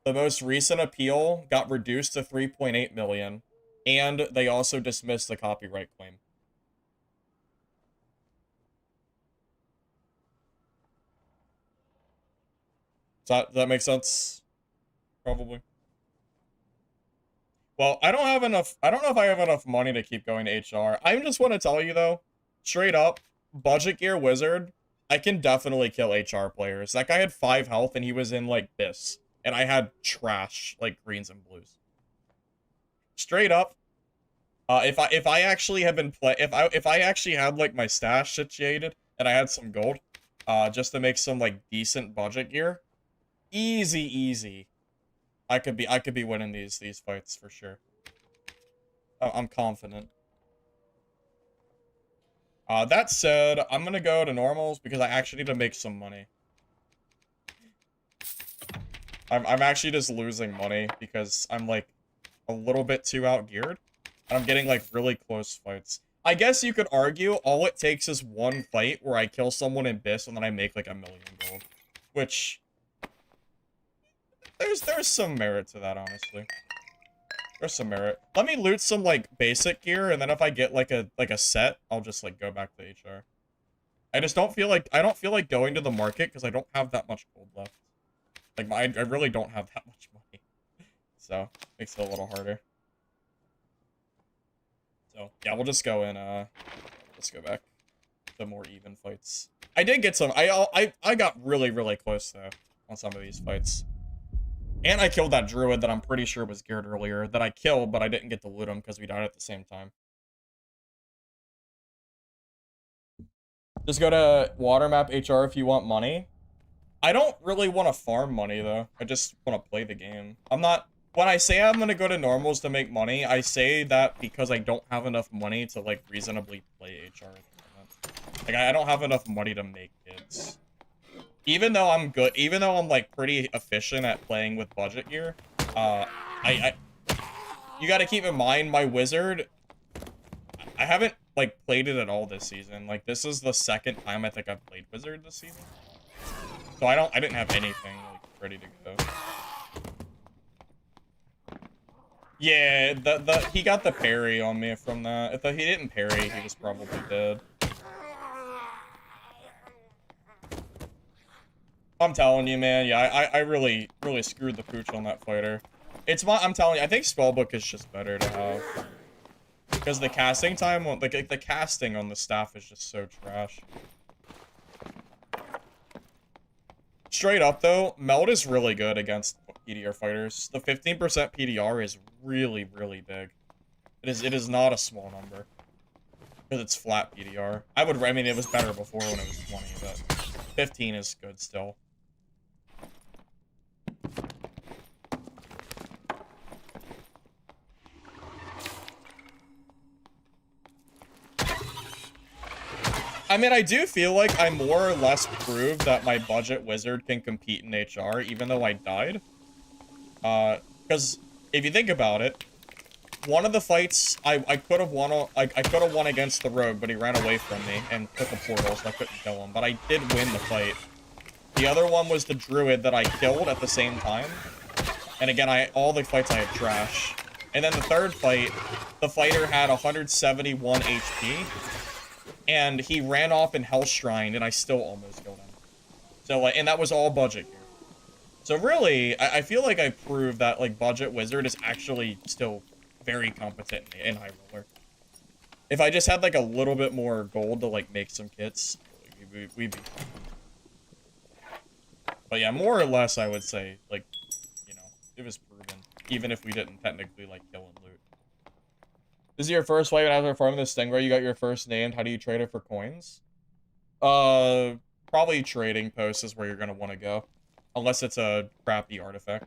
The most recent appeal got reduced to 3.8 million, and they also dismissed the copyright claim. Does that make sense? Probably. Well, I don't know if I have enough money to keep going to HR. I just want to tell you though, straight up, budget gear wizard, I can definitely kill HR players. That guy had 5 health and he was in like this, and I had trash like greens and blues. Straight up, if I actually have been if I actually had like my stash situated and I had some gold, just to make some like decent budget gear, easy. I could be winning these fights for sure. I'm confident. That said, I'm gonna go to normals because I actually need to make some money. I'm actually just losing money because I'm like a little bit too outgeared. And I'm getting like really close fights. I guess you could argue all it takes is one fight where I kill someone in BIS and then I make like 1 million gold. Which there's some merit to that, honestly. There's some merit. Let me loot some like basic gear, and then if I get like a set, I'll just like go back to HR. I don't feel like going to the market because I don't have that much gold left. Like I really don't have that much money. So makes it a little harder. So yeah, we'll just go in let's go back to more even fights. I did get some I got really close though on some of these fights. And I killed that druid that I'm pretty sure was geared earlier, that I killed, but I didn't get to loot him because we died at the same time. Just go to Watermap HR if you want money. I don't really want to farm money, though. I just want to play the game. I'm not... When I say I'm going to go to normals to make money, I say that because I don't have enough money to, like, reasonably play HR at the moment. Like, I don't have enough money to make kids. Even though I'm good, even though I'm like pretty efficient at playing with budget gear, you got to keep in mind my wizard. I haven't like played it at all this season. Like this is the second time I think I've played wizard this season, so I didn't have anything like ready to go. Yeah, he got the parry on me from that. If he didn't parry, he was probably dead. I'm telling you, man. Yeah, I really screwed the pooch on that fighter. I'm telling you, I think Spellbook is just better to have. Because the casting time, like the casting on the staff is just so trash. Straight up, though, Meld is really good against PDR fighters. The 15% PDR is really big. It is not a small number. Because it's flat PDR. I mean, it was better before when it was 20, but 15 is good still. I mean, I do feel like I more or less proved that my budget wizard can compete in HR, even though I died. Because if you think about it, one of the fights I could have won. I could have won against the rogue, but he ran away from me and took a portal, so I couldn't kill him. But I did win the fight. The other one was the druid that I killed at the same time. And again, all the fights I had trash. And then the third fight, the fighter had 171 HP. And he ran off in Hellshrine, and I still almost killed him. So, like, and that was all budget gear. So really, I feel like I proved that, like, budget wizard is actually still very competent in High Roller. If I just had, like, a little bit more gold to, like, make some kits, we'd be... But yeah, more or less, I would say, like, you know, it was proven. Even if we didn't technically, like, kill and loot. This is your first fight after farming the Stingray. You got your first named. How do you trade it for coins? Probably trading posts is where you're gonna want to go. Unless it's a crappy artifact.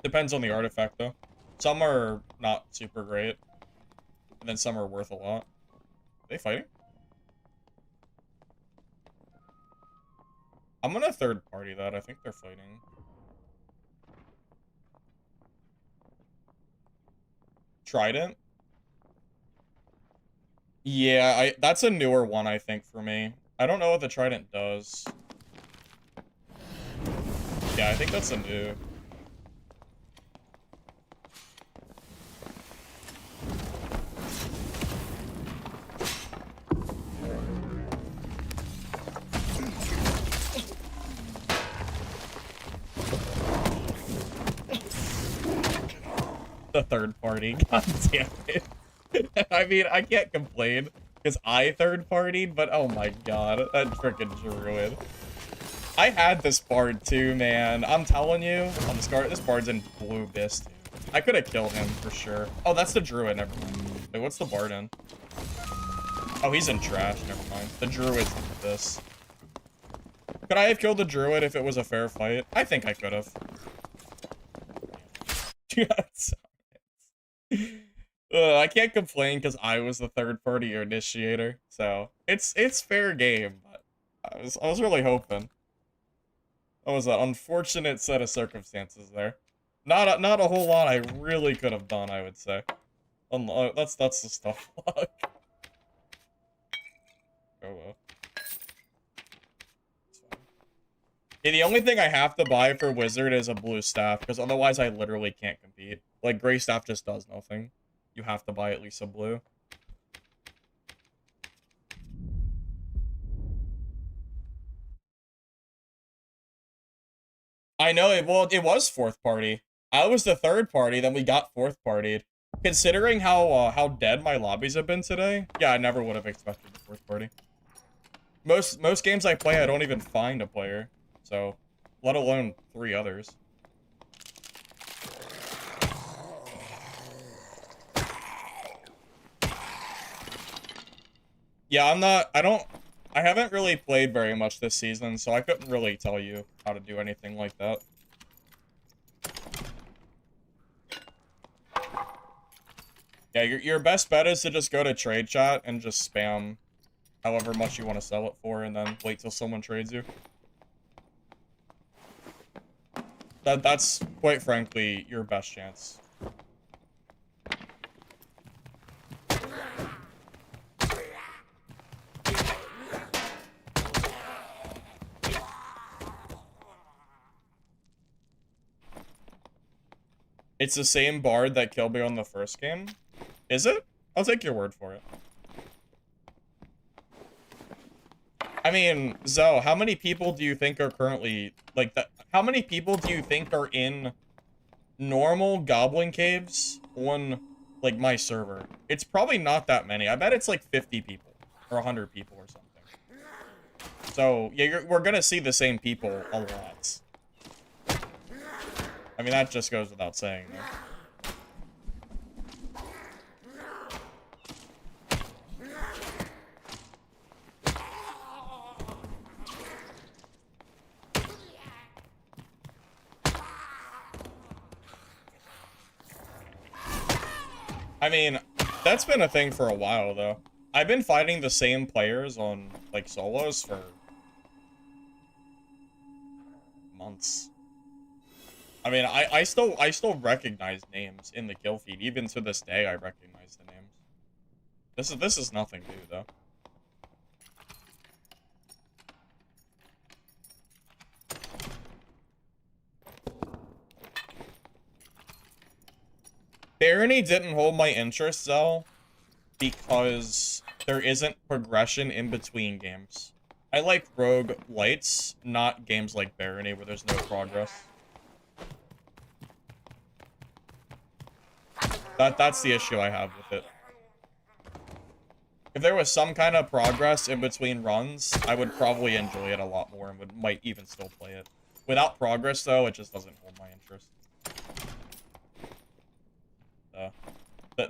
Depends on the artifact, though. Some are not super great. And then some are worth a lot. Are they fighting? I'm gonna third party that. I think they're fighting. Trident? Yeah, that's a newer one, I think, for me. I don't know what the Trident does. Yeah, I think that's a new. The third party, god damn it. I mean, I can't complain, because I third partied, but oh my god, that freaking druid. I had this bard too, man. I'm telling you, on the start, this bard's in blue abyss, dude. I could have killed him for sure. Oh, that's the druid, never mind. Wait, what's the bard in? Oh, he's in trash, never mind. The druid's in this. Could I have killed the druid if it was a fair fight? I think I could have. I can't complain because I was the third party initiator, so it's fair game. But I was really hoping. That was an unfortunate set of circumstances there. Not a whole lot I really could have done, I would say. That's the stuff luck. Oh well. Yeah, the only thing I have to buy for wizard is a blue staff, because otherwise I literally can't compete. Like, gray staff just does nothing. You have to buy at least a blue. I know, it was fourth party. I was the third party, then we got fourth partied. Considering how dead my lobbies have been today, yeah, I never would have expected the fourth party. Most games I play, I don't even find a player, so let alone 3 others. Yeah, I haven't really played very much this season, so I couldn't really tell you how to do anything like that. Yeah, your best bet is to just go to trade chat and just spam however much you want to sell it for, and then wait till someone trades you. That's, quite frankly, your best chance. It's the same bard that killed me on the first game? Is it? I'll take your word for it. I mean, Zoe, how many people do you think are currently, like, how many people do you think are in normal goblin caves on, like, my server? It's probably not that many. I bet it's, like, 50 people, or 100 people or something. So, yeah, we're gonna see the same people a lot. I mean, that just goes without saying, though. I mean, that's been a thing for a while, though. I've been fighting the same players on, like, solos for months. I mean, I still recognize names in the kill feed. Even to this day, I recognize the names. This is nothing new, though. Barony didn't hold my interest, though, because there isn't progression in between games. I like rogue lights, not games like Barony where there's no progress. That's the issue I have with it. If there was some kind of progress in between runs, I would probably enjoy it a lot more and might even still play it. Without progress, though, it just doesn't hold my interest.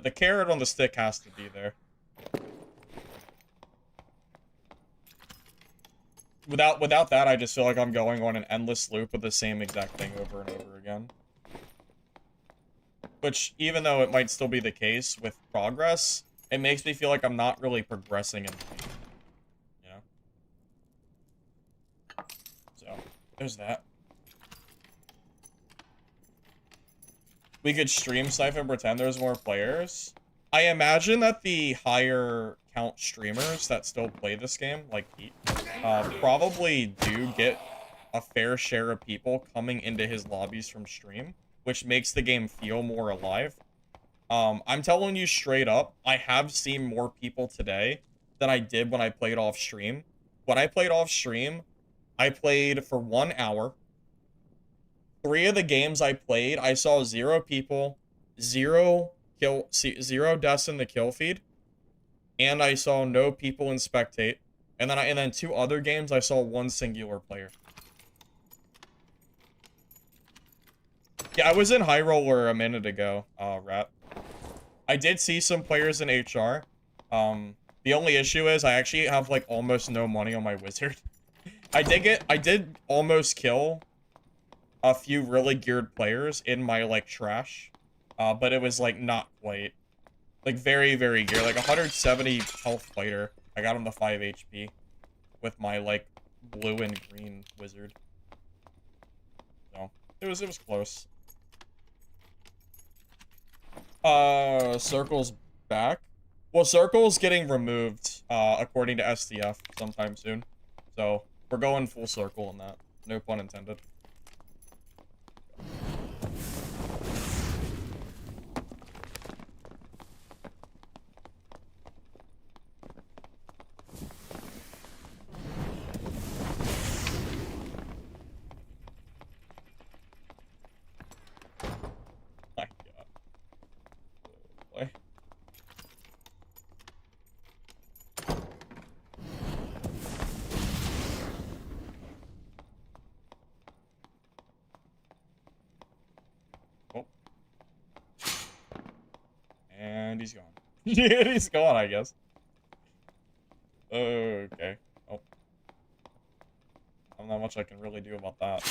The carrot on the stick has to be there. Without that, I just feel like I'm going on an endless loop of the same exact thing over and over again. Which, even though it might still be the case with progress, it makes me feel like I'm not really progressing in the game. You know? So, there's that. We could stream Siphon pretend there's more players. I imagine that the higher count streamers that still play this game, like Pete, probably do get a fair share of people coming into his lobbies from stream, which makes the game feel more alive. I'm telling you straight up, I have seen more people today than I did when I played off stream. When I played off stream, I played for 1 hour. 3 of the games I played, I saw 0 people, 0 deaths in the kill feed, and I saw no people in spectate. And then 2 other games, I saw 1 singular player. Yeah, I was in High Roller a minute ago, Rat. I did see some players in HR. The only issue is I actually have, like, almost no money on my wizard. I did almost kill a few really geared players in my, like, trash. But it was, like, not quite. Like, very, very geared. Like, 170 health fighter. I got him to 5 HP. With my, like, blue and green wizard. So, it was close. Circle's back. Well, Circle's getting removed, according to SDF sometime soon. So, we're going full circle on that. No pun intended. My God. Oh, boy. Oh. And he's gone. Yeah, he's gone, I guess. Okay. Oh. Not much I can really do about that.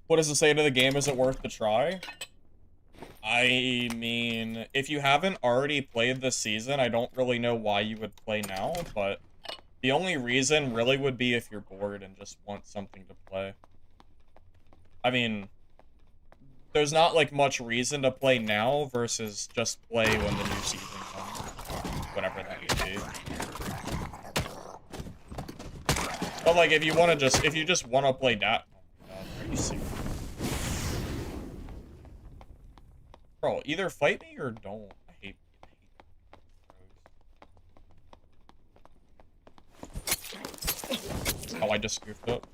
What does it say to the game? Is it worth the try? I mean, if you haven't already played this season, I don't really know why you would play now, but the only reason really would be if you're bored and just want something to play. I mean, there's not, like, much reason to play now versus just play when the new season comes. Whatever that may be. But, like, if you just want to play that... Oh my God, are you serious? Bro, either fight me or don't. I hate Oh, I just goofed up.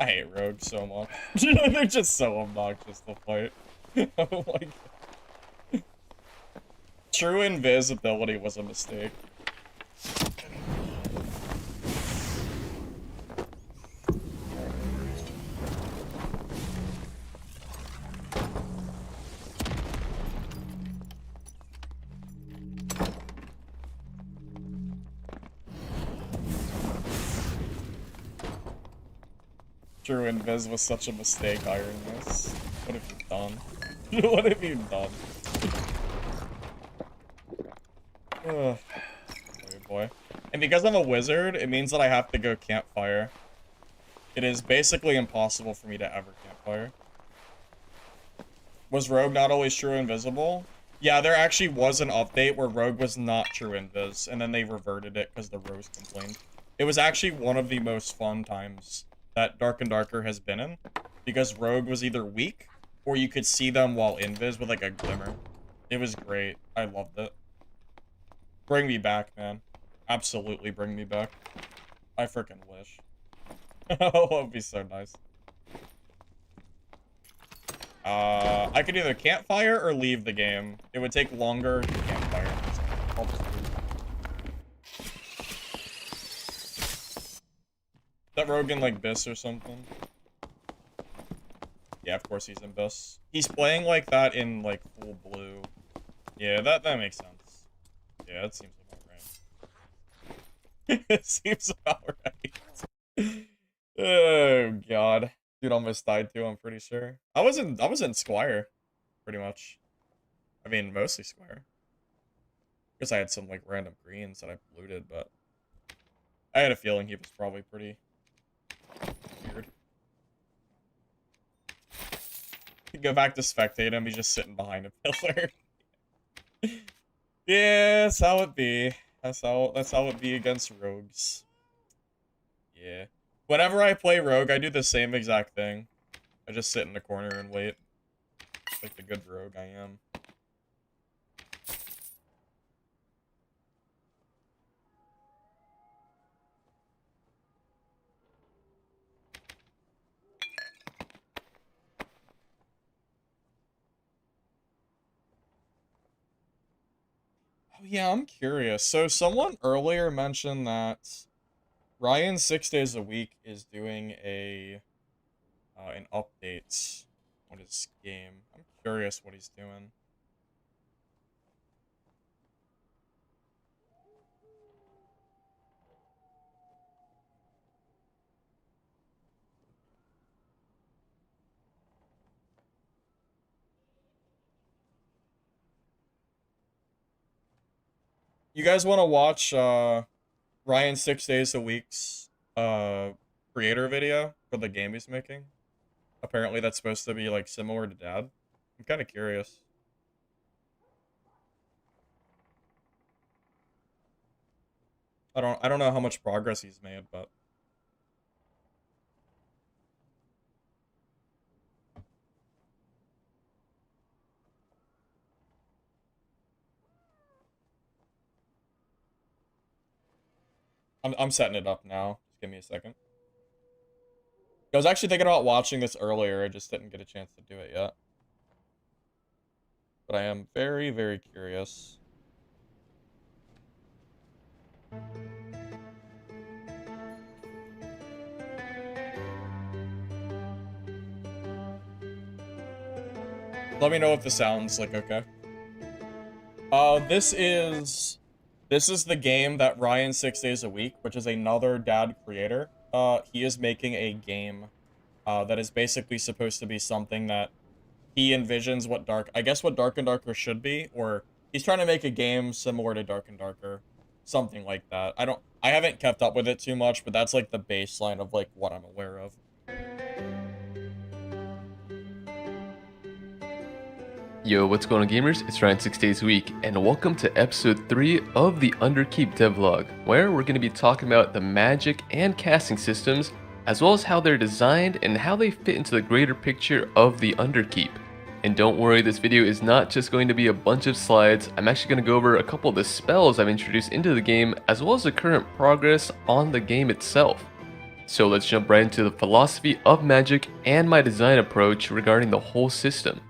I hate rogues so much. They're just so obnoxious to fight. Oh my god. True invisibility was a mistake. True invis was such a mistake, IronMace. What have you done? What have you done? Oh boy. And because I'm a wizard, it means that I have to go campfire. It is basically impossible for me to ever campfire. Was Rogue not always true invisible? Yeah, there actually was an update where Rogue was not true invis, and then they reverted it because the Rose complained. It was actually one of the most fun times that Dark and Darker has been in, because Rogue was either weak, or you could see them while invis with like a glimmer. It was great. I loved it. Bring me back, man. Absolutely bring me back. I freaking wish. Oh, that would be so nice. I could either campfire or leave the game. It would take longer to campfire. I'll just leave. Is that Rogan like Biss or something? Yeah, of course he's in Biss. He's playing like that in like full blue. Yeah, that makes sense. Yeah, that seems about right. It seems about right. Oh god. Dude almost died too, I'm pretty sure. I was in Squire, pretty much. I mean, mostly Squire. Because I had some like random greens that I looted, but I had a feeling he was probably pretty weird. Go back to spectate him, he's just sitting behind a pillar. Yeah, that's how it be. That's how it be against rogues. Yeah. Whenever I play rogue, I do the same exact thing. I just sit in the corner and wait. Like the good rogue I am. Oh yeah, I'm curious. So someone earlier mentioned that Ryan 6 days a week is doing an update on his game. I'm curious what he's doing. You guys want to watch Ryan 6 days a week's creator video for the game he's making? Apparently that's supposed to be like similar to Dad. I'm kind of curious. I don't know how much progress he's made, but I'm setting it up now. Just give me a second. I was actually thinking about watching this earlier. I just didn't get a chance to do it yet. But I am very, very curious. Let me know if the sound's like okay. This is the game that Ryan 6 days a week, which is another Dad creator. He is making a game that is basically supposed to be something that he envisions what Dark and Darker should be, or he's trying to make a game similar to Dark and Darker, something like that. I haven't kept up with it too much, but that's like the baseline of like what I'm aware of. Yo, what's going on, gamers? It's Ryan 6 days a week, and welcome to episode 3 of the Underkeep devlog, where we're going to be talking about the magic and casting systems, as well as how they're designed and how they fit into the greater picture of the Underkeep. And don't worry, this video is not just going to be a bunch of slides. I'm actually going to go over a couple of the spells I've introduced into the game, as well as the current progress on the game itself. So let's jump right into the philosophy of magic and my design approach regarding the whole system.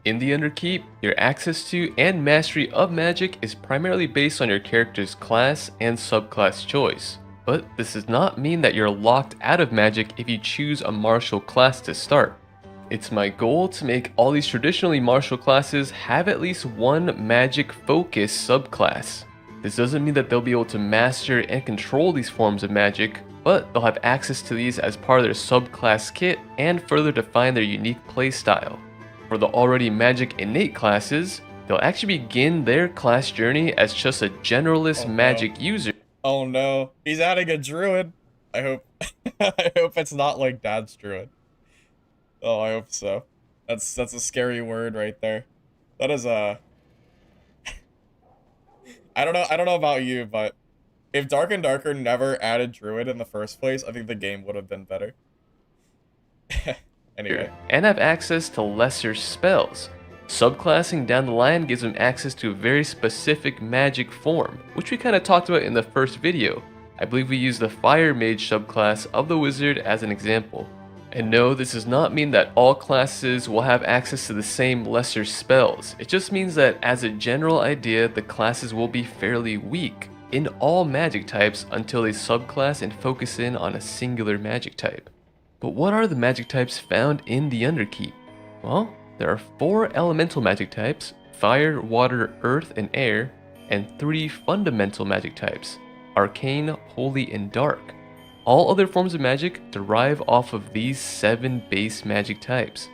In the Underkeep, your access to and mastery of magic is primarily based on your character's class and subclass choice. But this does not mean that you're locked out of magic if you choose a martial class to start. It's my goal to make all these traditionally martial classes have at least one magic focus subclass. This doesn't mean that they'll be able to master and control these forms of magic, but they'll have access to these as part of their subclass kit and further define their unique playstyle. For the already magic innate classes, they'll actually begin their class journey as just a generalist Oh no. magic user. Oh no. He's adding a druid. I hope I hope it's not like Dad's druid. Oh, I hope so. That's a scary word right there. That is a I don't know about you, but if Dark and Darker never added druid in the first place, I think the game would have been better. Anyway. And have access to lesser spells. Subclassing down the line gives them access to a very specific magic form, which we kind of talked about in the first video. I believe we used the Fire Mage subclass of the Wizard as an example. And no, this does not mean that all classes will have access to the same lesser spells. It just means that as a general idea, the classes will be fairly weak in all magic types until they subclass and focus in on a singular magic type. But what are the magic types found in the Underkeep? Well, there are 4 elemental magic types, fire, water, earth, and air, and 3 fundamental magic types, arcane, holy, and dark. All other forms of magic derive off of these 7 base magic types.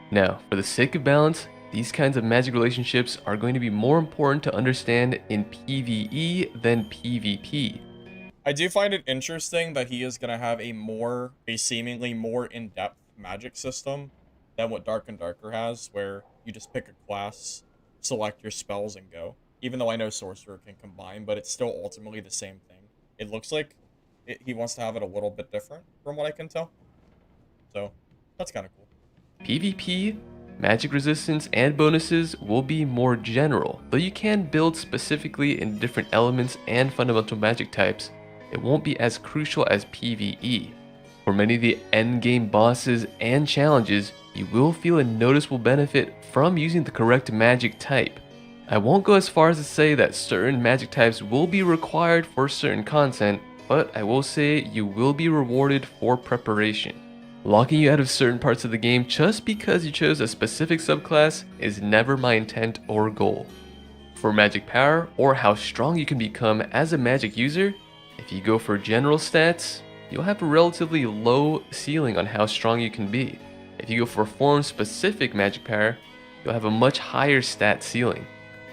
Now, for the sake of balance, these kinds of magic relationships are going to be more important to understand in PvE than PvP. I do find it interesting that he is going to have a seemingly more in-depth magic system than what Dark and Darker has, where you just pick a class, select your spells, and go. Even though I know Sorcerer can combine, but it's still ultimately the same thing. It looks like he wants to have it a little bit different, from what I can tell. So, that's kind of cool. PvP, magic resistance and bonuses will be more general, though you can build specifically in different elements and fundamental magic types. It won't be as crucial as PvE. For many of the endgame bosses and challenges, you will feel a noticeable benefit from using the correct magic type. I won't go as far as to say that certain magic types will be required for certain content, but I will say you will be rewarded for preparation. Locking you out of certain parts of the game just because you chose a specific subclass is never my intent or goal. For magic power, or how strong you can become as a magic user, if you go for general stats, you'll have a relatively low ceiling on how strong you can be. If you go for form-specific magic power, you'll have a much higher stat ceiling.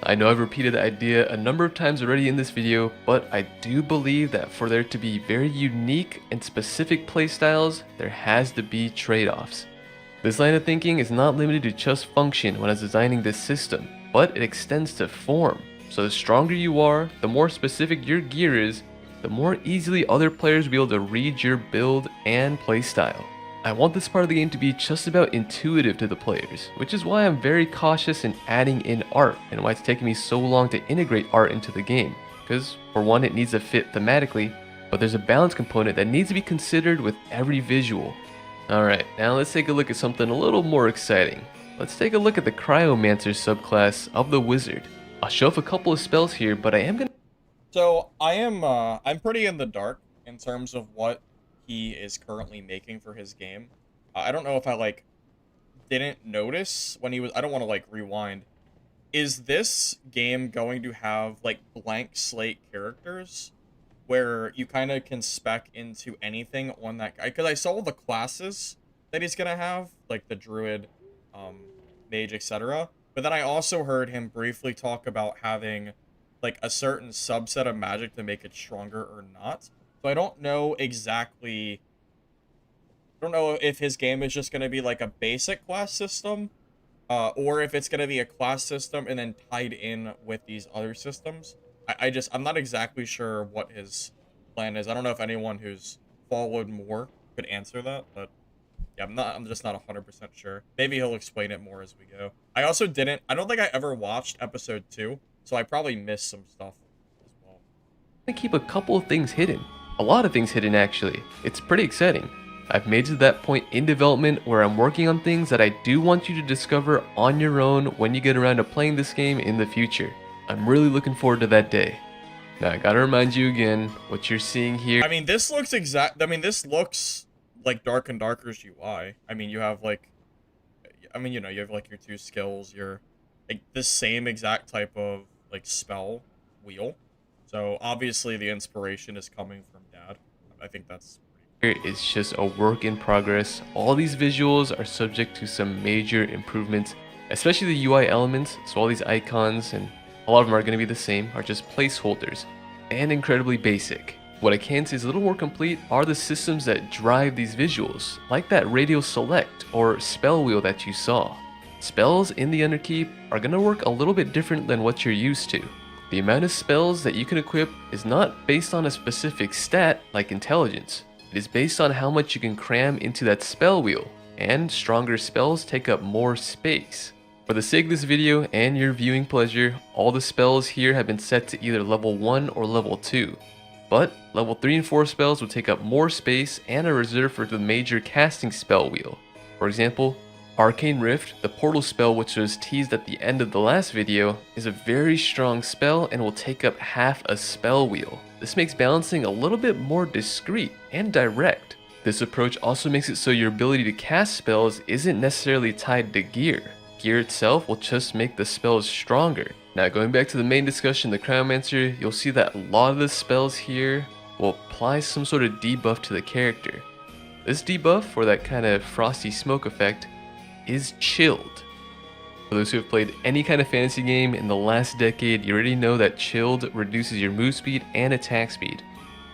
I know I've repeated the idea a number of times already in this video, but I do believe that for there to be very unique and specific playstyles, there has to be trade-offs. This line of thinking is not limited to just function when I was designing this system, but it extends to form. So the stronger you are, the more specific your gear is, the more easily other players will be able to read your build and playstyle. I want this part of the game to be just about intuitive to the players, which is why I'm very cautious in adding in art and why it's taken me so long to integrate art into the game. Because for one, it needs to fit thematically, but there's a balance component that needs to be considered with every visual. Alright, now let's take a look at something a little more exciting. Let's take a look at the Cryomancer subclass of the Wizard. I'll show off a couple of spells here, but I am gonna... So, I'm pretty in the dark in terms of what he is currently making for his game. I don't know if I, didn't notice when he was... I don't want to, rewind. Is this game going to have, blank slate characters where you kind of can spec into anything on that guy? Because I saw the classes that he's going to have, like the Druid, Mage, etc. But then I also heard him briefly talk about having a certain subset of magic to make it stronger or not. So I don't know exactly... I don't know if his game is just going to be a basic class system, or if it's going to be a class system and then tied in with these other systems. I'm not exactly sure what his plan is. I don't know if anyone who's followed more could answer that, but yeah, I'm just not 100% sure. Maybe he'll explain it more as we go. I don't think I ever watched episode 2. So I probably missed some stuff as well. keep a couple of things hidden. A lot of things hidden actually. It's pretty exciting. I've made to that point in development where I'm working on things that I do want you to discover on your own when you get around to playing this game in the future. I'm really looking forward to that day. Now I gotta remind you again, what you're seeing here. I mean, this looks like Dark and Darker's UI. I mean, you have like, you have like your two skills, your like the same exact type of like spell wheel. So obviously the inspiration is coming from Dad. I think that's It's just a work in progress. All these visuals are subject to some major improvements, especially the UI elements. So all these icons, and a lot of them are going to be the same, are just placeholders and incredibly basic. What I can say is a little more complete are the systems that drive these visuals, like that radial select or spell wheel that you saw. Spells in the Underkeep are going to work a little bit different than what you're used to. The amount of spells that you can equip is not based on a specific stat like intelligence. It is based on how much you can cram into that spell wheel, and stronger spells take up more space. For the sake of this video and your viewing pleasure, all the spells here have been set to either level 1 or level 2. But level 3 and 4 spells will take up more space and are reserved for the major casting spell wheel. For example, Arcane Rift, the portal spell which was teased at the end of the last video, is a very strong spell and will take up half a spell wheel. This makes balancing a little bit more discreet and direct. This approach also makes it so your ability to cast spells isn't necessarily tied to gear. Gear itself will just make the spells stronger. Now going back to the main discussion, the Crownmancer, you'll see that a lot of the spells here will apply some sort of debuff to the character. This debuff, or that kind of frosty smoke effect, is chilled. For those who have played any kind of fantasy game in the last decade, you already know that chilled reduces your move speed and attack speed.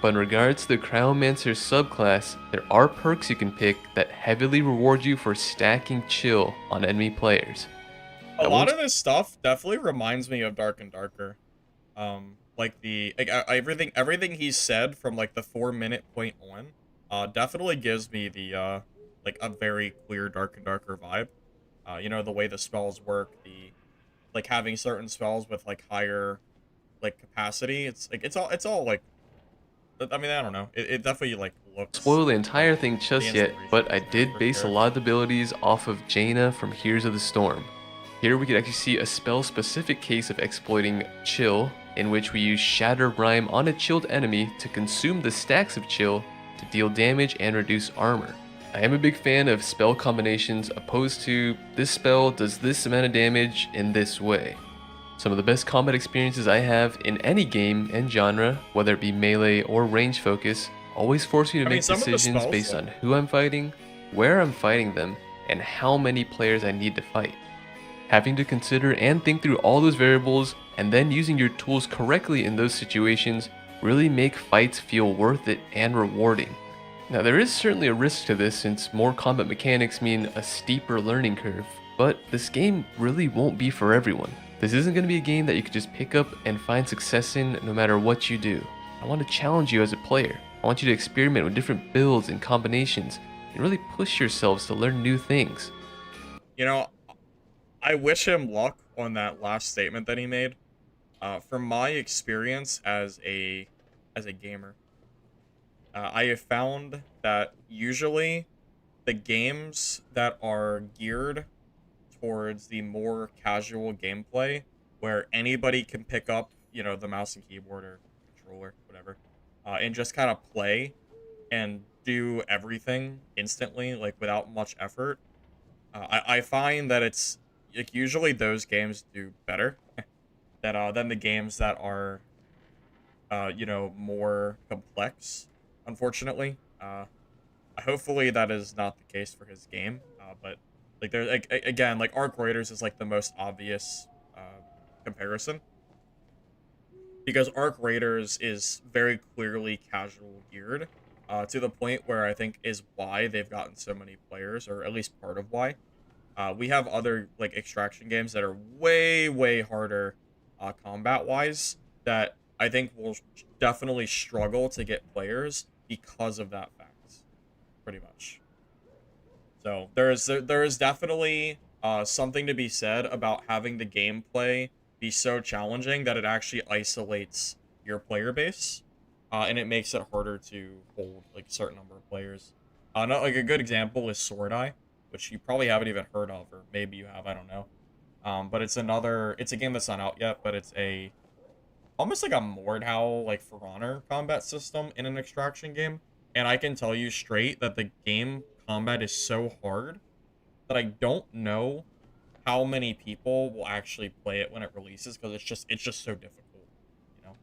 But in regards to the Crownmancer subclass, there are perks you can pick that heavily reward you for stacking chill on enemy players. a lot of this stuff definitely reminds me of Dark and Darker. Like everything he said from like the 4-minute point on, definitely gives me the like a very clear Dark and Darker vibe. You know, the way the spells work, the like having certain spells with like higher like capacity. It's like it's all like, I mean, I don't know. It definitely like looks Spoil the entire thing just yet, inspiration but I is did for base a sure. lot of the abilities off of Jaina from Heroes of the Storm. Here we could actually see a spell-specific case of exploiting Chill, in which we use Shatter Rhyme on a chilled enemy to consume the stacks of Chill to deal damage and reduce armor. I am a big fan of spell combinations opposed to this spell does this amount of damage in this way. Some of the best combat experiences I have in any game and genre, whether it be melee or range focus, always force me to I mean, make some of the decisions spells, based though. on who I'm fighting, where I'm fighting them, and how many players I need to fight. Having to consider and think through all those variables and then using your tools correctly in those situations really make fights feel worth it and rewarding. Now there is certainly a risk to this since more combat mechanics mean a steeper learning curve, but this game really won't be for everyone. This isn't going to be a game that you can just pick up and find success in no matter what you do. I want to challenge you as a player. I want you to experiment with different builds and combinations and really push yourselves to learn new things. You know, I wish him luck on that last statement that he made. From my experience as a gamer, I have found that usually the games that are geared towards the more casual gameplay, where anybody can pick up, you know, the mouse and keyboard or controller, whatever, and just kind of play and do everything instantly, like without much effort. I find that it's like usually those games do better than the games that are you know, more complex. Unfortunately, hopefully that is not the case for his game. But like there's like again, like Arc Raiders is like the most obvious comparison, because Arc Raiders is very clearly casual geared, to the point where I think is why they've gotten so many players, or at least part of why. We have other like extraction games that are way harder, combat wise, that I think will definitely struggle to get players because of that fact, pretty much. So there is definitely something to be said about having the gameplay be so challenging that it actually isolates your player base. and it makes it harder to hold like a certain number of players. Not like a good example is Sword Eye, which you probably haven't even heard of, or maybe you have, I don't know. But it's a game that's not out yet, but it's a almost like a Mordhau like For Honor combat system in an extraction game. And I can tell you straight that the game combat is so hard that I don't know how many people will actually play it when it releases because it's just so difficult, you know.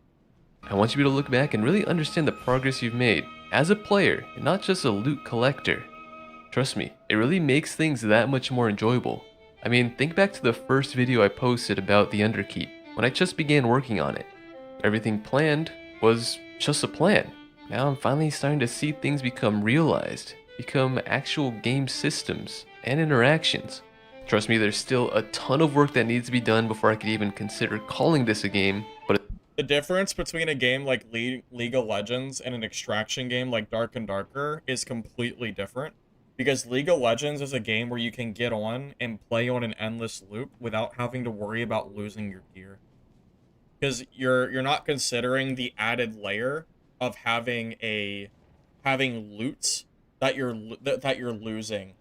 I want you to look back and really understand the progress you've made as a player and not just a loot collector. Trust me, it really makes things that much more enjoyable. I mean, think back to the first video I posted about the Underkeep when I just began working on it. Everything planned was just a plan. Now I'm finally starting to see things become realized, become actual game systems and interactions. Trust me, there's still a ton of work that needs to be done before I could even consider calling this a game, but The difference between a game like League of Legends and an extraction game like Dark and Darker is completely different. Because League of Legends is a game where you can get on and play on an endless loop without having to worry about losing your gear. Because you're not considering the added layer of having loot that you're losing.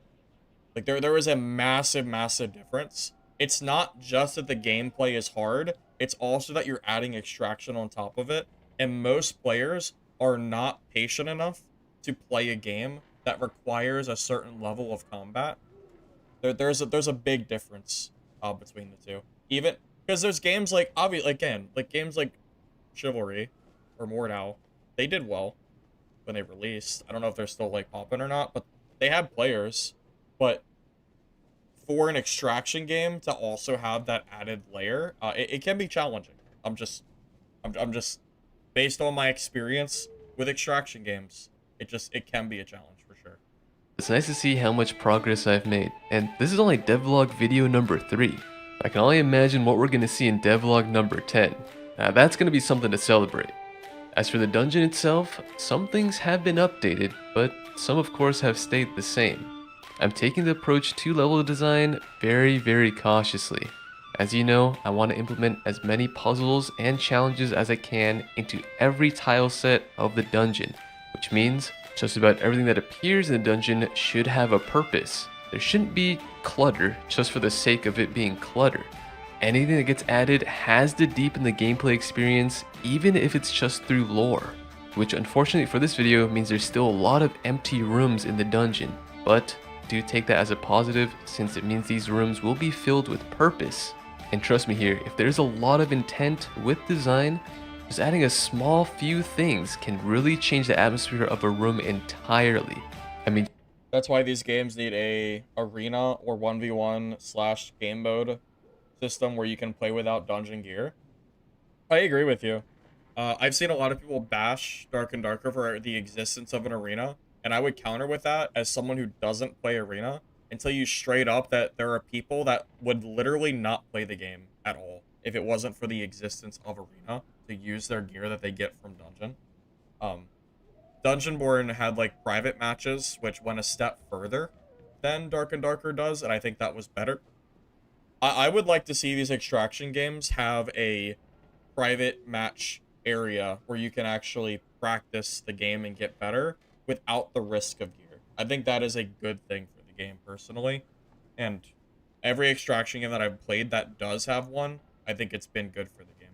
Like there is a massive difference. It's not just that the gameplay is hard, it's also that you're adding extraction on top of it. And most players are not patient enough to play a game that requires a certain level of combat. There's a big difference between the two. Even because there's games like obviously again, like games like Chivalry or Mordhau, they did well when they released. I don't know if they're still like popping or not, but they had players. But for an extraction game to also have that added layer, it can be challenging. I'm just based on my experience with extraction games, it can be a challenge for sure. it's nice to see how much progress I've made. And this is only devlog video number 3. I can only imagine what we're going to see in devlog number 10. Now that's going to be something to celebrate. As for the dungeon itself, some things have been updated, but some of course have stayed the same. I'm taking the approach to level design very cautiously. As you know, I want to implement as many puzzles and challenges as I can into every tile set of the dungeon, which means just about everything that appears in the dungeon should have a purpose. There shouldn't be clutter just for the sake of it being clutter. Anything that gets added has to deepen the gameplay experience, even if it's just through lore, which unfortunately for this video means there's still a lot of empty rooms in the dungeon, but do take that as a positive since it means these rooms will be filled with purpose. And trust me here, if there's a lot of intent with design, just adding a small few things can really change the atmosphere of a room entirely. I mean, That's why these games need a arena or 1v1 slash game mode system where you can play without dungeon gear. I agree with you. I've seen a lot of people bash Dark and Darker for the existence of an arena, and I would counter with that as someone who doesn't play arena and tell you straight up that there are people that would literally not play the game at all if it wasn't for the existence of arena to use their gear that they get from dungeon. Um, Dungeonborn had like private matches, which went a step further than Dark and Darker does, and I think that was better. I would like to see these extraction games have a private match area where you can actually practice the game and get better without the risk of gear. I think that is a good thing for the game personally. And every extraction game that I've played that does have one, I think it's been good for the game.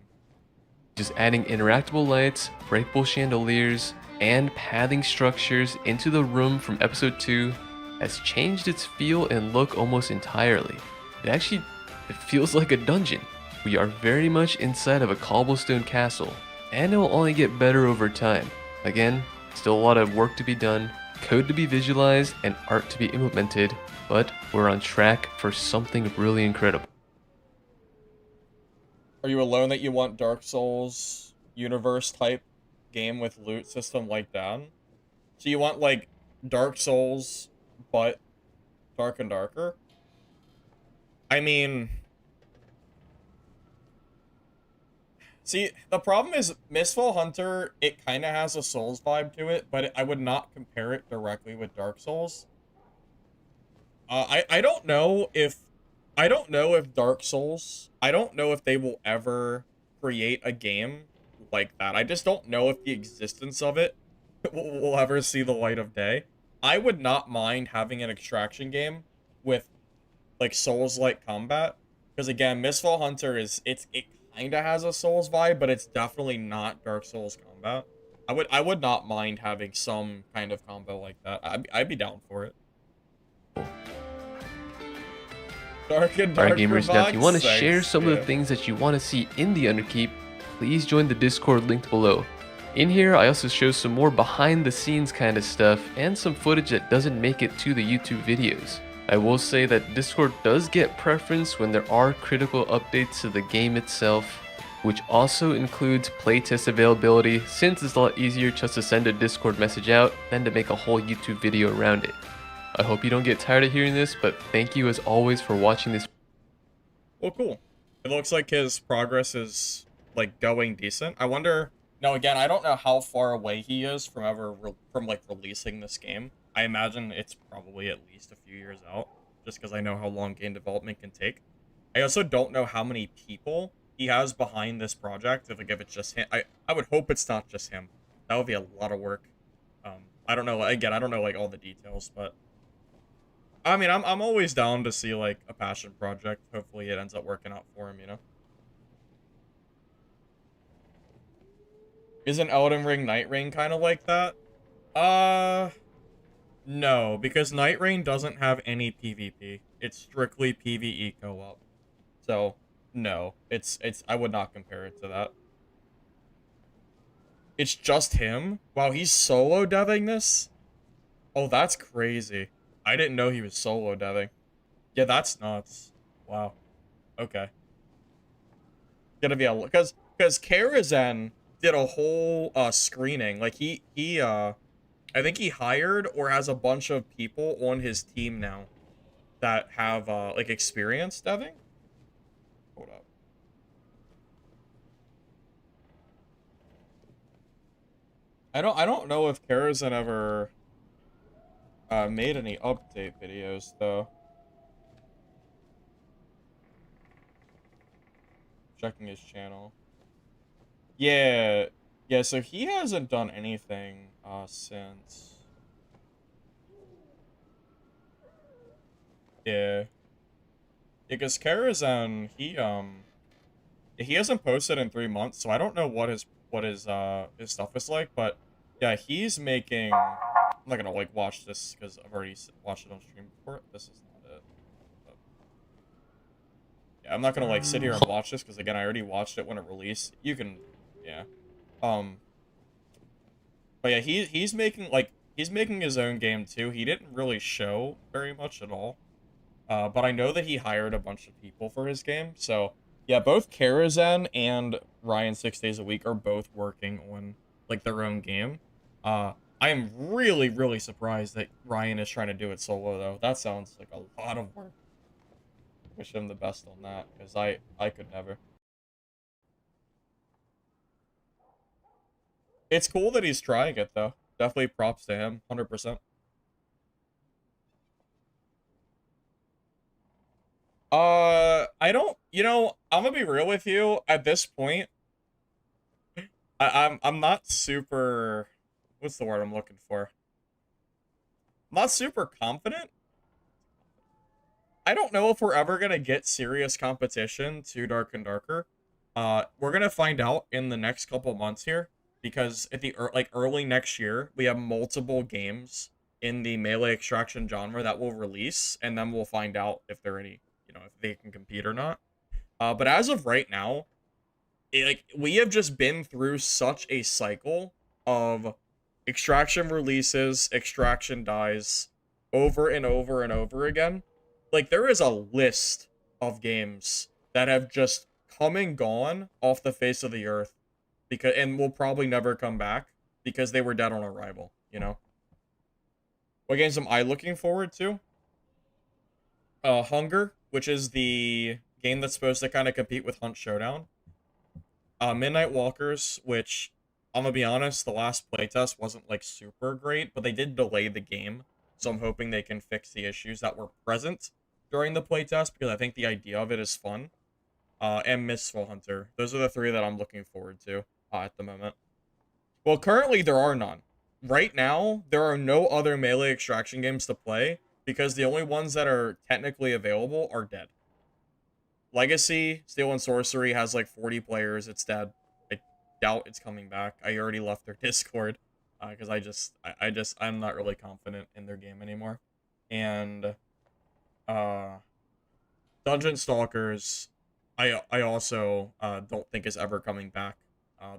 just adding interactable lights, breakable chandeliers, and pathing structures into the room from episode 2 has changed its feel and look almost entirely. It feels like a dungeon. We are very much inside of a cobblestone castle, and it will only get better over time. Again, still a lot of work to be done, code to be visualized, and art to be implemented, but we're on track for something really incredible. Are you alone that you want Dark Souls universe type game with loot system like that? So you want like Dark Souls, but Dark and Darker? I mean, see, the problem is Mistfall Hunter, it kind of has a Souls vibe to it, but I would not compare it directly with Dark Souls. I don't know if Dark Souls, I don't know if they will ever create a game like that. I just don't know if the existence of it will ever see the light of day. I would not mind having an extraction game with like Souls-like combat, because again, Mistfall Hunter it kind of has a Souls vibe, but it's definitely not Dark Souls combat. I would not mind having some kind of combo like that. I'd be down for it. Dark and Alright Darker gamers, now if you want to box? share Thanks, some of the yeah. things that you want to see in the Underkeep, please join the Discord linked below. In here, I also show some more behind the scenes kind of stuff and some footage that doesn't make it to the YouTube videos. I will say that Discord does get preference when there are critical updates to the game itself, which also includes playtest availability, since it's a lot easier just to send a Discord message out than to make a whole YouTube video around it. I hope you don't get tired of hearing this, but thank you as always for watching this. Well, cool. It looks like his progress is like going decent. I wonder. Now, again, I don't know how far away he is from from like releasing this game. I imagine it's probably at least a few years out, just because I know how long game development can take. I also don't know how many people he has behind this project. If it's just him, I would hope it's not just him. That would be a lot of work. I don't know. Again, I don't know like all the details, but I mean, I'm always down to see like a passion project. Hopefully, it ends up working out for him. You know. Isn't Elden Ring Night Rain kind of like that? No, because Night Rain doesn't have any PvP. It's strictly PvE co-op. So, no, it's I would not compare it to that. It's just him? Wow, he's solo deving this? Oh, that's crazy. I didn't know he was solo deving. Yeah, that's nuts. Wow. Okay. Gonna be a because Karazen did a whole screening. Like he I think he hired or has a bunch of people on his team now that have like experience deving. Hold up. I don't know if Karazen ever made any update videos though. Checking his channel. Yeah. Yeah, so he hasn't done anything since. Yeah. Because Karazen, he hasn't posted in 3 months, so I don't know what his stuff is like, but yeah, he's making. I'm not gonna like watch this because I've already watched it on stream before. This is not it. But, yeah, I'm not gonna like sit here and watch this because again, I already watched it when it released. You can, yeah. Um, but yeah, he's making his own game too. He didn't really show very much at all. But I know that he hired a bunch of people for his game. So, yeah, both Karazen and Ryan 6 Days a Week are both working on, like, their own game. I am really, really surprised that Ryan is trying to do it solo, though. That sounds like a lot of work. Wish him the best on that, because I could never. It's cool that he's trying it, though. Definitely props to him, 100%. I don't, I'm gonna be real with you. At this point, I'm not super, what's the word I'm looking for? I'm not super confident. I don't know if we're ever gonna get serious competition to Dark and Darker. We're gonna find out in the next couple months here, because at the like early next year, we have multiple games in the melee extraction genre that will release, and then we'll find out if they're any, if they can compete or not. But as of right now, like we have just been through such a cycle of extraction releases, extraction dies over and over and over again. Like there is a list of games that have just come and gone off the face of the earth because and will probably never come back because they were dead on arrival, you know. What games am I looking forward to? Hunger, which is the game that's supposed to kind of compete with Hunt Showdown. Midnight Walkers, which I'm gonna be honest, the last playtest wasn't like super great, but they did delay the game, so I'm hoping they can fix the issues that were present during the playtest because I think the idea of it is fun. And Mistfall Hunter. Those are the three that I'm looking forward to. at the moment. Well, currently there are none. Right now, there are no other melee extraction games to play because the only ones that are technically available are dead. Legacy, Steel and Sorcery has like 40 players. It's dead. I doubt it's coming back. I already left their Discord because I'm not really confident in their game anymore. And uh, Dungeon Stalkers, I also don't think is ever coming back.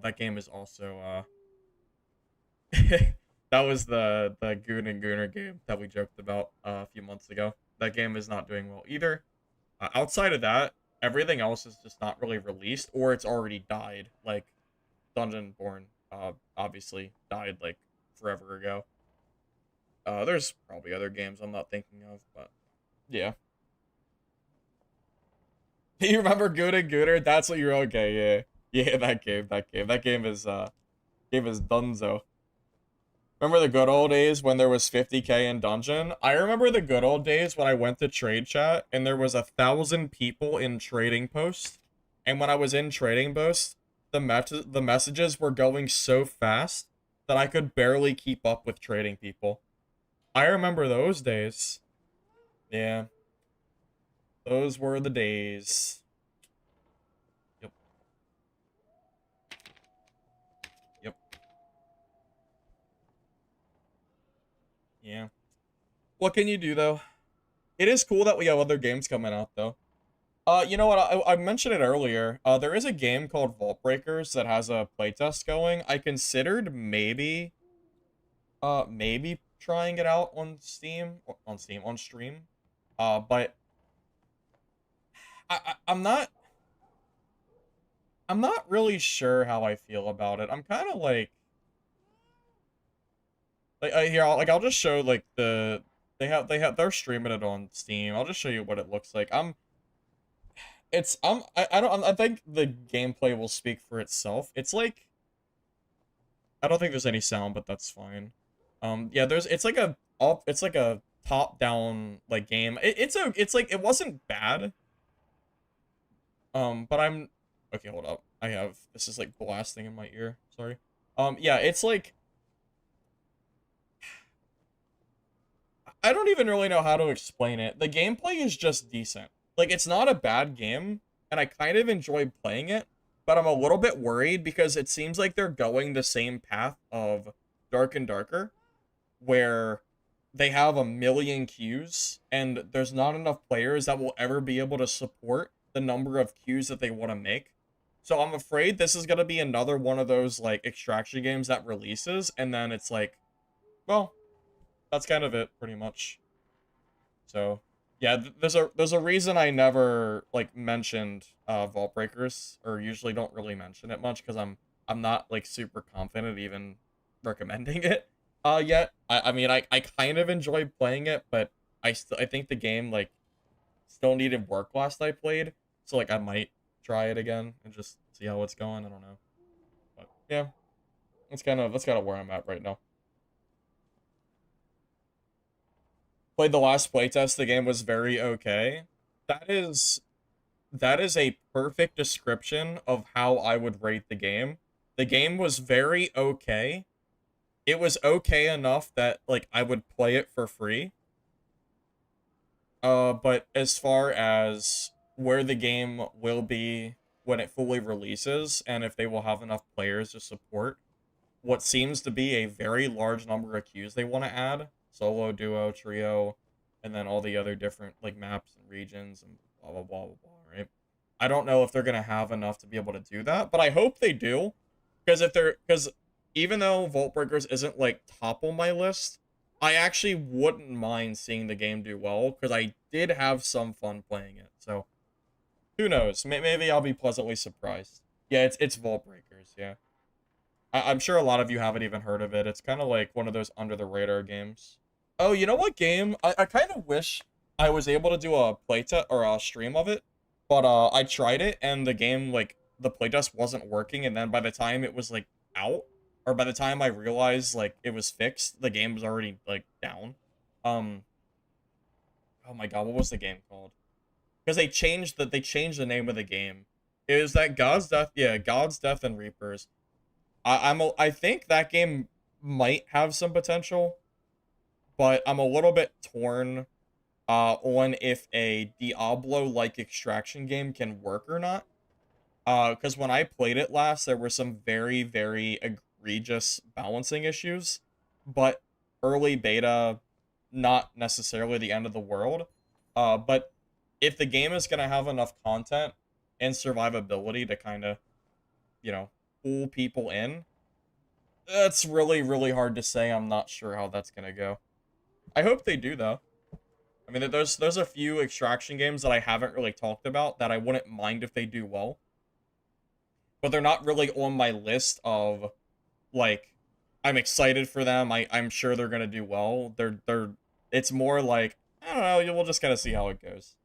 That game is also that was the Goon and Gooner game that we joked about a few months ago. That game is not doing well either. Outside of that, everything else is just not really released or it's already died. Like Dungeon Born, obviously died like forever ago. There's probably other games I'm not thinking of, but yeah. You remember Good and Gooder? That's what you're okay. Yeah, yeah, that game is Dunzo. Remember the good old days when there was 50k in dungeon? I remember the good old days when I went to trade chat and there was 1,000 people in trading post. And when I was in trading post, the messages were going so fast that I could barely keep up with trading people. I remember those days. Yeah, those were the days. Yep. Yep. Yeah. What can you do though? It is cool that we have other games coming out though. You know what? I mentioned it earlier. There is a game called Vault Breakers that has a playtest going. I considered maybe trying it out on stream. But I'm not really sure how I feel about it. I'm kind of here. I'll just show like they're streaming it on Steam. I'll just show you what it looks like. I don't I think the gameplay will speak for itself. It's like I don't think there's any sound, but that's fine. Yeah, it's like a top down like game. It's like it wasn't bad. But I'm okay, hold up. This is like blasting in my ear. Sorry. Yeah, it's like I don't even really know how to explain it. The gameplay is just decent. Like, it's not a bad game, and I kind of enjoy playing it, but I'm a little bit worried because it seems like they're going the same path of Dark and Darker, where they have a million queues, and there's not enough players that will ever be able to support the number of queues that they want to make. So I'm afraid this is going to be another one of those, like, extraction games that releases, and then it's like, well, that's kind of it, pretty much. So, yeah, there's a reason I never like mentioned Vault Breakers, or usually don't really mention it much because I'm not like super confident even recommending it yet. I mean I kind of enjoyed playing it, but I think the game like still needed work last I played, so like I might try it again and just see how it's going. I don't know, but yeah, that's kind of where I'm at right now. Played the last playtest. The game was very okay. That is that is a perfect description of how I would rate the game. The game was very okay. It was okay enough that like I would play it for free. But as far as where the game will be when it fully releases and if they will have enough players to support what seems to be a very large number of queues they want to add, solo, duo, trio, and then all the other different like maps and regions and blah blah blah blah blah, right? I don't know if they're gonna have enough to be able to do that, but I hope they do. Because even though Vault Breakers isn't like top on my list, I actually wouldn't mind seeing the game do well because I did have some fun playing it. So who knows? Maybe I'll be pleasantly surprised. Yeah, it's Vault Breakers. Yeah. I'm sure a lot of you haven't even heard of it. It's kind of like one of those under the radar games. Oh, you know what game? I kind of wish I was able to do a playtest or a stream of it, but I tried it and the game like the playtest wasn't working, and then by the time it was like out, or by the time I realized like it was fixed, the game was already like down. Um, oh my god, what was the game called? Because they changed the name of the game. It was that God's Death, yeah, God's Death and Reapers. I think that game might have some potential, but I'm a little bit torn on if a Diablo-like extraction game can work or not. Because when I played it last, there were some very, very egregious balancing issues, but early beta, not necessarily the end of the world. But if the game is gonna have enough content and survivability to kind of, you know, pull people in, that's really, really hard to say. I'm not sure how that's gonna go. I hope they do though. I mean, there's a few extraction games that I haven't really talked about that I wouldn't mind if they do well, but they're not really on my list of like I'm excited for them. I'm sure they're gonna do well. They're it's more like I don't know. We'll just kind of see how it goes.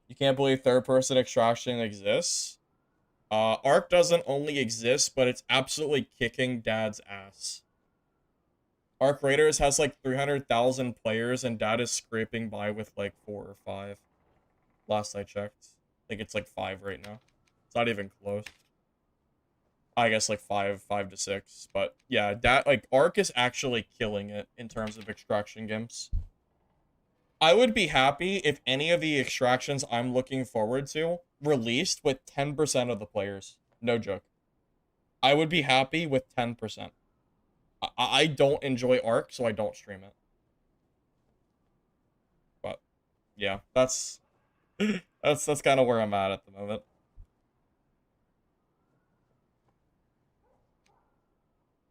You can't believe third person extraction exists. Arc doesn't only exist, but it's absolutely kicking dad's ass. Arc Raiders has like 300,000 players, and dad is scraping by with like 4 or 5. Last I checked, I think it's like 5 right now. It's not even close. I guess like 5 to 6. But yeah, that like Arc is actually killing it in terms of extraction games. I would be happy if any of the extractions I'm looking forward to released with 10% of the players. No joke. I would be happy with 10%. I don't enjoy Arc, so I don't stream it. But yeah, that's kind of where I'm at the moment.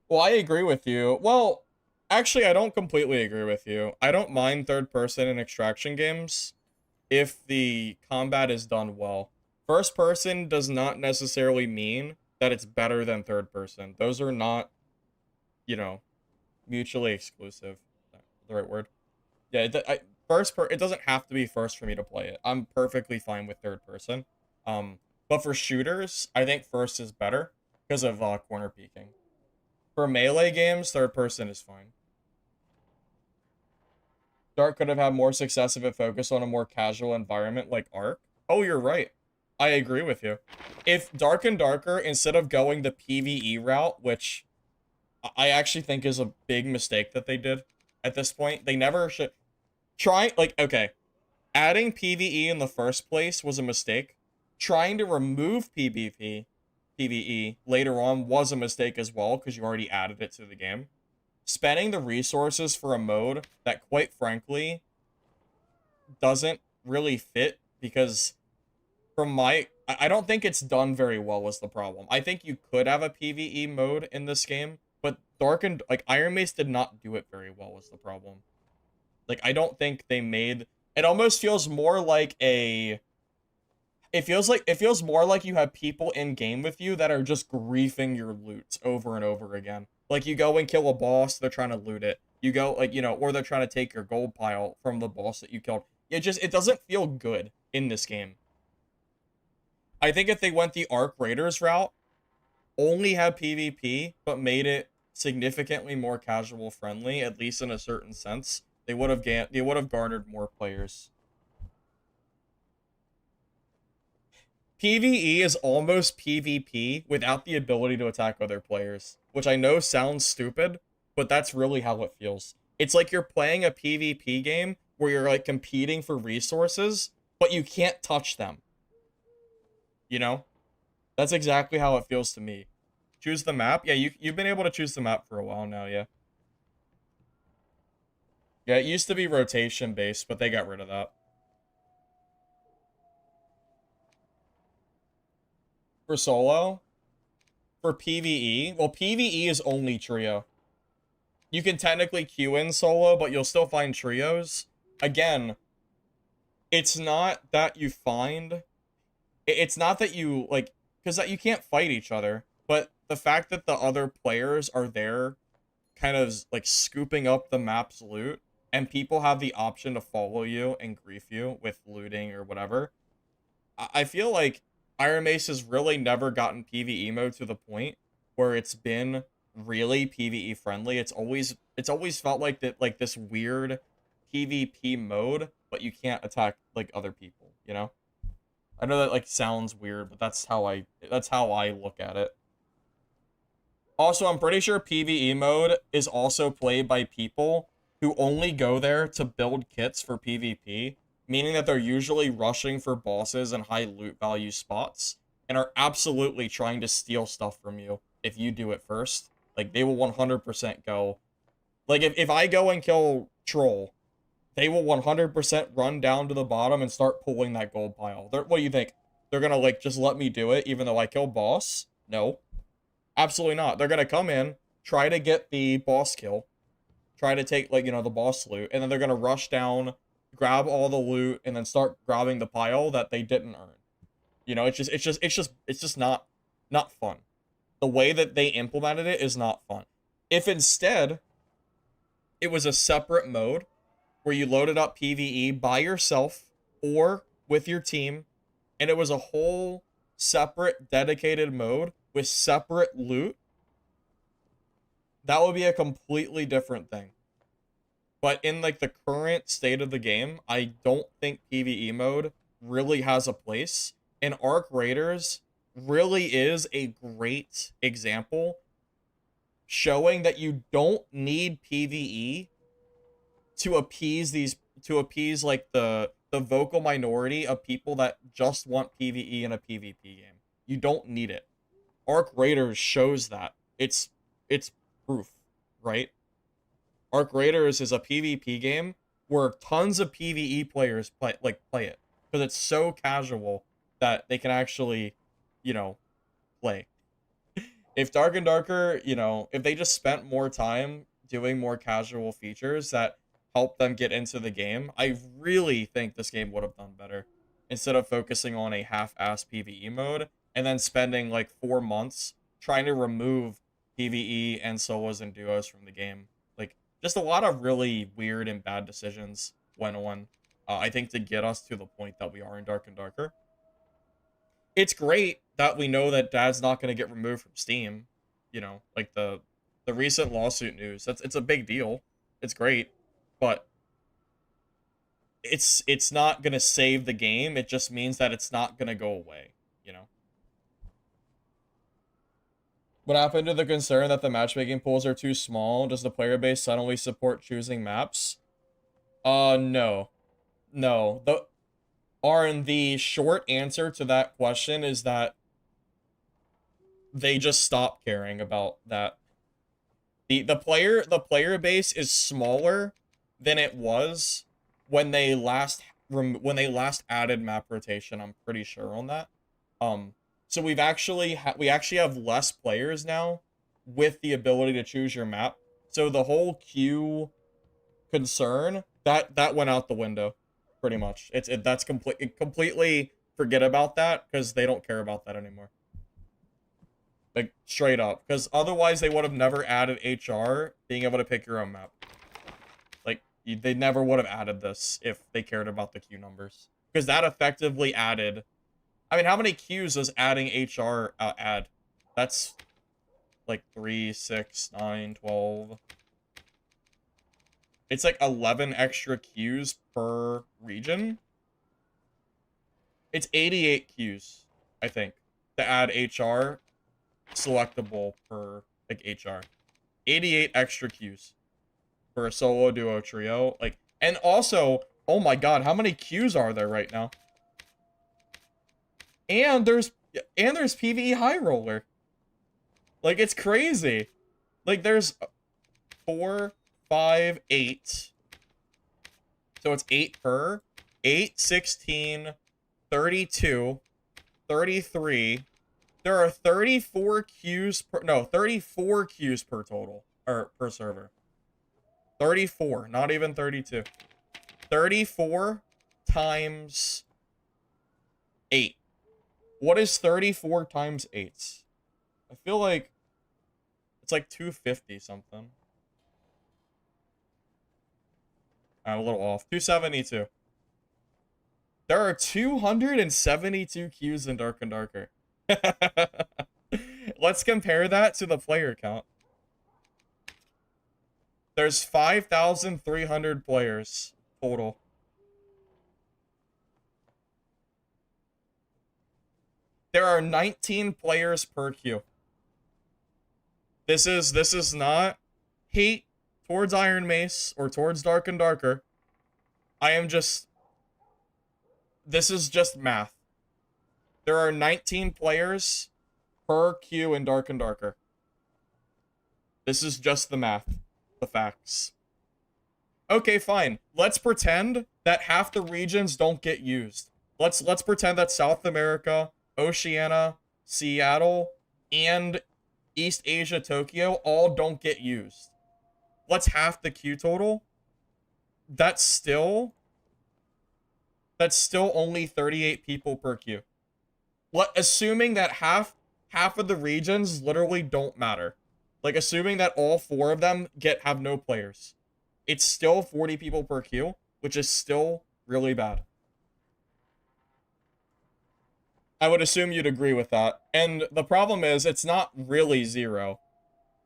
Well, I agree with you. Well, actually, I don't completely agree with you. I don't mind third person in extraction games if the combat is done well. First person does not necessarily mean that it's better than third person. Those are not, you know, mutually exclusive. The right word. Yeah, it doesn't have to be first for me to play it. I'm perfectly fine with third person. Um, but for shooters, I think first is better because of corner peeking. For melee games, third person is fine. Dark could have had more success if it focused on a more casual environment like Ark. Oh, you're right. I agree with you. If Dark and Darker, instead of going the PvE route, which I actually think is a big mistake that they did at this point, they never should try, like, okay, adding PvE in the first place was a mistake. Trying to remove PvE later on was a mistake as well because you already added it to the game. Spending the resources for a mode that, quite frankly, doesn't really fit because from my I don't think it's done very well was the problem. I think you could have a PvE mode in this game, but Dark and like IronMace did not do it very well was the problem. Like I don't think they made it almost feels more like a it feels more like you have people in game with you that are just griefing your loot over and over again. Like you go and kill a boss, they're trying to loot it. You go like, or they're trying to take your gold pile from the boss that you killed. It doesn't feel good in this game. I think if they went the Arc Raiders route, only had PvP, but made it significantly more casual friendly, at least in a certain sense, they would have garnered more players. PvE is almost PvP without the ability to attack other players, which I know sounds stupid, but that's really how it feels. It's like you're playing a PvP game where you're like competing for resources, but you can't touch them. You know? That's exactly how it feels to me. Choose the map? Yeah, you've been able to choose the map for a while now, yeah. Yeah, it used to be rotation based, but they got rid of that. For solo, for PvE, well, PvE is only trio. You can technically queue in solo, but you'll still find trios. Again, it's not that you find it's not that you like because that you can't fight each other, but the fact that the other players are there kind of like scooping up the map's loot and people have the option to follow you and grief you with looting or whatever. I feel like Iron Mace has really never gotten PvE mode to the point where it's been really PvE friendly. It's always felt like that like this weird PvP mode, but you can't attack like other people, you know? I know that like sounds weird, but that's how I look at it. Also, I'm pretty sure PvE mode is also played by people who only go there to build kits for PvP, meaning that they're usually rushing for bosses and high loot value spots and are absolutely trying to steal stuff from you if you do it first. Like, they will 100% go. Like, if I go and kill Troll, they will 100% run down to the bottom and start pulling that gold pile. What do you think? They're gonna, like, just let me do it even though I killed boss? No. Absolutely not. They're gonna come in, try to get the boss kill, try to take, like, the boss loot, and then they're gonna rush down, grab all the loot, and then start grabbing the pile that they didn't earn. It's just not fun. The way that they implemented it is not fun. If instead it was a separate mode where you loaded up PvE by yourself or with your team, and it was a whole separate dedicated mode with separate loot, that would be a completely different thing. But in like the current state of the game, I don't think PvE mode really has a place. And Arc Raiders really is a great example showing that you don't need PvE to appease like the vocal minority of people that just want PvE in a PvP game. You don't need it. Arc Raiders shows that. It's proof, right? Arc Raiders is a PvP game where tons of PvE players play it because it's so casual that they can actually, play. If Dark and Darker, if they just spent more time doing more casual features that help them get into the game, I really think this game would have done better instead of focusing on a half-ass PvE mode and then spending like 4 months trying to remove PvE and solos and duos from the game. Like, just a lot of really weird and bad decisions went on, I think, to get us to the point that we are in Dark and Darker. It's great that we know that Dad's not going to get removed from Steam. Like the recent LawSuit news. It's a big deal. It's great, but it's not going to save the game. It just means that it's not going to go away, you know. What happened to the concern that the matchmaking pools are too small? Does the player base suddenly support choosing maps? No. No. The short answer to that question is that they just stopped caring about that. The player base is smaller than it was when they last added map rotation. I'm pretty sure on that. So we actually have less players now with the ability to choose your map. So the whole queue concern that went out the window, pretty much. That's completely forget about that because they don't care about that anymore. Like, straight up. Because otherwise they would have never added HR, being able to pick your own map. Like, they never would have added this if they cared about the queue numbers. Because that effectively added... I mean, how many queues does adding HR add? That's like 3, 6, 9, 12. It's like 11 extra queues per region. It's 88 queues, I think, to add HR selectable per like HR. 88 extra queues for a solo, duo, trio. Like, and also, oh my god, how many queues are there right now? And there's PvE High Roller. Like, it's crazy. Like, there's 4, 5, 8. So it's 8 per. 8, 16, 32, 33. There are 34 queues per... No, 34 queues per total. Or per server. 34, not even 32. 34 times 8. What is 34 times 8? I feel like it's like 250 something. I'm a little off. 272. There are 272 queues in Dark and Darker. Let's compare that to the player count. There's 5,300 players total. There are 19 players per queue. This is not hate towards IronMace or towards Dark and Darker. This is just math. There are 19 players per queue in Dark and Darker. This is just the math, the facts. Okay, fine. Let's pretend that half the regions don't get used. Let's pretend that South America, Oceania, Seattle, and East Asia, Tokyo all don't get used. Let's half the queue total. That's still only 38 people per queue. Assuming that half of the regions literally don't matter. Like assuming that all 4 of them have no players. It's still 40 people per queue, which is still really bad. I would assume you'd agree with that. And the problem is, it's not really 0.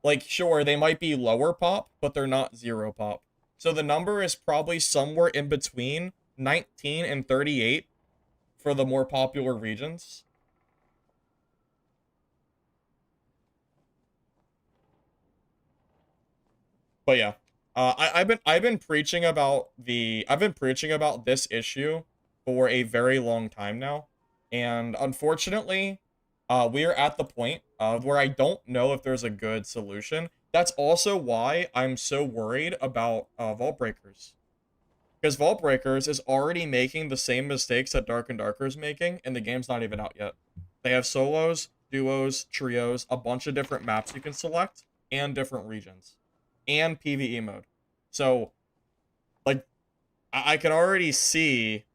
Like, sure, they might be lower pop, but they're not 0 pop. So the number is probably somewhere in between 19 and 38 for the more popular regions. But yeah, I've been preaching about this issue for a very long time now, and unfortunately, we are at the point where I don't know if there's a good solution. That's also why I'm so worried about Vault Breakers, because Vault Breakers is already making the same mistakes that Dark and Darker is making, and the game's not even out yet. They have solos, duos, trios, a bunch of different maps you can select, and different regions, and PvE mode. So, like, I can already see,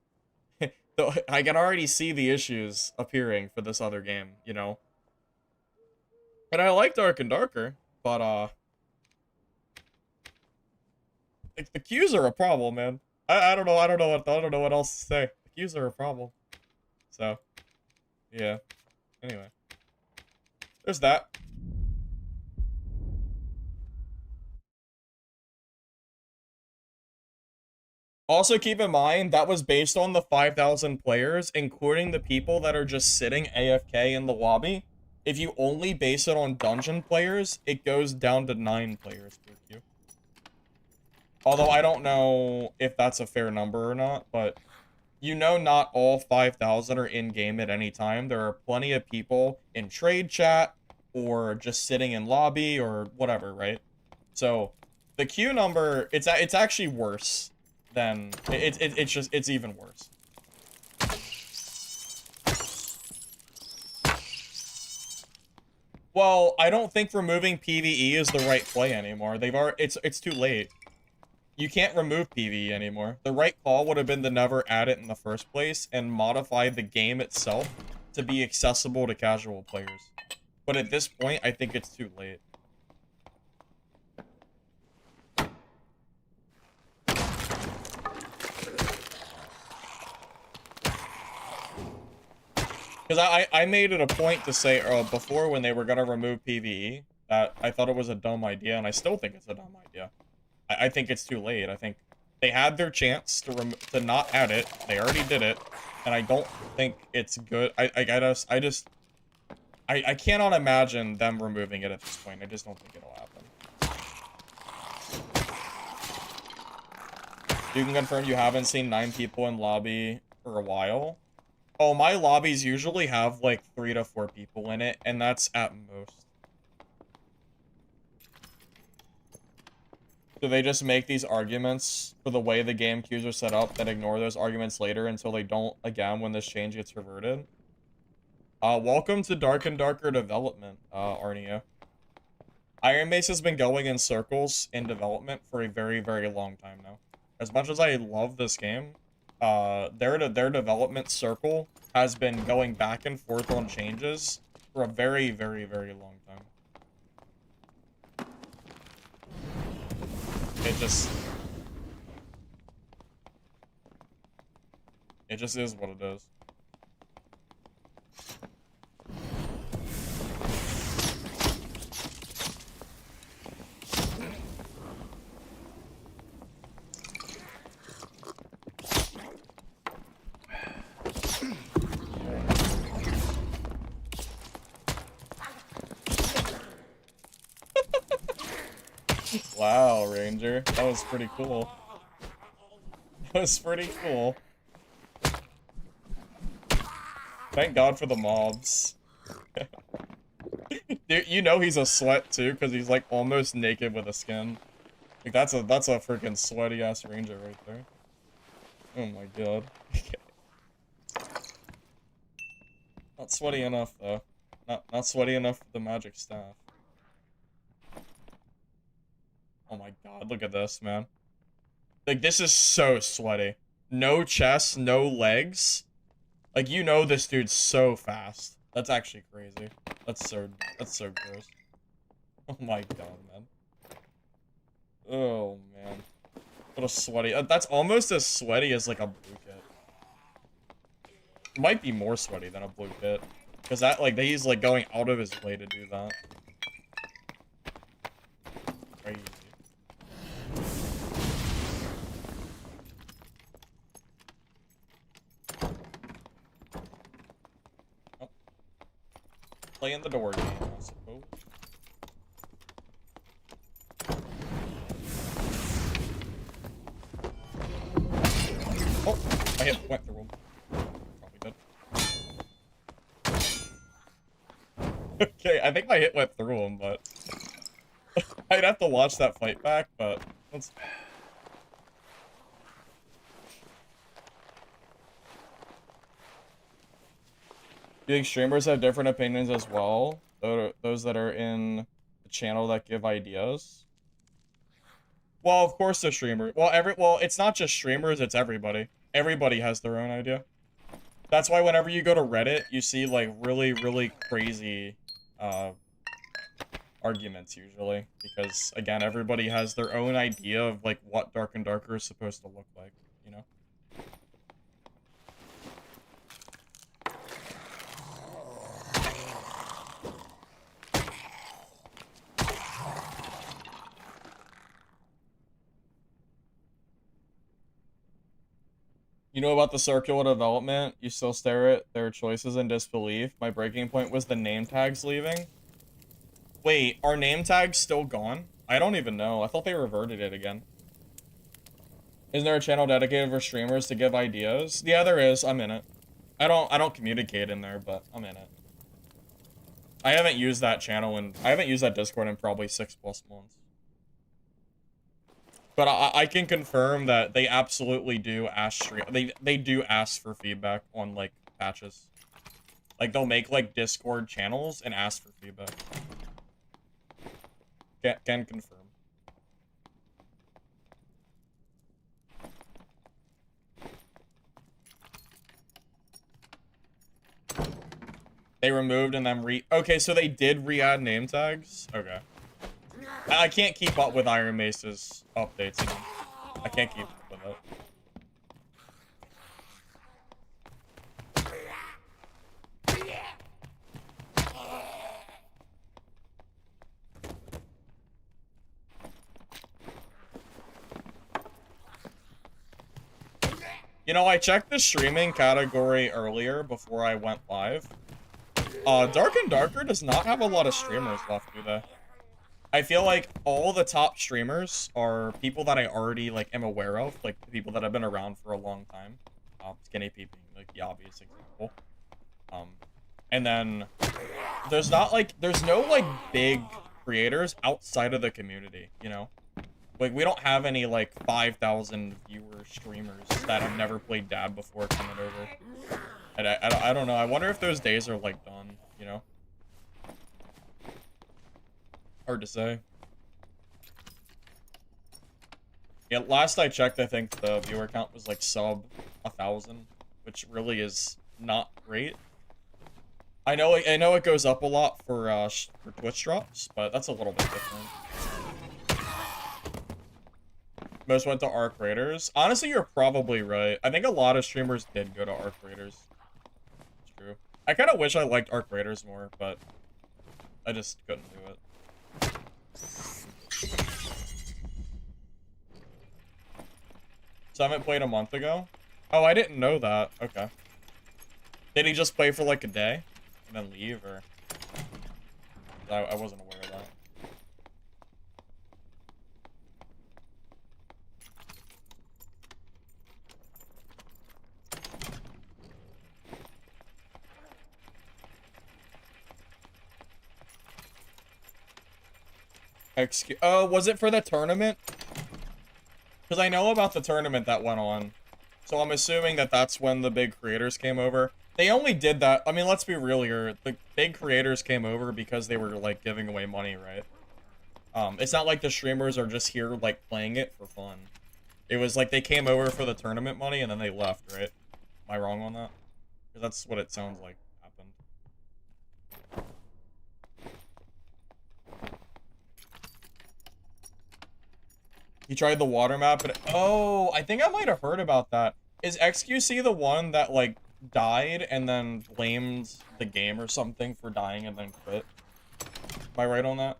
I can already see the issues appearing for this other game, you know. And I like Dark and Darker, but like the queues are a problem, man. I don't know what else to say. The queues are a problem. So, yeah. Anyway, there's that. Also, keep in mind, that was based on the 5,000 players, including the people that are just sitting AFK in the lobby. If you only base it on dungeon players, it goes down to 9 players per queue. Although I don't know if that's a fair number or not, but you know not all 5,000 are in-game at any time. There are plenty of people in trade chat or just sitting in lobby or whatever, right? So, the queue number, it's actually worse. Then it's even worse. Well, I don't think removing PvE is the right play anymore. It's too late. You can't remove PvE anymore. The right call would have been to never add it in the first place and modify the game itself to be accessible to casual players. But at this point, I think it's too late. Because I made it a point to say before when they were going to remove PvE that I thought it was a dumb idea, and I still think it's a dumb idea. I think it's too late. I think they had their chance to not add it. They already did it, and I don't think it's good. I cannot imagine them removing it at this point. I just don't think it'll happen. You can confirm you haven't seen 9 people in lobby for a while. Oh, my lobbies usually have like 3 to 4 people in it, and that's at most. Do they just make these arguments for the way the game queues are set up, then ignore those arguments later until they don't again when this change gets reverted? Welcome to Dark and Darker development, Arnia. IronMace has been going in circles in development for a very, very long time now. As much as I love this game, their development circle has been going back and forth on changes for a very, very, very long time. It just is what it is. Ranger. That was pretty cool. That was pretty cool. Thank God for the mobs. Dude, you know he's a sweat too, because he's like almost naked with a skin. Like that's a freaking sweaty ass ranger right there. Oh my god. Not sweaty enough though. Not sweaty enough for the magic staff. Oh my god, look at this, man. Like this is so sweaty. No chest, no legs. Like you know this dude's so fast. That's actually crazy. That's so gross. Oh my god, man. Oh man. What a sweaty. That's almost as sweaty as like a blue kit. Might be more sweaty than a blue kit. Because that like he's like going out of his way to do that. Crazy. Oh. Playing the door game, I suppose. Oh, I went through him. Probably did. Okay, I think my hit went through him, but I'd have to watch that fight back, but let's... Do you think streamers have different opinions as well? Those that are in the channel that give ideas? Well, of course the streamer. Well, it's not just streamers, it's everybody. Everybody has their own idea. That's why whenever you go to Reddit, you see like really, really crazy arguments usually. Because again, everybody has their own idea of like what Dark and Darker is supposed to look like, you know? You know about the circular development? You still stare at their choices in disbelief. My breaking point was the name tags leaving. Wait, are name tags still gone? I don't even know. I thought they reverted it again. Isn't there a channel dedicated for streamers to give ideas? Yeah, there is. I'm in it. I don't communicate in there, but I'm in it. I haven't used that channel and I haven't used that Discord in probably 6+ months. But I can confirm that they absolutely do ask they do ask for feedback on like patches. Like they'll make like Discord channels and ask for feedback. Can confirm. They removed and then okay, so they did re-add name tags? Okay. I can't keep up with IronMace's updates. You know? I can't keep up with it. You know, I checked the streaming category earlier before I went live. Dark and Darker does not have a lot of streamers left, do they? I feel like all the top streamers are people that I already like am aware of, like people that have been around for a long time. Skinny Pete being like the obvious example. And then there's no like big creators outside of the community, you know? Like we don't have any like 5,000 viewer streamers that have never played Dad before coming over. And I don't know. I wonder if those days are like done, you know? Hard to say. Yeah, last I checked, I think the viewer count was like sub 1,000, which really is not great. I know it goes up a lot for Twitch drops, but that's a little bit different. Most went to Arc Raiders. Honestly, you're probably right. I think a lot of streamers did go to Arc Raiders. It's true. I kind of wish I liked Arc Raiders more, but I just couldn't do it. So I haven't played a month ago? Oh, I didn't know that. Okay. Did he just play for like a day and then leave, or? I wasn't aware of that. Excuse. Oh, was it for the tournament? Because I know about the tournament that went on. So I'm assuming that that's when the big creators came over. They only did that. I mean, let's be real here. The big creators came over because they were, like, giving away money, right? It's not like the streamers are just here, like, playing it for fun. It was like they came over for the tournament money and then they left, right? Am I wrong on that? Because that's what it sounds like happened. He tried the water map, but oh, I think I might have heard about that. Is XQC the one that like died and then blamed the game or something for dying and then quit? Am I right on that?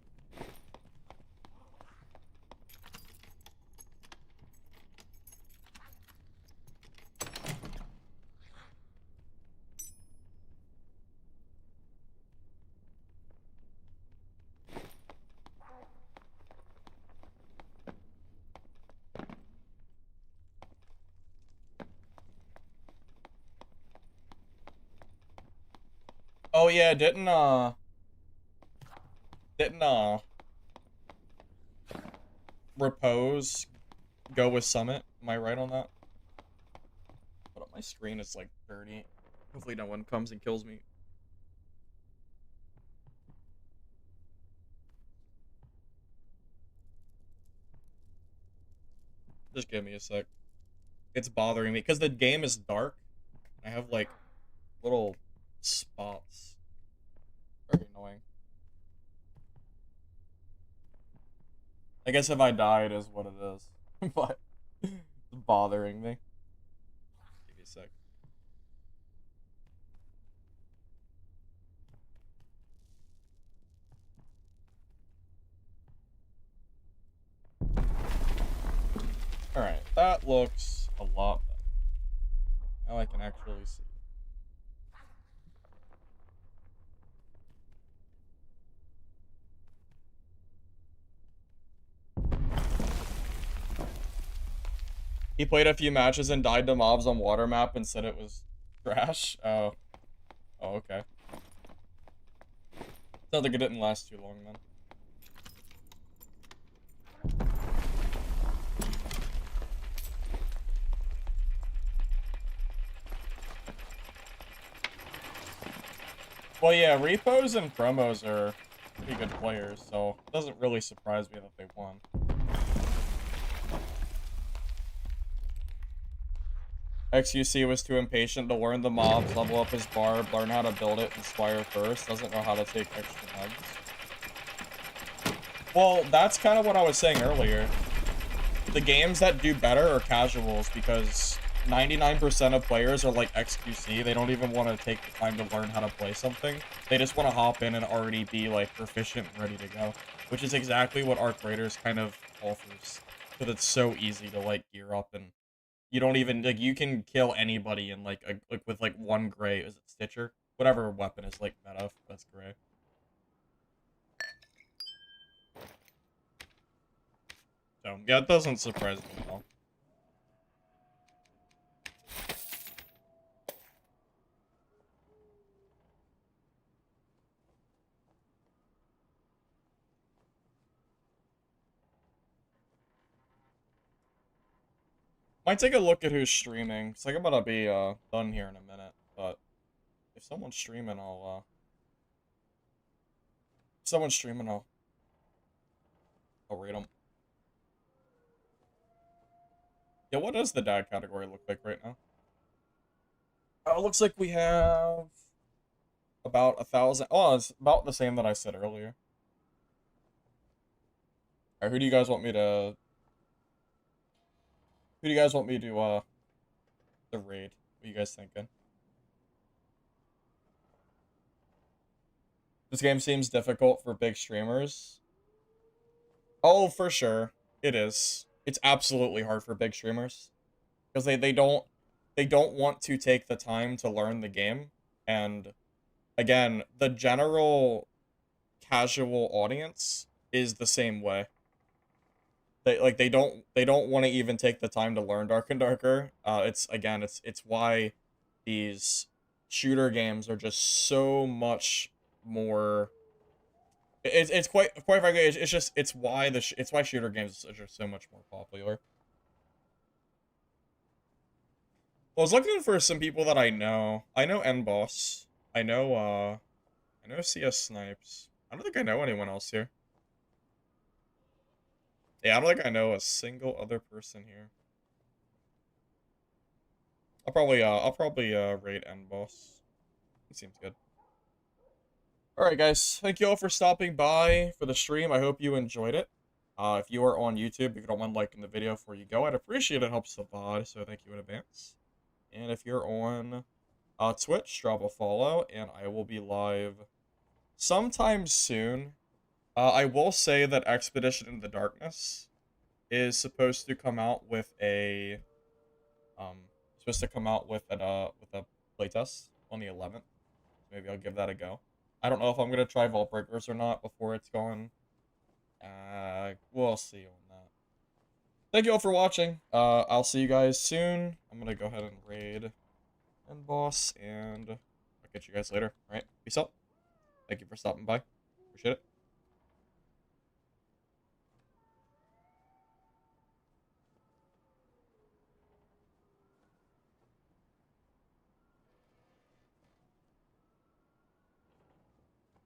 Oh yeah, didn't Repose go with Summit? Am I right on that? But my screen is like dirty. Hopefully no one comes and kills me. Just give me a sec. It's bothering me because the game is dark. I have like little spots. Very annoying. I guess if I die, it is what it is. But it's bothering me. Give me a sec. Alright, that looks a lot better. Now I can actually see. He played a few matches and died to mobs on water map and said it was trash. Oh. Oh, okay. Sounds like it didn't last too long then. Well, yeah, repos and promos are pretty good players, so it doesn't really surprise me that they won. XUC was too impatient to learn the mobs, level up his barb, learn how to build it, inspire first, doesn't know how to take extra mugs. Well, that's kind of what I was saying earlier. The games that do better are casuals because 99% of players are like XQC. They don't even want to take the time to learn how to play something. They just want to hop in and already be like proficient and ready to go, which is exactly what Arc Raiders kind of offers. Because it's so easy to like gear up and you don't even like you can kill anybody in like with like one gray. Is it Stitcher? Whatever weapon is like meta. That's gray. So yeah, it doesn't surprise me at all. Might take a look at who's streaming. It's like I'm gonna be done here in a minute, but if someone's streaming, I'll rate them. Yeah, what does the dad category look like right now? Oh, it looks like we have about 1,000. Oh, it's about the same that I said earlier. Alright, who do you guys want me to raid? What are you guys thinking? This game seems difficult for big streamers. Oh, for sure. It is. It's absolutely hard for big streamers. Because they don't want to take the time to learn the game. And again, the general casual audience is the same way. They don't want to even take the time to learn Dark and Darker. It's why these shooter games are just so much more It's quite frankly, it's just it's why it's why shooter games are just so much more popular. Well, I was looking for some people that I know. I know NBoss. I know CS Snipes. I don't think I know anyone else here. Yeah, I don't think I know a single other person here. I'll probably rate NBoss. It seems good. Alright guys, thank you all for stopping by for the stream. I hope you enjoyed it. If you are on YouTube, if you don't mind liking the video before you go, I'd appreciate it. It helps the VOD, so thank you in advance. And if you're on Twitch, drop a follow, and I will be live sometime soon. I will say that Expedition in the Darkness is supposed to come out with a playtest on the 11th. Maybe I'll give that a go. I don't know if I'm gonna try Vault Breakers or not before it's gone. We'll see on that. Thank you all for watching. I'll see you guys soon. I'm gonna go ahead and raid and boss, and I'll catch you guys later. All right, peace out. Thank you for stopping by. Appreciate it.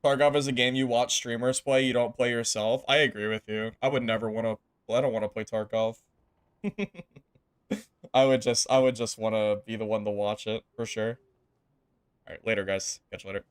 Tarkov is a game you watch streamers play, you don't play yourself. I agree with you. I would never want to. Well, I don't want to play Tarkov. I would just want to be the one to watch it for sure. All right, later, guys. Catch you later.